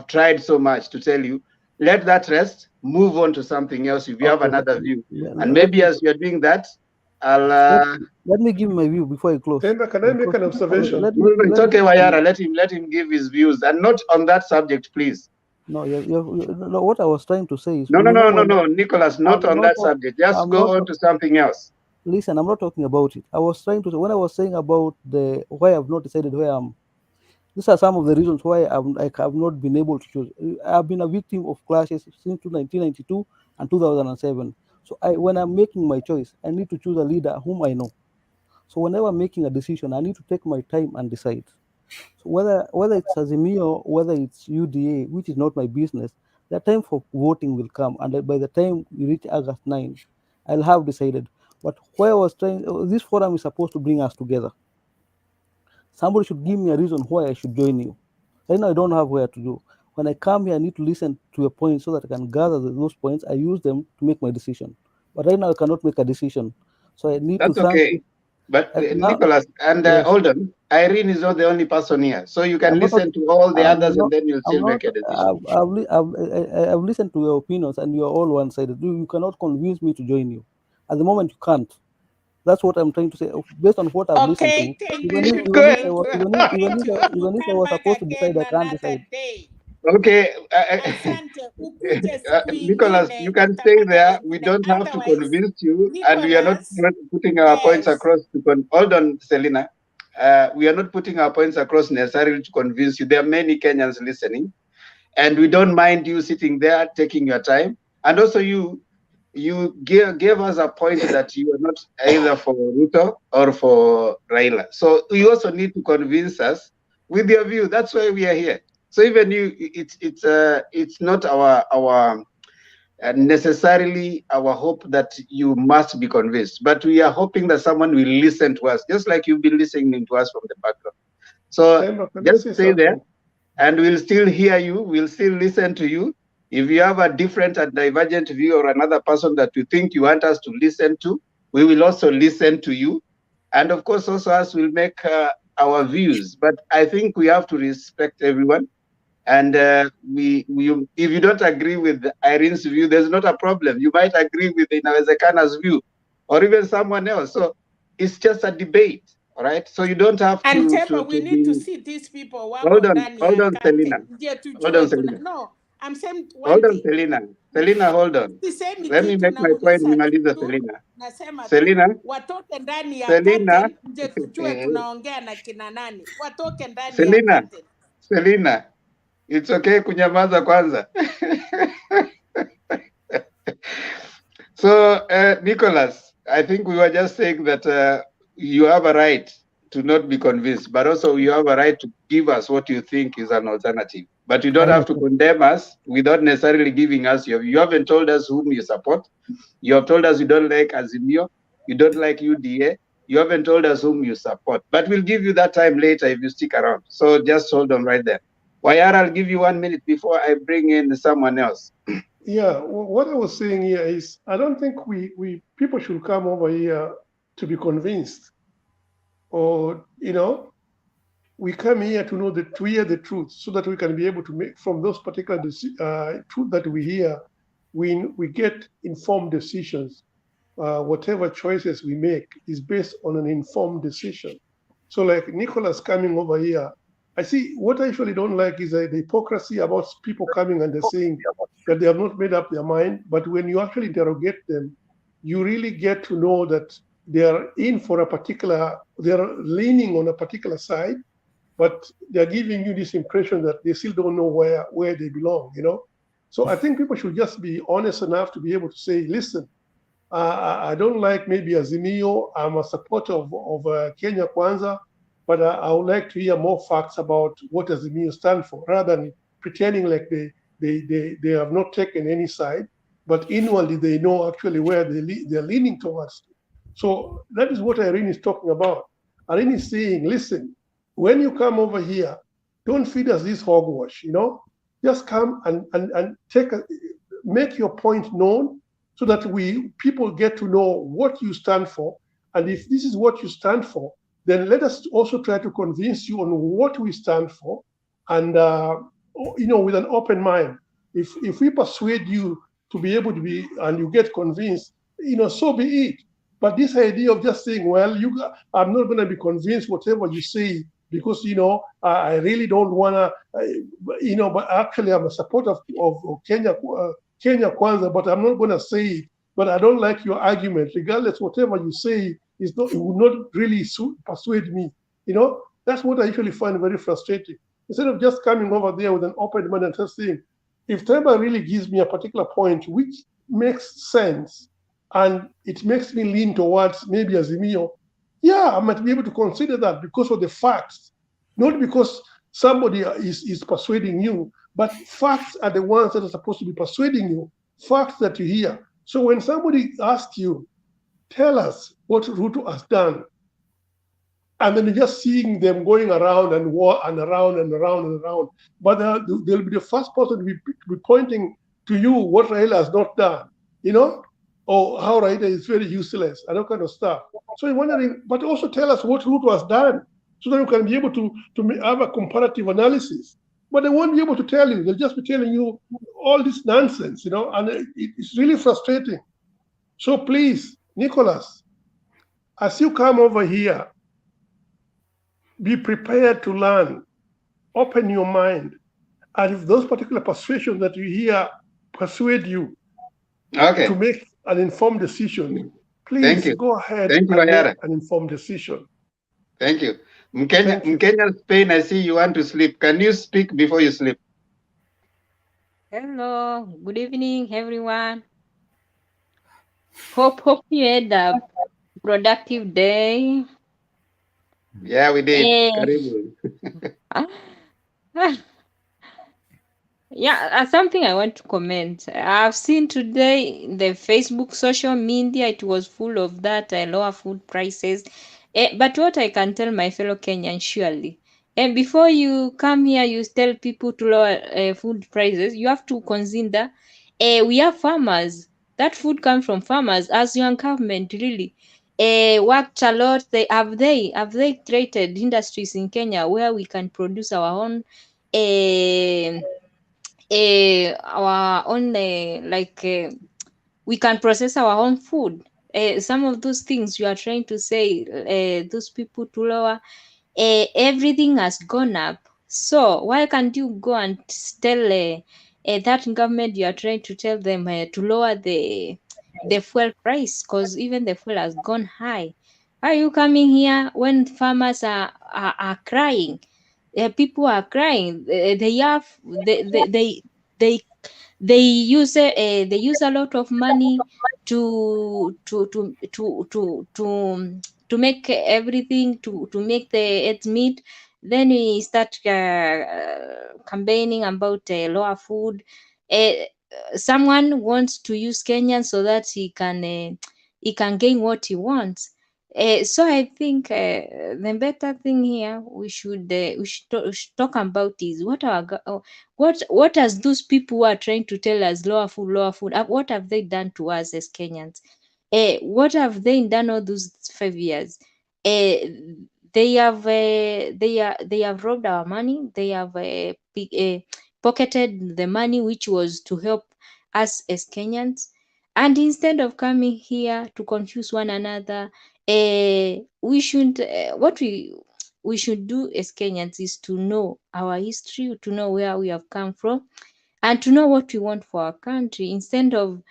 tried so much to tell you, let that rest. Move on to something else if you have another view, and maybe as you're doing that, I'll let me give my view before I close. Can I make an observation? It's okay, Wayara. Let him give his views, and not on that subject, please. No, what I was trying to say is no, Nicholas, not on that subject. Just go on to something else. Listen, I'm not talking about it. I was trying to say when I was saying about why I've not decided where I'm. These are some of the reasons why I have not been able to choose. I've been a victim of clashes since 1992 and 2007. So when I'm making my choice, I need to choose a leader whom I know. So whenever I'm making a decision, I need to take my time and decide. So whether it's AZIMIO, whether it's UDA, which is not my business, the time for voting will come, and by the time we reach August 9, I'll have decided. But where I was trying, this forum is supposed to bring us together. Somebody should give me a reason why I should join you. Right now, I don't have where to go. When I come here, I need to listen to a point so that I can gather those points. I use them to make my decision. But right now, I cannot make a decision. So I need That's to thank okay. you. But Now, Nicholas, and yes. hold on, Irene is not the only person here. So you can I'm listen not, to all the I'm others not, and then you'll I'm still not, make a decision. I've listened to your opinions and you're all one-sided. You cannot convince me to join you. At the moment, you can't. That's what I'm trying to say. Based on what I've listened to, Okay, thank even you. if Thank you. I was supposed to decide, I can't Another decide. day. Okay, Asante, ukuje siku Nicholas, ingine you can stay utapata there. We wengine. don't have to Otherwise, convince you, and we are not Nicholas, putting our points yes. across. Hold on, Selina. We are not putting our points across necessarily to convince you. There are many Kenyans listening, and we don't mind you sitting there taking your time. And also, you gave us a point that you are not either for Ruto or for Raila. So you also need to convince us with your view. That's why we are here. So even you, it's not our necessarily our hope that you must be convinced, but we are hoping that someone will listen to us, just like you've been listening to us from the background. So Temba, can I just say stay there, something? and we'll still hear you. We'll still listen to you. If you have a different and divergent view or another person that you think you want us to listen to, we will also listen to you. And of course, also us will make our views. But I think we have to respect everyone. And if you don't agree with Irene's view, there's not a problem. You might agree with Inawezekana's view or even someone else. So it's just a debate, all right? So you don't have And to Temba, we need to be. see these people Hold wako on, ndani hold ya on, Selina. curtain. Ndio Hold on, tujue kuna. Selina. No, I'm saying one Hold on, thing. Selina. Selina, hold on. Sisemi Let me kitu, make my point. nauliza Nimaliza, tu, Selina. nasema tu Selina, watoke ndani ya Selina, curtain, nje tujue tunaongea na kina nani. Watoke ndani ya Selina, curtain. Selina. It's okay kunyamaza kwanza. So, Nicholas, I think we were just saying that you have a right to not be convinced, but also you have a right to give us what you think is an alternative. But you don't have to condemn us without necessarily giving us your. You haven't told us whom you support. You have told us you don't like AZIMIO, you don't like UDA. You haven't told us whom you support. But we'll give you that time later if you stick around. So just hold on right there. Wayar, I'll give you 1 minute before I bring in someone else. Yeah, what I was saying here is I don't think we people should come over here to be convinced, or we come here to know to hear the truth, so that we can be able to make from those particular truth that we hear, we get informed decisions. Whatever choices we make is based on an informed decision. So like Nicholas coming over here, I see what I usually don't like is the hypocrisy about people coming and they're saying that they have not made up their mind. But when you actually interrogate them, you really get to know that they are in for a particular, they're leaning on a particular side, but they're giving you this impression that they still don't know where they belong, So I think people should just be honest enough to be able to say, listen, I don't like maybe AZIMIO. I'm a supporter of Kenya Kwanza, but I would like to hear more facts about what AZIMIO stand for, rather than pretending like they have not taken any side, but inwardly they know actually where they're leaning towards. So that is what Irene is talking about. Irene is saying, listen, when you come over here, don't feed us this hogwash, Just come and make your point known, so that people get to know what you stand for. And if this is what you stand for, then let us also try to convince you on what we stand for, and with an open mind. If we persuade you to be able to be, and you get convinced, so be it. But this idea of just saying, well, I'm not going to be convinced whatever you say, because I really don't want to, but actually I'm a supporter of Kenya Kwanza, but I'm not going to say it. But I don't like your argument. Regardless, whatever you say it will not really persuade me. That's what I usually find very frustrating. Instead of just coming over there with an open mind and just saying, if Temba really gives me a particular point which makes sense, And it makes me lean towards maybe AZIMIO. Yeah, I might be able to consider that because of the facts, not because somebody is persuading you, but facts are the ones that are supposed to be persuading you, facts that you hear. So when somebody asks you, tell us what Ruto has done, and then you're just seeing them going around and around and around and around, but they'll be the first person to be pointing to you what Raila has not done, or how Raila is very useless and that kind of stuff. So you're wondering, but also tell us what Ruto has done so that you can be able to have a comparative analysis. But they won't be able to tell you. They'll just be telling you all this nonsense, and it's really frustrating. So please, Nicholas, as you come over here, be prepared to learn. Open your mind. And if those particular persuasions that you hear persuade you to make an informed decision, please go ahead and make an informed decision. Thank you. Mkenya Spain, I see you want to sleep. Can you speak before you sleep? Hello, good evening, everyone. Hope you had a productive day. Yeah, we did. Yeah, something I want to comment. I've seen today the Facebook social media, it was full of that lower food prices. But what I can tell my fellow Kenyans, surely, and before you come here, you tell people to lower food prices, you have to consider we are farmers. That food comes from farmers. As your government really worked a lot. Have they created industries in Kenya where we can produce our own we can process our own food. Some of those things you are trying to say, those people to lower, everything has gone up. So why can't you go and tell that government you are trying to tell them to lower the fuel price, because even the fuel has gone high? Why are you coming here when farmers are crying? People are crying. They use a lot of money to make everything, to make the ends meet. Then we start campaigning about lower food. Someone wants to use Kenyan so that he can gain what he wants. So I think the better thing here we should talk about is what has those people who are trying to tell us lower food, what have they done to us as Kenyans? What have they done all those 5 years? They have robbed our money. They have pocketed the money which was to help us as Kenyans. And instead of coming here to confuse one another, we should what we should do as Kenyans is to know our history, to know where we have come from, and to know what we want for our country, instead of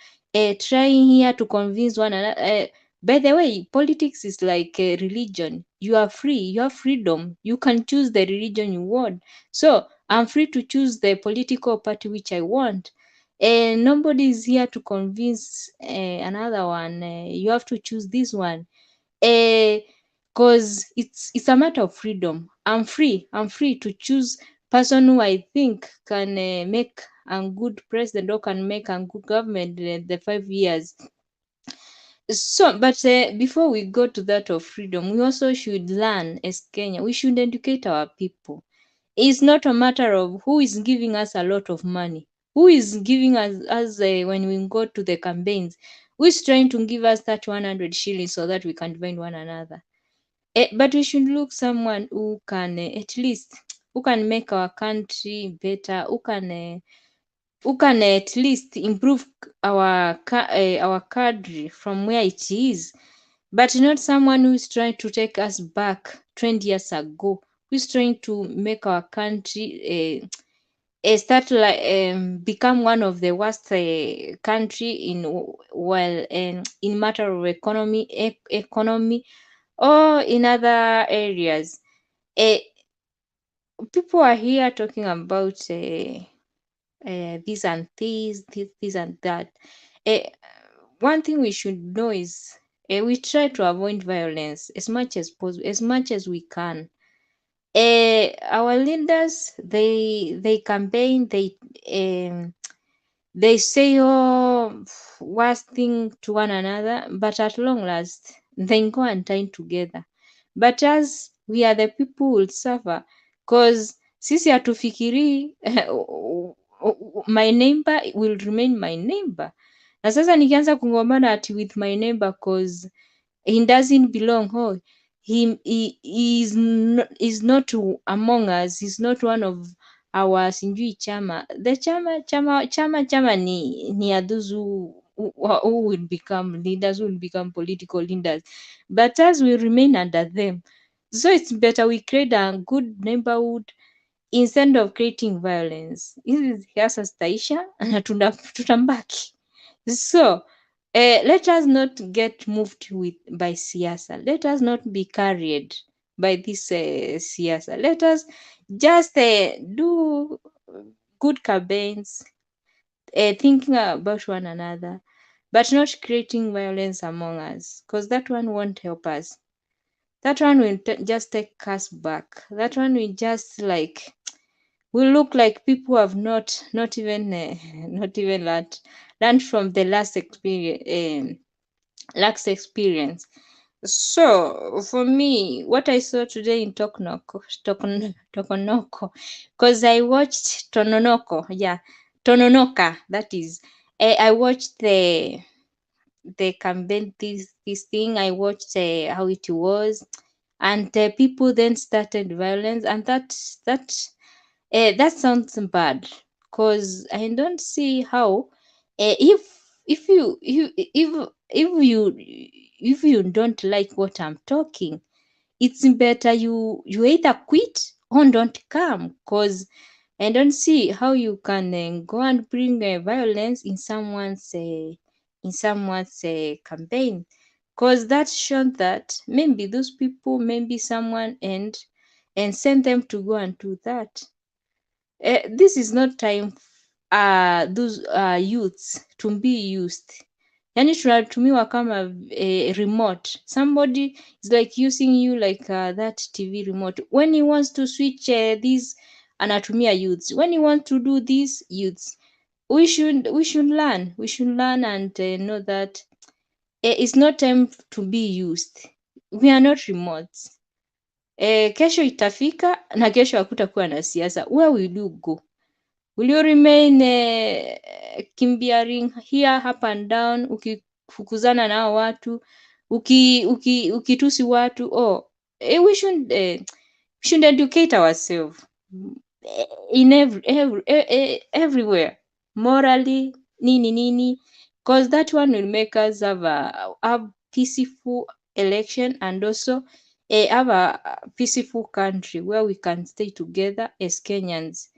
trying here to convince one another. By the way, politics is like a religion. You are free, you have freedom, you can choose the religion you want. So I'm free to choose the political party which I want. And nobody is here to convince another one. You have to choose this one. Because it's a matter of freedom. I'm free to choose person who I think can make a good president or can make a good government the 5 years. So, but before we go to that of freedom, we also should learn as Kenya. We should educate our people. It's not a matter of who is giving us a lot of money, who is giving us when we go to the campaigns, who is trying to give us that 100 shillings so that we can find one another. But we should look someone who can at least who can make our country better, who can at least improve our country from where it is, but not someone who is trying to take us back 20 years ago, who is trying to make our country start become one of the worst country in matter of economy or in other areas. People are here talking about this and this and that. one thing we should know is we try to avoid violence as much as possible, as much as we can. Our leaders, they campaign, they say worst thing to one another, but at long last they go and dine together. But as we are the people who will suffer, cause sisi hatufikirii my neighbor will remain my neighbor. Na sasa nikianza kugombana ati with my neighbor cause he doesn't belong, he is not among us, he's not one of our sijui chama. The chama ni are those who will become leaders, who will become political leaders, but as we remain under them. So it's better we create a good neighborhood instead of creating violence. Hizi siasa zitaisha na tutambaki. So let us not get moved by siasa. Let us not be carried by this siasa. Let us just do good campaigns, thinking about one another, but not creating violence among us, because that one won't help us. That one will just take us back. That one will just like we look like people who have not even learned from the last experience. So for me, what I saw today in Tokonoko, because I watched Tononoka, that is. I watched the campaign, this thing. I watched how it was, and people then started violence, and that sounds bad, because I don't see how if you don't like what I'm talking, it's better you either quit or don't come, because I don't see how you can go and bring violence in someone's campaign, because that shows that maybe those people, maybe someone and send them to go and do that. This is not time those youths to be used. Yani tunatumiwa kama remote. Somebody is like using you like that TV remote. When he wants to switch this, anatumia youths. When he wants to do this, youths. We should learn. We should learn and know that it's not time to be used. We are not remotes. Kesho itafika na kesho hakutakuwa na siasa. Where will you go? Will you remain kimbiaring here up and down, ukifukuzana na hao watu, ukitusi watu? We should educate ourselves in everywhere, morally, nini, because that one will make us have a peaceful election, and also have a peaceful country where we can stay together as Kenyans.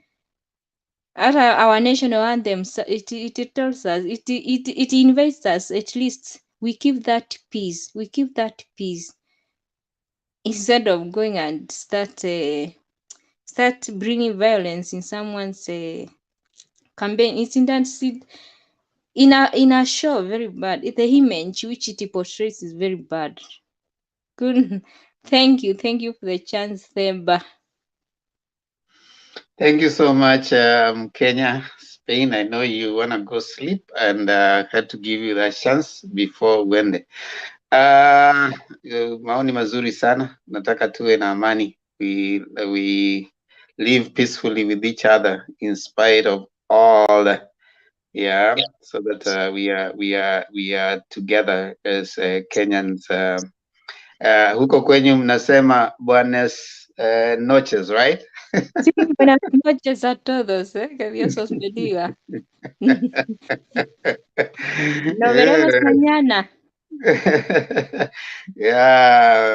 Our national anthem, it tells us, it invites us, at least we keep that peace. We keep that peace instead of going and start bringing violence in someone's campaign. It's in a show very bad. The image which it portrays is very bad. Good. Thank you for the chance, Themba. Thank you so much, Kenya, Spain. I know you want to go sleep, and had to give you that chance before uende. Maoni mazuri sana. Nataka tuwe na amani. We live peacefully with each other in spite of all the, so that we are together as Kenyans. Huko kwenyu mnasema buenas noches, right? Sí, buenas noches a todos, que Dios os bendiga. Nos veremos mañana.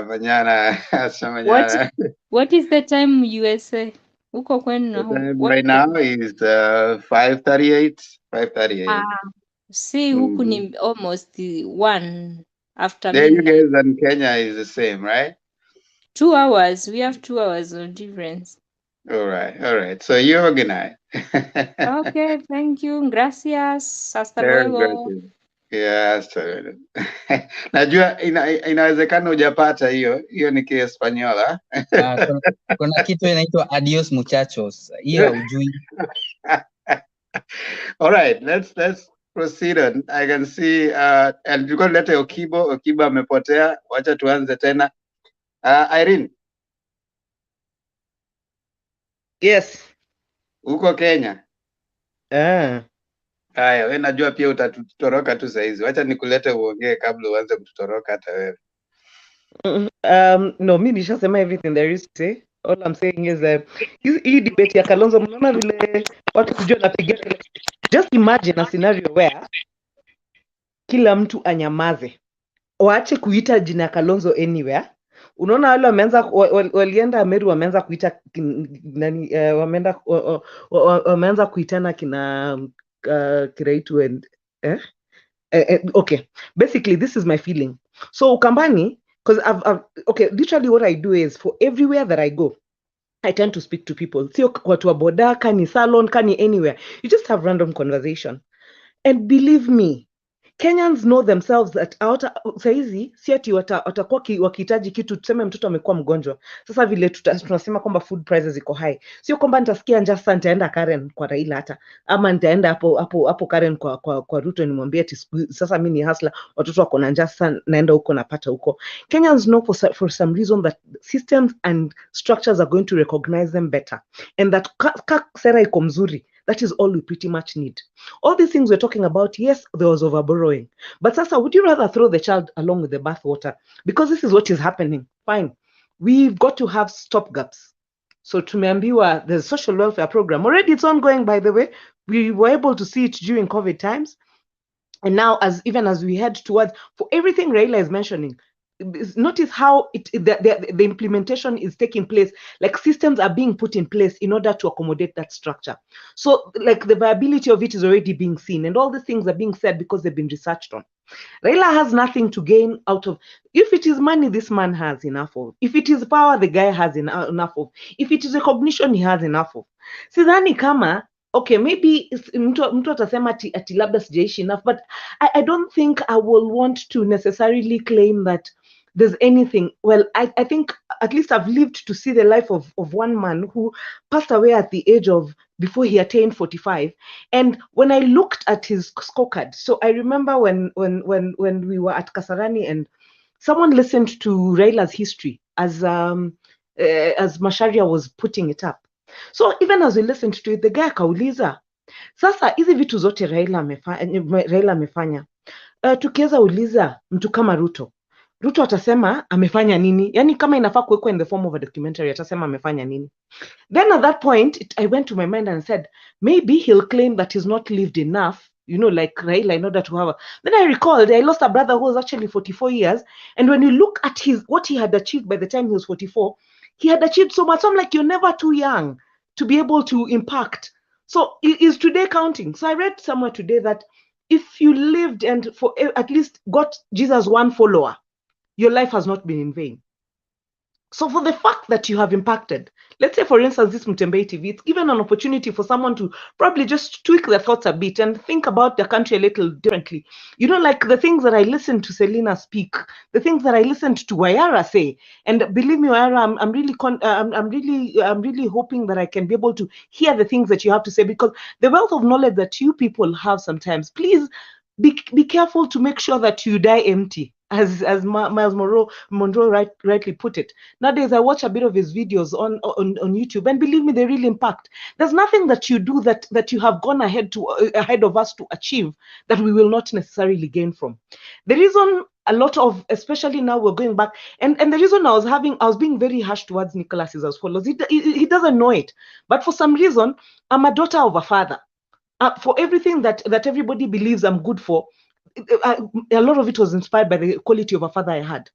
Mañana, hasta mañana. What is the time USA? Huko kwenu The time right now is 5:38. 5:38. See, huku ni almost 1 after there midnight. You guys in Kenya is the same, right? 2 hours. We have 2 hours of difference. All right. So you have a good night. Okay, thank you. Gracias. Hasta luego. Gracias. Yes. Najua inawezekana hujapata hiyo ni Kiespanyola. Kuna kitu inaitwa adios muchachos. Hiyo hujui. All right, let's proceed on. I can see and you can let Okibo amepotea. Wacha tuanze tena. Irene. Yes. Uko Kenya? Haya, wewe najua pia utatutoroka tu saa hizi. Wacha nikulete uongee kabla uanze kututoroka hata wewe. No, mi nishasema everything there is to say. All I'm saying is hii debate ya Kalonzo, mnaona vile watu kujua napigana. Just imagine a scenario where kila mtu anyamaze, waache kuita jina Kalonzo anywhere. Unaona wale wameanza walienda Meru, wameanza kuita nani, wameanza kuitana kina Kiraitu and okay, basically this is my feeling. So Ukambani, because okay, literally what I do is for everywhere that I go, I tend to speak to people. Sio watu wa boda, kani salon, kani anywhere. You just have random conversation. And believe me, Kenyans know themselves that saizi si ati watakuwa wakihitaji kitu, tuseme mtoto amekuwa mgonjwa. Sasa vile tunasema kwamba food prices iko high. Sio kwamba nitasikia njaa sasa nitaenda Karen kwa Raila hata, ama nitaenda hapo Karen kwa Ruto nimwambie ati sasa mimi ni hustler, watoto wako na njaa sasa naenda huko napata huko. Kenyans know for some reason that systems and structures are going to recognize them better, and that sera iko mzuri. That is all we pretty much need. All these things we're talking about, yes, there was overborrowing. But Sasa, would you rather throw the child along with the bathwater? Because this is what is happening. Fine. We've got to have stopgaps. So tumeambiwa the social welfare program, already it's ongoing, by the way. We were able to see it during COVID times. And now, even as we head towards, for everything Raila is mentioning, notice how the implementation is taking place, like systems are being put in place in order to accommodate that structure. So like the viability of it is already being seen, and all these things are being said because they've been researched on. Raila has nothing to gain out of, if it is money, this man has enough of. If it is power, the guy has enough of. If it is recognition, he has enough of. Sidhani kama, okay, maybe mtu atasema ati labda sijaishi enough, but I don't think I will want to necessarily claim that there's anything. Well, I think at least I've lived to see the life of one man who passed away at the age of, before he attained 45. And when I looked at his scorecard, so I remember when we were at Kasarani and someone listened to Raila's history as Masharia was putting it up. So even as we listened to it, the guy kauliza, sasa hizi vitu zote Raila amefanya, tukiweza uliza mtu kama Ruto atasema amefanya nini? Yani kama inafaa kuwekwa in the form of a documentary, atasema amefanya nini? Then at that point, I went to my mind and said, maybe he'll claim that he's not lived enough, you know, like Raila, in order to have a... Then I recalled, I lost a brother who was actually 44 years. And when you look at what he had achieved by the time he was 44, he had achieved so much. So I'm like, you're never too young to be able to impact. So is today counting? So I read somewhere today that if you lived and for at least got Jesus one follower, your life has not been in vain. So for the fact that you have impacted, let's say for instance, this Mutembei TV, it's given an opportunity for someone to probably just tweak their thoughts a bit and think about the country a little differently. You know, like the things that I listened to Selina speak, the things that I listened to Wayara say, and believe me, Wayara, I'm really hoping that I can be able to hear the things that you have to say, because the wealth of knowledge that you people have sometimes, please be careful to make sure that you die empty. As Miles Monroe rightly put it. Nowadays, I watch a bit of his videos on YouTube, and believe me, they really impact. There's nothing that you do that you have gone ahead of us to achieve that we will not necessarily gain from. The reason a lot of, especially now we're going back, and the reason I was being very harsh towards Nicholas is as follows. He doesn't know it, but for some reason, I'm a daughter of a father. For everything that everybody believes I'm good for, a lot of it was inspired by the quality of a father I had.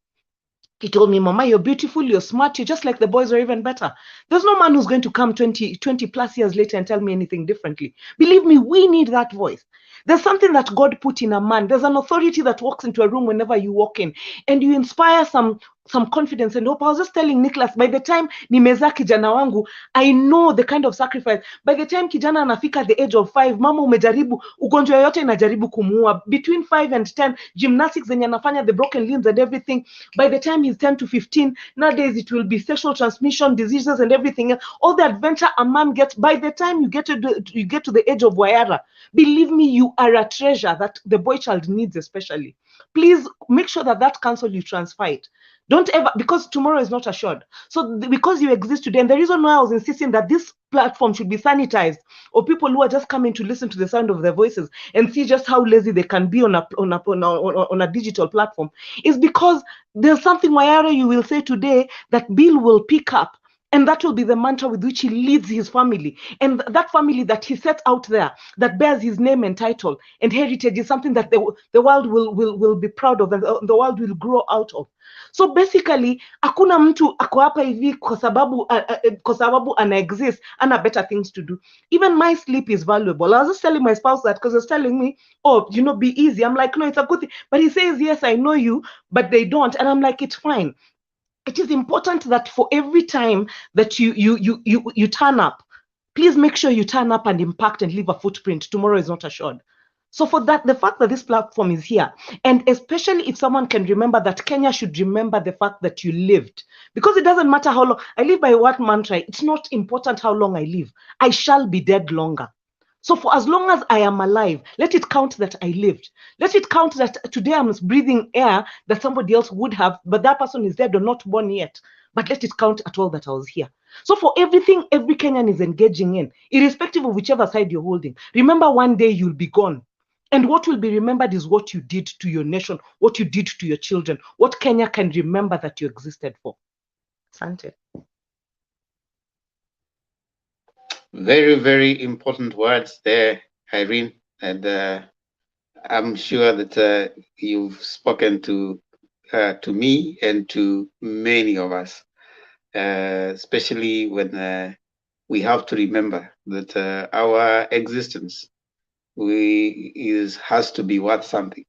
He told me, Mama, you're beautiful, you're smart, you're just like the boys, or even better. There's no man who's going to come 20 plus years later and tell me anything differently. Believe me, we need that voice. There's something that God put in a man. There's an authority that walks into a room whenever you walk in, and you inspire some some confidence and hope. I was just telling Nicholas, by the time nimezaa kijana wangu, I know the kind of sacrifice. By the time kijana anafika the age of 5, mama umejaribu, ugonjwa yote inajaribu kumuua. Between 5 and 10, gymnastics zenye anafanya, the broken limbs and everything. By the time he's 10 to 15, nowadays it will be sexual transmission diseases and everything. All the adventure a man gets, by the time you get to the age of Wayara, believe me, you are a treasure that the boy child needs especially. Please make sure that counsel you transfer it. Don't ever, because tomorrow is not assured. So because you exist today, and the reason why I was insisting that this platform should be sanitized, or people who are just coming to listen to the sound of their voices and see just how lazy they can be on a digital platform, is because there's something, Wayara, you will say today that Bill will pick up. And that will be the mantra with which he leads his family. And that family that he set out there, that bears his name and title and heritage, is something that the world will be proud of and the world will grow out of. So basically, hakuna mtu ako hapa hivi kwa sababu ana exist, ana better things to do. Even my sleep is valuable. I was just telling my spouse that because he was telling me, oh, be easy. I'm like, no, it's a good thing. But he says, yes, I know you, but they don't. And I'm like, it's fine. It is important that for every time that you turn up, please make sure you turn up and impact and leave a footprint. Tomorrow is not assured. So for that, the fact that this platform is here, and especially if someone can remember that Kenya should remember the fact that you lived, because it doesn't matter how long. I live by what mantra? It's not important how long I live. I shall be dead longer. So for as long as I am alive, let it count that I lived. Let it count that today I'm breathing air that somebody else would have, but that person is dead or not born yet. But let it count at all that I was here. So for everything every Kenyan is engaging in, irrespective of whichever side you're holding, remember one day you'll be gone. And what will be remembered is what you did to your nation, what you did to your children, what Kenya can remember that you existed for. Asante. Very, very important words there, Irene. And I'm sure that you've spoken to me and to many of us, especially when we have to remember that our existence has to be worth something.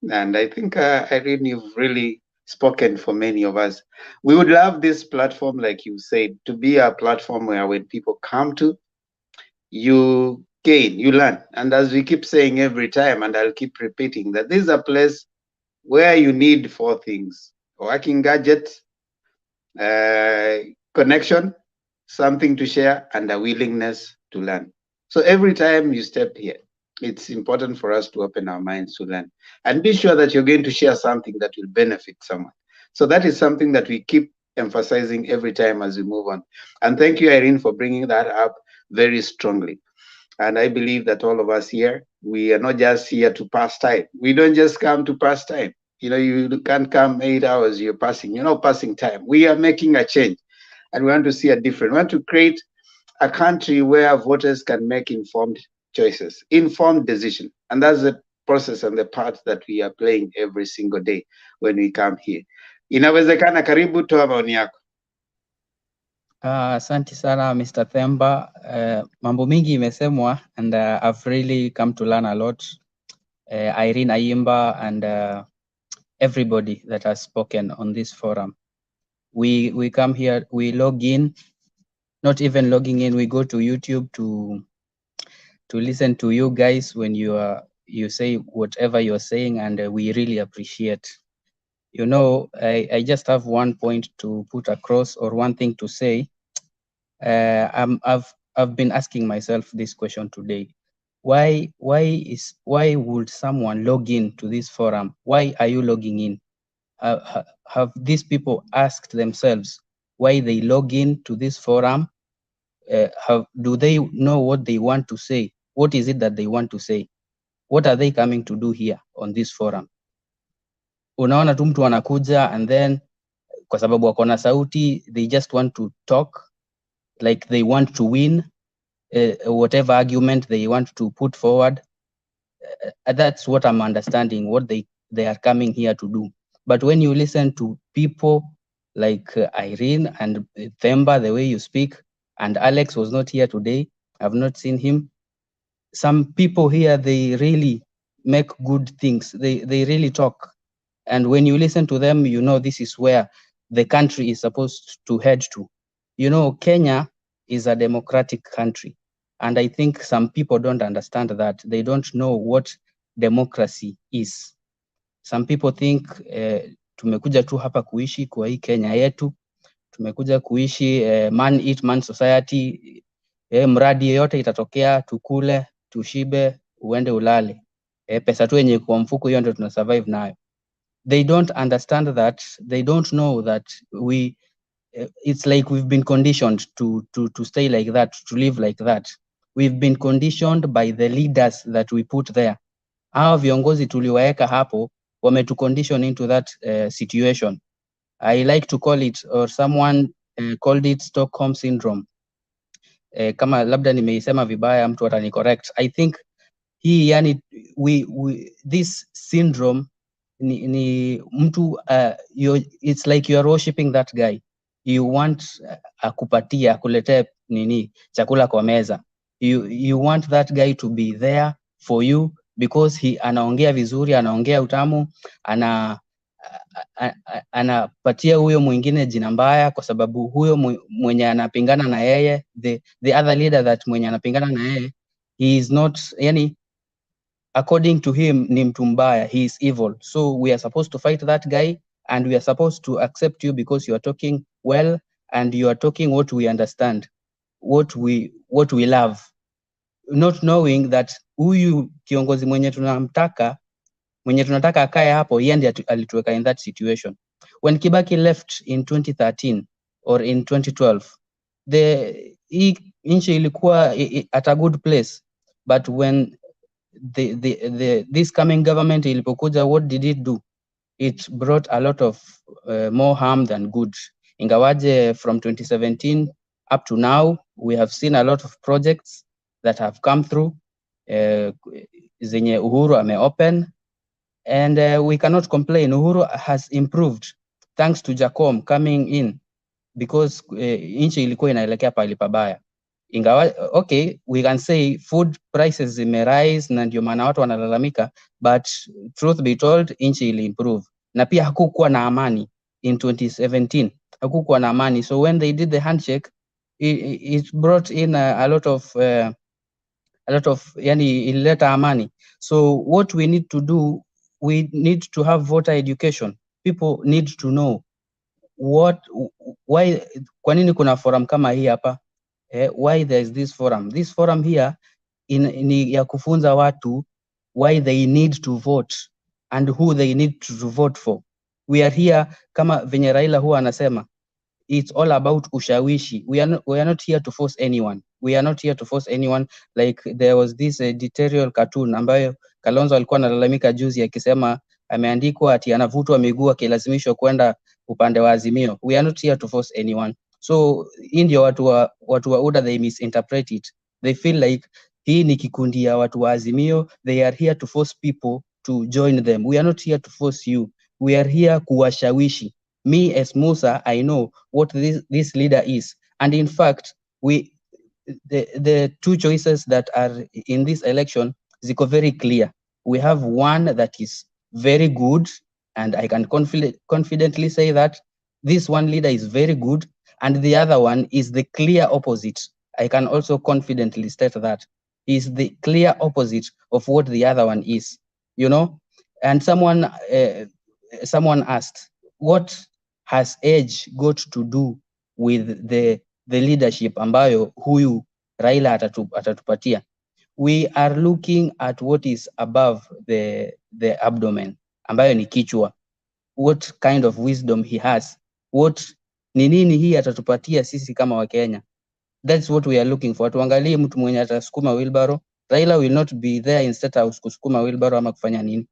And I think, Irene, you've really spoken for many of us. We would love this platform, like you said, to be a platform where when people come to, you gain, you learn. And as we keep saying every time, and I'll keep repeating, that this is a place where you need 4 things: working gadget, connection, something to share, and a willingness to learn. So every time you step here, it's important for us to open our minds to learn and be sure that you're going to share something that will benefit someone. So that is something that we keep emphasizing every time as we move on. And thank you, Irene, for bringing that up very strongly. And I believe that all of us here, we are not just here to pass time. We don't just come to pass time. You can't come 8 hours, you're passing. You're not passing time. We are making a change, and we want to see a difference. We want to create a country where voters can make informed choices, informed decision. And that's the process and the part that we are playing every single day when we come here. Inawezekana. Karibu, toa maoni yako. Asante sana Mr. Themba. Mambo mingi imesemwa and I've really come to learn a lot. Irene Ayimba and everybody that has spoken on this forum. We come here, we log in, not even logging in, we go to YouTube to listen to you guys when you say whatever you're saying, and we really appreciate. I just have one point to put across, or one thing to say. I've been asking myself this question today. Why would someone log in to this forum? Why are you logging in? Have these people asked themselves why they log in to this forum? Do they know what they want to say? What is it that they want to say? What are they coming to do here on this forum? Unaona tu mtu anakuja and then kwa sababu wako na sauti, they just want to talk like they want to win whatever argument they want to put forward. That's what I'm understanding, what they are coming here to do. But when you listen to people like Irene and Themba, the way you speak, and Alex was not here today, I've not seen him. Some people here, they really make good things. They really talk. And when you listen to them, this is where the country is supposed to head to. You know, Kenya is a democratic country. And I think some people don't understand that. They don't know what democracy is. Some people think tumekuja tu hapa kuishi kwa hii Kenya yetu, tumekuja kuishi man eat man society, mradi yoyote itatokea, tukule, tushibe, uende ulale. Pesa tu yenye kwa mfuko hiyo ndio tuna survive nayo. They don't understand that, they don't know that it's like we've been conditioned to stay like that, to live like that. We've been conditioned by the leaders that we put there. Hao viongozi tuliwaeka hapo wametu condition into that situation. I like to call it, or someone called it, Stockholm syndrome. Kama labda nimeisema vibaya, mtu atani correct. I think hii yani this syndrome ni mtu it's like you are worshiping that guy. You want akupatia, akuletee nini chakula kwa meza. You want that guy to be there for you because he anaongea vizuri, anaongea utamu, anapatia huyo mwingine jina mbaya kwa sababu huyo mwenye anapingana na yeye, the other leader that mwenye anapingana na yeye, he is not, yani according to him ni mtu mbaya, he is evil. So we are supposed to fight that guy, and we are supposed to accept you because you are talking well and you are talking what we understand, what we love, not knowing that huyu kiongozi mwenye tunataka akae hapo, yeye ndiye alituweka in that situation. When Kibaki left in 2013 or in 2012, nchi ilikuwa at a good place, but when this coming government ilipokuja, what did it do? It brought a lot of more harm than good. Ingawaje from 2017 up to now, we have seen a lot of projects that have come through, zenye Uhuru ameopen, and we cannot complain. Uhuru has improved thanks to Jacom coming in, because nchi ilikuwa inaelekea pahali pabaya. Ingawa, okay, we can say food prices zimerise na ndio maana watu wanalalamika, but truth be told, nchi ili improve. Na pia hakukuwa na amani in 2017, hakukuwa na amani. So when they did the handshake, it brought in a lot of yani ilileta amani. So what we need to do, we need to have voter education. People need to know why, kwa nini kuna forum kama hii hapa, why there is this forum. This forum here ni ya kufunza watu why they need to vote and who they need to vote for. We are here, kama venye Raila huwa anasema, it's all about ushawishi. We are not here to force anyone. We are not here to force anyone. Like there was this editorial cartoon ambayo Kalonzo alikuwa analalamika juzi akisema ameandikwa ati anavutwa miguu akilazimishwa kwenda upande wa Azimio. We are not here to force anyone. So ndio watu wa UDA, they misinterpret it. They feel like hii ni kikundi ya watu wa Azimio, they are here to force people to join them. We are not here to force you. We are here kuwashawishi. Me as Musa, I know what this leader is. And in fact, the two choices that are in this election, ziko very clear. We have one that is very good, and I can confidently say that this one leader is very good, and the other one is the clear opposite. I can also confidently state that is the clear opposite of what the other one is, you know. And someone asked, what has age got to do with the leadership ambayo huyu Raila atatupatia? We are looking at what is above the abdomen, ambayo ni kichwa. What kind of wisdom he has, ni nini hii atatupatia sisi kama Wakenya? That's what we are looking for. Tuangalie mtu mwenye atasukuma wheelbarrow. Raila will not be there in State House kusukuma wheelbarrow ama kufanya nini.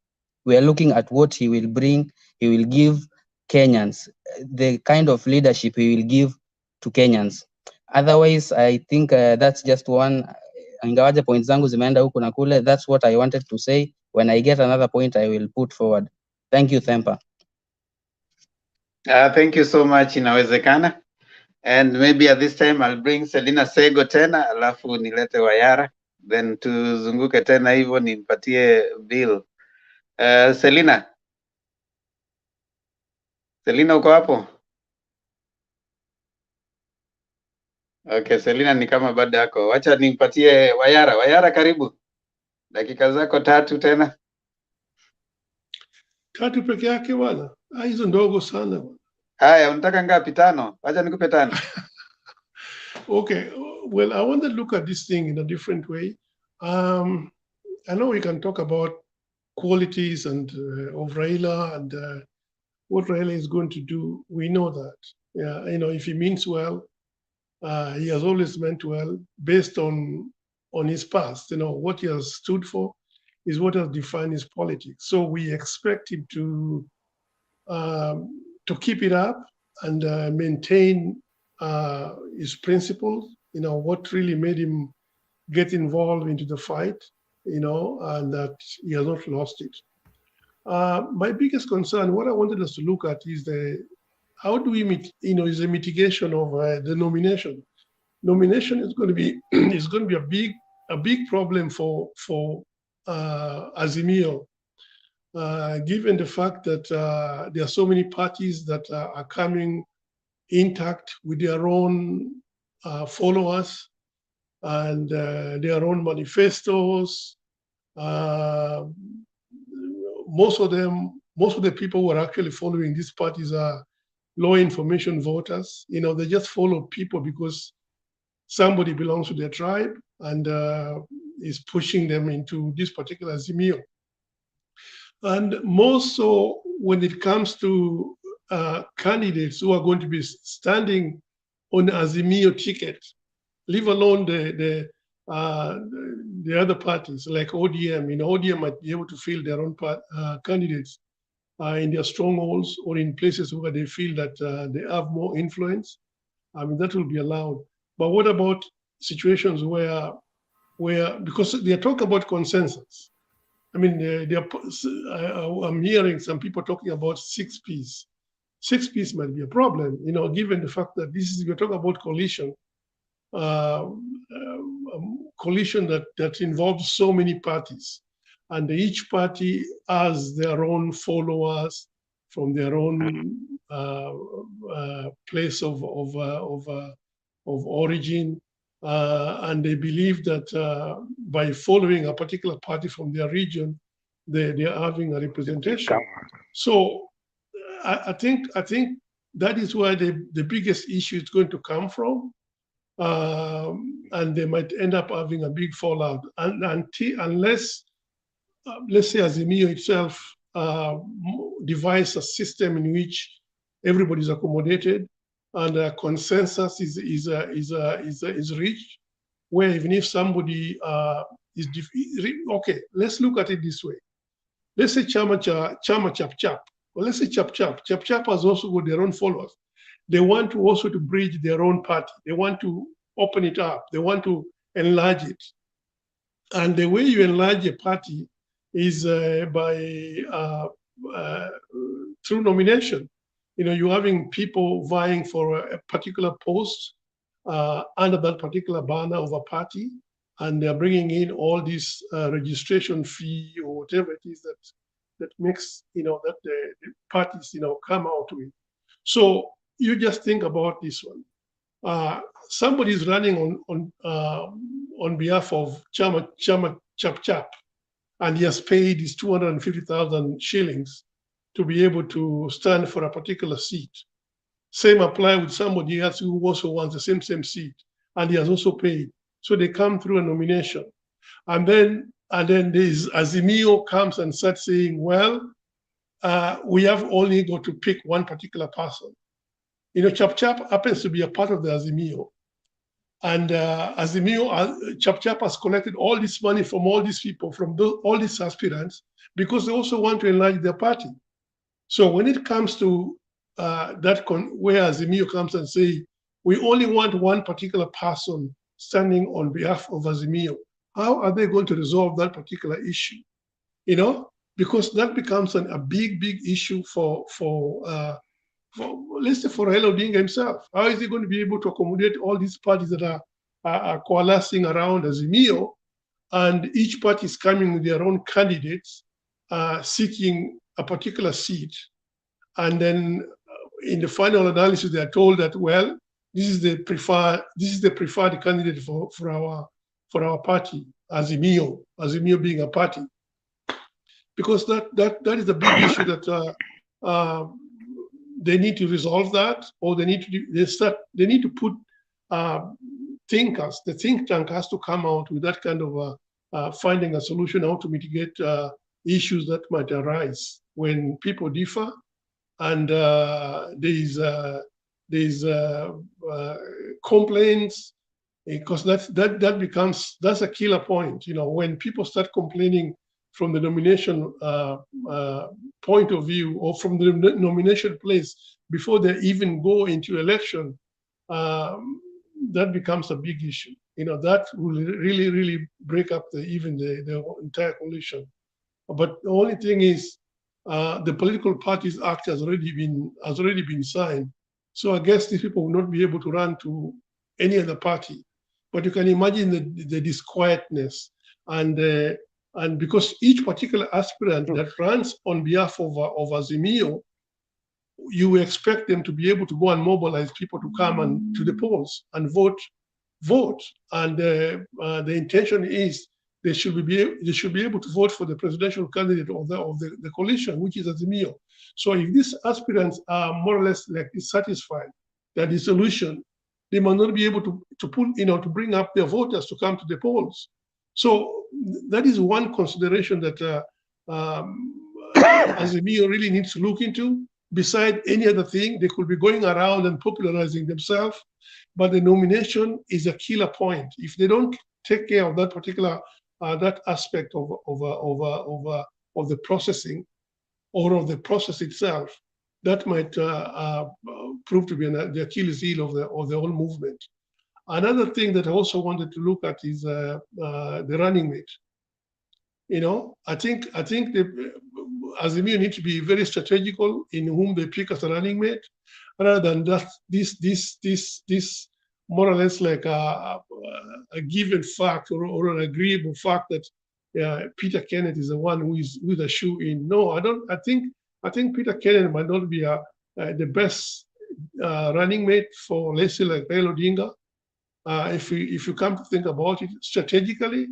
We are looking at what he will bring, he will give Kenyans, the kind of leadership he will give to Kenyans. Otherwise, I think that's just one, ingawaje point zangu zimeenda huku na kule, that's what I wanted to say. When I get another point, I will put forward. Thank you, Thempa. Thank you so much, inawezekana. And maybe at this time I'll bring Selina Sego tena, alafu nilete Wayara, then tuzunguke tena hivyo nimpatie Bill. Selina uko hapo? Okay, Selina ni kama bado yako. Wacha nimpatie Wayara. Wayara, karibu. Dakika zako 3 tena. 3 peke yake bwana? Hizo ndogo sana bwana. Haya, unataka ngapi? 5? Wacha nikupe 5. Okay, well, I want to look at this thing in a different way. I know we can talk about qualities and of Raila and what Raila is going to do. We know that. Yeah, you know, if he means well, he has always meant well based on his past. You know, what he has stood for is what has defined his politics. So we expect him to keep it up and maintain his principles. You know, what really made him get involved into the fight. You know, and that he has not lost it. My biggest concern, what I wanted us to look at, is how do we meet? You know, is the mitigation of the nomination. Nomination is going to be a big problem for AZIMIO, given the fact that there are so many parties that are coming intact with their own followers and their own manifestos. Most of the people who are actually following these parties are low information voters. You know, they just follow people because somebody belongs to their tribe and is pushing them into this particular AZIMIO. And more so when it comes to candidates who are going to be standing on the AZIMIO ticket, leave alone the other parties like ODM. You know, ODM might be able to field their own candidates in their strongholds or in places where they feel that they have more influence. I mean, that will be allowed. But what about situations where because they talk about consensus? I mean, I'm hearing some people talking about 6 Ps. 6 Ps might be a problem, you know, given the fact that we're talking about coalition. Coalition that involves so many parties, and each party has their own followers from their own place of origin, and they believe that by following a particular party from their region, they are having a representation. So I think that is where the biggest issue is going to come from. And they might end up having a big fallout unless, let's say, AZIMIO itself devise a system in which everybody is accommodated and a consensus is reached, where even if somebody is okay, let's look at it this way. Let's say Chama Chap Chap, or let's say Chap Chap. Chap Chap has also got their own followers. They want to also to bridge their own party. They want to open it up. They want to enlarge it. And the way you enlarge a party is through nomination. You know, you're having people vying for a particular post under that particular banner of a party, and they're bringing in all this registration fee or whatever it is that makes, you know, that the parties, you know, come out with. So you just think about this one. Somebody is running on behalf of Chama Chap Chap, and he has paid his 250,000 shillings to be able to stand for a particular seat. Same apply with somebody else who also wants the same seat, and he has also paid. So they come through a nomination, and then there's AZIMIO comes and starts saying, well, we have only got to pick one particular person. You know, Chap Chap happens to be a part of the AZIMIO. And AZIMIO, Chap Chap has collected all this money from all these people, from all these aspirants, because they also want to enlarge their party. So when it comes to where AZIMIO comes and say, we only want one particular person standing on behalf of AZIMIO, how are they going to resolve that particular issue? You know, because that becomes a big issue for let's say for Raila Odinga himself. How is he going to be able to accommodate all these parties that are coalescing around AZIMIO, and each party is coming with their own candidates seeking a particular seat, and then in the final analysis they are told that, well, this is the preferred candidate for our party, AZIMIO being a party, because that is a big issue that they need to resolve that, or they need to put thinkers. The think tank has to come out with that kind of finding a solution how to mitigate issues that might arise when people differ, and there's complaints, because that's a killer point. You know, when people start complaining from the nomination point of view, or from the nomination place before they even go into election, that becomes a big issue. You know, that will really break up the entire coalition. But the only thing is, the Political Parties Act has already been signed. So I guess these people will not be able to run to any other party. But you can imagine the disquietness, and because each particular aspirant that runs on behalf of AZIMIO, you expect them to be able to go and mobilize people to come and to the polls and vote. And the intention is they should be able to vote for the presidential candidate of the coalition, which is AZIMIO. So if these aspirants are more or less like dissatisfied that the solution, they might not be able to bring up their voters to come to the polls. So that is one consideration that AZIMIO really needs to look into. Beside any other thing, they could be going around and popularizing themselves, but the nomination is a killer point. If they don't take care of that particular that aspect of the processing or of the process itself, that might prove to be the Achilles heel of the whole movement. Another thing that I also wanted to look at is the running mate. You know, I think the AZIMIO need to be very strategical in whom they pick as a running mate, rather than just this more or less like a given fact or an agreeable fact that Peter Kenneth is the one who is with a shoe in. No, I don't. I think Peter Kenneth might not be the best running mate for, let's say, like Raila Odinga. If you come to think about it strategically,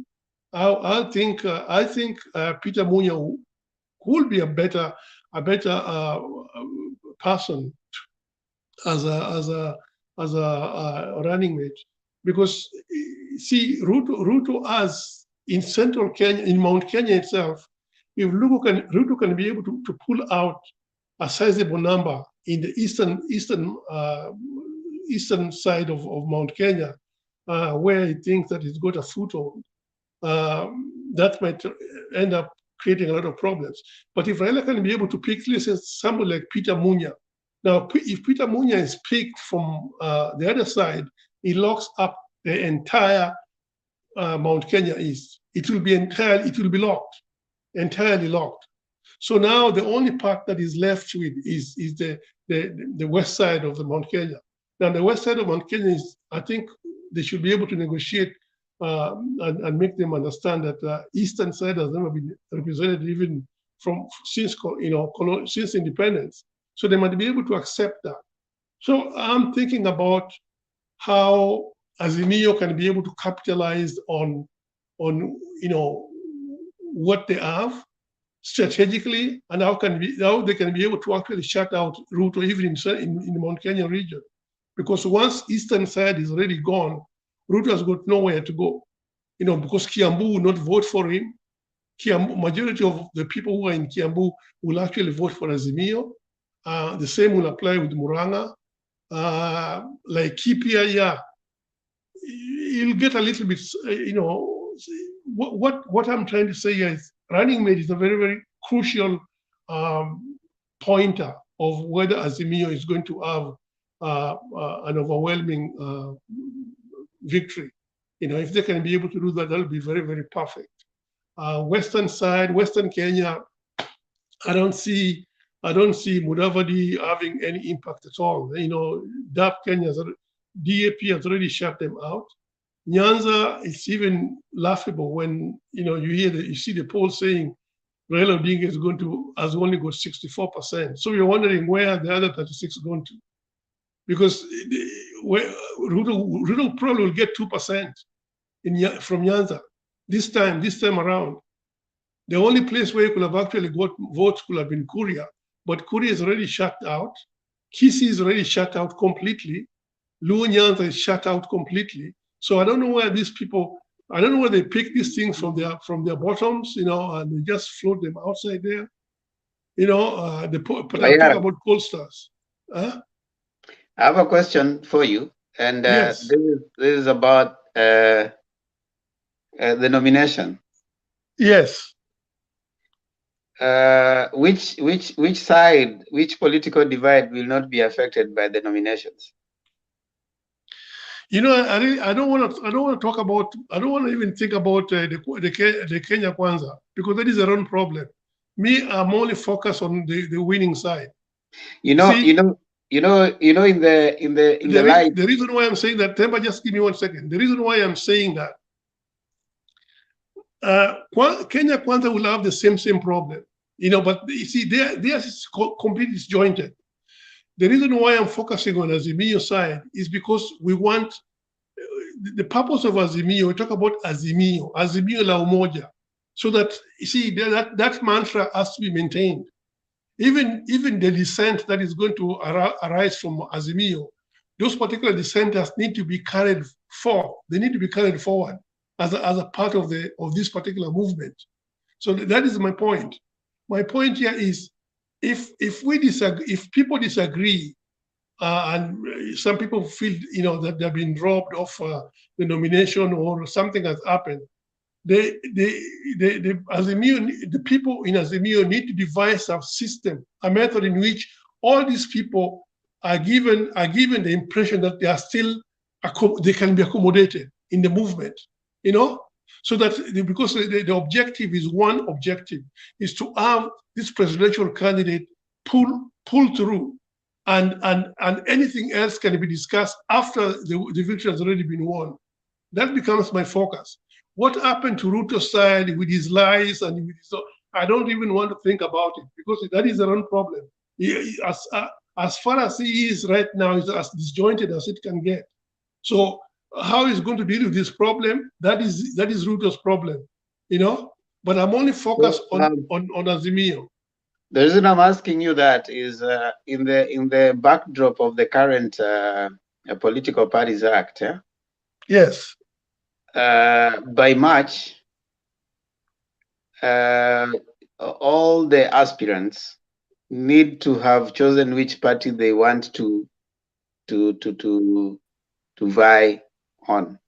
I think Peter Munya will be a better person as a running mate, because see, Ruto as in central Kenya, in Mount Kenya itself, if Ruto can be able to pull out a sizable number in the eastern side of Mount Kenya, where he thinks that he's got a foothold, that might end up creating a lot of problems. But if Raila can be able to pick, let's say, somebody like Peter Munya. Now, if Peter Munya is picked from the other side, he locks up the entire Mount Kenya East. It will be locked, entirely locked. So now the only part that is left with is the west side of the Mount Kenya. Now the west side of Mount Kenya is, I think they should be able to negotiate and make them understand that the eastern side has never been represented even since independence. So they might be able to accept that. So I'm thinking about how AZIMIO can be able to capitalize on what they have strategically, and how they can be able to actually shut out Ruto even in the Mount Kenya region. Because once eastern side is already gone, Ruto has got nowhere to go. Because Kiambu will not vote for him. Majority of the people who are in Kiambu will actually vote for AZIMIO. The same will apply with Muranga. Like Kipia, yeah, you'll get a little bit, what I'm trying to say here is running mate is a very, very crucial pointer of whether AZIMIO is going to have an overwhelming victory. If they can be able to do that, that'll be very, very perfect. Western side, Western Kenya, I don't see Mudavadi having any impact at all. DAP DAP has already shut them out. Nyanza, it's even laughable when you see the poll saying Raila Odinga has only got 64%. So you're wondering where the other 36 gone to, because Ruto probably will get 2% from Nyanza this time around. The only place where you could have actually got votes could have been Kuria, but Kuria is already shut out. Kisii is already shut out completely. Luo Nyanza is shut out completely. So I don't know where these people, I don't know where they pick these things from their bottoms, and they just float them outside there. But I'm talking about pollsters. Huh? I have a question for you, and yes. this is about the nomination. Yes. Which side, which political divide will not be affected by the nominations? I don't want to talk about. I don't want to even think about the Kenya Kwanza, because that is their own problem. Me, I'm only focused on the winning side. In the light. The reason why I'm saying that, Temba, just give me 1 second. The reason why I'm saying that, Kenya Kwanza will have the same problem, but you see, theirs is completely disjointed. The reason why I'm focusing on AZIMIO side is because we want the purpose of AZIMIO. We talk about AZIMIO la UMOJA, so that you see that mantra has to be maintained. Even the dissent that is going to arise from AZIMIO, those particular dissenters need to be carried forward. They need to be carried forward as a part of this particular movement. So that is my point. My point here is, if people disagree, and some people feel that they've been robbed of the nomination or something has happened, the people in AZIMIO need to devise a system, a method in which all these people are given the impression that they are still they can be accommodated in the movement, so that because the objective is one objective is to have this presidential candidate pull through, and anything else can be discussed after the victory has already been won. That becomes my focus. What happened to Ruto's side with his lies and with his, I don't even want to think about it, because that is their own problem. As far as he is right now, he's as disjointed as it can get. So how he's going to deal with this problem, that is Ruto's problem, But I'm only focused on AZIMIO. The reason I'm asking you that is in the backdrop of the current Political Parties Act. Yeah? Yes. By March, all the aspirants need to have chosen which party they want to vie on.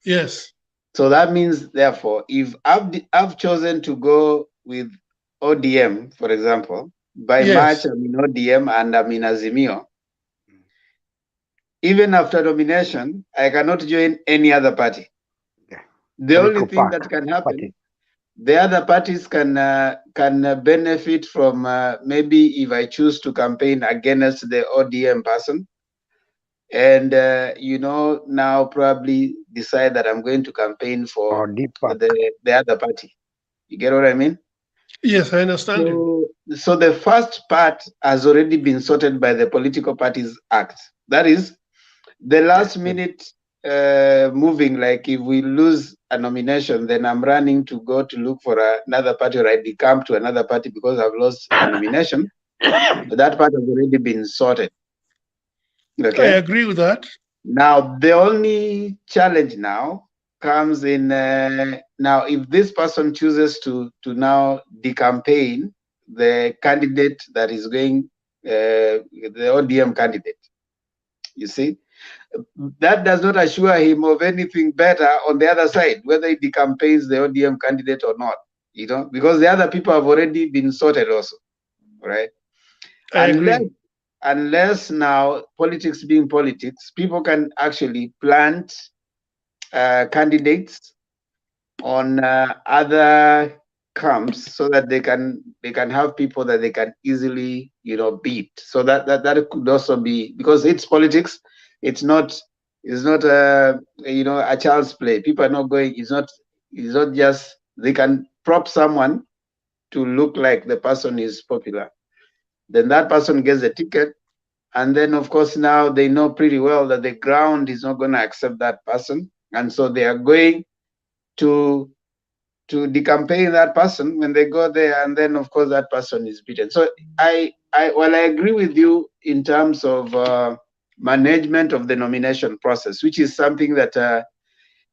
Yes. So that means, therefore, if I've chosen to go with ODM, for example, by March I'm in ODM and I'm in AZIMIO, even after nomination, I cannot join any other party. Yeah. The only thing that can happen, the other parties can benefit from maybe if I choose to campaign against the ODM person, and now probably decide that I'm going to campaign for the other party. You get what I mean? Yes, I understand. So the first part has already been sorted by the Political Parties Act. That is, the last minute moving, like if we lose a nomination, then I'm running to go to look for another party, or I decamp to another party because I've lost a nomination. That part has already been sorted. Okay? I agree with that. Now, the only challenge now comes in now if this person chooses to now decampaign the candidate that is going, the ODM candidate. You see, that does not assure him of anything better on the other side, whether he decampaigns the ODM candidate or not, because the other people have already been sorted also, right? Unless now, politics being politics, people can actually plant candidates on other camps so that they can have people that they can easily beat. So that could also be, because it's politics. It's not a child's play. People are not going. It's not just they can prop someone to look like the person is popular. Then that person gets a ticket, And then, of course, now they know pretty well that the ground is not going to accept that person. And so they are going to decampaign that person when they go there. And then, of course, that person is beaten. So I agree with you in terms of management of the nomination process, which is something that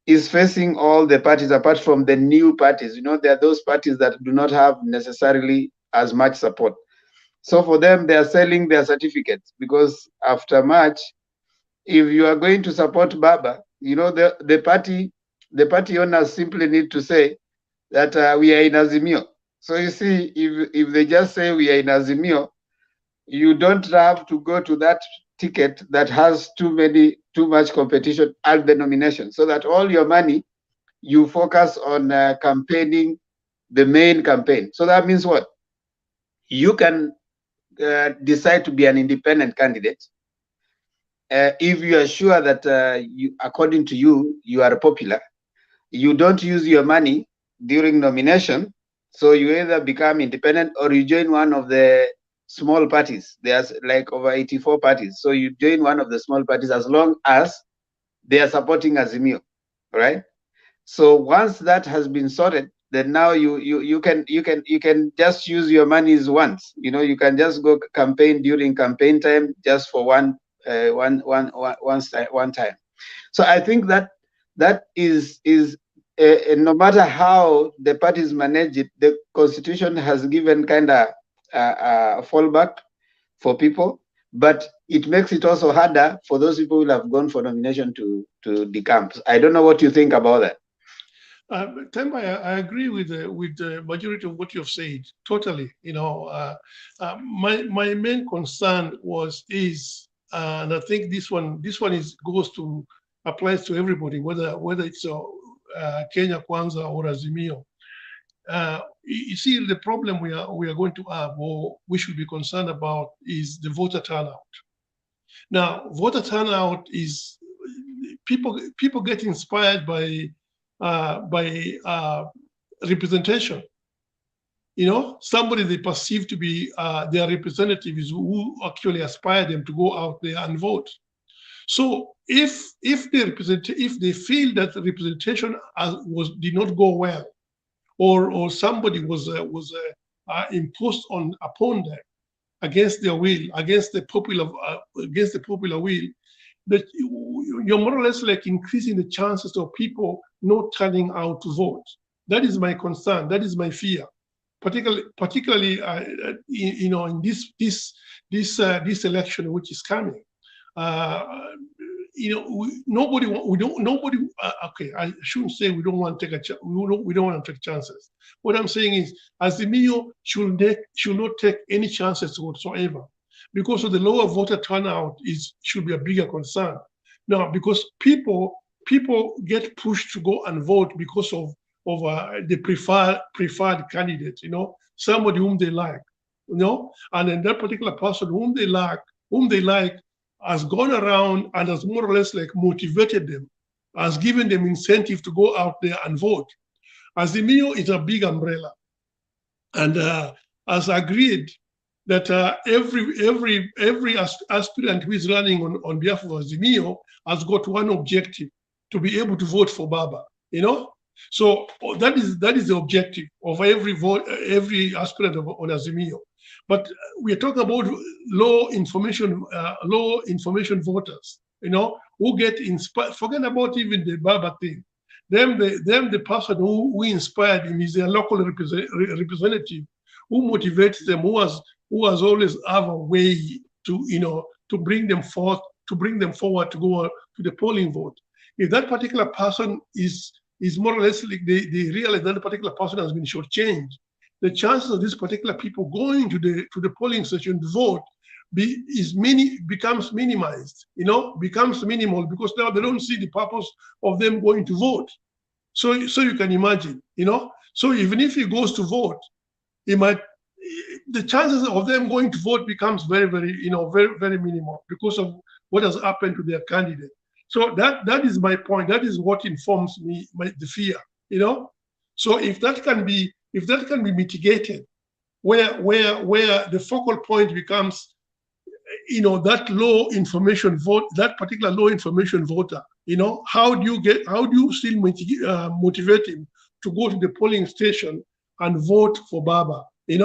is facing all the parties apart from the new parties. You know, there are those parties that do not have necessarily as much support. So for them, they are selling their certificates, because after March, if you are going to support Baba, you know, the party owners simply need to say that we are in AZIMIO. So you see, if they just say we are in AZIMIO, you don't have to go to that ticket that has too much competition at the nomination, so that all your money you focus on campaigning the main campaign. So that means what? You can decide to be an independent candidate if you are sure that according to you, you are popular. You don't use your money during nomination, so you either become independent or you join one of the small parties. There's like over 84 parties, so you join one of the small parties as long as they are supporting AZIMIO, right? So once that has been sorted, then now you can just use your monies once. You know, you can just go campaign during campaign time just for one time. So I think that is no matter how the parties manage it, the constitution has given kind of a fallback for people, but it makes it also harder for those people who have gone for nomination to decamp. I don't know what you think about that. Temba, I agree with the majority of what you've said, totally. You know, my main concern is, and I think this one applies to everybody, whether it's Kenya Kwanza or AZIMIO. You see, the problem we are going to have, or we should be concerned about, is the voter turnout. Now, voter turnout is people get inspired by representation. You know, somebody they perceive to be their representatives who actually aspire them to go out there and vote. So if they feel that the representation did not go well, or somebody was imposed upon them against their will, against the popular will, that you're more or less like increasing the chances of people not turning out to vote. That is my concern. That is my fear, particularly you know, in this election which is coming. You know, okay, I shouldn't say we don't want to take we don't want to take chances. What I'm saying is, AZIMIO should not take any chances whatsoever, because of the lower voter turnout should be a bigger concern. Now, because people get pushed to go and vote because of the preferred candidate, you know, somebody whom they like, you know, and then that particular person whom they like has gone around and has more or less like motivated them, has given them incentive to go out there and vote. AZIMIO is a big umbrella, and has agreed that every aspirant who is running on behalf of AZIMIO has got one objective: to be able to vote for Baba. You know, so that is the objective of every aspirant on AZIMIO. But we are talking about low information voters, you know, who get inspired. Forget about even the Baba thing. The person who inspired him is their local representative, who motivates them, who has always have a way to, you know, to bring them forward to go to the polling vote. If that particular person is more or less like they realize that the particular person has been shortchanged, the chances of these particular people going to the polling station to vote becomes minimized, you know, becomes minimal, because now they don't see the purpose of them going to vote. So you can imagine, you know, so even if he goes to vote, the chances of them going to vote becomes very, very, you know, very, very minimal, because of what has happened to their candidate. So that is my point. That is what informs me, the fear, you know. So if that can be mitigated, where the focal point becomes that low information vote, that particular low information voter, how do you still motivate him to go to the polling station and vote for Baba? He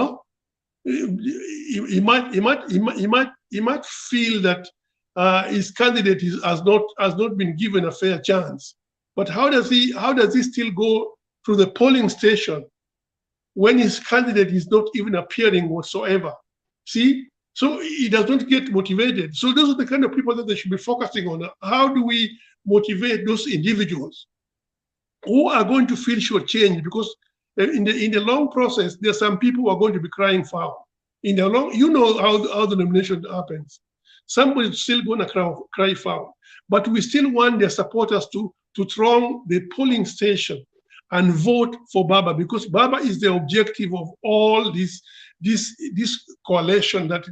might feel that his candidate has not been given a fair chance. But how does he still go to the polling station when his candidate is not even appearing whatsoever? See, so he does not get motivated. So those are the kind of people that they should be focusing on. How do we motivate those individuals who are going to feel shortchanged? Because in the long process, there are some people who are going to be crying foul. In the long, how the nomination happens. Somebody's still going to cry foul, but we still want their supporters to throng the polling station and vote for Baba, because Baba is the objective of all this coalition that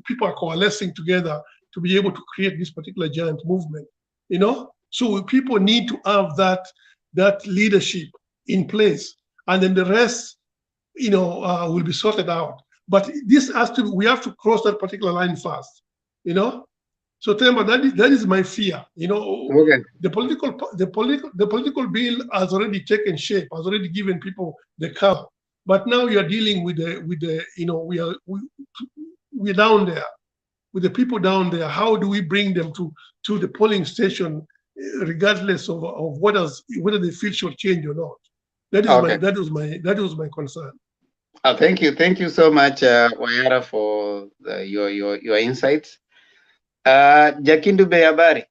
people are coalescing together to be able to create this particular giant movement. So people need to have that leadership in place, and then the rest, will be sorted out. But this we have to cross that particular line first, So Temba, that is my fear. Okay. The political bill has already taken shape, has already given people the color. But now we are dealing with we're down there, with the people down there. How do we bring them to the polling station, regardless of whether they feel shortchanged or not? That was my concern. Thank you so much, Wayara, for your insights. Jakindu Bey, habari?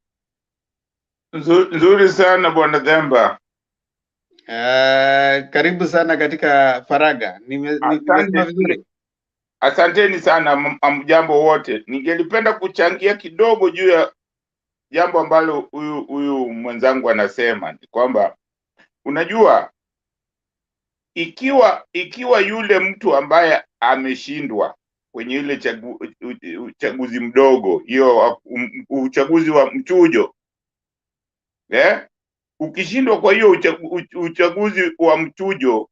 Nzuri sana Bwana Themba. Karibu sana katika Faraga. Nimesema vizuri? Asanteni sana jambo wote. Ningelipenda kuchangia kidogo juu ya jambo ambalo huyu mwenzangu anasema, ni kwamba unajua, ikiwa yule mtu ambaye ameshindwa kwenye ile uchaguzi mdogo, hiyo uchaguzi wa mchujo, ukishindwa kwa hiyo uchaguzi wa mchujo,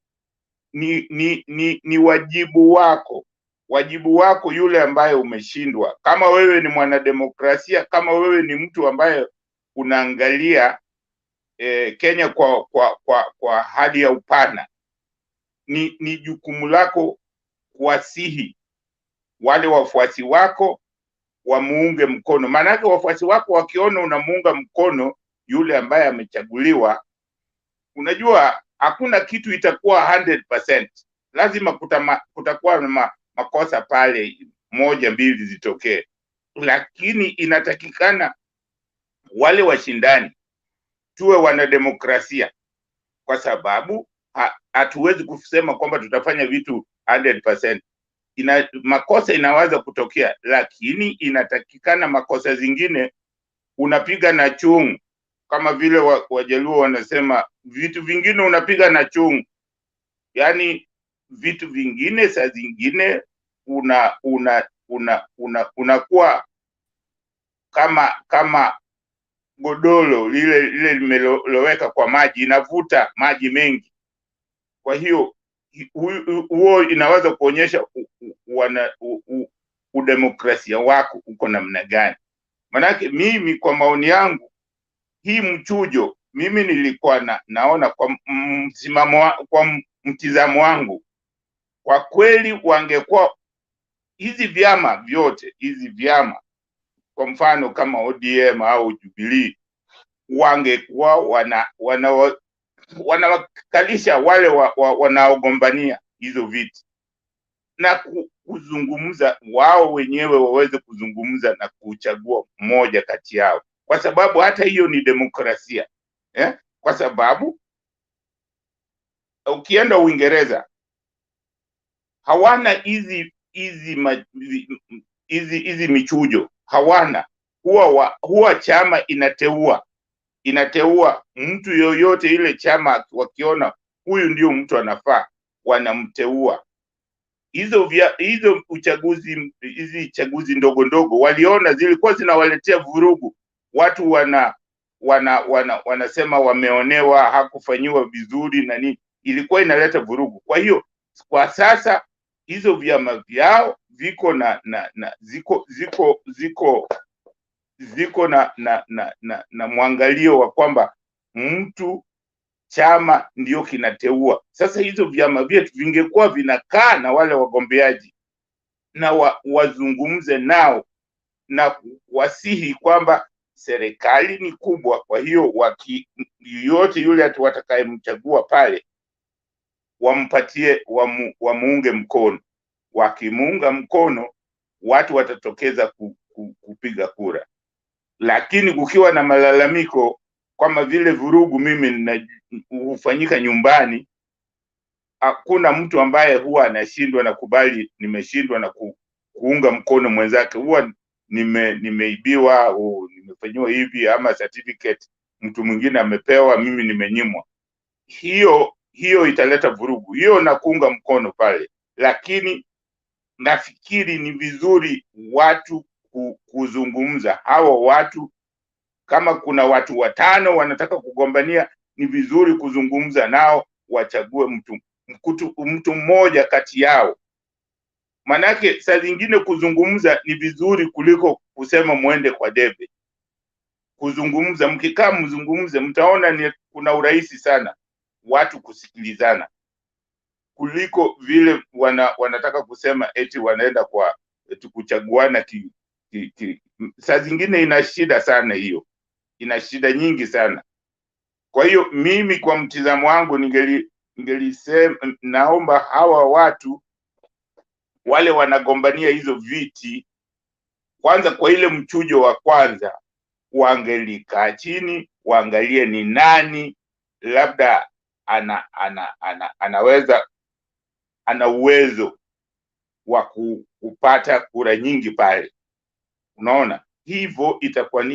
ni wajibu wako yule ambaye umeshindwa. Kama wewe ni mwanademokrasia, kama wewe ni mtu ambaye unaangalia Kenya kwa hali ya upana, ni jukumu lako kuwasihi wale wafuasi wako wamuunge mkono. Maanake wafuasi wako wakiona unamuunga mkono yule ambaye amechaguliwa, unajua hakuna kitu itakuwa 100%. Lazima kutakuwa na makosa pale, moja mbili zitokee, lakini inatakikana wale washindani tuwe wanademokrasia, kwa sababu hatuwezi kusema kwamba tutafanya vitu 100%. Makosa inaweza kutokea, lakini inatakikana makosa zingine unapiga na chungu, kama vile Wajaluo wanasema vitu vingine unapiga na chungu. Yani vitu vingine saa zingine unakuwa kama godolo lile limeloweka kwa maji, inavuta maji mengi. Kwa hiyo huo inaweza kuonyesha udemokrasia wako uko namna gani. Manake mimi kwa maoni yangu, hii mchujo, mimi nilikuwa naona kwa mtizamo wangu, kwa kweli wangekuwa hizi vyama vyote, kwa mfano kama ODM au Jubilee, wangekuwa wanawakalisha wale wanaogombania hizo viti na kuzungumza, wao wenyewe waweze kuzungumza na kuchagua mmoja kati yao, kwa sababu hata hiyo ni demokrasia, kwa sababu ukienda Uingereza hawana hizi michujo, hawana. Huwa chama inateua mtu yoyote, ile chama wakiona huyu ndio mtu anafaa, wanamteua. Hizo chaguzi ndogo ndogo waliona zilikuwa zinawaletea vurugu. Watu wanasema wameonewa, hakufanyiwa vizuri na nini, ilikuwa inaleta vurugu. Kwa hiyo kwa sasa hizo vyama vyao ziko na mwangalio wa kwamba mtu chama ndio kinateua. Sasa hizo vyama vyetu vingekuwa vinakaa na wale wagombeaji na wazungumze nao na wasihi kwamba serikali ni kubwa, kwa hiyo yoyote yule watakayemchagua pale wampatie, wamuunge mkono. Wakimuunga mkono, watu watatokeza kupiga kura. Lakini kukiwa na malalamiko kama vile vurugu mimi hufanyika nyumbani, hakuna mtu ambaye huwa anashindwa na kubali nimeshindwa na kuunga mkono mwenzake. Huwa nimeibiwa au nimefanyiwa hivi, ama certificate mtu mwingine amepewa, mimi nimenyimwa. Hiyo italeta vurugu. Hiyo na kuunga mkono pale. Lakini nafikiri ni vizuri watu kuzungumza. Hawa watu, kama kuna watu 5 wanataka kugombania, ni vizuri kuzungumza nao, wachague mtu mmoja kati yao. Manake saa zingine kuzungumza ni vizuri kuliko kusema muende kwa debe. Kuzungumza, mkikaa mzungumze, mtaona kuna urahisi sana watu kusikilizana kuliko vile wanataka kusema eti wanaenda kwa kuchaguana saa zingine ina shida sana. Hiyo ina shida nyingi sana. Kwa hiyo mimi kwa mtizamo wangu ningelisema, naomba hawa watu wale wanagombania hizo viti, kwanza kwa ile mchujo wa kwanza, waangelikaa chini, waangalie ni nani labda ana uwezo wa kupata kura nyingi pale. Unaona, hivyo itakuwa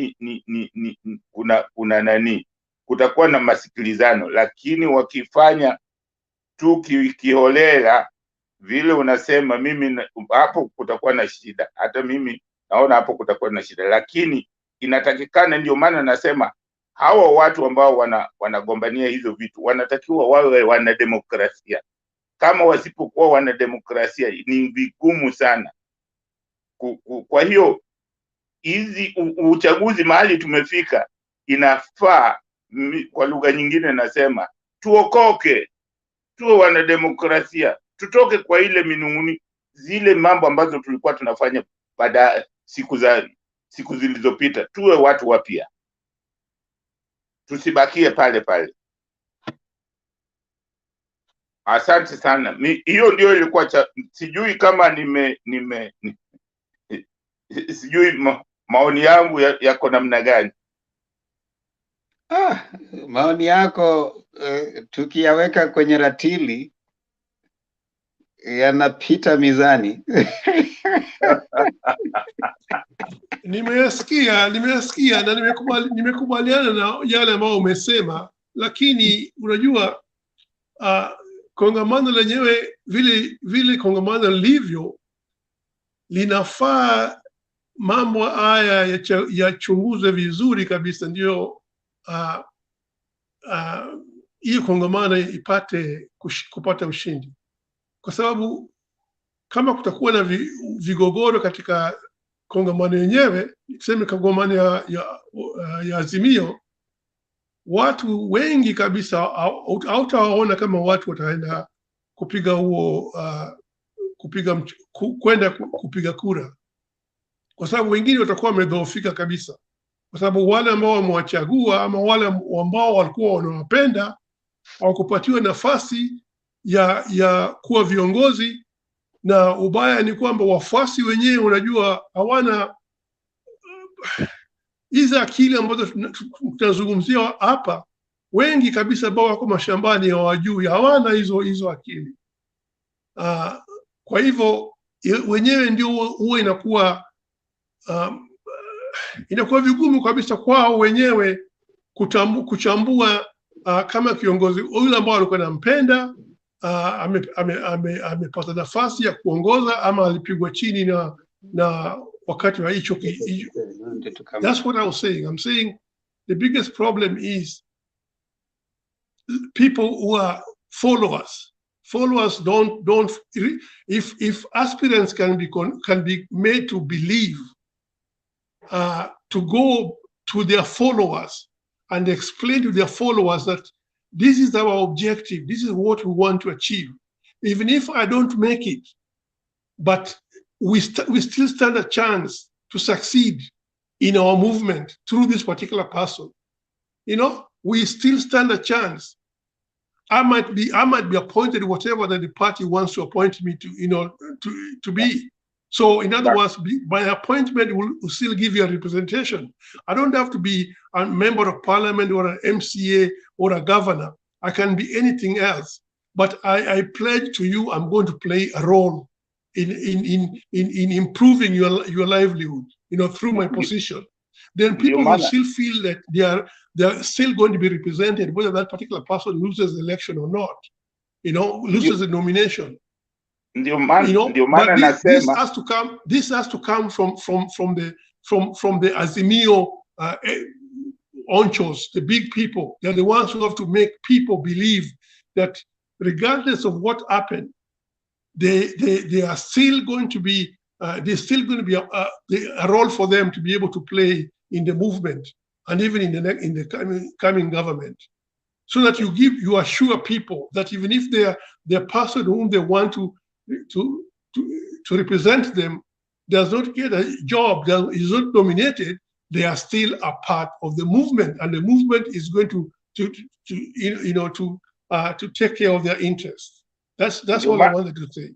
kuna nani, kutakuwa na masikilizano. Lakini wakifanya tu kiholela vile unasema, mimi hapo kutakuwa na shida. Hata mimi naona hapo kutakuwa na shida. Lakini inatakikana, ndio maana nasema hawa watu ambao wanagombania hizo vitu wanatakiwa wawe wana demokrasia. Kama wasipokuwa wana demokrasia, ni vigumu sana. Kwa hiyo hizi uchaguzi mahali tumefika, inafaa, kwa lugha nyingine nasema, tuokoke, tuwe wana demokrasia, tutoke kwa ile minunguni, zile mambo ambazo tulikuwa tunafanya baada siku zilizopita. Tuwe watu wapya, tusibakie pale pale. Asante sana. Hiyo ndio ilikuwa sijui kama sijui maoni yangu yako namna gani. Maoni yako tukiyaweka kwenye ratili yanapita mizani. Nimesikia na nimekubaliana na yale ambayo umesema, lakini unajua kongamano lenyewe vile kongamano lilivyo linafaa mambo haya yachunguze vizuri kabisa, ndio hiyo kongamano ipate kupata ushindi. Kwa sababu kama kutakuwa na vigogoro katika kongamano yenyewe, tuseme kongamano ya Azimio, watu wengi kabisa hautawaona kama watu wataenda kupiga kupiga kura, kwa sababu wengine watakuwa wamedhoofika kabisa, kwa sababu wale ambao wamewachagua ama wale ambao walikuwa wanawapenda hawakupatiwa nafasi ya kuwa viongozi. Na ubaya ni kwamba wafuasi wenyewe, unajua, hawana hizo akili ambazo tunazungumzia hapa. Wengi kabisa ambao wako mashambani hawajui, hawana hizo akili. Kwa hivyo wenyewe ndio huwa inakuwa vigumu kabisa kwao wenyewe kuchambua kama kiongozi yule ambao alikuwa anampenda amepata nafasi ya kuongoza ama alipigwa chini na wakati wa hicho. That's what I was saying. I'm saying the biggest problem is people who are followers don't. If aspirants can be made to believe, to go to their followers and explain to their followers that this is our objective, this is what we want to achieve. Even if I don't make it, but we still stand a chance to succeed in our movement through this particular person. You know, we still stand a chance. I might be appointed whatever that the party wants to appoint me to, you know, to be. So in other words, my appointment will still give you a representation. I don't have to be a member of parliament or an MCA or a governor. I can be anything else. But I pledge to you, I'm going to play a role in improving your livelihood, you know, through my position. Then people will still feel that they are still going to be represented, whether that particular person loses the election or not, you know, loses the nomination. Ndio maana nasema this has to come from the AZIMIO onchos, the big people. They're the ones who have to make people believe that regardless of what happened, they are still going to be there's still going to be a role for them to be able to play in the movement and even in the coming government, so that you assure people that even if the person whom they want to represent them does not get a job, is not nominated, they are still a part of the movement, and the movement is going to take care of their interests. That's all I wanted to say.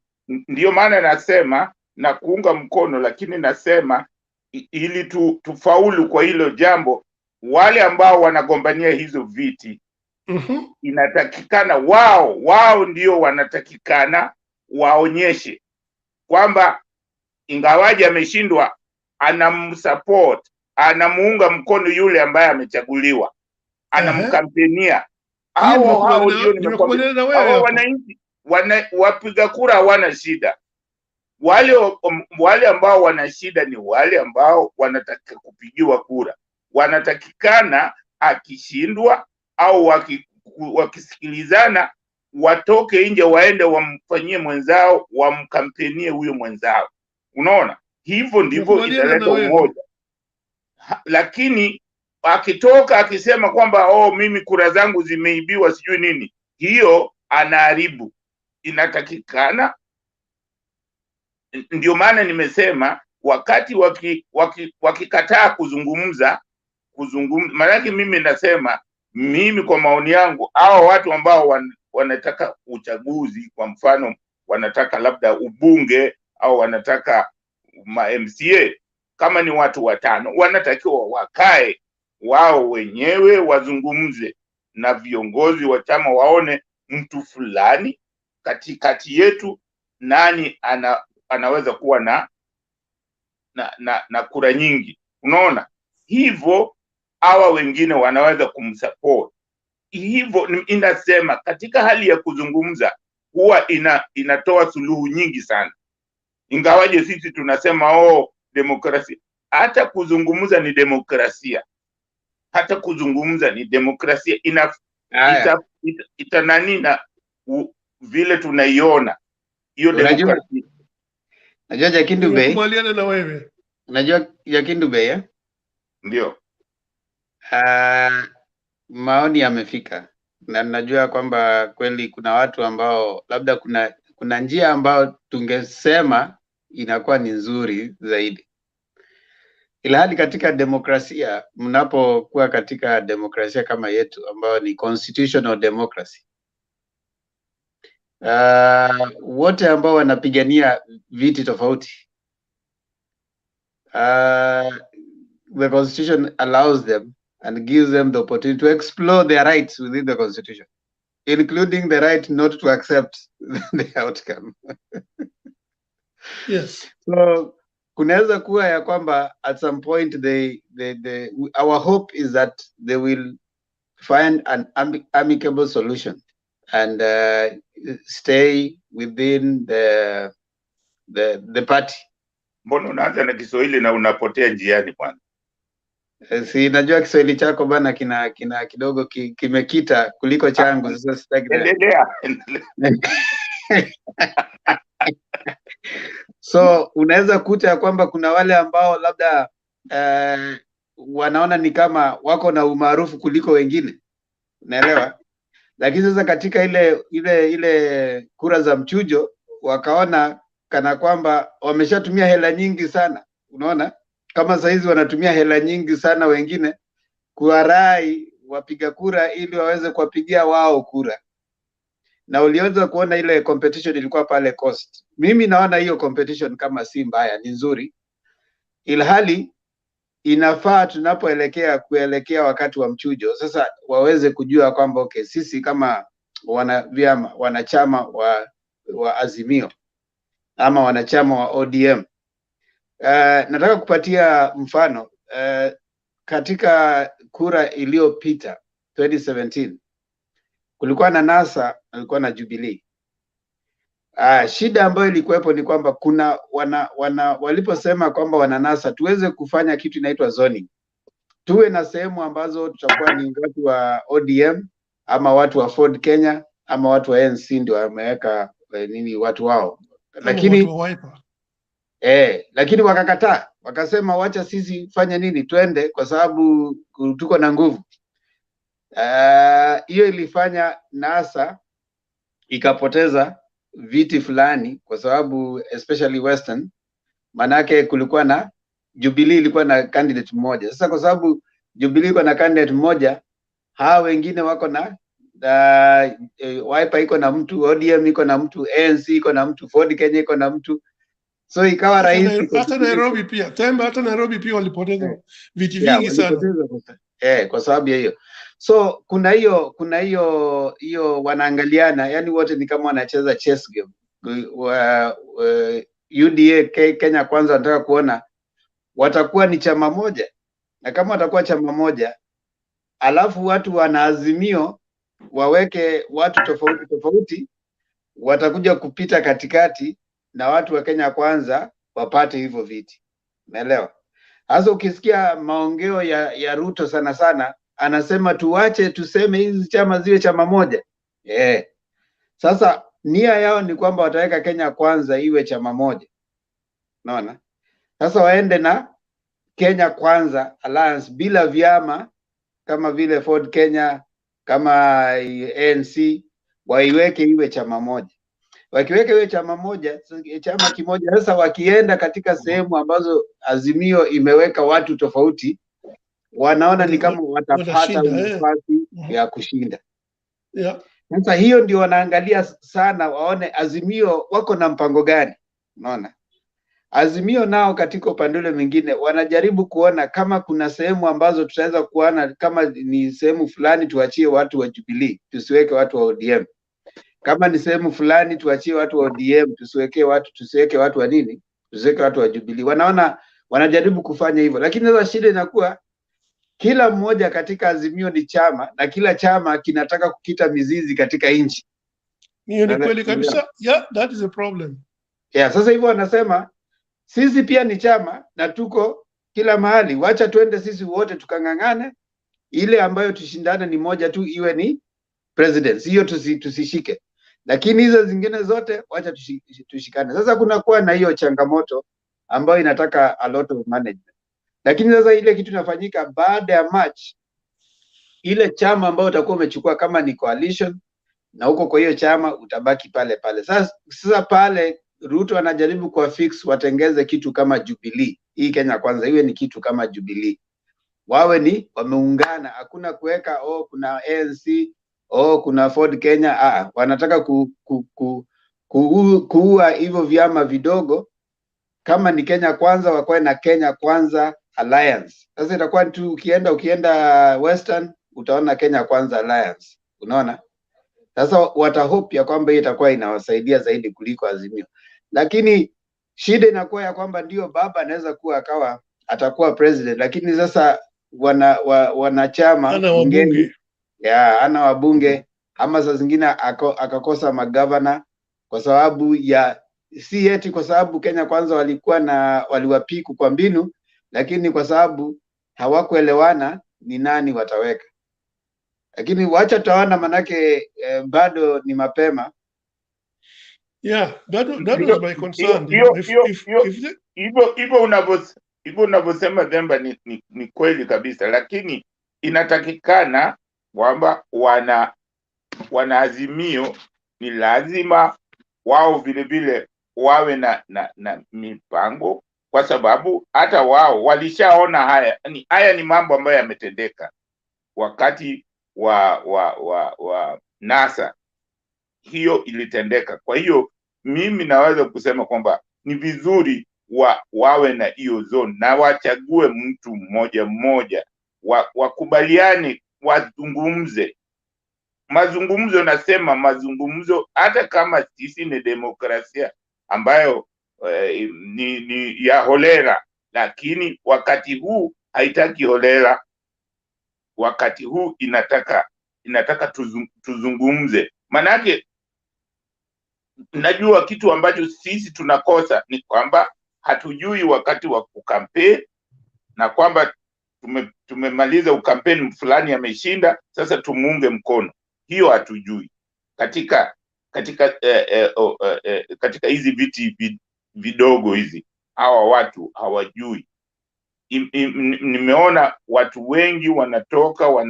Ndio maana nasema na kuunga mkono, lakini nasema ili tufaulu kwa hilo jambo, wale ambao wanagombania hizo viti, inatakikana wao ndio wanatakikana waonyeshe kwamba ingawaje ameshindwa, anamsupport, anamuunga mkono yule ambaye amechaguliwa, anamkampenia. Hao ndio nimekwambia, hao wananchi wapiga kura hawana shida. Wale ambao wana shida ni wale ambao wanataka kupigiwa kura. Wanatakikana akishindwa au wakisikilizana, watoke nje waende wamfanyie mwenzao, wamkampenie huyo mwenzao. Unaona? Hivyo ndivyo italeta umoja. Lakini akitoka akisema kwamba mimi kura zangu zimeibiwa sijui nini, hiyo anaharibu. Inatakikana, ndio maana nimesema wakati wakikataa kuzungumza, maana mimi nasema, mimi kwa maoni yangu, hao watu ambao wanataka uchaguzi, kwa mfano wanataka labda ubunge au wanataka MCA, kama ni watu 5, wanatakiwa wakae wao wenyewe wazungumze na viongozi wa chama, waone mtu fulani katikati yetu nani anaweza kuwa na kura nyingi. Unaona? Hivyo hawa wengine wanaweza kumsupport. Hivyo inasema katika hali ya kuzungumza huwa inatoa suluhu nyingi sana. Ingawaje sisi tunasema demokrasia, hata kuzungumza ni demokrasia. Hata kuzungumza ni demokrasia. Itanani na vile tunaiona hiyo demokrasia. Najua Jakindube. Kubaliana na wewe. Najua Jakindube ndio. Maoni yamefika, na najua kwamba kweli kuna watu ambao labda kuna njia ambao tungesema inakuwa ni nzuri zaidi. Ilhali katika demokrasia, mnapokuwa katika demokrasia kama yetu ambayo ni constitutional democracy, wote ambao wanapigania viti tofauti, the constitution allows them and gives them the opportunity to explore their rights within the constitution, including the right not to accept the outcome. Yes. So kunaweza kuwa ya kwamba at some point our hope is that they will find an amicable solution and stay within the party. Mbona unaanza na Kiswahili na unapotea njiani bwana? Si najua Kiswahili chako bana kina kidogo kimekita kuliko changu, sasa sitaki. Endelea. So unaweza kuta ya kwamba kuna wale ambao labda wanaona ni kama wako na umaarufu kuliko wengine, unaelewa? Lakini sasa katika ile kura za mchujo wakaona kana kwamba wameshatumia hela nyingi sana, unaona? Kama saizi wanatumia hela nyingi sana wengine kuwarai wapiga kura ili waweze kuwapigia wao kura. Na uliweza kuona ile competition ilikuwa pale Coast. Mimi naona hiyo competition kama si mbaya, ni nzuri. Ilhali inafaa kuelekea wakati wa mchujo sasa waweze kujua kwamba okay, sisi kama wanachama wa Azimio ama wanachama wa ODM, nataka kupatia mfano. Katika kura iliyopita 2017 kulikuwa na NASA, kulikuwa na Jubilee. Shida ambayo ilikuwepo ni kwamba kuna waliposema kwamba wana NASA tuweze kufanya kitu inaitwa zoning. Tuwe na sehemu ambazo tutakuwa ni watu wa ODM ama watu wa Ford Kenya ama watu wa ANC ndio wameweka watu wao. Lakini wakakataa, wakasema wacha sisi fanya nini, twende kwa sababu tuko na nguvu. Hiyo ilifanya NASA ikapoteza viti fulani kwa sababu especially Western, manake kulikuwa na Jubilee ilikuwa na candidate mmoja. Sasa kwa sababu Jubilee iko na candidate mmoja, hawa wengine wako na Wiper iko na mtu, ODM iko na mtu, ANC iko na mtu, Ford Kenya iko na mtu. So ikawa rahisi. Hata Nairobi pia, hata Nairobi pia walipoteza viti vingi sana. Kwa sababu ya hiyo. So kuna hiyo wanaangaliana, yani wote ni kama wanacheza chess game. UDA Kenya Kwanza wanataka kuona watakuwa ni chama moja, na kama watakuwa chama moja alafu watu wana Azimio waweke watu tofauti tofauti, watakuja kupita katikati na watu wa Kenya Kwanza wapate hivyo viti. Unaelewa? Sasa ukisikia maongeo ya Ruto sana sana anasema tuache tuseme hizi chama ziwe chama moja. Sasa nia yao ni kwamba wataweka Kenya Kwanza iwe chama moja. Unaona? Sasa waende na Kenya Kwanza Alliance bila vyama kama vile Ford Kenya, kama ANC, waiweke iwe chama moja. Wakiweka iwe chama moja, chama kimoja, sasa wakienda katika sehemu ambazo Azimio imeweka watu tofauti, wanaona ni kama watapata nafasi ya kushinda. Sasa hiyo ndio wanaangalia sana, waone Azimio wako na mpango gani. Unaona? Azimio nao katika upande ule mwingine wanajaribu kuona kama kuna sehemu ambazo tutaweza kuona kama ni sehemu fulani tuachie watu wa Jubilee, tusiweke watu wa ODM. Kama ni sehemu fulani tuachie watu wa ODM, tusiweke watu wa nini? Tusiweke watu wa Jubilee. Wanajaribu kufanya hivyo. Lakini sasa shida inakuwa kila mmoja katika Azimio ni chama na kila chama kinataka kukita mizizi katika nchi. Hiyo ni kweli kabisa. Yeah, that is a problem. Sasa hivyo wanasema sisi pia ni chama na tuko kila mahali, wacha twende sisi wote tukang'ang'ane, ile ambayo tushindane ni moja tu, iwe ni presidency. Hiyo tusishike, lakini hizo zingine zote wacha tushikane. Sasa kuna kuwa na hiyo changamoto ambayo inataka a lot of management. Lakini sasa ile kitu inafanyika baada ya March, ile chama ambayo utakuwa umechukua kama ni coalition na huko kwa hiyo chama utabaki pale pale. Sasa pale Ruto anajaribu kwa fix watengeze kitu kama Jubilee. Hii Kenya Kwanza iwe ni kitu kama Jubilee. Wawe ni wameungana, hakuna kuweka kuna ANC, kuna Ford Kenya. Wanataka kuua hivyo vyama vidogo. Kama ni Kenya Kwanza wakoe na Kenya Kwanza Alliance. Sasa itakuwa tu ukienda Western utaona Kenya Kwanza Alliance. Unaona? Sasa watahope ya kwamba hii itakuwa inawasaidia zaidi kuliko Azimio. Lakini shida inakuwa ya kwamba ndio baba anaweza kuwa atakuwa president, lakini sasa wanachama ana wabunge ama saa zingine akakosa magavana kwa sababu ya si eti kwa sababu Kenya Kwanza waliwapiku kwa mbinu, lakini kwa sababu hawakuelewana ni nani wataweka. Lakini wacha taona manake bado ni mapema. Yeah, that was my concern. Hivyo unavyosema Themba ni kweli kabisa, lakini inatakikana kwamba wana Azimio ni lazima wao vile vile wawe na mipango, kwa sababu hata wao walishaona haya ni mambo ambayo yametendeka wakati wa NASA. Hiyo ilitendeka. Kwa hiyo mimi naweza kusema kwamba ni vizuri wawe na hiyo zone na wachague mtu mmoja, wakubaliane, wazungumze. Mazungumzo, nasema mazungumzo, hata kama sisi ni demokrasia ambayo ni ya holela, lakini wakati huu haitaki holela. Wakati huu inataka tuzungumze. Manake najua kitu ambacho sisi tunakosa ni kwamba hatujui wakati wa kukampeni, na kwamba tumemaliza ukampeni fulani ameshinda, sasa tumuunge mkono. Hiyo hatujui. Katika hizi viti vidogo hizi, hawa watu hawajui. Nimeona watu wengi wanatoka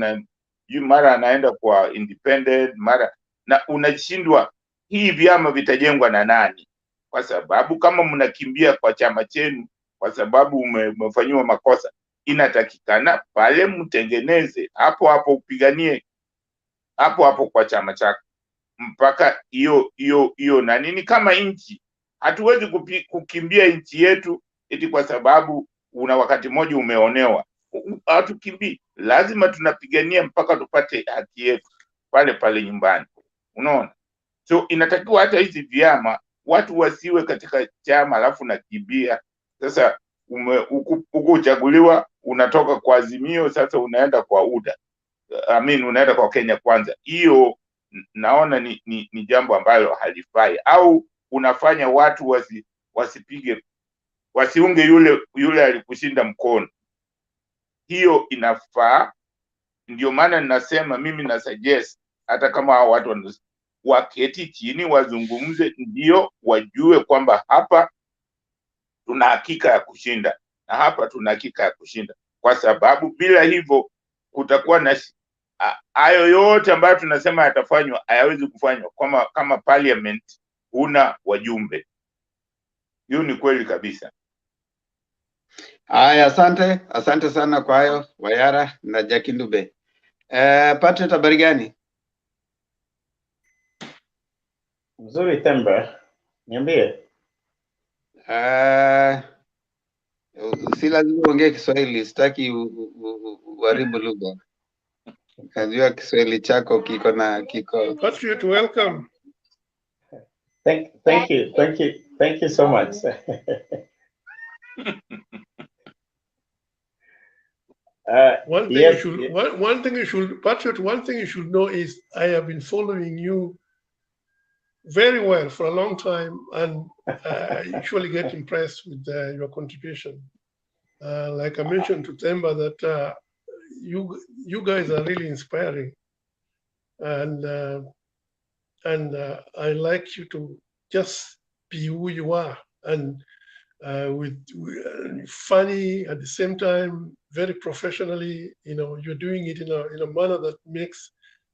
mara anaenda kwa independent, mara, na unashindwa hii vyama vitajengwa na nani? Kwa sababu kama mnakimbia kwa chama chenu kwa sababu umefanywa makosa, inatakikana pale mtengeneze hapo, upiganie hapo kwa chama chako mpaka hiyo na nini. Kama nchi hatuwezi kukimbia nchi yetu eti kwa sababu una wakati mmoja umeonewa. Hatukimbii, lazima tunapigania mpaka tupate haki yetu pale nyumbani, unaona. So inatakiwa hata hizi vyama watu wasiwe katika chama alafu nakimbia. Sasa uko uchaguliwa, unatoka kwa Azimio, sasa unaenda kwa UDA, unaenda kwa Kenya Kwanza. Hiyo naona ni jambo ambalo halifai, au unafanya watu wasiunge yule alikushinda mkono. Hiyo inafaa. Ndio maana ninasema mimi na suggest hata kama hao watu waketi chini wazungumze, ndio wajue kwamba hapa tuna hakika ya kushinda na hapa tuna hakika ya kushinda, kwa sababu bila hivyo kutakuwa na hayo yote ambayo tunasema yatafanywa hayawezi kufanywa kama parliament huna wajumbe. Hiyo ni kweli kabisa. Haya, asante sana kwa hayo Wayara na Jakindube. Patrick, habari gani? Mzuri Themba, niambie. Si lazima uongee Kiswahili, sitaki uharibu lugha. Najua Kiswahili chako kiko. Patrick, welcome. Thank you so much. One thing you should know is I have been following you very well for a long time, and I usually get impressed with your contribution. Like I mentioned to Themba that you guys are really inspiring, and I like you to just be who you are, and with funny at the same time, very professionally. You're doing it in a manner that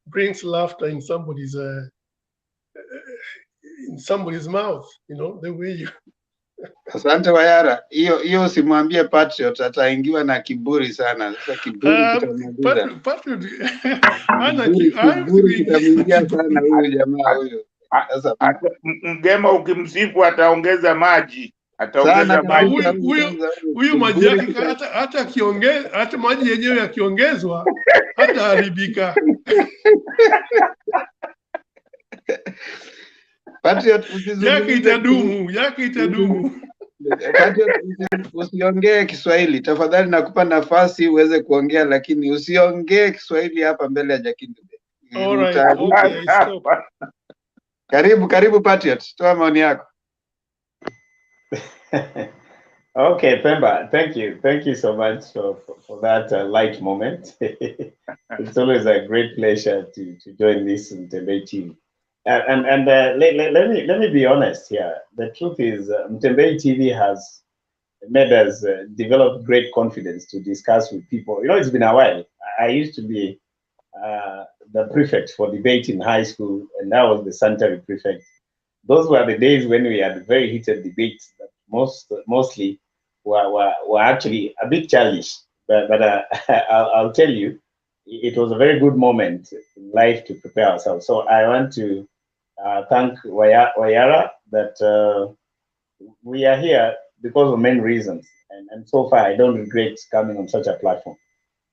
brings laughter in somebody's mouth. The way you. Asante Wayara, hiyo usimwambie Patriot, ataingiwa na kiburi sana. Sasa kiburi kitamwingia. Kiburi kitamwingia sana huyu jamaa huyo. Sasa Mgema ukimsifu ataongeza maji. Huyu maji yake hata maji yenyewe yakiongezwa hata haribika. Patriot, yake itadumu. Patriot, usiongee Kiswahili tafadhali, nakupa nafasi uweze kuongea, lakini usiongee Kiswahili hapa mbele ya Jakindube. Okay, stop. Karibu Patriot, toa maoni yako. Okay, Themba, thank you so much for that light moment. It's always a great pleasure to join this debate team. Let me be honest here. The truth is, Mtembei TV has made us develop great confidence to discuss with people. You know, it's been a while. I used to be the prefect for debate in high school, and I was the sanitary prefect. Those were the days when we had very heated debates that mostly were actually a bit childish. But I'll tell you, it was a very good moment in life to prepare ourselves. So I want to thank Wayara that we are here because of many reasons. And so far, I don't regret coming on such a platform.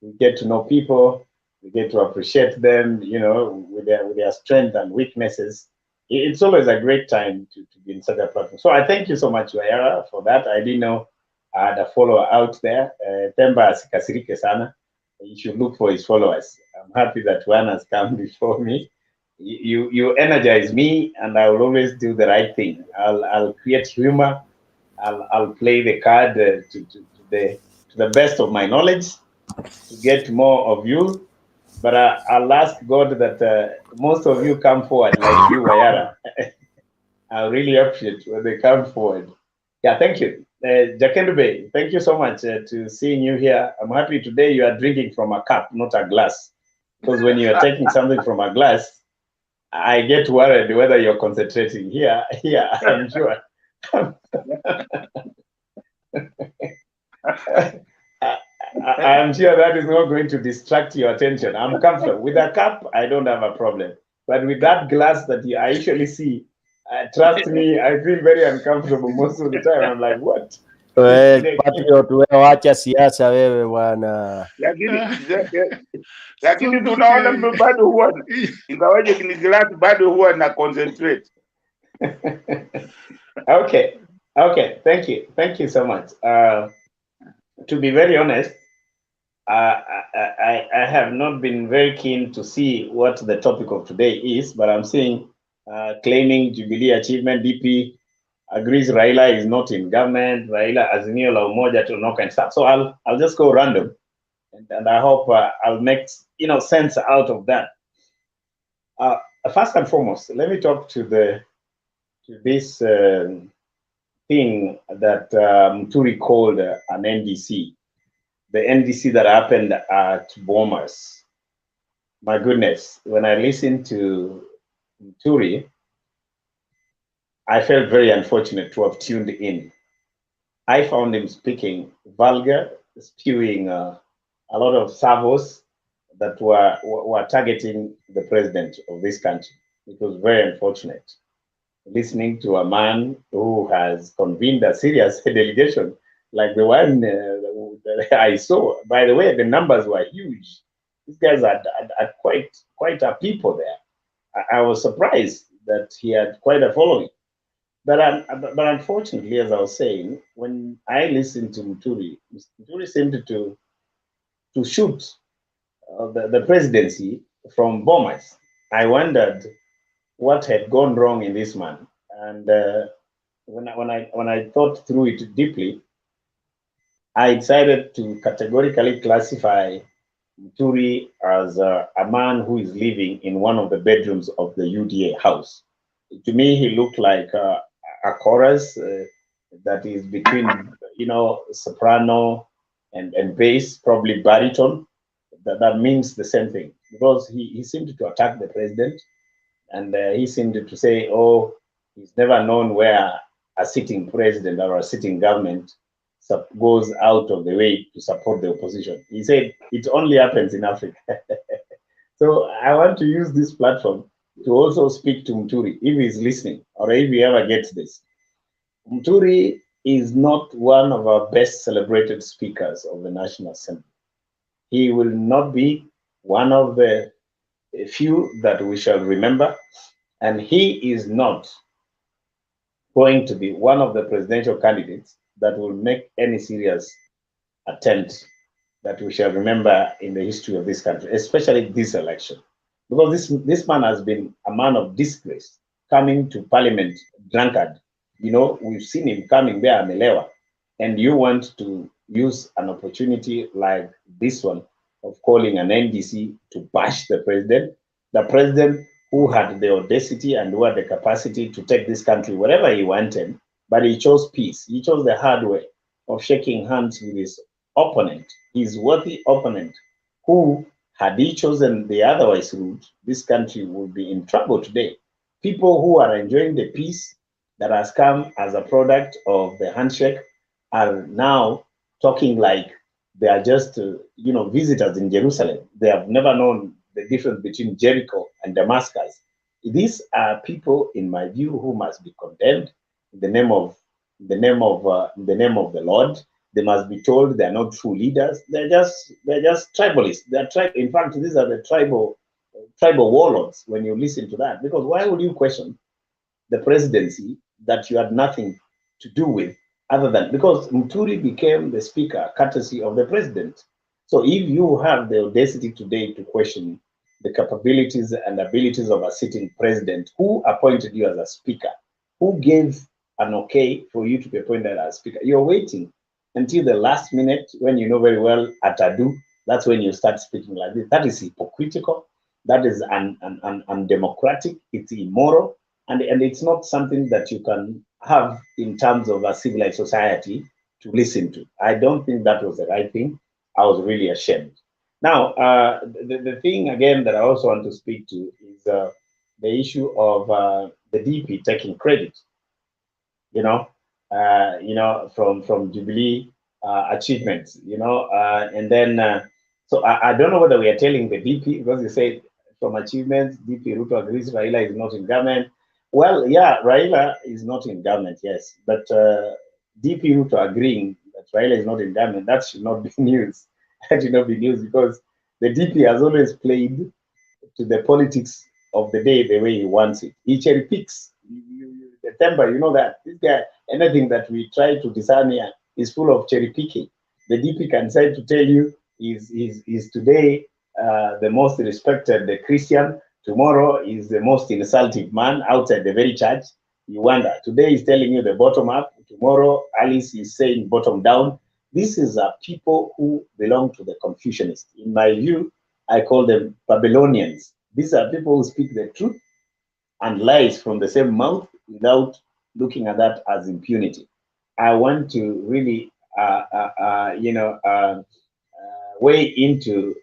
We get to know people, we get to appreciate them, you know, with their strengths and weaknesses. It's always a great time to be in such a platform. So I thank you so much, Wayara, for that. I didn't know I had a follower out there. Temba Sikasirike Sana. You should look for his followers. I'm happy that one has come before me. You energize me, and I will always do the right thing. I'll create humor. I'll play the card to the best of my knowledge to get more of you. But I'll ask God that most of you come forward, like you, Wayara. I really appreciate when they come forward. Yeah, thank you. Jakendube, thank you so much to seeing you here. I'm happy today you are drinking from a cup, not a glass. Because when you're taking something from a glass, I get worried whether you're concentrating here. Here, I'm sure. I'm sure that is not going to distract your attention. I'm comfortable. With a cup, I don't have a problem. But with that glass that I usually see, trust me, I feel very uncomfortable most of the time. I'm like, what? Patriot, wewe wacha siasa wewe bwana. Lakini tunaona bado huwa ingawaje ni glass bado huwa na concentrate. Okay, thank you so much. To be very honest, I have not been very keen to see what the topic of today is, but I'm seeing claiming Jubilee achievement. DP agrees Raila is not in government. Raila AZIMIO la UMOJA TONONOKA and stuff. So I'll just go random, and I hope I'll make sense out of that. First and foremost, let me talk to this thing that Muturi called an NDC. The NDC that happened at Bomas. My goodness, when I listened to Muturi, I felt very unfortunate to have tuned in. I found him speaking vulgar, spewing a lot of salvos that were targeting the president of this country. It was very unfortunate. Listening to a man who has convened a serious delegation like the one that I saw. By the way, the numbers were huge. These guys had quite a people there. I was surprised that he had quite a following. But unfortunately, as I was saying, when I listened to Muturi seemed to shoot the presidency from Bomas. I wondered what had gone wrong in this man. And when I thought through it deeply, I decided to categorically classify Muturi as a man who is living in one of the bedrooms of the UDA house. To me, he looked like a chorus that is between, soprano and bass, probably baritone. That means the same thing, because he seemed to attack the president, and he seemed to say, oh, he's never known where a sitting president or a sitting government goes out of the way to support the opposition. He said it only happens in Africa. So I want to use this platform to also speak to Muturi, if he's listening, or if he ever gets this. Muturi is not one of our best celebrated speakers of the National Assembly. He will not be one of the few that we shall remember, and he is not going to be one of the presidential candidates that will make any serious attempt that we shall remember in the history of this country, especially this election. Because this man has been a man of disgrace, coming to parliament drunkard. We've seen him coming there, Amelewa, and you want to use an opportunity like this one of calling an NDC to bash the president who had the audacity and who had the capacity to take this country wherever he wanted, but he chose peace. He chose the hard way of shaking hands with his opponent, his worthy opponent, who, had he chosen the otherwise route, this country would be in trouble today. People who are enjoying the peace that has come as a product of the handshake are now talking like they are just, visitors in Jerusalem. They have never known the difference between Jericho and Damascus. These are people, in my view, who must be condemned in the name of the Lord. They must be told they are not true leaders. They're just tribalists. In fact, these are the tribal warlords when you listen to that. Because why would you question the presidency that you had nothing to do with, other than because Muturi became the speaker courtesy of the president. So if you have the audacity today to question the capabilities and abilities of a sitting president, who appointed you as a speaker, who gave an okay for you to be appointed as speaker, you're waiting until the last minute when you know very well at ado, that's when you start speaking like this. That is hypocritical. That is undemocratic. It's immoral. And it's not something that you can have in terms of a civilized society to listen to. I don't think that was the right thing. I was really ashamed. Now, the thing again that I also want to speak to is the issue of the DP taking credit, from Jubilee achievements, and then so I don't know whether we are telling the DP, because you said from achievements, DP Ruto agrees Raila is not in government. Well, yeah, Raila is not in government, yes, but DP Ruto agreeing that Raila is not in government, that should not be news. That should not be news, because the DP has always played to the politics of the day the way he wants it. He cherry picks. The temper, you know that. This guy, anything that we try to discern here is full of cherry picking. The DP can say to tell you is today the most respected Christian, tomorrow is the most insulting man outside the very church. You wonder. Today he's telling you the bottom up, tomorrow Alice is saying bottom down. This is people who belong to the Confucianists. In my view, I call them Babylonians. These are people who speak the truth and lies from the same mouth without looking at that as impunity. I want to really, weigh into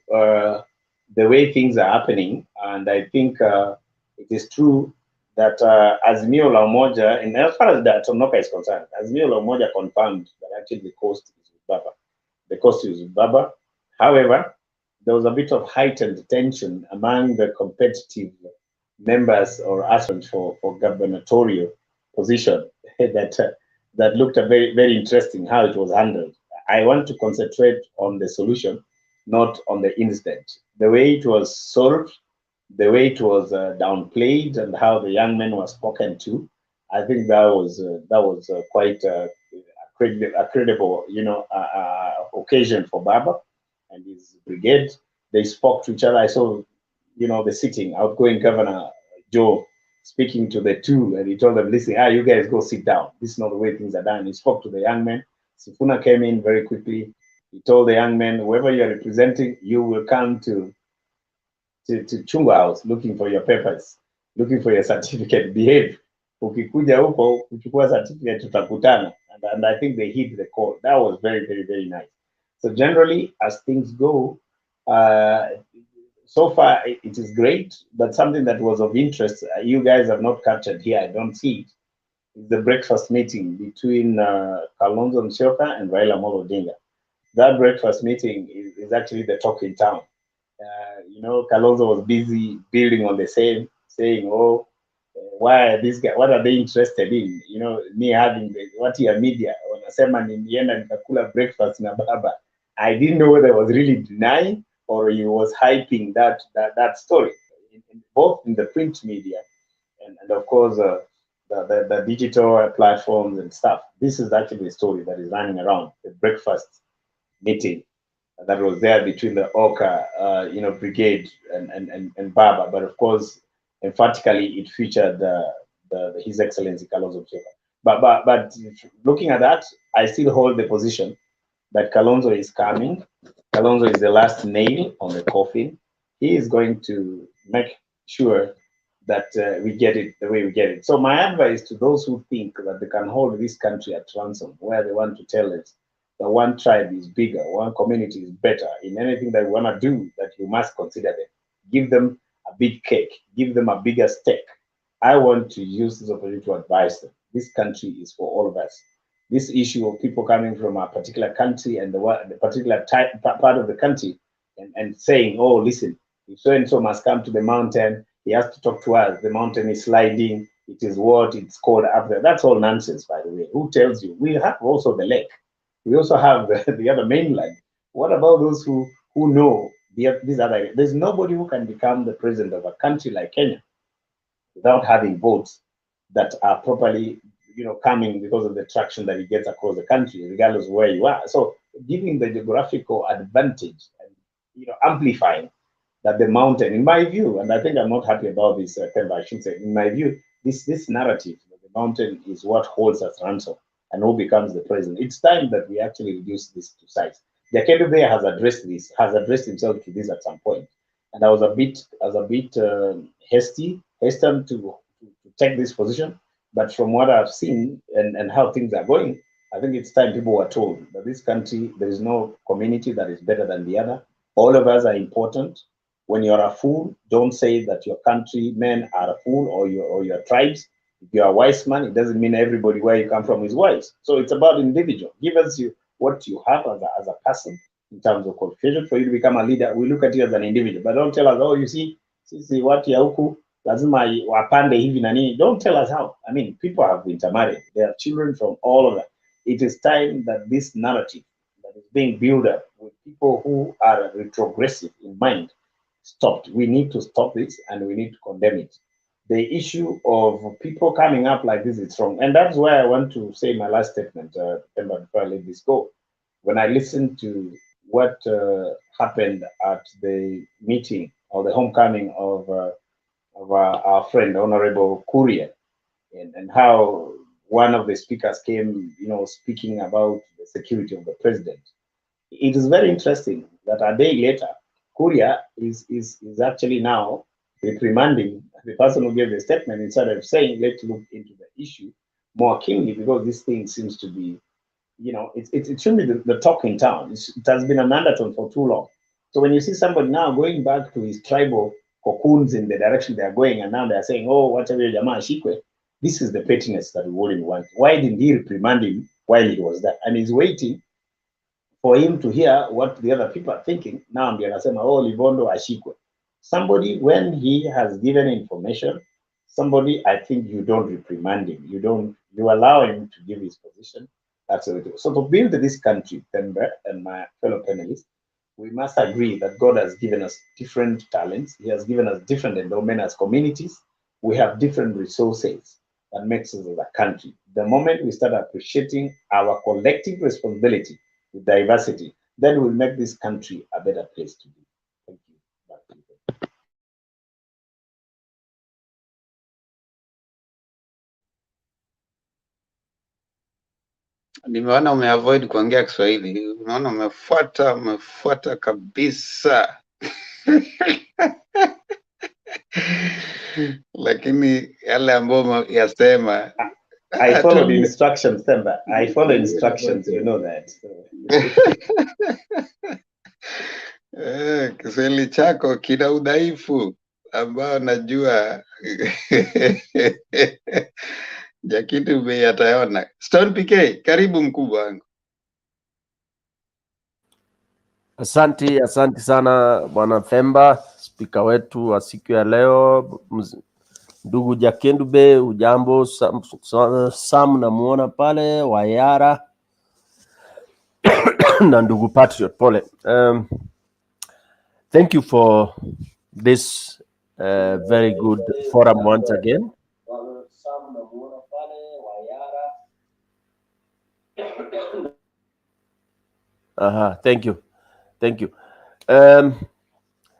the way things are happening, and I think it is true that AZIMIO la UMOJA, and as far as the TONONOKA is concerned, AZIMIO la UMOJA confirmed that actually the coast is with Baba. The coast is with Baba. However, there was a bit of heightened tension among the competitive members or aspirants for gubernatorial position that looked very, very interesting how it was handled. I want to concentrate on the solution, not on the incident. The way it was solved, the way it was downplayed, and how the young men were spoken to, I think that was quite a credible, occasion for Baba and his brigade. They spoke to each other. I saw, the sitting outgoing governor Joe speaking to the two, and he told them, "Listen, you guys go sit down. This is not the way things are done." He spoke to the young men. Sifuna came in very quickly. He told the young men, "Whoever you are representing, you will come to Chungwa House looking for your papers, looking for your certificate. Behave. Ukikuja huko kuchukua certificate tutakutana." And I think they heed the call. That was very, very, very nice. So generally, as things go, so far it is great, but something that was of interest, you guys have not captured here, I don't see it, is the breakfast meeting between Kalonzo Musyoka and Raila Amolo Odinga. That breakfast meeting is actually the talk in town. Kalonzo was busy building on the same, saying, "Oh, why are these guys? What are they interested in? Me having what your media wanasema nienda nikakula breakfast na Baba." I didn't know whether I was really denying or he was hyping that story, both in the print media and of course the digital platforms and stuff. This is actually a story that is running around, the breakfast meeting that was there between the Oka, brigade and Baba. But of course, emphatically, it featured His Excellency Kalonzo Musyoka. But looking at that, I still hold the position that Kalonzo is coming. Kalonzo is the last nail on the coffin. He is going to make sure that we get it the way we get it. So my advice to those who think that they can hold this country at ransom, where they want to tell us that one tribe is bigger, one community is better in anything that we want to do, that you must consider them. Give them a big cake, give them a bigger stake. I want to use this opportunity to advise them. This country is for all of us. This issue of people coming from a particular country and the particular part of the country and saying, oh, listen, if so-and-so must come to the mountain, he has to talk to us, the mountain is sliding, it is what, it's cold up there. That's all nonsense, by the way. Who tells you? We have also the lake. We also have the other mainland. What about those who know these other? There's nobody who can become the president of a country like Kenya without having votes that are properly, coming because of the traction that he gets across the country, regardless of where you are. So giving the geographical advantage and, amplifying that the mountain, in my view, and I think I'm not happy about this, I should say, in my view, this narrative that the mountain is what holds us ransom and who becomes the president. It's time that we actually reduce this to size. Jakedo Bey has addressed himself to this at some point. And I was a bit hesitant to take this position. But from what I've seen and how things are going, I think it's time people were told that this country, there is no community that is better than the other. All of us are important. When you're a fool, don't say that your countrymen are a fool or your tribes. If you're a wise man, it doesn't mean everybody where you come from is wise. So it's about individual. Give us what you have as a person in terms of qualification for you to become a leader. We look at you as an individual, but don't tell us, oh, you see, what ya huku lazima wapande hivi na nini. Don't tell us how. I mean, people have intermarried. There are children from all over. It is time that this narrative that is being built up with people who are retrogressive in mind stopped. We need to stop this and we need to condemn it. The issue of people coming up like this is wrong. And that's why I want to say my last statement, before I let this go. When I listened to what happened at the meeting or the homecoming of our friend, Honorable Kuria, and how one of the speakers came, speaking about the security of the president. It is very interesting that a day later, Kuria is actually now reprimanding the person who gave the statement instead of saying, let's look into the issue more keenly, because this thing seems to be, it should be the talk in town. It has been an undertone for too long. So when you see somebody now going back to his tribal cocoons in the direction they are going, and now they are saying, oh, whatever Jama Shikwe, this is the pettiness that we wouldn't want. Why didn't he reprimand him while he was there? And he's waiting for him to hear what the other people are thinking. Now I'm gonna say, oh, Livondo Ashikwe. Somebody, when he has given information, somebody, I think you don't reprimand him. You allow him to give his position. That's what it is. So to build this country, Pembe and my fellow panelists, we must agree that God has given us different talents. He has given us different endowment as communities. We have different resources that makes us as a country. The moment we start appreciating our collective responsibility with diversity, then we'll make this country a better place to be. Thank you. Back to you. Nimeona umeavoid kuongea Kiswahili, unaona umefuata kabisa. Lakini yale ambayo yasema, I follow the instructions, Temba. I follow instructions, you know that. Kiswahili chako kina udhaifu ambao najua Jakitu Bey ataona. Stone PK, karibu mkubwa wangu. Asante sana Bwana Themba, spika wetu wa siku ya leo. Ndugu Jakedo Bey, ujambo? Sam namuona pale, Wayara na ndugu Patriot, pole. Thank you for this very good forum once again. Thank you.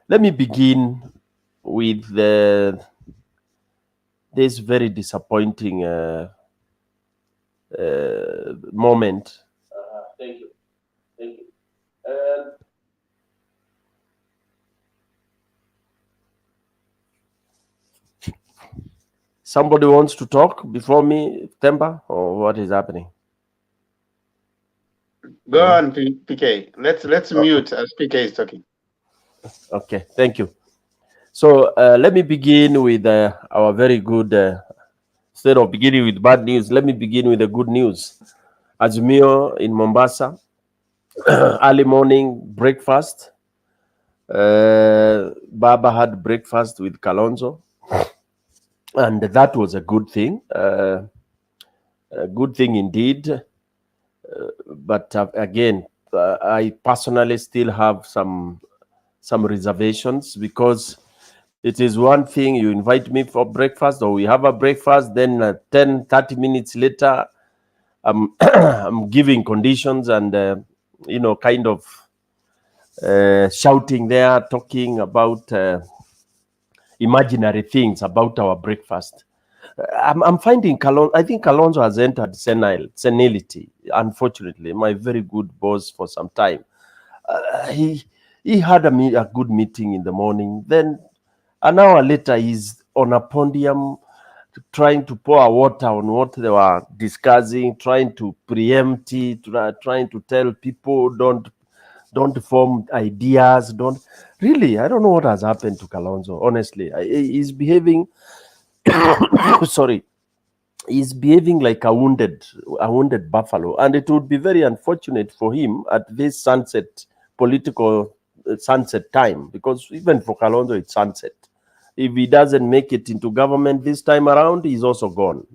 Let me begin with this very disappointing moment. Thank you. Somebody wants to talk before me, Temba, or what is happening? Go on, PK. Let's mute as PK is talking. Okay, thank you. So let me begin with our very good, instead of beginning with bad news, let me begin with the good news. AZIMIO in Mombasa, early morning breakfast. Baba had breakfast with Kalonzo, and that was a good thing. A good thing indeed. But again, I personally still have some reservations, because it is one thing you invite me for breakfast, or we have a breakfast, then 10-30 minutes later I'm giving conditions and kind of shouting there, talking about imaginary things about our breakfast. I'm finding I think Kalonzo has entered senility, unfortunately. My very good boss for some time. He had a good meeting in the morning. Then an hour later, he's on a podium trying to pour water on what they were discussing, trying to preempt it, trying to tell people don't form ideas, don't really. I don't know what has happened to Kalonzo. Honestly, he's behaving. Sorry, he's behaving like a wounded buffalo, and it would be very unfortunate for him at this political sunset time, because even for Kalonzo it's sunset. If he doesn't make it into government this time around, he's also gone.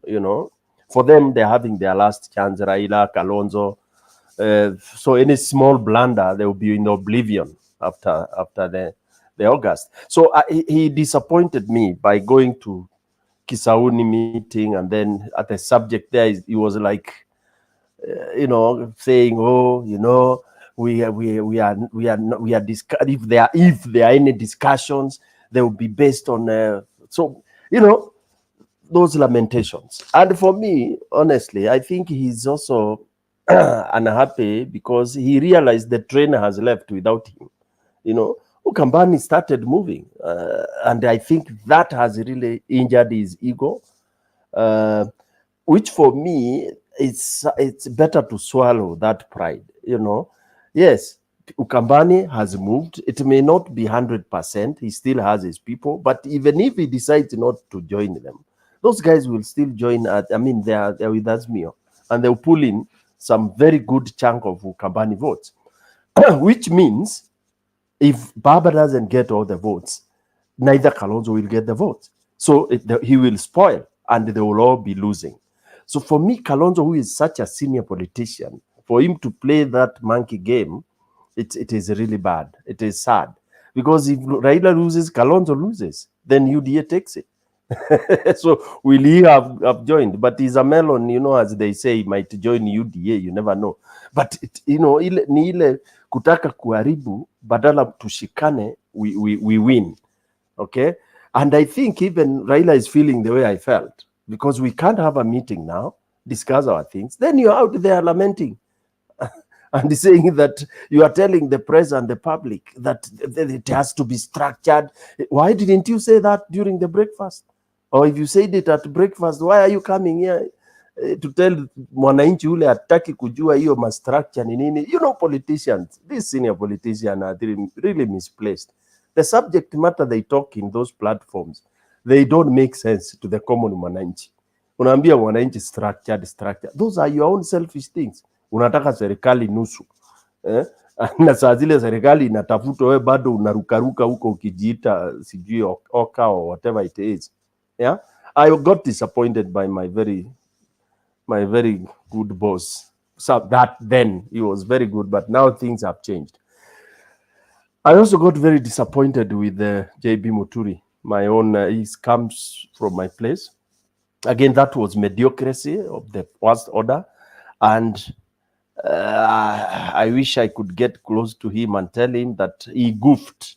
For them, they're having their last chance. Raila, Kalonzo. So any small blunder, they will be in oblivion after the August. So he disappointed me by going to Kisauni meeting, and then at the subject there, he was like, saying, we are if there are any discussions, they will be based on those lamentations. And for me, honestly, I think he's also unhappy because he realized the train has left without him. Ukambani started moving, and I think that has really injured his ego, which for me, it's better to swallow that pride. Yes, Ukambani has moved. It may not be 100%. He still has his people, but even if he decides not to join them, those guys will still join. They're with AZIMIO, and they'll pull in some very good chunk of Ukambani votes, which means if Baba doesn't get all the votes, neither Kalonzo will get the votes. So he will spoil, and they will all be losing. So for me, Kalonzo, who is such a senior politician, for him to play that monkey game, it is really bad. It is sad. Because if Raila loses, Kalonzo loses, then UDA takes it. So will he have joined? But he's a melon, as they say, he might join UDA, you never know. But ni ile kutaka kuharibu, badala tushikane, we win. Okay? And I think even Raila is feeling the way I felt, because we can't have a meeting now, discuss our things. Then you're out there lamenting and saying that you are telling the press and the public that it has to be structured. Why didn't you say that during the breakfast? Or if you said it at breakfast, why are you coming here to tell mwananchi ule hataki kujua hiyo ma structure ni nini? Politicians, these senior politicians are really misplaced. The subject matter they talk in those platforms, they don't make sense to the common mwananchi. Unaambia mwananchi structure. Those are your own selfish things. Unataka serikali nusu. Na saa zile serikali inatafuta, wewe bado unarukaruka huko ukijiita sijui oka or whatever it is. Yeah, I got disappointed by my very good boss. So that then he was very good, but now things have changed. I also got very disappointed with JB Muturi. My own, he comes from my place. Again, that was mediocrity of the worst order. And I wish I could get close to him and tell him that he goofed.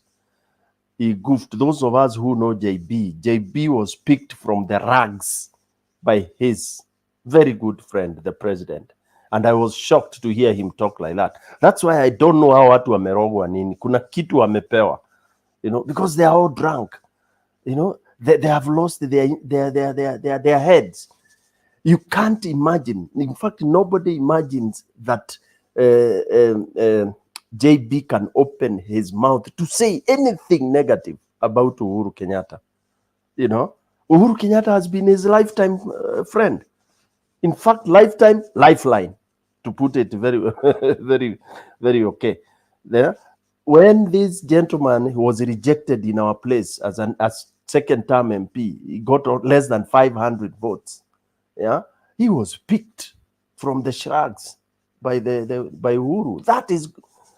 He goofed. Those of us who know JB was picked from the rags by his very good friend, the president. And I was shocked to hear him talk like that. That's why I don't know how watu wamerogwa nini. Kuna kitu wamepewa, because they are all drunk. They have lost their heads. You can't imagine. In fact, nobody imagines that JB can open his mouth to say anything negative about Uhuru Kenyatta. You know, Uhuru Kenyatta has been his lifetime friend. In fact, lifetime lifeline, to put it very, very okay. There, when this gentleman was rejected in our place as second term MP, he got less than 500 votes. Yeah, he was picked from the shrugs by by Uhuru.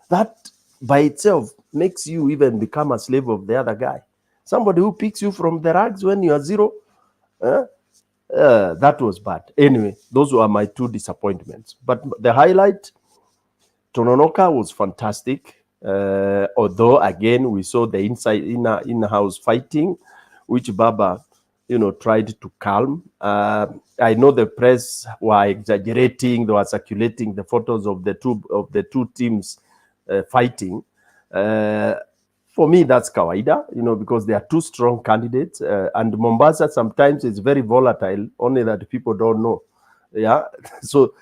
That by itself makes you even become a slave of the other guy. Somebody who picks you from the rags when you are zero. That was bad. Anyway, those were my two disappointments. But the highlight, Tononoka was fantastic. Although again we saw the in-house fighting, which Baba, tried to calm. I know the press were exaggerating. They were circulating the photos of the two teams fighting. For me, that's kawaida, because they are two strong candidates. And Mombasa sometimes is very volatile, only that people don't know. Yeah. So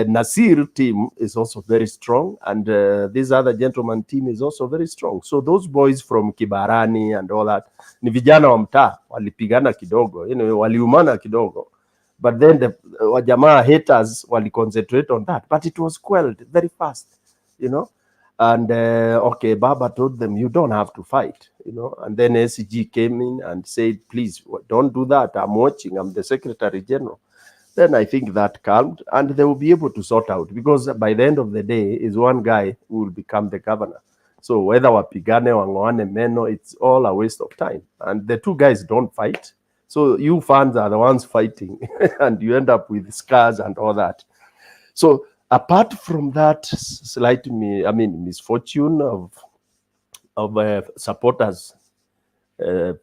Nasir team is also very strong. And this other gentleman team is also very strong. So those boys from Kibarani and all that, ni vijana wa mtaa, walipigana kidogo, waliumana kidogo. But then the wajamaa haters wali concentrate on that. But it was quelled very fast, And okay, Baba told them, you don't have to fight, And then SG came in and said, please, don't do that. I'm watching. I'm the Secretary General. Then I think that calmed, and they will be able to sort out, because by the end of the day, is one guy who will become the governor. So whether wapigane, wangoane meno, it's all a waste of time. And the two guys don't fight. So you fans are the ones fighting, and you end up with scars and all that. So apart from that slight misfortune of supporters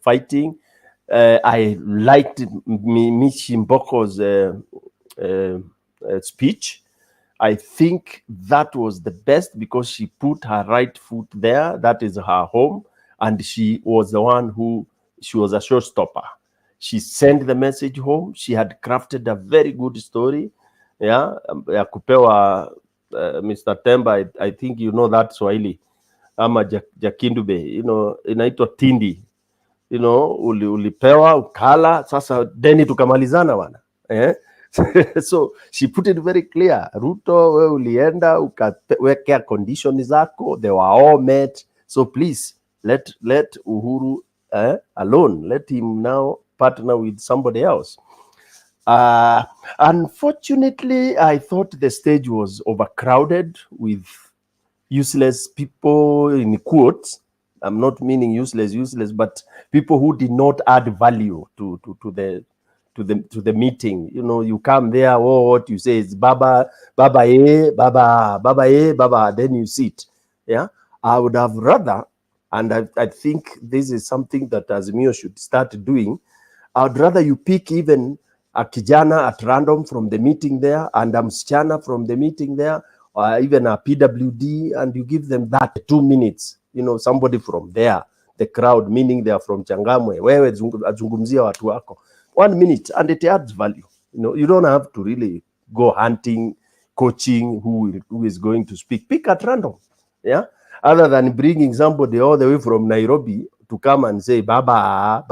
fighting, I liked Michi Mboko's speech. I think that was the best, because she put her right foot there. That is her home, and she was the one she was a showstopper. She sent the message home. She had crafted a very good story. Yeah, ya kupewa Mr. Temba, I think you know that Swahili, ama Jakindube, inaitwa tindi, ulipewa ukala, sasa deni tukamalizana bwana. So she put it very clear. Ruto, we ulienda ukawekea conditions zako, they were all met. So please let Uhuru alone. Let him now partner with somebody else. Unfortunately, I thought the stage was overcrowded with useless people, in quotes. I'm not meaning useless, but people who did not add value to the meeting. You come there, what you say is Baba, then you sit. Yeah, I would have rather, and I think this is something that AZIMIO should start doing. I would rather you pick even a kijana at random from the meeting there, and a msichana from the meeting there, or even a PWD, and you give them that 2 minutes, somebody from there, the crowd, meaning they are from Changamwe, wewe azungumzia watu wako, 1 minute, and it adds value. You don't have to really go hunting, coaching who is going to speak. Pick at random, yeah, other than bringing somebody all the way from Nairobi to come and say baba.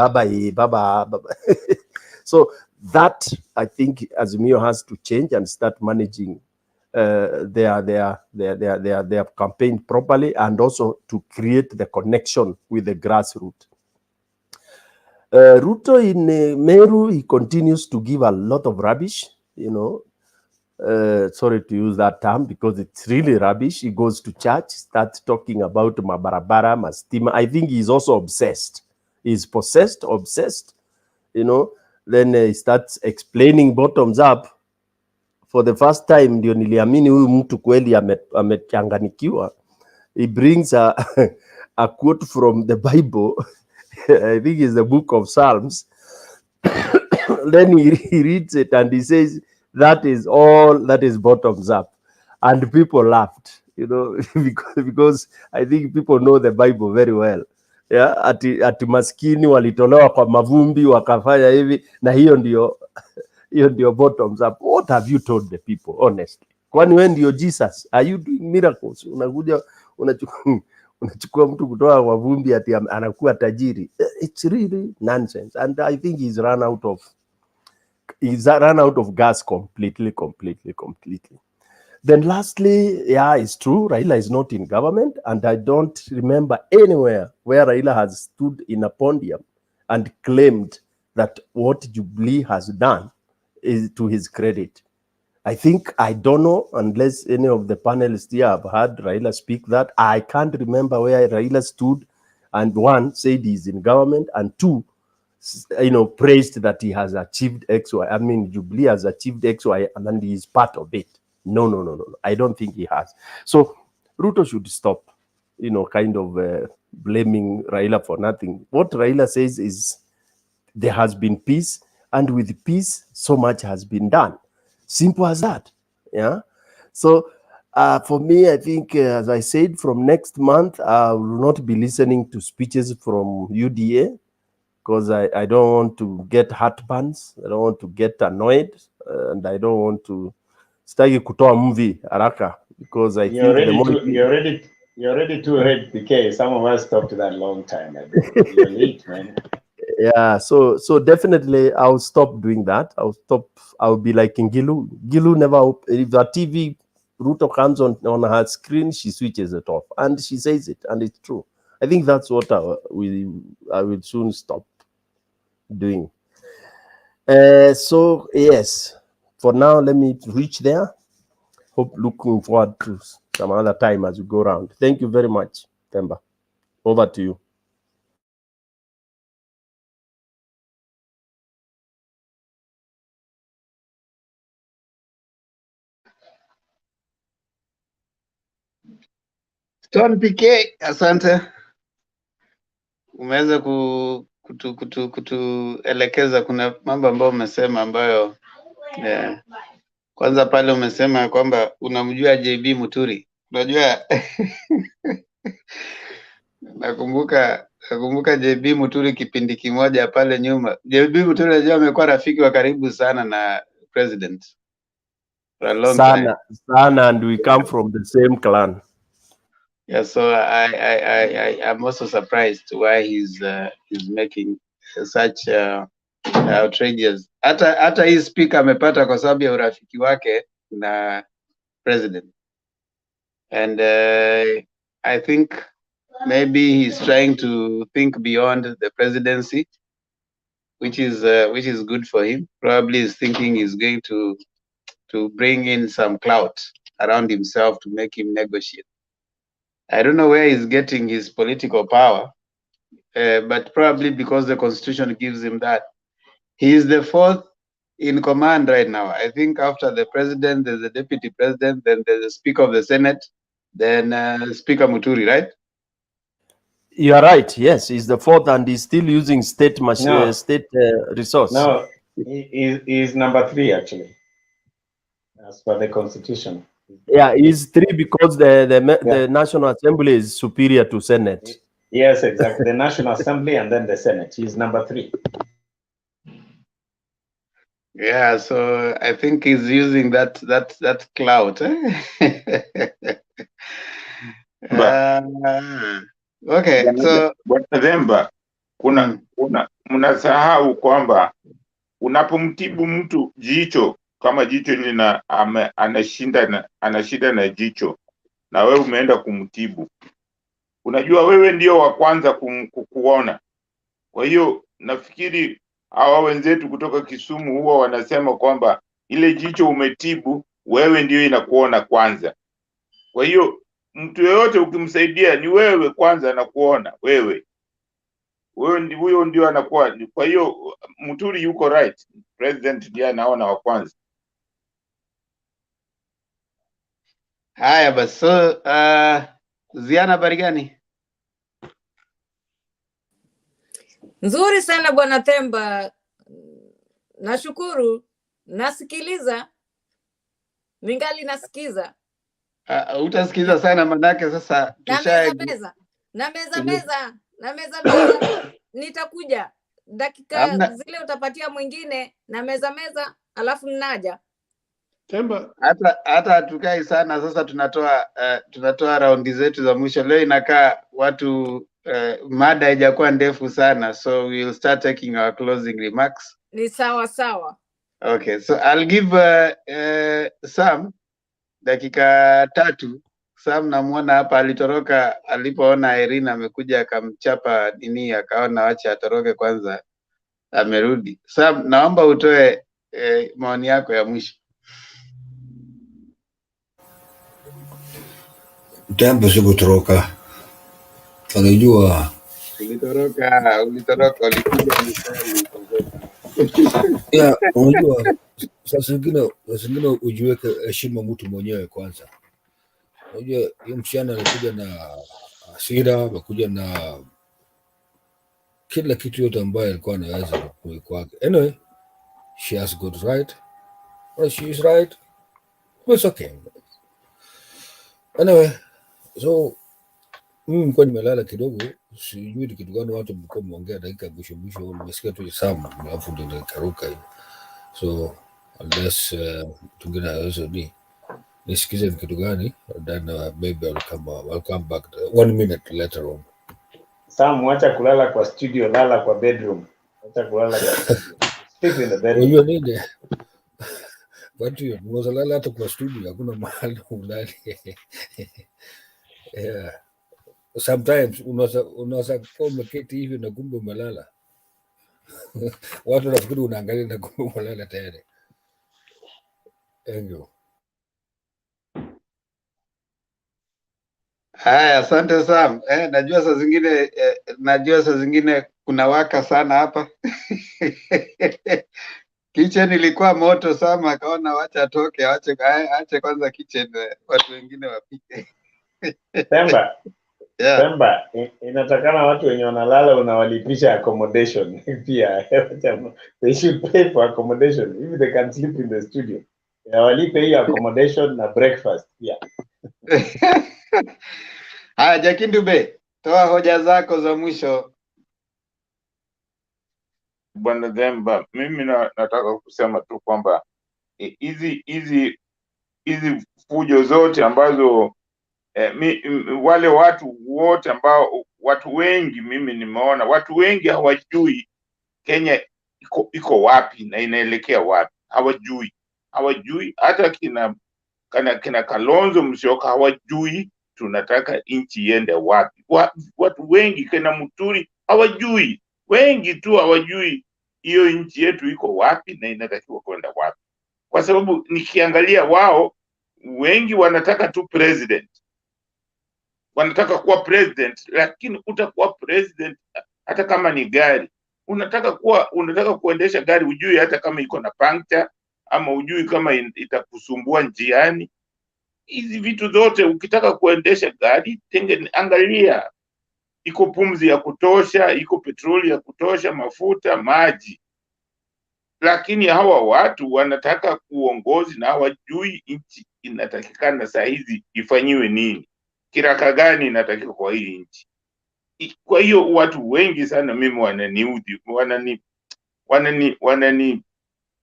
So that, I think AZIMIO has to change and start managing their campaign properly, and also to create the connection with the grassroots. Ruto in Meru, he continues to give a lot of rubbish, sorry to use that term, because it's really rubbish. He goes to church, starts talking about mabarabara, mastima. I think he's also obsessed. He's possessed, obsessed, Then he starts explaining bottoms up. For the first time, ndio niliamini huyu mtu kweli amechanganikiwa. He brings a quote from the Bible. I think it's the book of Psalms. Then he reads it and he says, that is all that is bottoms up. And people laughed, because I think people know the Bible very well. Yeah, ati maskini walitolewa kwa mavumbi wakafanya hivi, na hiyo ndio bottoms up. What have you told the people honestly? Kwani wewe ndio Jesus? Are you doing miracles? Unakuja unachukua mtu kutoka kwa vumbi ati anakuwa tajiri. It's really nonsense, and I think he's run out of gas completely. Then lastly, yeah, it's true, Raila is not in government, and I don't remember anywhere where Raila has stood in a podium and claimed that what Jubilee has done is to his credit. I don't know, unless any of the panelists here have heard Raila speak that. I can't remember where Raila stood and one, said he's in government, and two, praised that he has achieved X, Y. I mean, Jubilee has achieved X, Y, and then he is part of it. No. I don't think he has. So Ruto should stop, kind of blaming Raila for nothing. What Raila says is there has been peace, and with peace, so much has been done. Simple as that. Yeah. So for me, I think, as I said, from next month, I will not be listening to speeches from UDA, because I don't want to get heartburns. I don't want to get annoyed, and I don't want to start kutoa movie haraka, because I think the more you're already too late, PK. Some of us stopped that long time ago. You're late, man. Yeah, so definitely I'll stop doing that. I'll be like in Gilu. Gilu never, if the TV Ruto comes on her screen, she switches it off, and she says it, and it's true. I think that's what I will soon stop doing. So yes, for now, let me reach there. Looking forward to some other time as we go around. Thank you very much, Temba. Over to you. Stone PK, asante. Umeweza kutuelekeza. Kuna mambo ambayo umesema ambayo kwanza pale umesema kwamba unamjua JB Muturi. Unajua nakumbuka JB Muturi kipindi kimoja pale nyuma. JB Muturi unajua amekuwa rafiki wa karibu sana na president for a long time. Sana, and we come from the same clan. Yeah, so I'm also surprised why he's making such outrageous. Hata hii speaker amepata kwa sababu ya urafiki wake na president, and I think maybe he's trying to think beyond the presidency, which is good for him. Probably he's thinking he's going to bring in some clout around himself to make him negotiate. I don't know where he's getting his political power, but probably because the constitution gives him that. He is the fourth in command right now. I think after the president, there's a deputy president, then there's a speaker of the Senate, then Speaker Muturi, right? You are right. Yes, he's the fourth, and he's still using state resource. No, he's number 3 actually, as per the constitution. Yeah, he's 3 because the National Assembly is superior to Senate. Yes, exactly. The National Assembly and then the Senate. He's number 3. Yeah, so I think he's using that clout. Okay, so Themba, mnasahau kwamba unapomtibu mtu jicho, kama jicho ana shida na jicho, na wewe umeenda kumtibu, unajua wewe ndio wa kwanza kuona. Kwa hiyo nafikiri hawa wenzetu kutoka Kisumu huwa wanasema kwamba ile jicho umetibu wewe ndio inakuona kwanza. Kwa hiyo mtu yeyote ukimsaidia ni wewe kwanza anakuona wewe huyo ndio anakuwa. Kwa hiyo Muturi yuko right, president ndiye anaona wa kwanza. Haya basi, so Ziana, habari gani? Nzuri sana bwana Temba, nashukuru. Nasikiliza, ningali nasikiza. Utasikiza sana manake sasa na meza na meza nitakuja dakika zile utapatia mwingine na meza alafu ninaja. Temba, hata hatukai sana sasa, tunatoa raundi zetu za mwisho. Leo inakaa watu mada haijakuwa ndefu sana, so we will start taking our closing remarks. Ni sawa. Okay, so I'll give Sam dakika 3. Sam namuona hapa alitoroka alipoona Irene amekuja akamchapa nini, akaona wacha atoroke kwanza, amerudi. Sam, naomba utoe maoni yako ya mwisho. Tembo sikutoroka. Unajua ulitoroka ulikuja mstari. ya unajua sasa zingine ujiweke heshima mtu mwenyewe kwanza. Unajua yule msichana alikuja na hasira, alikuja na kila kitu yote ambayo alikuwa anaweza kwake. Anyway, she has got right. Well, she is right. It's okay. Anyway, so mimi nilikuwa nimelala kidogo, sijui ni kitu gani watu mlikuwa mmeongea dakika mwisho, nimesikia tu Sam alafu ndio nikaruka hivi. So unless tungine aweza nisikize ni kitu gani, then maybe I'll come back 1 minute later on. Sam, wacha kulala kwa studio, lala kwa bedroom. Wacha kulala kwa studio. Sleep in the bedroom. Unajua nini? Watu wanalala hata kwa studio, hakuna mahali ulali. Yeah. Sometimes unaweza kuwa umeketi hivi na kumbe umelala. Watu wanafikiri unaangalia na kumbe umelala tayari. Thank you. Haya, asante Sam. Najua saa zingine kuna waka sana hapa. Kitchen ilikuwa moto, Sam akaona wacha atoke, ache kwanza kitchen watu wengine wapike. Temba. Yeah. Temba, inatakana watu wenye wanalala unawalipisha accommodation pia. They should pay for accommodation if they can sleep in the studio. Walipe hiyo accommodation na breakfast pia. Haya, Jakindube, toa hoja zako za mwisho. Bwana Themba, mimi nataka kusema tu kwamba hizi fujo zote ambazo wale watu wote ambao watu wengi mimi nimeona watu wengi hawajui Kenya iko wapi na inaelekea wapi. Hawajui hata kina Kalonzo Musyoka hawajui tunataka nchi iende wapi. Watu wengi kina Muturi hawajui, wengi tu hawajui hiyo nchi yetu iko wapi na inatakiwa kwenda wapi. Kwa sababu nikiangalia wao wengi wanataka tu president. Wanataka kuwa president, lakini utakuwa president hata kama ni gari. Unataka kuendesha gari ujui hata kama iko na puncture ama ujui kama itakusumbua njiani. Hizi vitu zote ukitaka kuendesha gari angalia iko pumzi ya kutosha, iko petroli ya kutosha, mafuta, maji. Lakini hawa watu wanataka uongozi na hawajui nchi inatakikana saa hizi ifanyiwe nini. Kiraka gani inatakiwa kwa hii nchi. Kwa hiyo watu wengi sana mimi wananiudhi,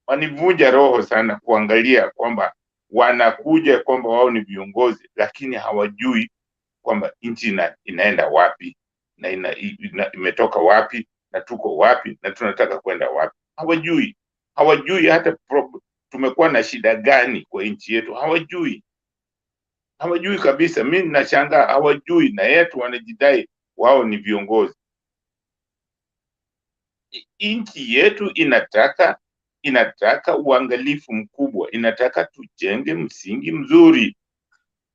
wanivunja roho sana kuangalia kwamba wanakuja kwamba wao ni viongozi, lakini hawajui kwamba nchi inaenda wapi na imetoka wapi na tuko wapi na tunataka kwenda wapi. Hawajui hata tumekuwa na shida gani kwa nchi yetu. Hawajui kabisa. Mimi nashangaa hawajui, na yetu wanajidai wao ni viongozi. Nchi yetu inataka uangalifu mkubwa, inataka tujenge msingi mzuri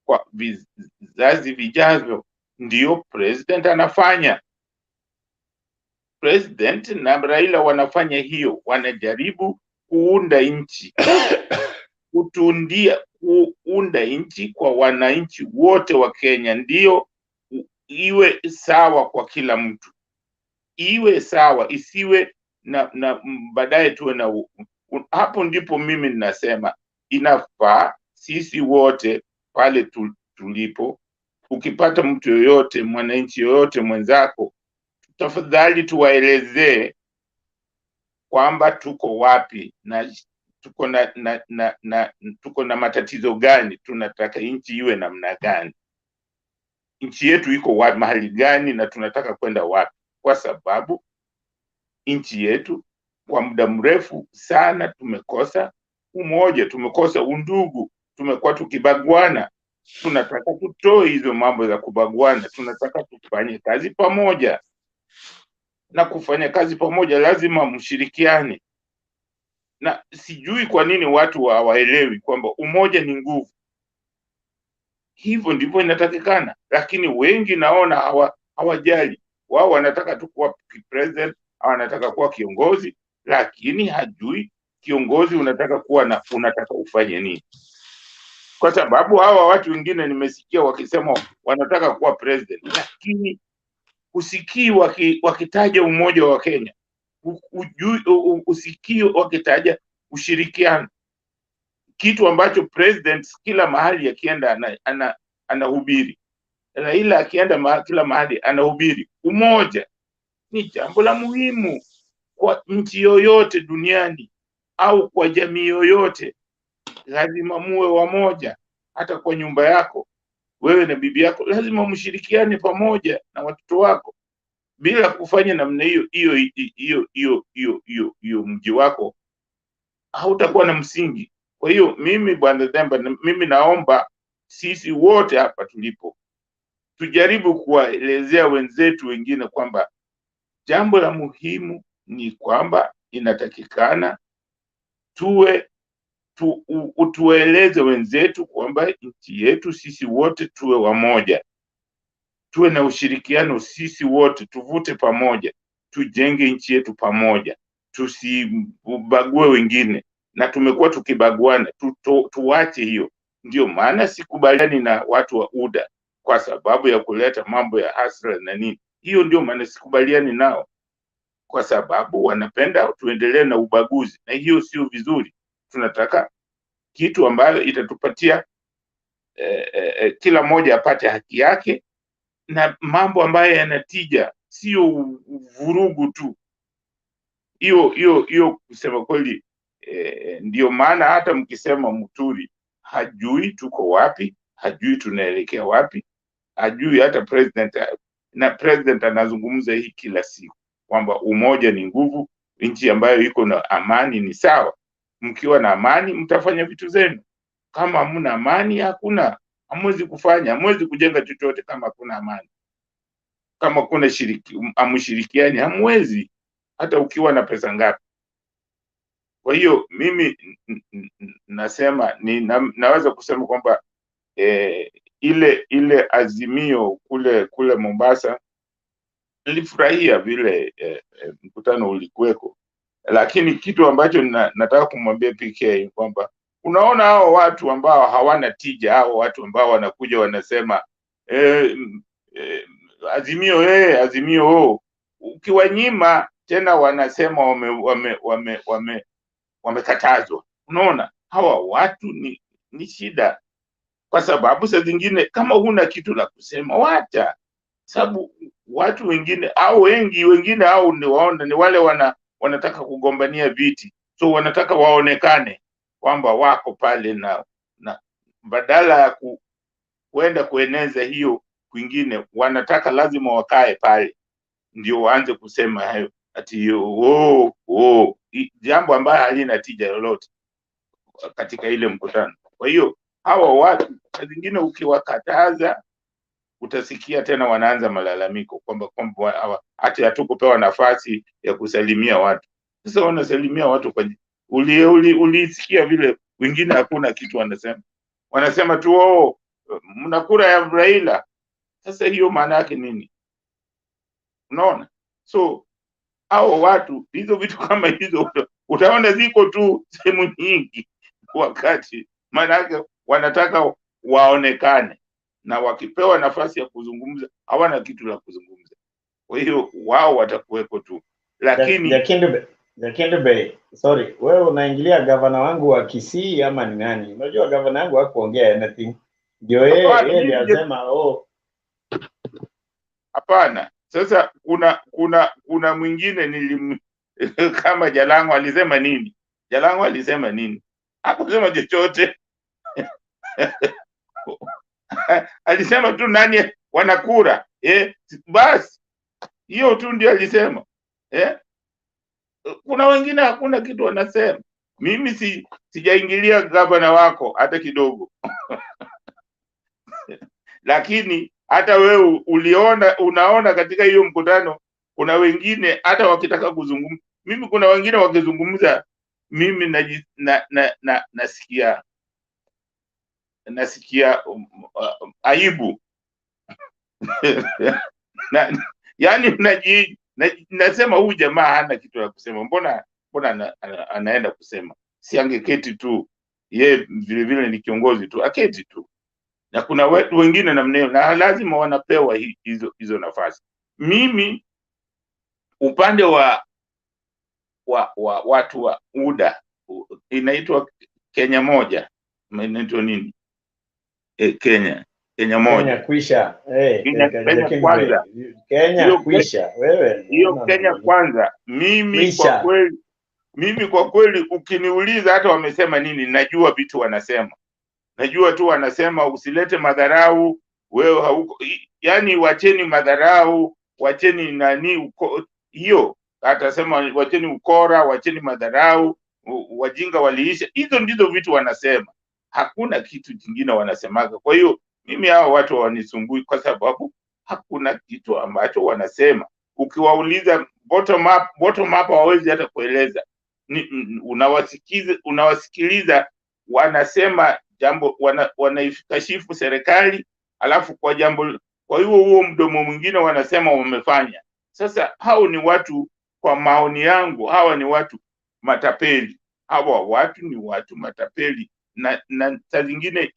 kwa vizazi vijavyo. Ndio president anafanya. President na Raila wanafanya hiyo, wanajaribu kuunda nchi. Kuunda nchi kwa wananchi wote wa Kenya, ndio iwe sawa kwa kila mtu. Iwe sawa, isiwe na baadaye tuwe na hapo ndipo mimi ninasema inafaa sisi wote pale tulipo, ukipata mtu yoyote, mwananchi yoyote mwenzako, tafadhali tuwaelezee kwamba tuko wapi na tuko na matatizo gani, tunataka nchi iwe namna gani, nchi yetu iko wapi, mahali gani, na tunataka kwenda wapi, kwa sababu nchi yetu kwa muda mrefu sana tumekosa umoja, tumekosa undugu, tumekuwa tukibagwana. Tunataka tutoe hizo mambo za kubagwana, tunataka tufanye kazi pamoja, na kufanya kazi pamoja lazima mshirikiane. Na sijui kwa nini watu hawaelewi kwamba umoja ni nguvu. Hivyo ndivyo inatakikana, lakini wengi naona hawajali. Wao wanataka tu kuwa president, wanataka kuwa kiongozi, lakini hajui kiongozi unataka kuwa na unataka ufanye nini. Kwa sababu hawa watu wengine nimesikia wakisema wanataka kuwa president, lakini usikii wakitaja umoja wa Kenya, usikii wakitaja ushirikiano, kitu ambacho president kila mahali akienda anahubiri. Raila akienda kila mahali anahubiri umoja. Ni jambo la muhimu kwa nchi yoyote duniani au kwa jamii yoyote. Lazima muwe wamoja. Hata kwa nyumba yako, wewe na bibi yako lazima mshirikiane pamoja na watoto wako. Bila kufanya namna hiyo mji wako hautakuwa na msingi. Kwa hiyo mimi Bwana Demba, mimi naomba sisi wote hapa tulipo tujaribu kuwaelezea wenzetu wengine kwamba jambo la muhimu ni kwamba inatakikana tueleze wenzetu kwamba nchi yetu sisi wote tuwe wamoja, tuwe na ushirikiano sisi wote, tuvute pamoja, tujenge nchi yetu pamoja, tusibague wengine. Na tumekuwa tukibaguana, tuache hiyo. Ndio maana sikubaliani na watu wa UDA kwa sababu ya kuleta mambo ya hasra na nini. Hiyo ndio maana sikubaliani nao, kwa sababu wanapenda tuendelee na ubaguzi, na hiyo sio vizuri. Tunataka kitu ambayo itatupatia kila mmoja apate haki yake na mambo ambayo yanatija, sio vurugu tu. Hiyo kusema kweli, ndio maana hata mkisema Muturi hajui tuko wapi, hajui tunaelekea wapi, hajui hata president anazungumza hii kila siku kwamba umoja ni nguvu, nchi ambayo iko na amani ni sawa. Mkiwa na amani mtafanya vitu zenu. Kama hamna amani, hamwezi kufanya, hamwezi kujenga chochote kama hakuna amani. Kama kuna amshirikiani, hamwezi, hata ukiwa na pesa ngapi. Kwa hiyo mimi nasema naweza kusema kwamba ile Azimio kule Mombasa, nilifurahia vile mkutano ulikuweko, lakini kitu ambacho nataka kumwambia PK kwamba unaona hao watu ambao hawana tija, hao watu ambao wanakuja wanasema Azimio, ukiwanyima tena wanasema wamekatazwa. Unaona hawa watu ni shida, kwa sababu saa zingine kama huna kitu la kusema wacha, sababu watu wengine au wengine au ni wale wanataka kugombania viti, so wanataka waonekane kwamba wako pale na badala ya kuenda kueneza hiyo kwingine, wanataka lazima wakae pale ndio waanze kusema hayo ati jambo ambayo halina tija lolote katika ile mkutano. Kwa hiyo hawa watu zingine ukiwakataza, utasikia tena wanaanza malalamiko kwamba hata hatukupewa nafasi ya kusalimia watu. Sasa wanasalimia watu kwa ulisikia vile wengine hakuna kitu wanasema tu mna kura ya Raila. Sasa hiyo maana yake nini? Unaona? So hao watu, hizo vitu kama hizo utaona ziko tu sehemu nyingi, wakati maana yake wanataka waonekane, na wakipewa nafasi ya kuzungumza hawana kitu la kuzungumza. Kwa hiyo wao watakuweko tu, lakini Jakende, sorry, wewe unaingilia gavana wangu wa Kisii ama ni nani? Unajua gavana wangu hakuongea anything, ndio yeye ndiye asema hapana. Sasa kuna mwingine kama Jalango alisema nini? Jalango alisema nini? Hakusema chochote. Alisema tu nani wanakura. Basi hiyo tu ndio alisema. Kuna wengine hakuna kitu wanasema. Mimi sijaingilia gavana wako hata kidogo. Lakini hata wewe unaona katika hiyo mkutano kuna wengine hata wakitaka kuzungumza, mimi kuna wengine wakizungumza, mimi nasikia aibu. Yani nasema huyu jamaa hana kitu ya kusema, mbona anaenda kusema? Si angeketi tu, ye vile vile ni kiongozi tu, aketi tu. Na kuna wengine namna hiyo, na lazima wanapewa hizo nafasi. Mimi upande wa watu wa UDA inaitwa Kenya moja, inaitwa nini? Kenya moja. Kenya kwisha. Kenya kwanza. Kenya kwisha. Wewe hiyo Kenya kwanza. Mimi kwa kweli ukiniuliza hata wamesema nini, najua vitu wanasema. Najua tu wanasema usilete madharau, wewe hauko, yani wacheni madharau, wacheni nani hiyo, atasema wacheni ukora, wacheni madharau, wajinga waliisha. Hizo ndizo vitu wanasema. Hakuna kitu kingine wanasemaga. Kwa hiyo mimi hao watu wanisumbui kwa sababu hakuna kitu ambacho wanasema. Ukiwauliza bottom up hawezi hata kueleza. Unawasikiliza wanasema jambo, wanaikashifu serikali, alafu kwa huo mdomo mwingine wanasema wamefanya. Sasa hao ni watu, kwa maoni yangu, hawa ni watu matapeli. Hawa watu ni watu matapeli, na saa zingine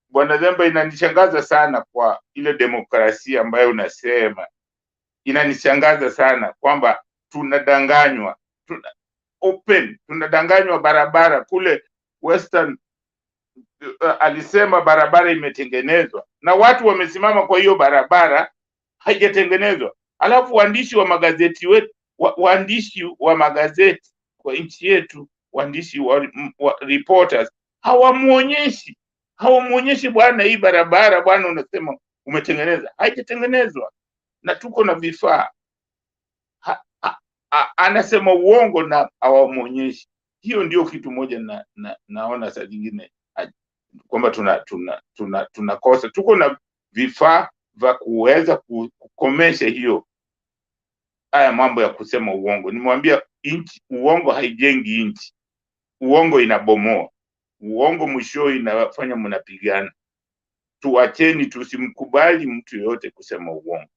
Bwana Zemba, inanishangaza sana kwa ile demokrasia ambayo unasema. Inanishangaza sana kwamba tunadanganywa, tunadanganywa barabara kule Western. Alisema barabara imetengenezwa na watu wamesimama kwa hiyo barabara haijatengenezwa. Alafu waandishi wa magazeti waandishi wa magazeti kwa nchi yetu, waandishi wa reporters hawamuonyeshi bwana, hii barabara bwana unasema umetengeneza, haijatengenezwa na tuko na vifaa. Anasema uongo na hawamuonyeshi. Hiyo ndio kitu moja naona saa zingine kwamba tunakosa. Tuko na vifaa vya kuweza kukomesha haya mambo ya kusema uongo. Nimwambia uongo haijengi nchi, uongo inabomoa. Uongo mwisho inafanya mnapigana. Tuacheni, tusimkubali mtu yoyote kusema uongo.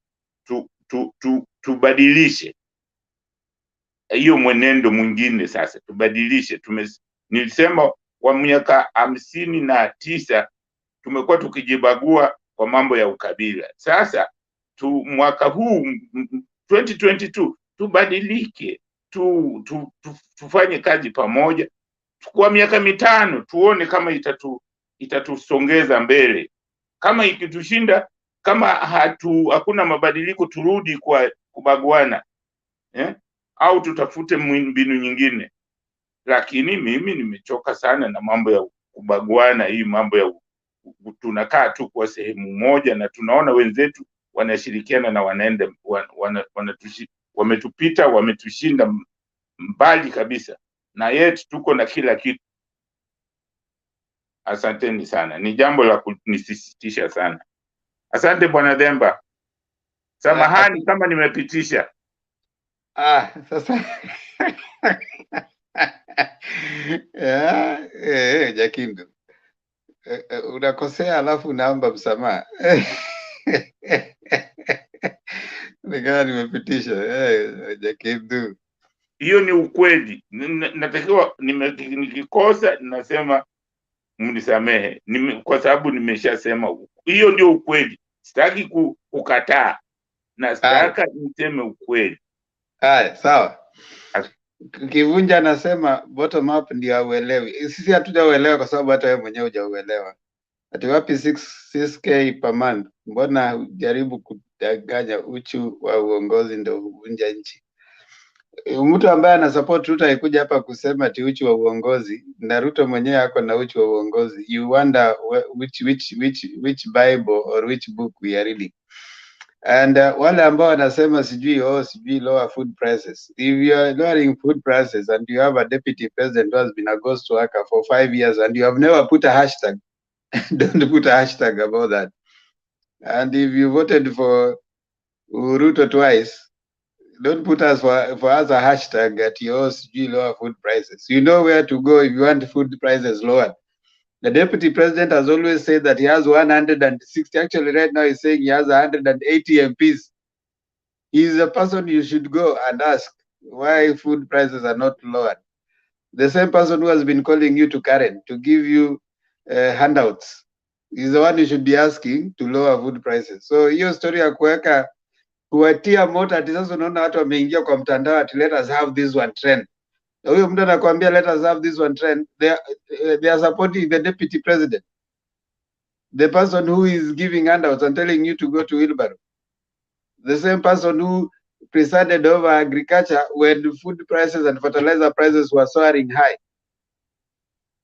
Tubadilishe hiyo mwenendo mwingine. Sasa tubadilishe. Nilisema kwa miaka 59 tumekuwa tukijibagua kwa mambo ya ukabila. Sasa mwaka huu 2022 tubadilike, tufanye kazi pamoja kwa miaka 5, tuone kama itatusongeza mbele. Kama ikitushinda, kama hakuna mabadiliko, turudi kwa kubaguana, au tutafute mbinu nyingine. Lakini mimi nimechoka sana na mambo ya kubaguana. Hii mambo ya tunakaa tu kwa sehemu moja na tunaona wenzetu wanashirikiana na wanaenda wametupita, wametushinda mbali kabisa, na yetu tuko na kila kitu. Asanteni sana, ni jambo la kunisisitisha sana. Asante Bwana Zemba, samahani kama nimepitisha. Sasa Jakindu, unakosea alafu unaomba msamaha. Nikawa nimepitisha Jakindu. Hiyo ni ukweli. Natakiwa nikikosa nasema mnisamehe, kwa sababu nimeshasema. Hiyo ndio ukweli. Sitaki kukataa, na sitaka niseme ukweli. Haya, sawa. Kivunja anasema bottom up ndio hauelewi. Sisi hatujauelewa kwa sababu hata wewe mwenyewe hujauelewa. Ati wapi 6K per month? Mbona jaribu danganya uchu wa uongozi ndio huvunja nchi. Mtu ambaye ana support Ruto haikuja hapa kusema ati uchu wa uongozi, na Ruto mwenyewe ako na uchu wa uongozi. You wonder which Bible or which book we are reading. And wale ambao wanasema sijui lower food prices. If you are lowering food prices and you have a deputy president who has been a ghost worker for 5 years and you have never put a hashtag, don't put a hashtag about that. And if you voted for Ruto twice, don't put us for us a hashtag at your lower food prices. You know where to go if you want food prices lowered. The deputy president has always said that he has 160. Actually, right now he's saying he has 180 MPs. He's a person you should go and ask why food prices are not lowered. The same person who has been calling you to Karen to give you handouts is the one you should be asking to lower food prices. So hiyo story ya kuwatia moto ati sasa unaona watu wameingia kwa mtandao ati let us have this one trend. Na huyo mtu anakuambia let us have this one trend, they are supporting the deputy president, the person who is giving handouts and telling you to go to wheelbarrow, the same person who presided over agriculture when food prices and fertilizer prices were soaring high,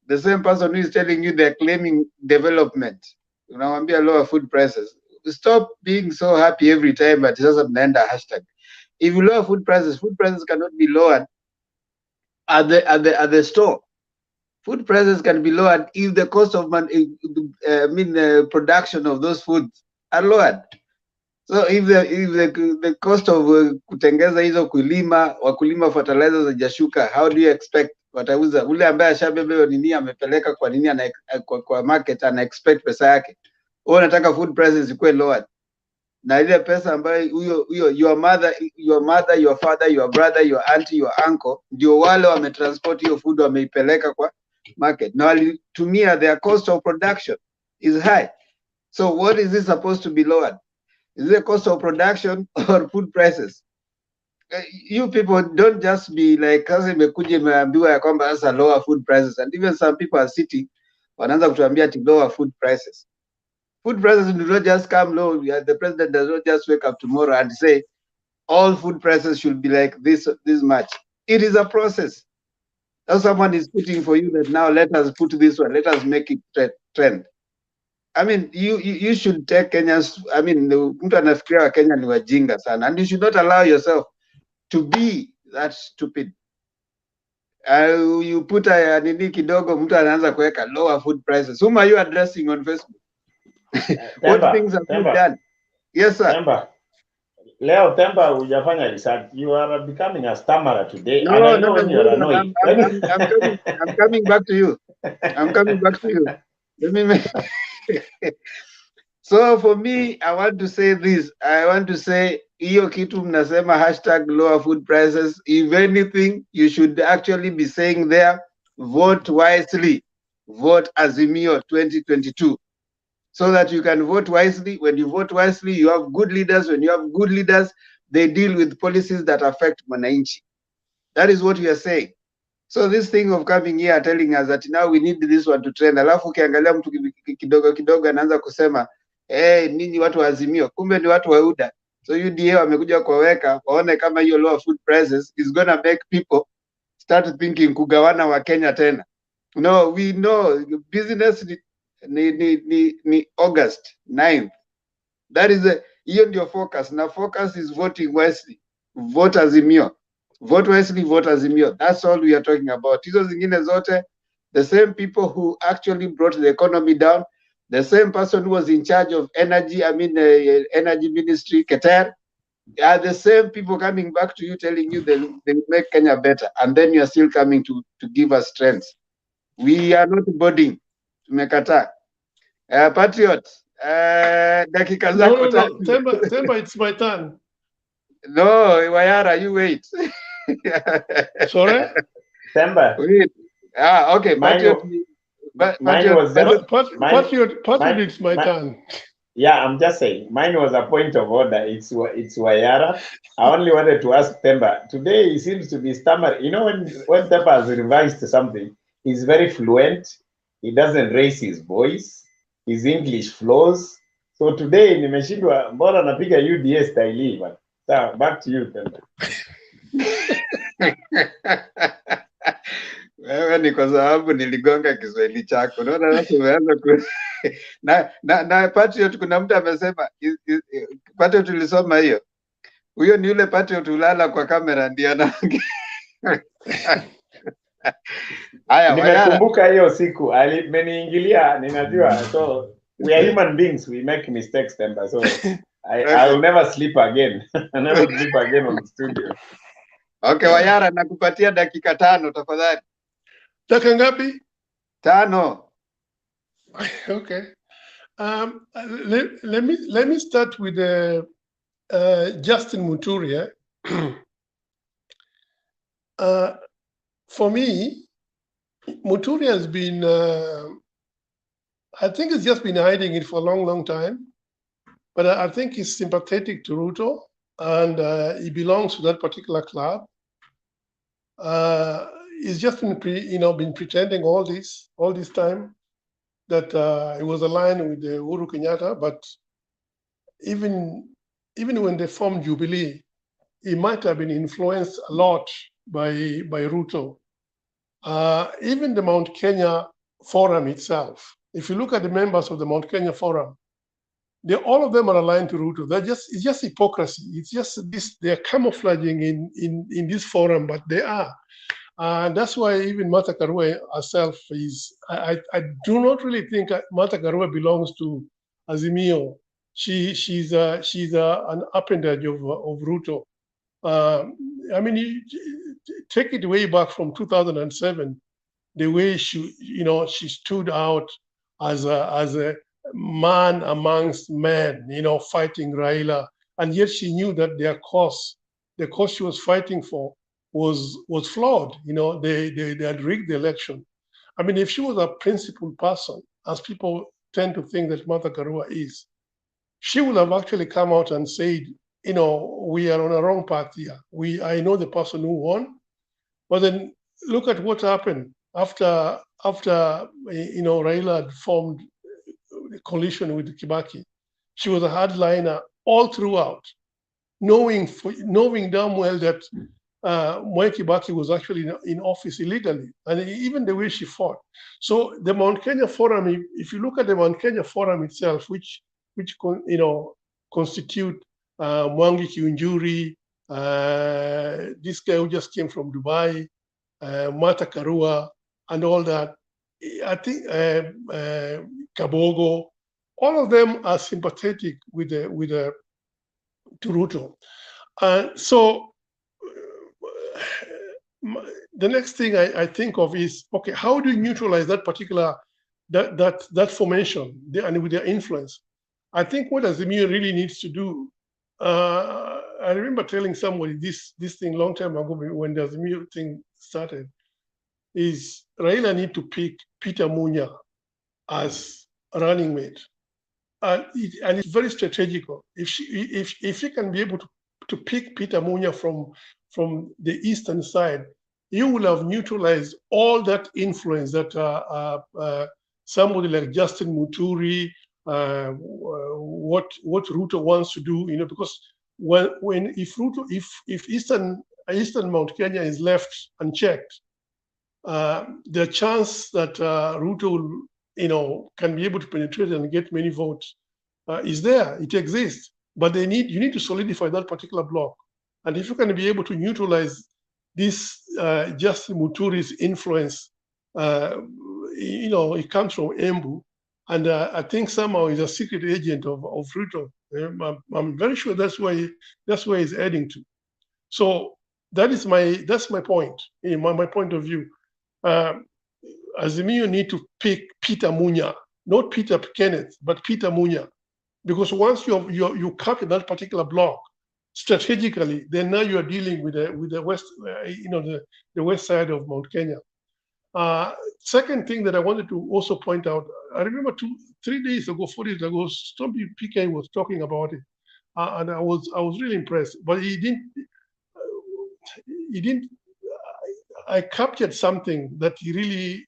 the same person who is telling you they're claiming development, unawambia lower food prices. Stop being so happy every time but sasa tunaenda hashtag. If you lower food prices cannot be lowered at the store. Food prices can be lowered if the cost of production of those foods are lowered. So if the cost of kutengeza hizo wakulima fertilizers hajashuka, how do you expect watauza? Ule ambaye ashabebe nini amepeleka kwa nini kwa market ana expect pesa yake. Wewe unataka food prices zikuwe lowered. Na ile pesa ambayo huyo your mother, your father, your brother, your auntie, your uncle ndio wale wametransport hiyo food wameipeleka kwa market. Na walitumia their cost of production is high. So what is this supposed to be lowered? Is it the cost of production or food prices? You people don't just be like kazi imekuja imeambiwa ya kwamba sasa lower food prices, and even some people are sitting wanaanza kutuambia ati lower food prices. Food prices do not just come low. The president does not just wake up tomorrow and say all food prices should be like this much. It is a process. Now someone is putting for you that now let us put this one, let us make it trend. I mean, you should take Kenyans. I mean, mtu anafikiria Kenya ni wajinga sana, and you should not allow yourself to be that stupid. You put a nini kidogo, mtu anaanza kuweka lower food prices. Whom are you addressing on Facebook? What things have you done? Yes, sir. Temba. Leo Temba hujafanya research. You are becoming a stammerer today. No, and I know when you are annoyed. I'm coming back to you. I'm coming back to you. Let me make So for me, I want to say this. I want to say hiyo kitu mnasema hashtag lower food prices. If anything, you should actually be saying there, vote wisely. Vote AZIMIO 2022. So that you can vote wisely. When you vote wisely, you have good leaders. When you have good leaders, they deal with policies that affect mwananchi. That is what we are saying. So this thing of coming here telling us that now we need this one to trend. Alafu ukiangalia mtu kidogo kidogo anaanza kusema ninyi watu wa AZIMIO, kumbe ni watu wa UDA. So UDA wamekuja kuweka waone kama hiyo lower food prices is gonna make people start thinking kugawana wa Kenya tena. No, we know business ni August 9th. That is hiyo ndio focus. Na focus is voting wisely. Vote AZIMIO. Vote wisely, vote AZIMIO. That's all we are talking about. Hizo zingine zote, the same people who actually brought the economy down, the same person who was in charge of energy, energy ministry, Qatar, are the same people coming back to you telling you they will make Kenya better. And then you are still coming to give us strength. We are not boarding. Tumekataa. Patriot, dakika zako tatu. Temba, it's my turn. No, Wayara, you wait. Sorry? Temba. Wait. Okay. Patriot, it's my turn. Yeah, I'm just saying. Mine was a point of order. It's Wayara. I only wanted to ask Temba. Today he seems to be stammering. You know, when Temba has revised something, he's very fluent. He doesn't raise his voice. His English flows. So today nimeshindwa, mbona napiga UDA style hii bana. Sawa, back to you tena. Wewe ni kwa sababu niligonga Kiswahili chako. Unaona sasa umeanza ku na Patriot, kuna mtu amesema Patriot tulisoma hiyo. Huyo ni yule Patriot ulala kwa kamera ndiye anaongea. Haya, nimekumbuka hiyo siku alimeniingilia, ninajua. So we are human beings, we make mistakes temba. So I will never sleep again. I never sleep again on the studio. Okay, Wayara, nakupatia dakika 5 tafadhali. Dakika ngapi? 5. Okay. Let me start with Justin Muturi. For me, Muturi has been, I think he's just been hiding it for a long, long time. But I think he's sympathetic to Ruto, and he belongs to that particular club. He's just been, been pretending all this time that he was aligned with the Uhuru Kenyatta. But even when they formed Jubilee, he might have been influenced a lot by Ruto. Even the Mount Kenya Forum itself, if you look at the members of the Mount Kenya Forum, all of them are aligned to Ruto. It's just hypocrisy. It's just this, they're camouflaging in this forum, but they are. And that's why even Martha Karua herself is, I do not really think Martha Karua belongs to AZIMIO. She's an appendage of Ruto. I mean, you take it way back from 2007, the way she stood out as a man amongst men, fighting Raila, and yet she knew that the cause she was fighting for was flawed. They had rigged the election. I mean, if she was a principled person, as people tend to think that Martha Karua is, she would have actually come out and said, we are on a wrong path here. I know the person who won, but then look at what happened after Raila had formed a coalition with Kibaki. She was a hardliner all throughout, knowing damn well that Mwai Kibaki was actually in office illegally, and even the way she fought. So the Mount Kenya Forum, if you look at the Mount Kenya Forum itself, which constitute Mwangi Kiunjuri, this guy who just came from Dubai, Martha Karua, and all that, I think Kabogo, all of them are sympathetic to Ruto. So the next thing I think of is, okay, how do you neutralize that particular that formation and with their influence? I think what AZIMIO really needs to do. I remember telling somebody this thing long time ago when the AZIMIO thing started, is Raila need to pick Peter Munya as a running mate, and it's very strategical. If she can be able to pick Peter Munya from the eastern side, you will have neutralized all that influence that somebody like Justin Muturi, what Ruto wants to do, because if Eastern Mount Kenya is left unchecked, the chance that Ruto can be able to penetrate and get many votes is there. It exists, but you need to solidify that particular block. And if you can be able to neutralize this Justin Muturi's influence, it comes from Embu, and I think somehow he's a secret agent of Ruto. I'm very sure that's where he's heading to. So that's my point. My point of view. AZIMIO need to pick Peter Munya, not Peter Kenneth, but Peter Munya, because once you capture that particular block strategically, then now you are dealing with the west, the west side of Mount Kenya. Second thing that I wanted to also point out, I remember 4 days ago, Stumpy PK was talking about it, and I was really impressed. But he didn't. I captured something that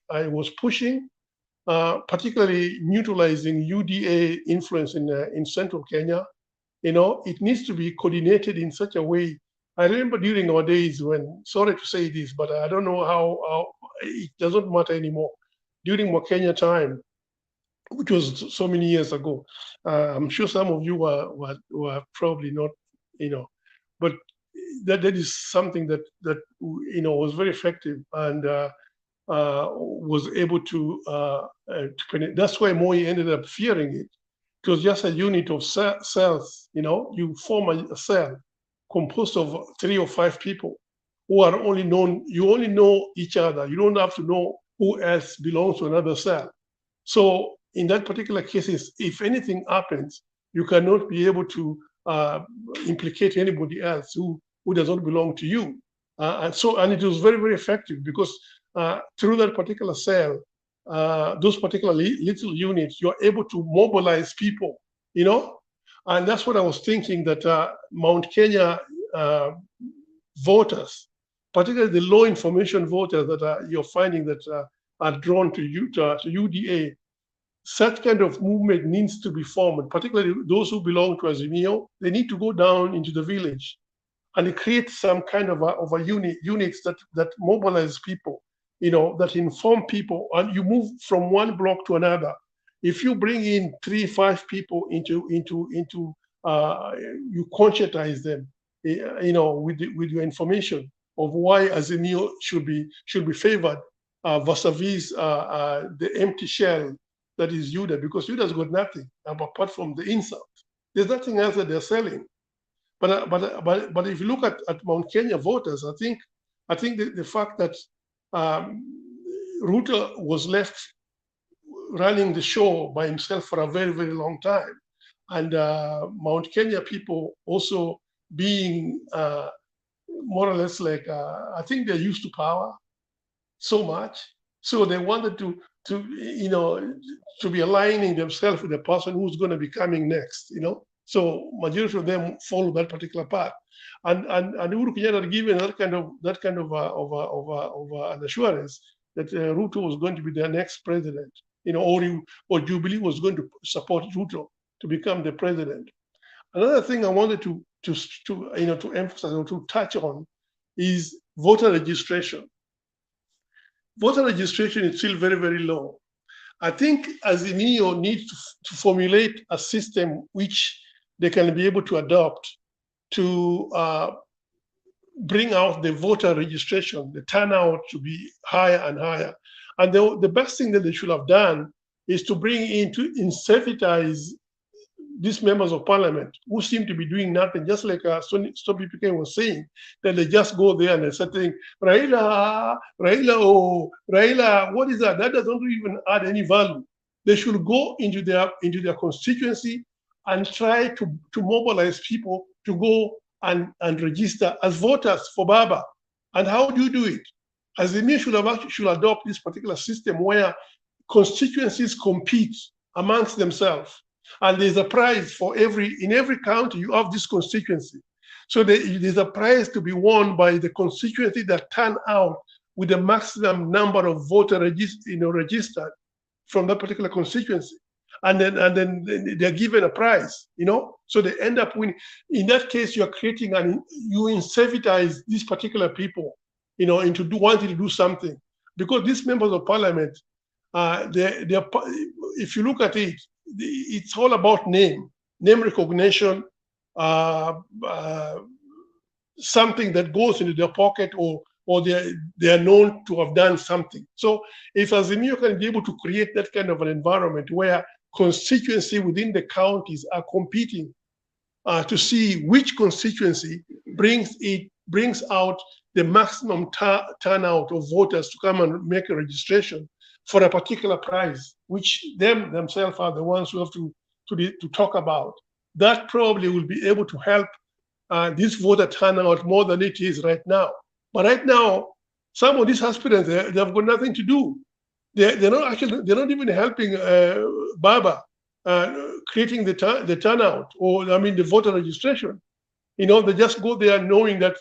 I was pushing, particularly neutralizing UDA influence in central Kenya. It needs to be coordinated in such a way. I remember during our days when, sorry to say this, but I don't know how it doesn't matter anymore. During Kenya time, which was so many years ago, I'm sure some of you were probably not, but that is something that was very effective and was able to penetrate. That's why Moi ended up fearing it. It was just a unit of cells. You form a cell composed of 3 or 5 people who are only known. You only know each other. You don't have to know who else belongs to another cell. So in that particular cases, if anything happens, you cannot be able to implicate anybody else who does not belong to you. And it was very, very effective because through that particular cell, those particular little units, you're able to mobilize people, and that's what I was thinking, that Mount Kenya voters, particularly the low information voters that you're finding that are drawn to UDA, such kind of movement needs to be formed, particularly those who belong to AZIMIO. They need to go down into the village and create some kind of a units that mobilize people, that inform people, and you move from one block to another. If you bring in 3-5 people into you conscientize them, with your information of why AZIMIO should be favored vis-a-vis the empty shell that is UDA, because UDA's got nothing apart from the insult. There's nothing else that they're selling. But if you look at Mount Kenya voters, I think the fact that Ruto was left running the show by himself for a very, very long time, and Mount Kenya people also being more or less like, I think they're used to power so much, so they wanted to be aligning themselves with the person who's going to be coming next, So majority of them follow that particular path, and Uhuru Kenyatta had given that kind of an assurance that Ruto was going to be their next president, or Jubilee was going to support Ruto to become the president. Another thing I wanted to emphasize or to touch on is voter registration. Voter registration is still very, very low. I think AZIMIO needs to formulate a system which they can be able to adopt to bring out the voter registration, the turnout to be higher and higher. And the best thing that they should have done is to bring in, to incentivize these members of parliament who seem to be doing nothing, just like Stop PK was saying, that they just go there and they start saying, Raila, what is that? That doesn't even add any value. They should go into their constituency and try to mobilize people to go and register as voters for Baba. And how do you do it? AZIMIO should adopt this particular system where constituencies compete amongst themselves. And there's a prize for in every county you have this constituency. So there's a prize to be won by the constituency that turn out with the maximum number of voters registered from that particular constituency. And then they're given a prize, so they end up winning. In that case, you're creating you incentivize these particular people, into wanting to do something, because these members of parliament, if you look at it, it's all about name recognition, something that goes into their pocket, or they are known to have done something. So if AZIMIO can be able to create that kind of an environment where constituency within the counties are competing to see which constituency brings out the maximum turnout of voters to come and make a registration for a particular prize, which themselves are the ones who have to talk about. That probably will be able to help this voter turnout more than it is right now. But right now, some of these aspirants, they have got nothing to do. They're not even helping Baba creating the turnout, or the voter registration. They just go there knowing that,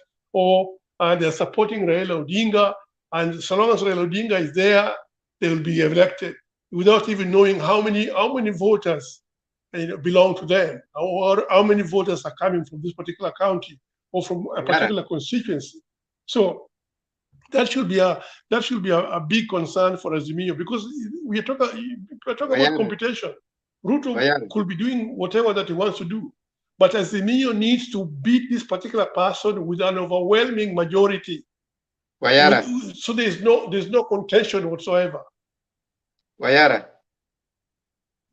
they're supporting Raila Odinga, and so long as Raila Odinga is there, they will be elected. without even knowing how many voters belong to them, or how many voters are coming from this particular county or from a particular constituency. So that should be a big concern for AZIMIO, because we're talking about computation. Ruto could be doing whatever that he wants to do, but AZIMIO needs to beat this particular person with an overwhelming majority. So there's no contention whatsoever. Wayara.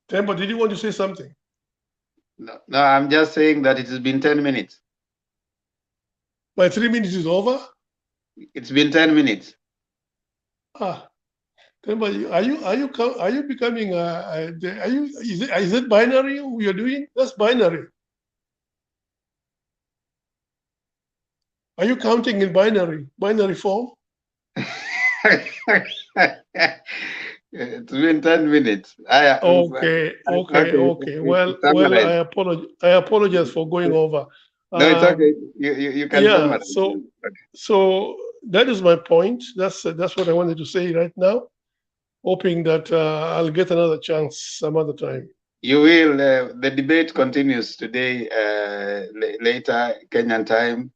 Tembo, did you want to say something? No, I'm just saying that it has been 10 minutes. My 3 minutes is over? It's been 10 minutes. Ah, Tembo, are you becoming is it binary you're doing? That's binary. Are you counting in binary form? It's been 10 minutes. Okay. Well, I apologize for going over. No, it's okay. You can summarize. So that is my point. That's what I wanted to say right now. Hoping that I'll get another chance some other time. You will. The debate continues today, later Kenyan time.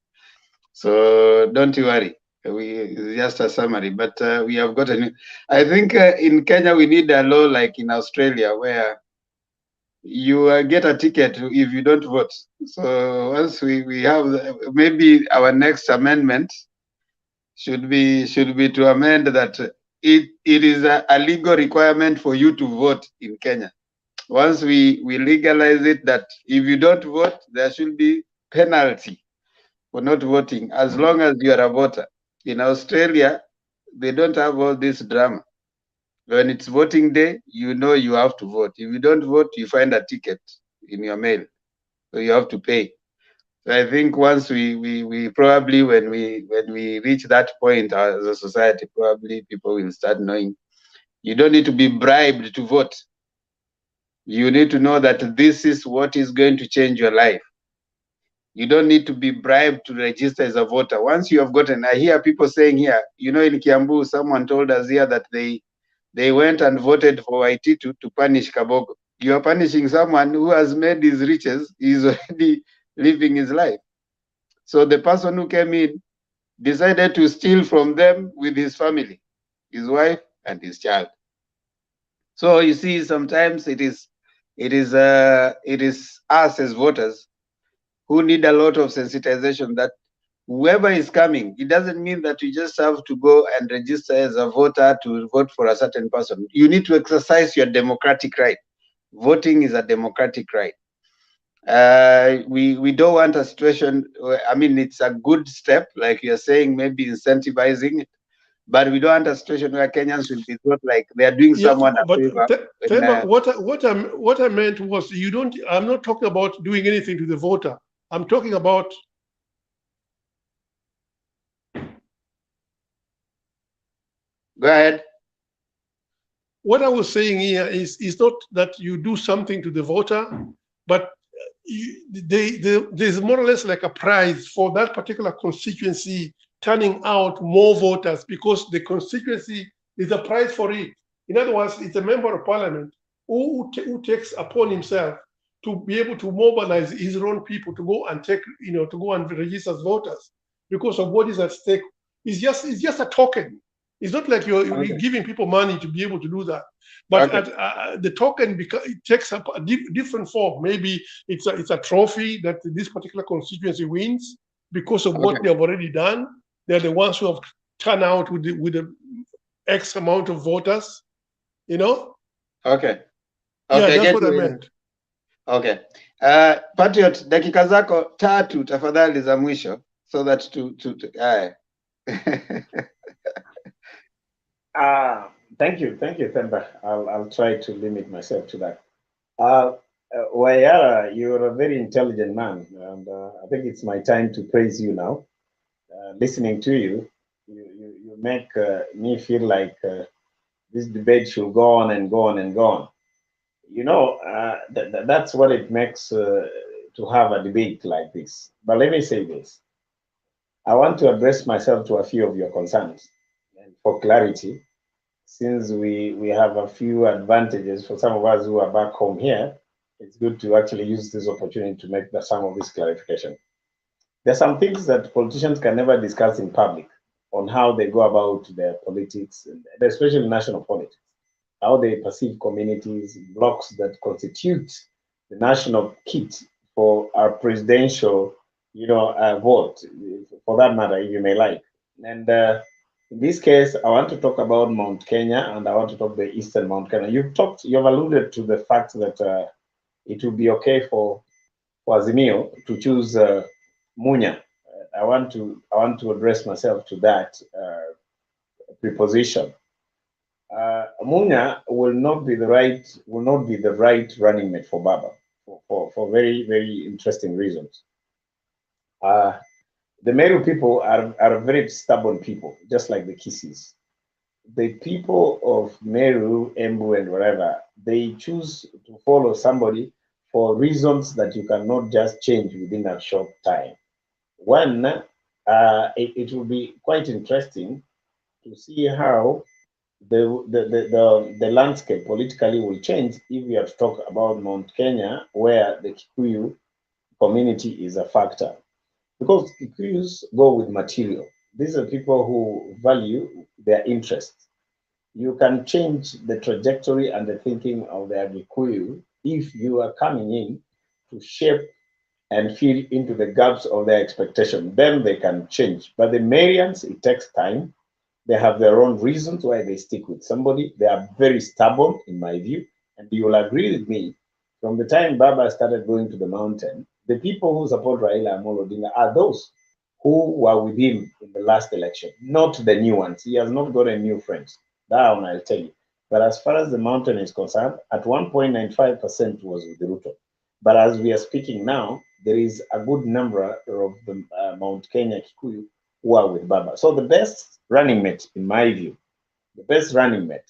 So don't you worry. It's just a summary, but we have got a new. I think in Kenya we need a law like in Australia where you get a ticket if you don't vote. So once we have maybe our next amendment should be to amend that it is a legal requirement for you to vote in Kenya. Once we legalize it, that if you don't vote, there should be penalty for not voting, as long as you are a voter. In Australia, they don't have all this drama. When it's voting day, you know you have to vote. If you don't vote, you find a ticket in your mail, so you have to pay. So I think once we probably when we reach that point as a society, probably people will start knowing you don't need to be bribed to vote. You need to know that this is what is going to change your life. You don't need to be bribed to register as a voter. Once you have gotten, I hear people saying here, in Kiambu, someone told us here that they went and voted for Waititu to punish Kabogo. You are punishing someone who has made his riches, is already living his life. So the person who came in decided to steal from them with his family, his wife and his child. So you see, sometimes it is us as voters who need a lot of sensitization that whoever is coming, it doesn't mean that you just have to go and register as a voter to vote for a certain person. You need to exercise your democratic right. Voting is a democratic right. We don't want a situation where, I mean, it's a good step, like you're saying, maybe incentivizing it, but we don't want a situation where Kenyans will be thought like they are doing someone a favor. What I meant was I'm not talking about doing anything to the voter. I'm talking about Go ahead. What I was saying here is not that you do something to the voter, but there's more or less like a prize for that particular constituency turning out more voters, because the constituency is a prize for it. In other words, it's a member of parliament who takes upon himself to be able to mobilize his own people to go and register as voters because of what is at stake. It's just a token. It's not like you're giving people money to be able to do that. But the token it takes up a different form. Maybe it's a trophy that this particular constituency wins because of what they have already done. They're the ones who have turned out with the X amount of voters. Okay. Yeah, that's what I meant. Okay. Patriot, dakika zako 3 tafadhali za mwisho so that Thank you, Themba. I'll try to limit myself to that. Wayara, you're a very intelligent man, and I think it's my time to praise you now. Listening to you, you make me feel like this debate should go on and go on and go on. That's what it makes to have a debate like this. But let me say this. I want to address myself to a few of your concerns. And for clarity, since we have a few advantages for some of us who are back home here, it's good to actually use this opportunity to make some of this clarification. There are some things that politicians can never discuss in public on how they go about their politics, and especially national politics, how they perceive communities, blocks that constitute the national kit for our presidential, vote, for that matter, if you may like. And in this case, I want to talk about Mount Kenya, and I want to talk the Eastern Mount Kenya. You've alluded to the fact that it will be okay for AZIMIO to choose Munya. I want to address myself to that preposition. Munya will not be the right running mate for Baba for very, very interesting reasons. The Meru people are very stubborn people, just like the Kisis. The people of Meru, Embu, and wherever, they choose to follow somebody for reasons that you cannot just change within a short time. One, it will be quite interesting to see how the landscape politically will change if we have to talk about Mount Kenya, where the Kikuyu community is a factor. Because Kikuyus go with material. These are people who value their interests. You can change the trajectory and the thinking of the Kikuyu if you are coming in to shape and fill into the gaps of their expectation. Then they can change. But the Marians, it takes time. They have their own reasons why they stick with somebody. They are very stubborn, in my view. And you will agree with me, from the time Baba started going to the mountain, the people who support Raila Amolo Odinga are those who were with him in the last election, not the new ones. He has not got any new friends. That one I'll tell you. But as far as the mountain is concerned, at 1.95% was with Ruto. But as we are speaking now, there is a good number of the Mount Kenya Kikuyu who are with Baba. So the best running mate, in my view, the best running mate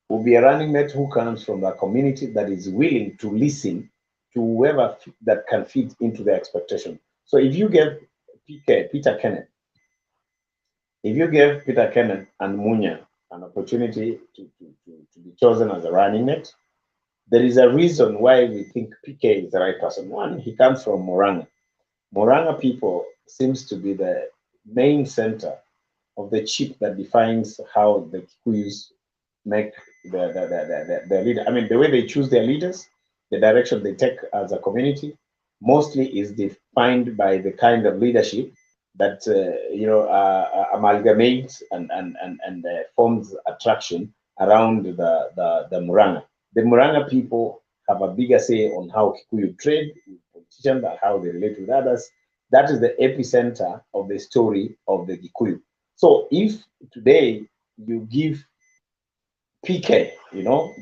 will be a running mate who comes from a community that is willing to listen to whoever that can fit into their expectation. So if you give Peter Kenneth and Munya an opportunity to be chosen as a running mate, there is a reason why we think PK is the right person. One, he comes from Murang'a. Murang'a people seems to be the main center of the chip that defines how the Kikuyus make their leader. I mean, the way they choose their leaders, the direction they take as a community, mostly is defined by the kind of leadership that amalgamates and forms attraction around the Murang'a. The Murang'a people have a bigger say on how Kikuyu trade with politicians and how they relate with others. That is the epicenter of the story of the Kikuyu. So if today you give PK,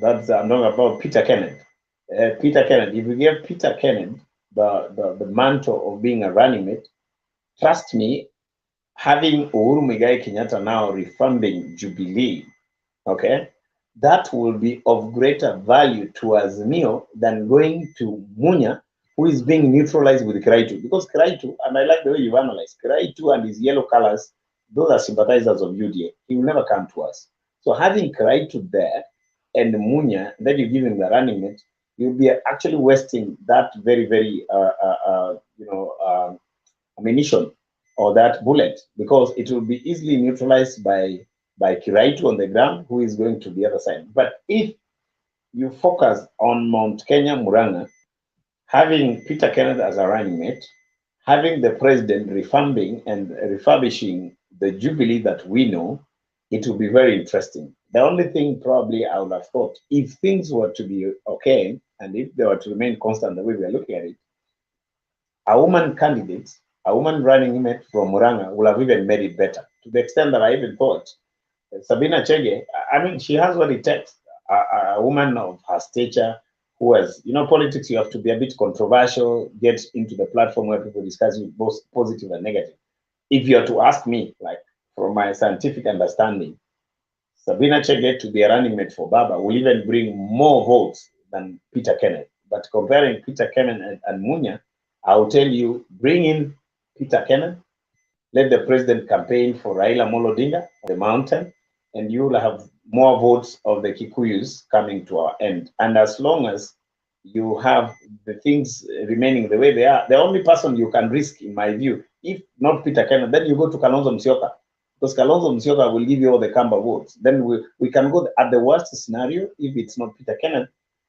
that's I'm talking about Peter Kenneth. If you give Peter Kenneth the mantle of being a running mate, trust me, having Uhuru Muigai Kenyatta now refunding Jubilee, okay, that will be of greater value to AZIMIO than going to Munya, who is being neutralized with Kiraitu. Because Kiraitu, and I like the way you've analyzed, Kiraitu and his yellow colors, those are sympathizers of UDA. He will never come to us. So having Kiraitu there and Munya, then you give him the running mate, you'll be actually wasting that very, very, ammunition or that bullet, because it will be easily neutralized by Kiraitu on the ground, who is going to the other side. But if you focus on Mount Kenya, Murang'a, having Peter Kenneth as a running mate, having the president refunding and refurbishing the Jubilee that we know, it will be very interesting. The only thing probably I would have thought, if things were to be okay, and if they were to remain constant the way we are looking at it, a woman candidate, a woman running mate from Murang'a will have even made it better, to the extent that I even thought Sabina Chege, I mean, she has what it takes. A woman of her stature who has, politics, you have to be a bit controversial, get into the platform where people discuss both positive and negative. If you are to ask me, like, from my scientific understanding, Sabina Chege to be a running mate for Baba will even bring more votes than Peter Kenneth. But comparing Peter Kenneth and Munya, I will tell you, bring in Peter Kenneth, let the president campaign for Raila Amolo Odinga on the mountain, and you will have more votes of the Kikuyus coming to our end. And as long as you have the things remaining the way they are, the only person you can risk, in my view, if not Peter Kenneth, then you go to Kalonzo Musyoka, because Kalonzo Musyoka will give you all the Kamba votes. Then we can go at the worst scenario, if it's not Peter Kenneth,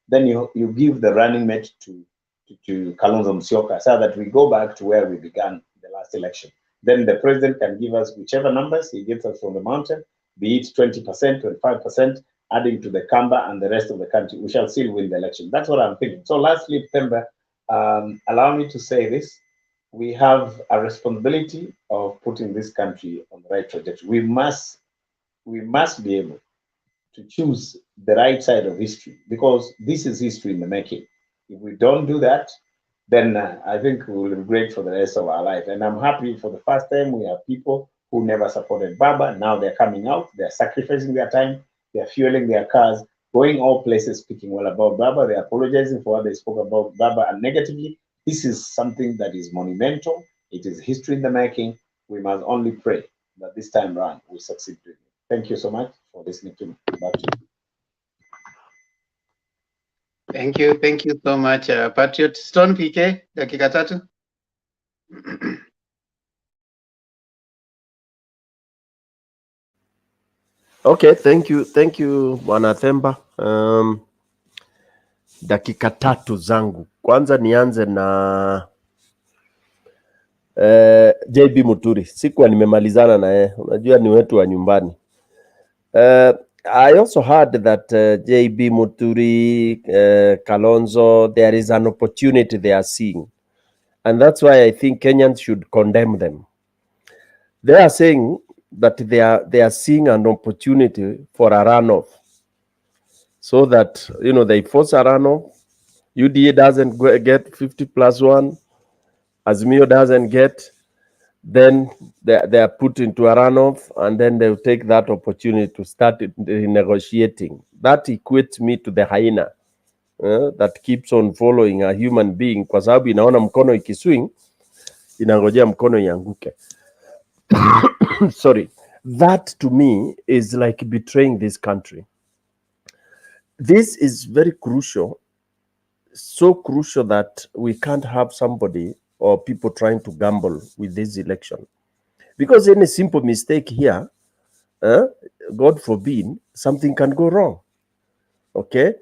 then you give the running mate to Kalonzo Musyoka, so that we go back to where we began the last election. Then the president can give us whichever numbers he gives us from the mountain, be it 20%, 25%, adding to the Kamba and the rest of the country. We shall still win the election. That's what I'm thinking. So lastly, Pemba, allow me to say this. We have a responsibility of putting this country on the right trajectory. We must be able to choose the right side of history, because this is history in the making. If we don't do that, then I think we will regret for the rest of our life. And I'm happy for the first time we have people who never supported Baba. Now they're coming out, they're sacrificing their time, they're fueling their cars, going all places, speaking well about Baba. They're apologizing for what they spoke about Baba and negatively. This is something that is monumental. It is history in the making. We must only pray that this time around we succeed. Thank you so much for listening to me. Back to you. Thank you so much, Patriot. Stone PK, dakika tatu. Okay, thank you Bwana Themba. Dakika tatu zangu. Kwanza nianze na JB Muturi. Sikuwa nimemalizana na yeye. Unajua ni wetu wa nyumbani. I also heard that JB Muturi, Kalonzo, there is an opportunity they are seeing. And that's why I think Kenyans should condemn them. They are saying that they are seeing an opportunity for a runoff. So that, they force a runoff. UDA doesn't get 50+1. AZIMIO doesn't get. Then they are put into a runoff, and then they'll take that opportunity to start negotiating. That equates me to the hyena that keeps on following a human being, kwa sababu inaona mkono ikiswing, inangojea mkono ianguke. Sorry. That to me is like betraying this country. This is very crucial, so crucial that we can't have somebody or people trying to gamble with this election. Because any simple mistake here, God forbid, something can go wrong. Okay?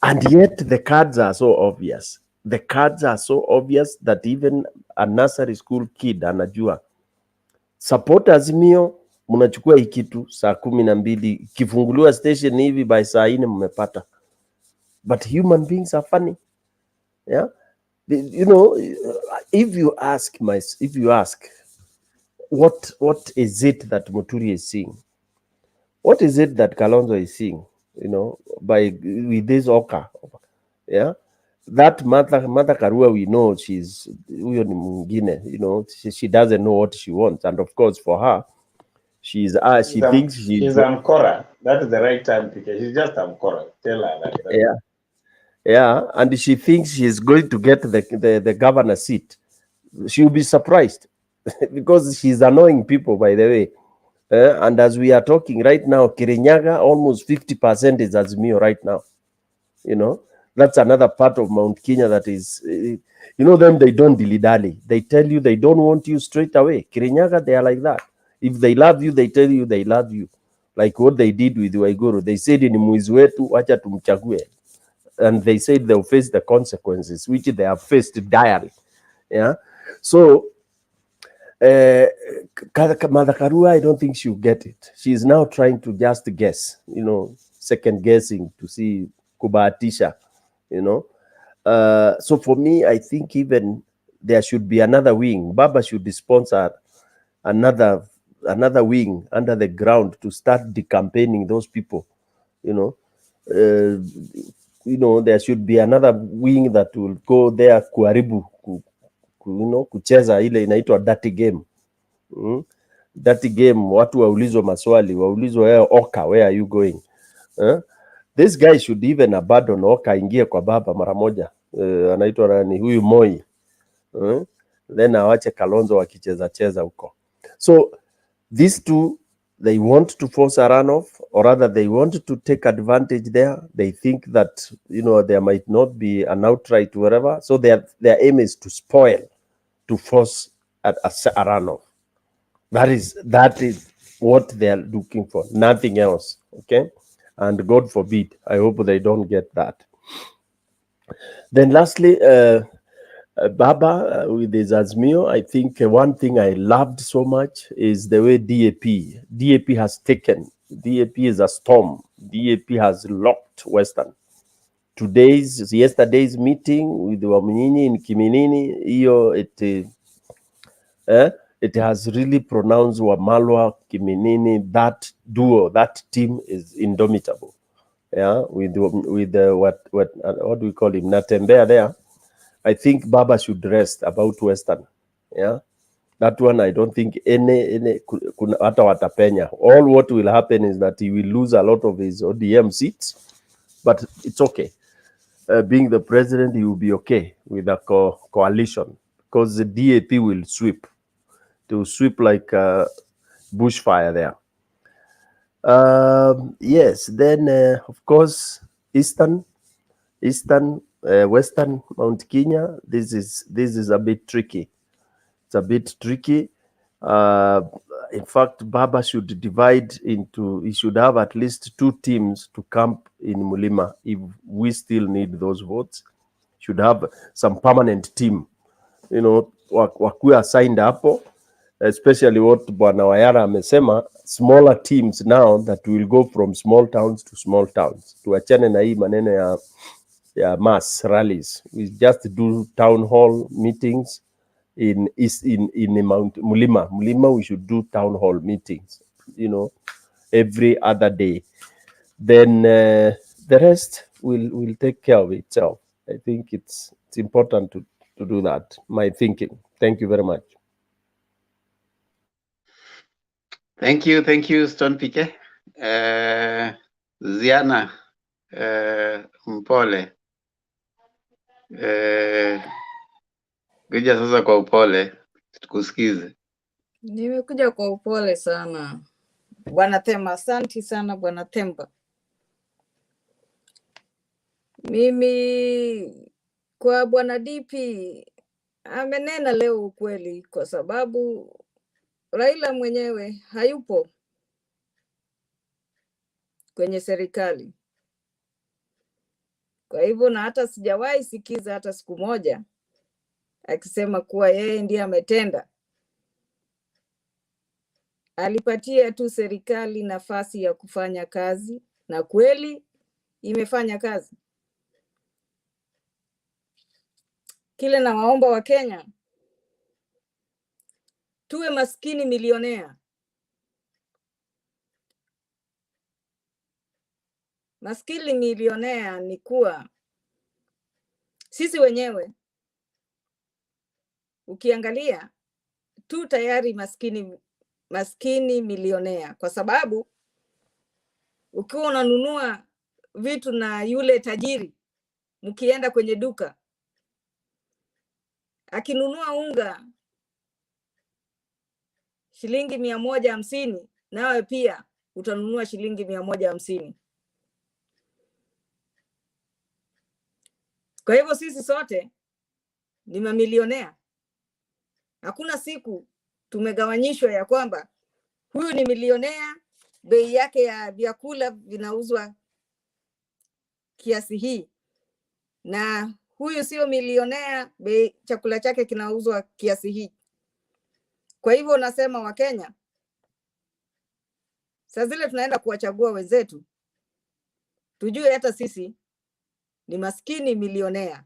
And yet the cards are so obvious. The cards are so obvious that even a nursery school kid anajua. Support AZIMIO, mnachukua hii kitu saa 12, kifunguliwa station hivi by saa 4 mmepata. But human beings are funny. Yeah? If you ask what is it that Muturi is seeing? What is it that Kalonzo is seeing? With this Oka. Yeah? That Mother Karua, we know she's huyo ni mwingine, she doesn't know what she wants. And of course for her, she thinks she's Amkora. That is the right time, because she's just Amkora. Tell her that. Yeah. Yeah, and she thinks she's going to get the governor seat. She'll be surprised because she's annoying people, by the way. And as we are talking right now, Kirinyaga, almost 50% is AZIMIO right now. That's another part of Mount Kenya that is, them, they don't dilly-dally. They tell you they don't want you straight away. Kirinyaga, they are like that. If they love you, they tell you they love you. Like what they did with Waiguru. They said in mwizi wetu, wacha tumchague. And they said they'll face the consequences, which they have faced direly. Yeah. So, Mother Karua, I don't think she'll get it. She's now trying to just guess, second guessing to see kubahatisha, So for me, I think even there should be another wing. Baba should sponsor another wing under the ground to start decampaigning those people, there should be another wing that will go there kuharibu, kucheza ile inaitwa dirty game. Dirty game, watu waulizwe maswali, waulizwe Oka, where are you going? This guy should even abandon Oka, ingie kwa Baba mara moja. Anaitwa nani huyu Moi. Then awache Kalonzo wakicheza huko. So these two they want to force a runoff, or rather they want to take advantage there. They think that, you know, there might not be an outright whatever. So their aim is to spoil, to force a runoff. That is what they are looking for, nothing else. Okay, and God forbid, I hope they don't get that. Then lastly, Baba with his AZIMIO, I think one thing I loved so much is the way DAP has taken. DAP is a storm. DAP has locked Western. Yesterday's meeting with Wamunyinyi in Kiminini, it has really pronounced Wamalwa, Kiminini, that duo, that team is indomitable. Yeah, with what do we call him, Natembea there. I think Baba should rest about Western. Yeah, that one I don't think any hata watapenya. All what will happen is that he will lose a lot of his ODM seats, but it's okay. Being the president, he will be okay with a coalition, because the DAP will sweep. They will sweep like bushfire there. Yes, then of course Eastern, Western, Mount Kenya. This is a bit tricky. It's a bit tricky. In fact, Baba should divide into. He should have at least 2 teams to camp in Mulima if we still need those votes. Should have some permanent team, you know, wakuwe assigned hapo, especially what Bwana Wayara amesema, smaller teams now that will go from small towns to small towns. Tuachane na hii maneno ya mass rallies. We just do town hall meetings in Mount Mulima. Mulima, we should do town hall meetings, you know, every other day. Then the rest will take care of itself. I think it's important to do that. My thinking. Thank you very much. Thank you, Stone Pike. Ziana mpole. Kuja sasa kwa upole tukusikize. Nimekuja kwa upole sana Bwana Themba. Asanti sana Bwana Themba. Mimi kwa Bwana DP amenena leo ukweli, kwa sababu Raila mwenyewe hayupo kwenye serikali. Kwa hivyo, na hata sijawahi sikiza hata siku moja akisema kuwa yeye ndiye ametenda. Alipatia tu serikali nafasi ya kufanya kazi, na kweli imefanya kazi. Kile na waomba wa Kenya, tuwe maskini milionea. Maskini milionea ni kuwa sisi wenyewe ukiangalia tu tayari maskini milionea, kwa sababu ukiwa unanunua vitu na yule tajiri, mkienda kwenye duka, akinunua unga shilingi 150, nawe pia utanunua shilingi 150. Kwa hivyo sisi sote ni mamilionea. Hakuna siku tumegawanyishwa ya kwamba huyu ni milionea, bei yake ya vyakula vinauzwa kiasi hii, na huyu sio milionea, bei chakula chake kinauzwa kiasi hii. Kwa hivyo unasema wa Kenya, saa zile tunaenda kuwachagua wenzetu, tujue hata sisi ni maskini milionea,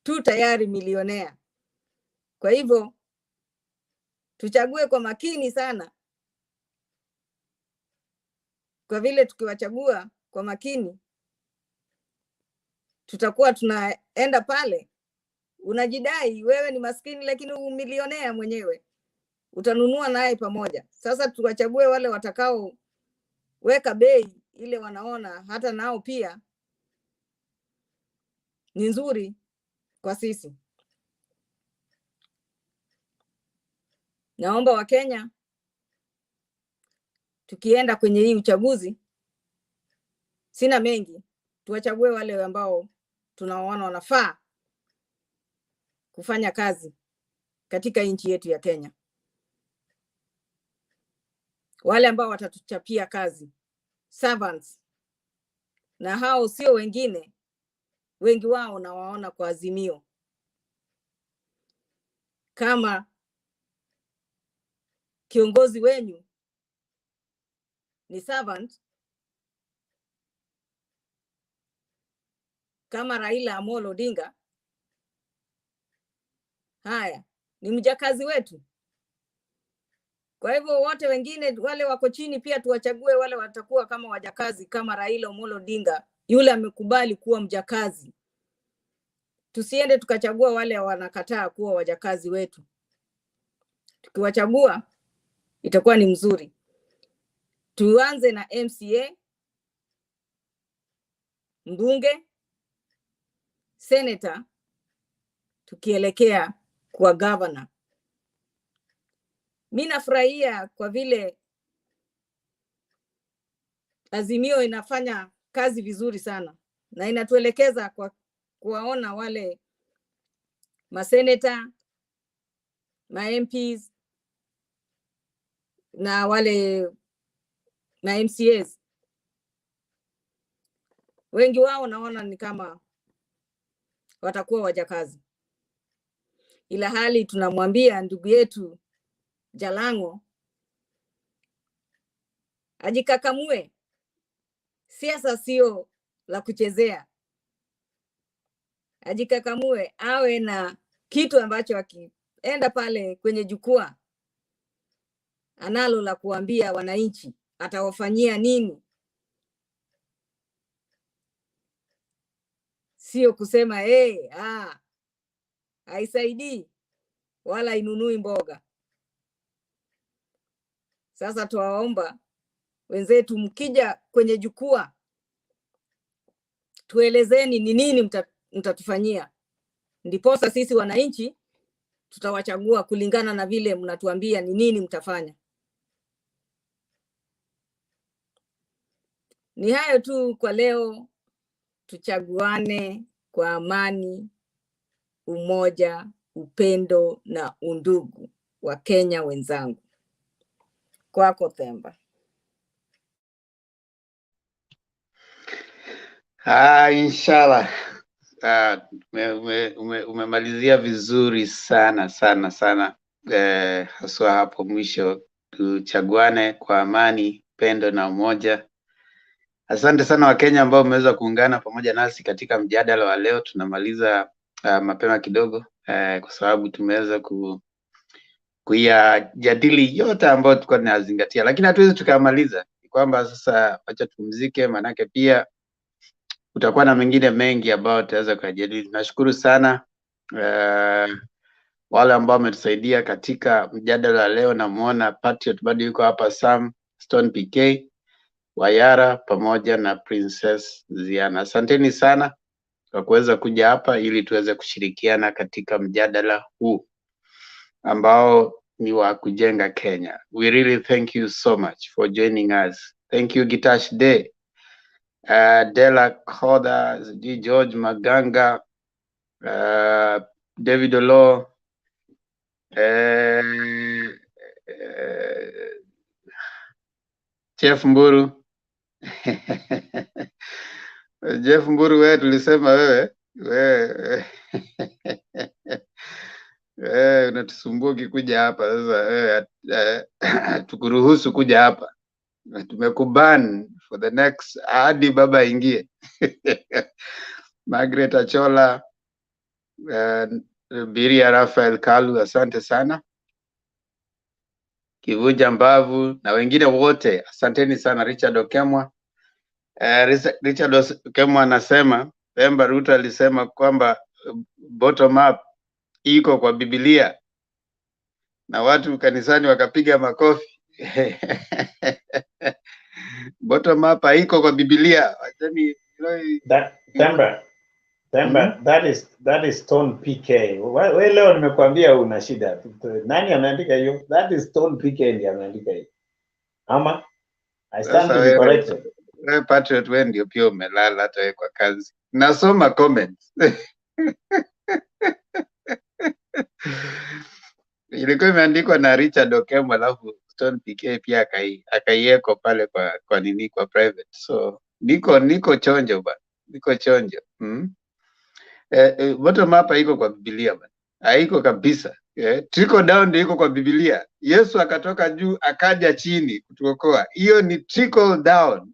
tu tayari milionea. Kwa hivyo tuchague kwa makini sana, kwa vile tukiwachagua kwa makini tutakuwa tunaenda pale unajidai wewe ni maskini, lakini milionea mwenyewe utanunua naye pamoja. Sasa tuwachague wale watakao weka bei ile wanaona hata nao pia ni nzuri kwa sisi. Naomba wa Kenya tukienda kwenye hii uchaguzi, sina mengi, tuwachague wale ambao tunawaona wanafaa kufanya kazi katika nchi yetu ya Kenya, wale ambao watatuchapia kazi, servants, na hao sio wengine, wengi wao nawaona kwa Azimio kama kiongozi wenyu ni servant, kama Raila Amolo Odinga, haya ni mjakazi wetu. Kwa hivyo wote wengine wale wako chini pia tuwachague wale watakuwa kama wajakazi, kama Raila Amolo Odinga, yule amekubali kuwa mjakazi. Tusiende tukachagua wale wanakataa kuwa wajakazi wetu. Tukiwachagua itakuwa ni mzuri. Tuanze na MCA, mbunge, senator, tukielekea kwa governor. Mimi nafurahia kwa vile Azimio inafanya kazi vizuri sana na inatuelekeza kwa kuwaona wale maseneta, ma-MPs na wale ma-MCAs. Wengi wao naona ni kama watakuwa wajakazi, ila hali tunamwambia ndugu yetu Jalango ajikakamue. Siasa sio la kuchezea, ajikakamue, awe na kitu ambacho akienda pale kwenye jukwaa analo la kuambia wananchi, atawafanyia nini. Sio kusema haisaidii wala inunui mboga. Sasa tuwaomba wenzetu, mkija kwenye jukwaa tuelezeni ni nini mtatufanyia, ndiposa sisi wananchi tutawachagua kulingana na vile mnatuambia ni nini mtafanya. Ni hayo tu kwa leo. Tuchaguane kwa amani, umoja, upendo na undugu wa Kenya wenzangu. Kwako Themba. Inshallah. Umemalizia vizuri sana sana sana, haswa hapo mwisho, tuchaguane kwa amani, pendo na umoja. Asante sana Wakenya ambao umeweza kuungana pamoja nasi katika mjadala wa leo. Tunamaliza mapema kidogo kwa sababu tumeweza kuyajadili yote ambayo tulikuwa tunazingatia, lakini hatuwezi tukamaliza. Kwamba sasa acha tupumzike, manake pia utakuwa na mengine mengi ambayo tutaweza kujadili. Nashukuru sana wale ambao wametusaidia katika mjadala leo. Namuona Patriot bado yuko hapa, Sam, Stone PK, Wayara pamoja na Princess Ziana. Asanteni sana kwa kuweza kuja hapa ili tuweze kushirikiana katika mjadala huu ambao ni wa kujenga Kenya. We really thank you so much for joining us. Thank you Gitash Day, Dela Koda, George Maganga, David Olo, Jeff Mburu. Jeff Mburu, wewe tulisema wewe unatusumbua ukikuja hapa sasa. Tukuruhusu kuja hapa, tumekuban for the next hadi baba ingie. Margaret Achola, Biria Rafael Kalu, asante sana. Kivuja Mbavu na wengine wote, asanteni sana. Richard Okemwa, Richard Okemwa anasema Themba Ruto alisema kwamba bottom up iko kwa Biblia na watu kanisani wakapiga makofi. Bottom up haiko kwa Biblia. Themba, that is Stone PK. Wewe leo nimekuambia una shida. Nani ameandika hiyo? That is Stone PK ndiye ameandika hiyo. Ama I stand Sasa to be corrected. wewe Patriot, wewe ndio pia umelala hata wewe kwa kazi. Nasoma comments. Ilikuwa imeandikwa na Richard Okemo, alafu Stone PK pia akaieko pale kwa nini, kwa private. So niko chonjo bana, niko chonjo. Bottom up haiko kwa Biblia bana, haiko kabisa. Trickle down ndio iko kwa Biblia. Yesu akatoka juu akaja chini kutuokoa, hiyo ni trickle down.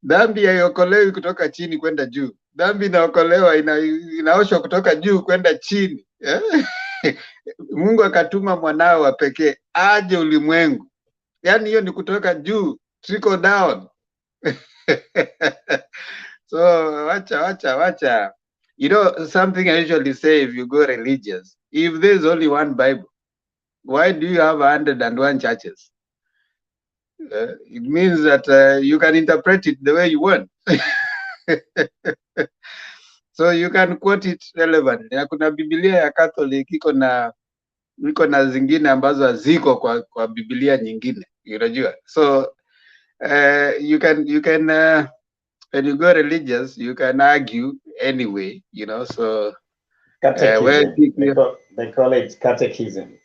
Dhambi haiokolewi kutoka chini kwenda juu. Dhambi inaokolewa, inaoshwa kutoka juu kwenda chini. Mungu akatuma mwanao wa pekee aje ulimwengu. Yaani hiyo ni kutoka juu, trickle down. So wacha. You know, something I usually say, if you go religious, if there's only one Bible, why do you have 101 churches? It means that you can interpret it the way you want. So you can quote it relevant. Na kuna Biblia ya Catholic iko na zingine ambazo haziko kwa Biblia nyingine, unajua. So you can when you go religious, you can argue anyway, you know. So catechism, they call it catechism.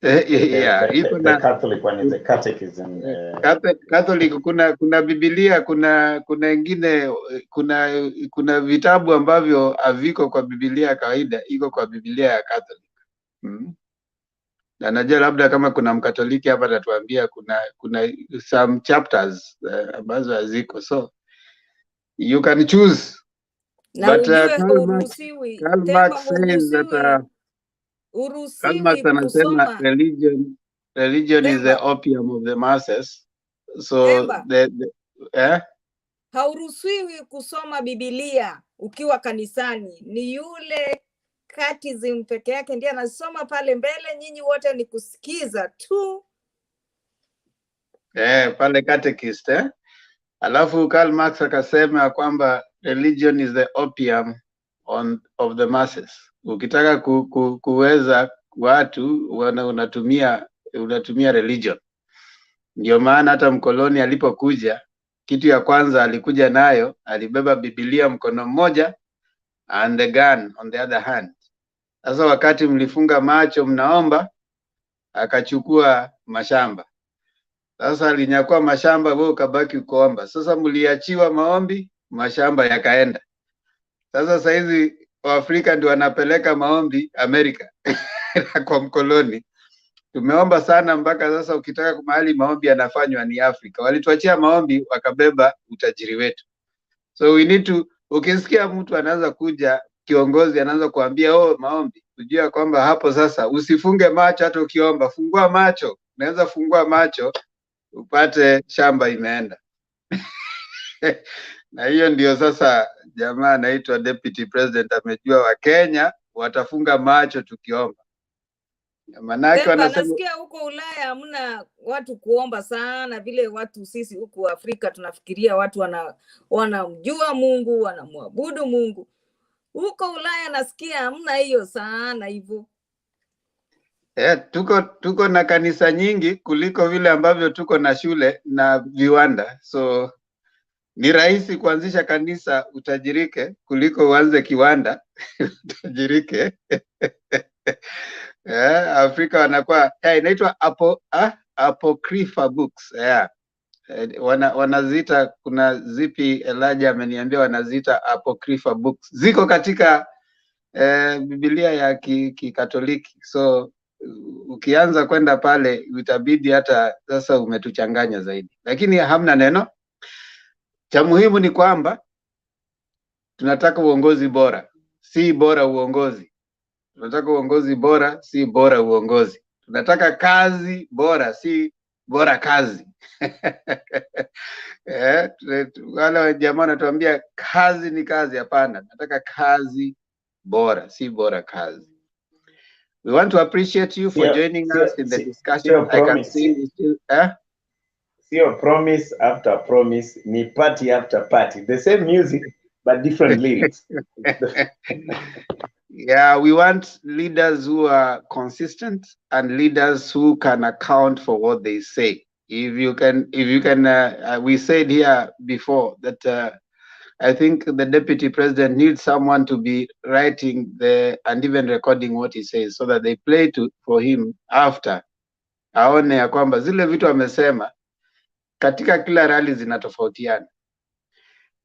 Yeah, the Catholic one is a catechism. Catholic kuna Biblia, kuna ingine, kuna vitabu ambavyo haviko kwa Biblia ya kawaida, iko kwa Biblia ya Catholic. Na najua labda kama kuna Mkatoliki hapa atatuambia kuna some chapters ambazo haziko, so you can choose. Na But Karl Marx says that Karl Marx anasema religion is the opium of the masses. So hauruhusiwi kusoma Biblia ukiwa kanisani. Ni yule catechism peke yake ndiye anasoma pale mbele, nyinyi wote ni kusikiza tu. Pale catechist. Alafu Karl Marx akasema kwamba religion is the opium of the masses. Ukitaka kuweza watu unatumia religion. Ndio maana hata mkoloni alipokuja, kitu ya kwanza alikuja nayo, alibeba Biblia mkono mmoja and the gun on the other hand. Sasa wakati mlifunga macho mnaomba, akachukua mashamba. Sasa alinyakua mashamba, wewe ukabaki kuomba. Sasa mliachiwa maombi, mashamba yakaenda. Sasa saizi Waafrika ndio wanapeleka maombi Amerika kwa mkoloni. Tumeomba sana mpaka sasa ukitaka mahali maombi yanafanywa ni Afrika. Walituachia maombi, wakabeba utajiri wetu. So we need to, ukisikia mtu anaanza kuja, kiongozi anaanza kuambia maombi, ujue kwamba hapo sasa usifunge macho hata ukiomba, fungua macho. Unaweza fungua macho upate shamba imeenda. Na hiyo ndio sasa jamaa anaitwa Deputy President amejua Wakenya watafunga macho tukiomba. Manake wanasema nasikia huko Ulaya hamna watu kuomba sana vile watu sisi huku Afrika tunafikiria watu wanamjua Mungu, wanamwabudu Mungu. Huko Ulaya nasikia hamna hiyo sana hivyo. Tuko na kanisa nyingi kuliko vile ambavyo tuko na shule na viwanda. So ni rahisi kuanzisha kanisa utajirike kuliko uanze kiwanda utajirike. Afrika wanakuwa inaitwa apocrypha books. Wanaziita, kuna zipi Elijah ameniambia wanaziita apocrypha books. Ziko katika Biblia ya Kikatoliki. So ukianza kwenda pale itabidi hata sasa umetuchanganya zaidi. Lakini hamna neno. Cha muhimu ni kwamba tunataka uongozi bora, si bora uongozi. Tunataka uongozi bora, si bora uongozi. Tunataka kazi bora, si bora kazi. Wale jamaa wanatuambia kazi ni kazi. Hapana, nataka kazi bora, si bora kazi. We want to appreciate you for joining us in the discussion. I can see you still, Sio promise after promise, ni party after party. The same music, but different lyrics. Yeah, we want leaders who are consistent and leaders who can account for what they say. If you can, we said here before that I think the deputy president needs someone to be writing and even recording what he says so that they play for him after. Aone ya kwamba zile vitu amesema katika kila rally zinatofautiana.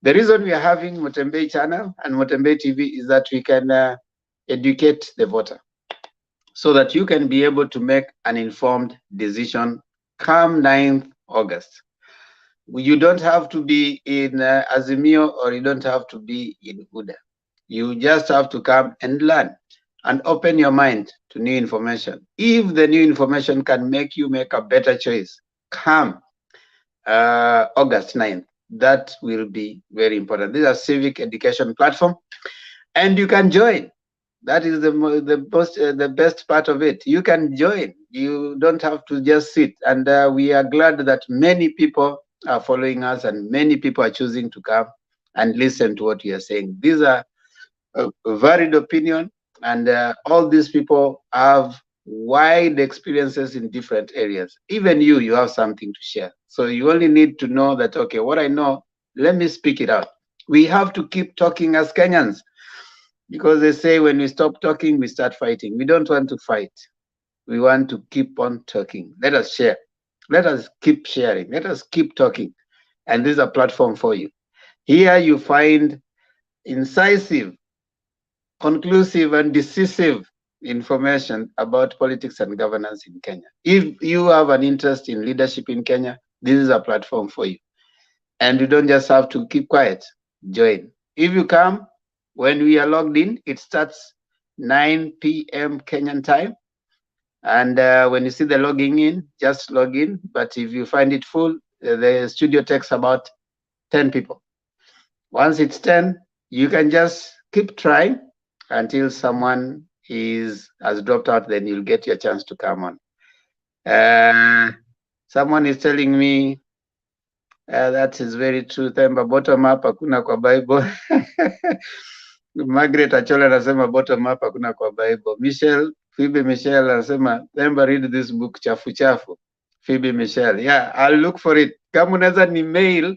The reason we are having Motembei channel and Motembei TV is that we can educate the voter so that you can be able to make an informed decision come 9th August. You don't have to be in AZIMIO or you don't have to be in UDA. You just have to come and learn and open your mind to new information. If the new information can make you make a better choice, come August 9th. That will be very important. This is a civic education platform and you can join. That is the best part of it. You can join. You don't have to just sit. And we are glad that many people are following us and many people are choosing to come and listen to what we are saying. These are a varied opinion, and all these people have wide experiences in different areas. Even you have something to share. So you only need to know that, okay, what I know, let me speak it out. We have to keep talking as Kenyans, because they say when we stop talking, we start fighting. We don't want to fight. We want to keep on talking. Let us share. Let us keep sharing. Let us keep talking. And this is a platform for you. Here you find incisive, conclusive, and decisive information about politics and governance in Kenya. If you have an interest in leadership in Kenya, this is a platform for you. And you don't just have to keep quiet. Join. If you come, when we are logged in, it starts 9 p.m. Kenyan time. And when you see the logging in, just log in. But if you find it full, the studio takes about 10 people. Once it's 10, you can just keep trying until someone has dropped out, then you'll get your chance to come on. Someone is telling me, that is very true. Themba bottom up hakuna kwa Bible. Margaret Achola anasema bottom up hakuna kwa Bible. Phoebe Michelle anasema Themba, read this book chafu chafu. Phoebe Michelle, yeah, I'll look for it. Kama unaweza ni mail,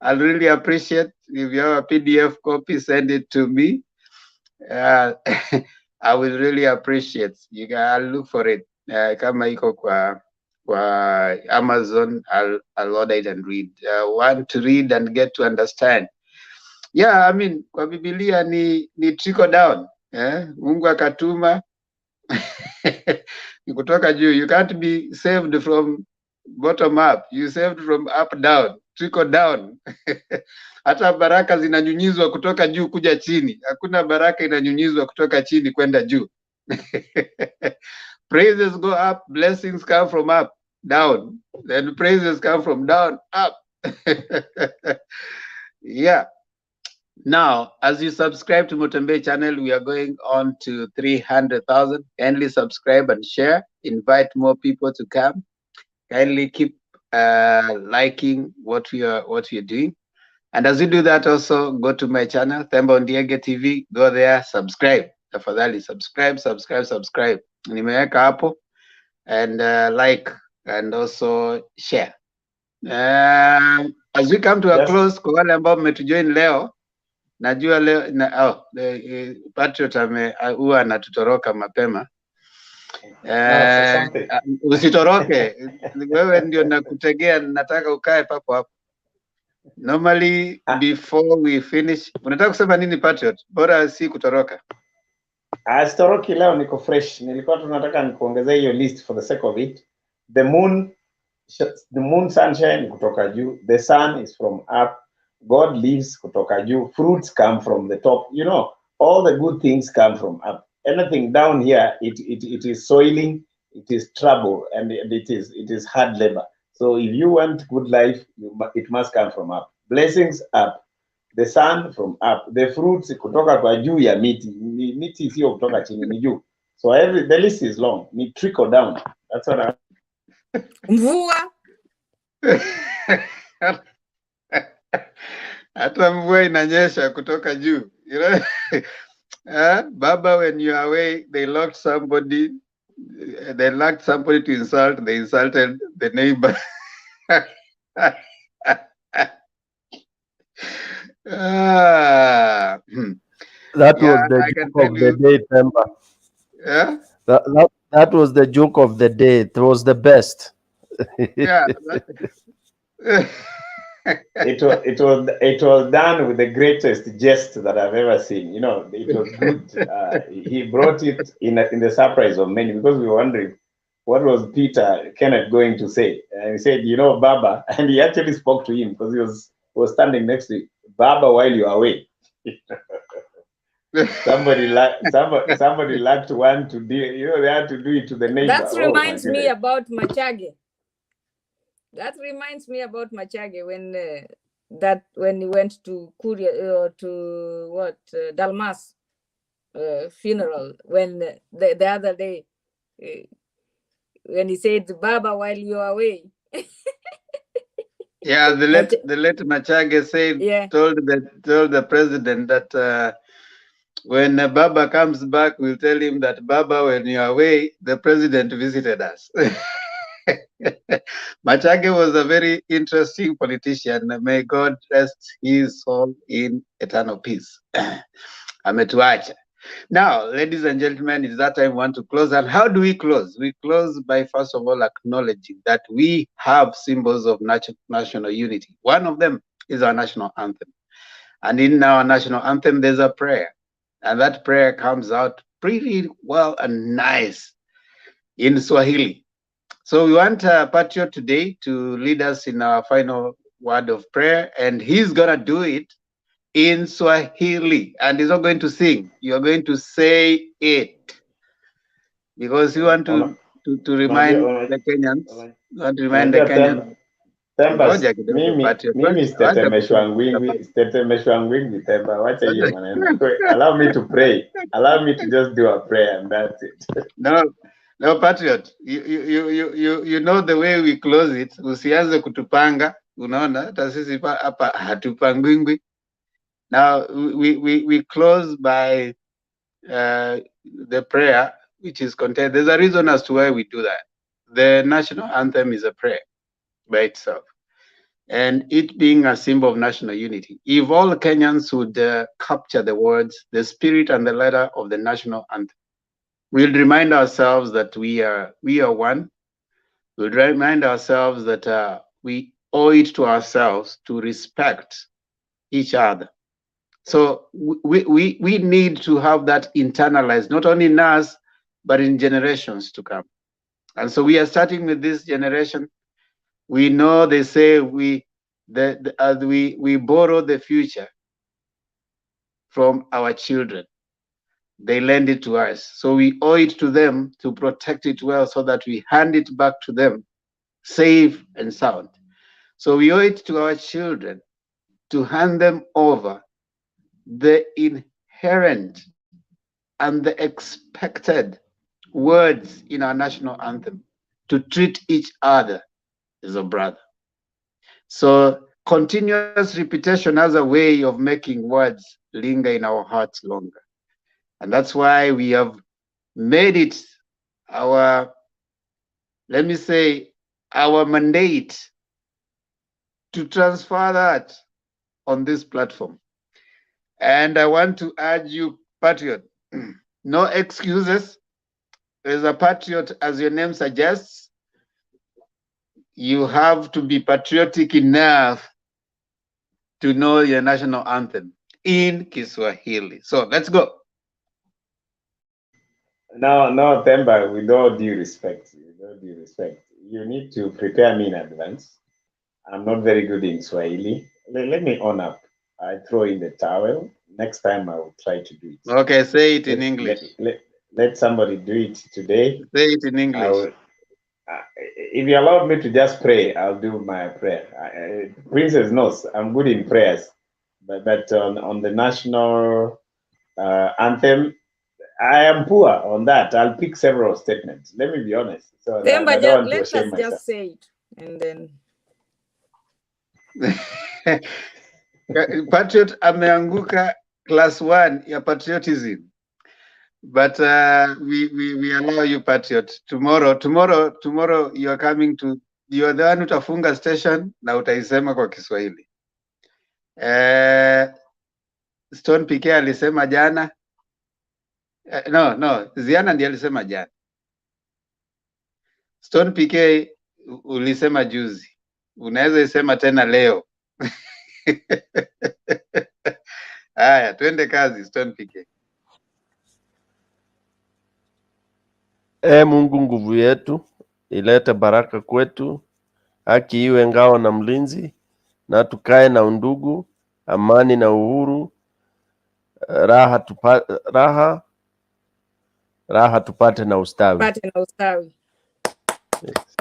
I'll really appreciate if you have a PDF copy, send it to me. I will really appreciate. I'll look for it. Kama iko kwa Amazon, I'll order it and read. Want to read and get to understand. Yeah, I mean, kwa Biblia ni trickle down. Mungu akatuma ni kutoka juu. You can't be saved from bottom up. You saved from up down, trickle down. Hata baraka zinanyunyizwa kutoka juu kuja chini. Hakuna baraka inanyunyizwa kutoka chini kwenda juu. Praises go up, blessings come from up, down. Then praises come from down, up. Yeah. Now, as you subscribe to Motembei channel, we are going on to 300,000. Kindly subscribe and share. Invite more people to come. Kindly keep liking what we are doing. And as you do that, also go to my channel, Themba Ondiege TV. Go there, subscribe. Tafadhali subscribe. Nimeweka hapo, and like and also share. As we come to a close, kwa wale ambao mmetujoin leo, najua leo Patriot huwa anatutoroka mapema. Usitoroke, wewe ndio nakutegea, nataka ukae papo hapo. Normally before we finish, unataka kusema nini Patriot? Bora si kutoroka. Sitoroki leo, niko fresh. Nilikuwa tunataka nikuongezea hiyo list for the sake of it. The moon sunshine kutoka juu. The sun is from up. God lives kutoka juu. Fruits come from the top. You know, all the good things come from up. Anything down here, it is soiling, it is trouble, and it is hard labor. So if you want good life, it must come from up. Blessings up. The sun from up. The fruits kutoka kwa juu ya miti. Miti sio kutoka chini, ni juu. So the list is long. Ni trickle down. That's what Mvua. Hata mvua inanyesha kutoka juu. You know? Baba, when you're away, they locked somebody. They lacked somebody to insult. They insulted the neighbor. That Yeah, was the I can joke tell of the you. day, Temba. Yeah, That was the joke of the day. It was the best. yeah. It was done with the greatest jest that I've ever seen. You know, it was good. He brought it in the surprise of many, because we were wondering what was Peter Kenneth going to say, and he said, "You know, Baba," and he actually spoke to him because he was standing next to him. Baba, while you are away. somebody lacked one to do. You know, they had to do it to the neighbor. That Oh my reminds me goodness. about Machage. That reminds me about Machage when he went to Kuria or to what Dalmas funeral, when the other day when he said, "Baba, while you are away." Yeah, the late Machage said, Yeah. told the president that when Baba comes back, we'll tell him that, Baba, when you're away, the president visited us. Machage was a very interesting politician. May God rest his soul in eternal peace. Ametuacha. Now, ladies and gentlemen, it's that time we want to close. And how do we close? We close by, first of all, acknowledging that we have symbols of national unity. One of them is our national anthem. And in our national anthem, there's a prayer. And that prayer comes out pretty well and nice in Swahili. So we want Patriot today to lead us in our final word of prayer. And he's going to do it in Swahili, and he's not going to sing. You're going to say it, because you want to remind the Kenyans. You want to remind the Kenyans. Ngoja kidogo, Patriot. Mimi sitetemeshwa ngwingi Temba, wacha hiyo maneno. Allow me to pray. Allow me to just do a prayer and that's it. No, Patriot. You know the way we close it. Usianze kutupanga. Unaona, hata sisi hapa hatupangwingwi. Now we close by the prayer which is contained. There's a reason as to why we do that. The national anthem is a prayer by itself, and it being a symbol of national unity. If all Kenyans would capture the words, the spirit, and the letter of the national anthem, we'll remind ourselves that we are one. We'll remind ourselves that we owe it to ourselves to respect each other. So we need to have that internalized, not only in us, but in generations to come. And so we are starting with this generation. We know they say we borrow the future from our children. They lend it to us. So we owe it to them to protect it well so that we hand it back to them safe and sound. So we owe it to our children to hand them over the inherent and the expected words in our national anthem, to treat each other as a brother. So continuous repetition as a way of making words linger in our hearts longer. And that's why we have made it our, let me say, our mandate to transfer that on this platform. And I want to urge you, Patriot, no excuses. As a patriot, as your name suggests, you have to be patriotic enough to know your national anthem in Kiswahili. So let's go. No, Themba, with all due respect, you need to prepare me in advance. I'm not very good in Swahili. Let me own up. I throw in the towel. Next time I will try to do it. Okay, say it in English. Let somebody do it today. Say it in English. If you allow me to just pray, I'll do my prayer. Princess knows I'm good in prayers, but on the national anthem, I am poor on that. I'll pick several statements. Let me be honest. So Then, I don't want to let shame us myself. just say it, and then. Patriot ameanguka class 1 ya patriotism. But we allow you, Patriot. Tomorrow you are coming to, you are the one utafunga station na utaisema kwa Kiswahili. Stone PK alisema jana. No, Ziana ndiye alisema jana. Stone PK ulisema juzi. Unaweza isema tena leo. Haya, twende kazi Stone PK. Mungu nguvu yetu, ilete baraka kwetu, haki iwe ngao na mlinzi, na tukae na undugu, amani na uhuru, raha tupate na ustawi. Yes.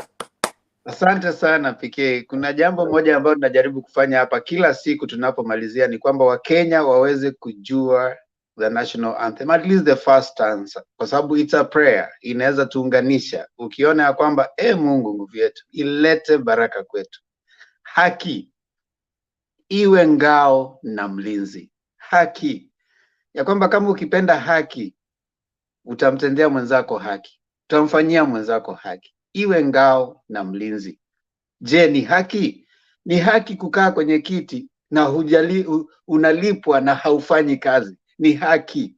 Asante sana PK. Kuna jambo moja ambalo tunajaribu kufanya hapa kila siku tunapomalizia, ni kwamba Wakenya waweze kujua the national anthem, at least the first stanza, kwa sababu it's a prayer, inaweza tuunganisha. Ukiona ya kwamba Mungu nguvu yetu, ilete baraka kwetu, haki iwe ngao na mlinzi. Haki ya kwamba kama ukipenda haki, utamtendea mwenzako haki, utamfanyia mwenzako haki, iwe ngao na mlinzi. Je, ni haki? Ni haki kukaa kwenye kiti na unalipwa na haufanyi kazi? Ni haki?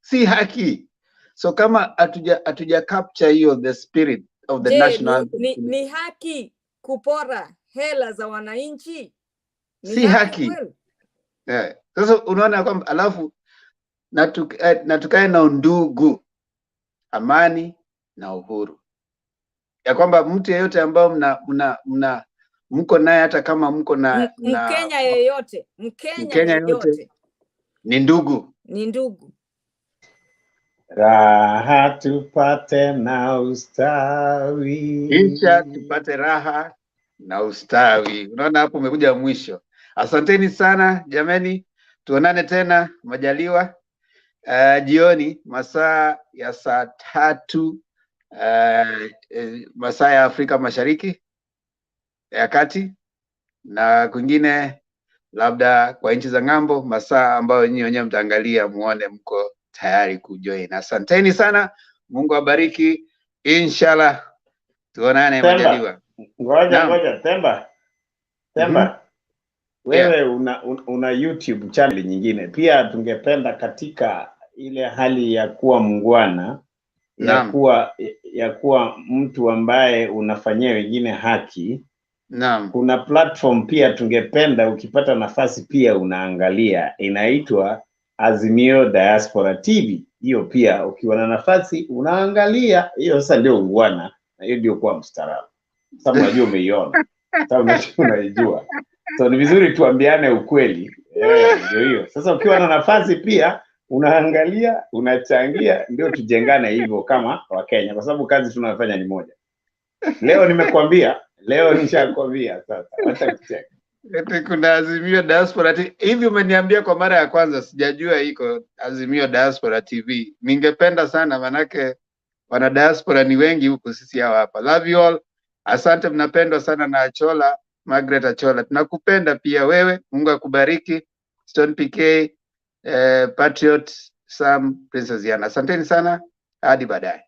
Si haki. So kama atuja capture hiyo the spirit of the national ni haki kupora hela za wananchi? Si haki. Sasa unaona kwamba alafu na tukae na undugu, amani na uhuru, ya kwamba mtu yeyote ambao mko naye, hata kama mko na Mkenya yeyote, Mkenya yeyote ni ndugu. Raha tupate na ustawi, kisha tupate raha na ustawi. Unaona hapo umekuja mwisho. Asanteni sana jameni, tuonane tena majaliwa jioni masaa ya saa 3 masaa ya Afrika Mashariki ya Kati, na kwingine labda kwa nchi za ng'ambo masaa ambayo nyinyi wenyewe mtaangalia muone mko tayari kujoin. Asanteni sana, Mungu abariki, inshallah tuonane majaliwa. Ngoja Temba. Wewe una YouTube channel nyingine pia, tungependa katika ile hali ya kuwa mungwana, ya kuwa mtu ambaye unafanyia wengine haki. Kuna platform pia tungependa ukipata nafasi pia unaangalia, inaitwa AZIMIO Diaspora TV. Hiyo pia ukiwa na nafasi unaangalia. Hiyo sasa ndio ungwana, na hiyo ndio kuwa mstaarabu. Sababu unajua umeiona, sababu unaijua. So ni vizuri tuambiane ukweli. Ndio hiyo. Sasa ukiwa na nafasi pia unaangalia, unachangia, ndio tujengane hivyo kama Wakenya, kwa sababu kazi tunayofanya ni moja. Leo nimekwambia, leo nishakwambia sasa. Acha kucheka. Kuna AZIMIO Diaspora TV. Hivi umeniambia kwa mara ya kwanza, sijajua iko AZIMIO Diaspora TV. Ningependa sana, manake wana diaspora ni wengi huku, sisi hapa. Love you all. Asante, mnapendwa sana na Achola, Margaret Achola. Tunakupenda pia wewe. Mungu akubariki. Stone PK, Patriot, Sam, Princess Yana. Asanteni sana. Hadi baadaye.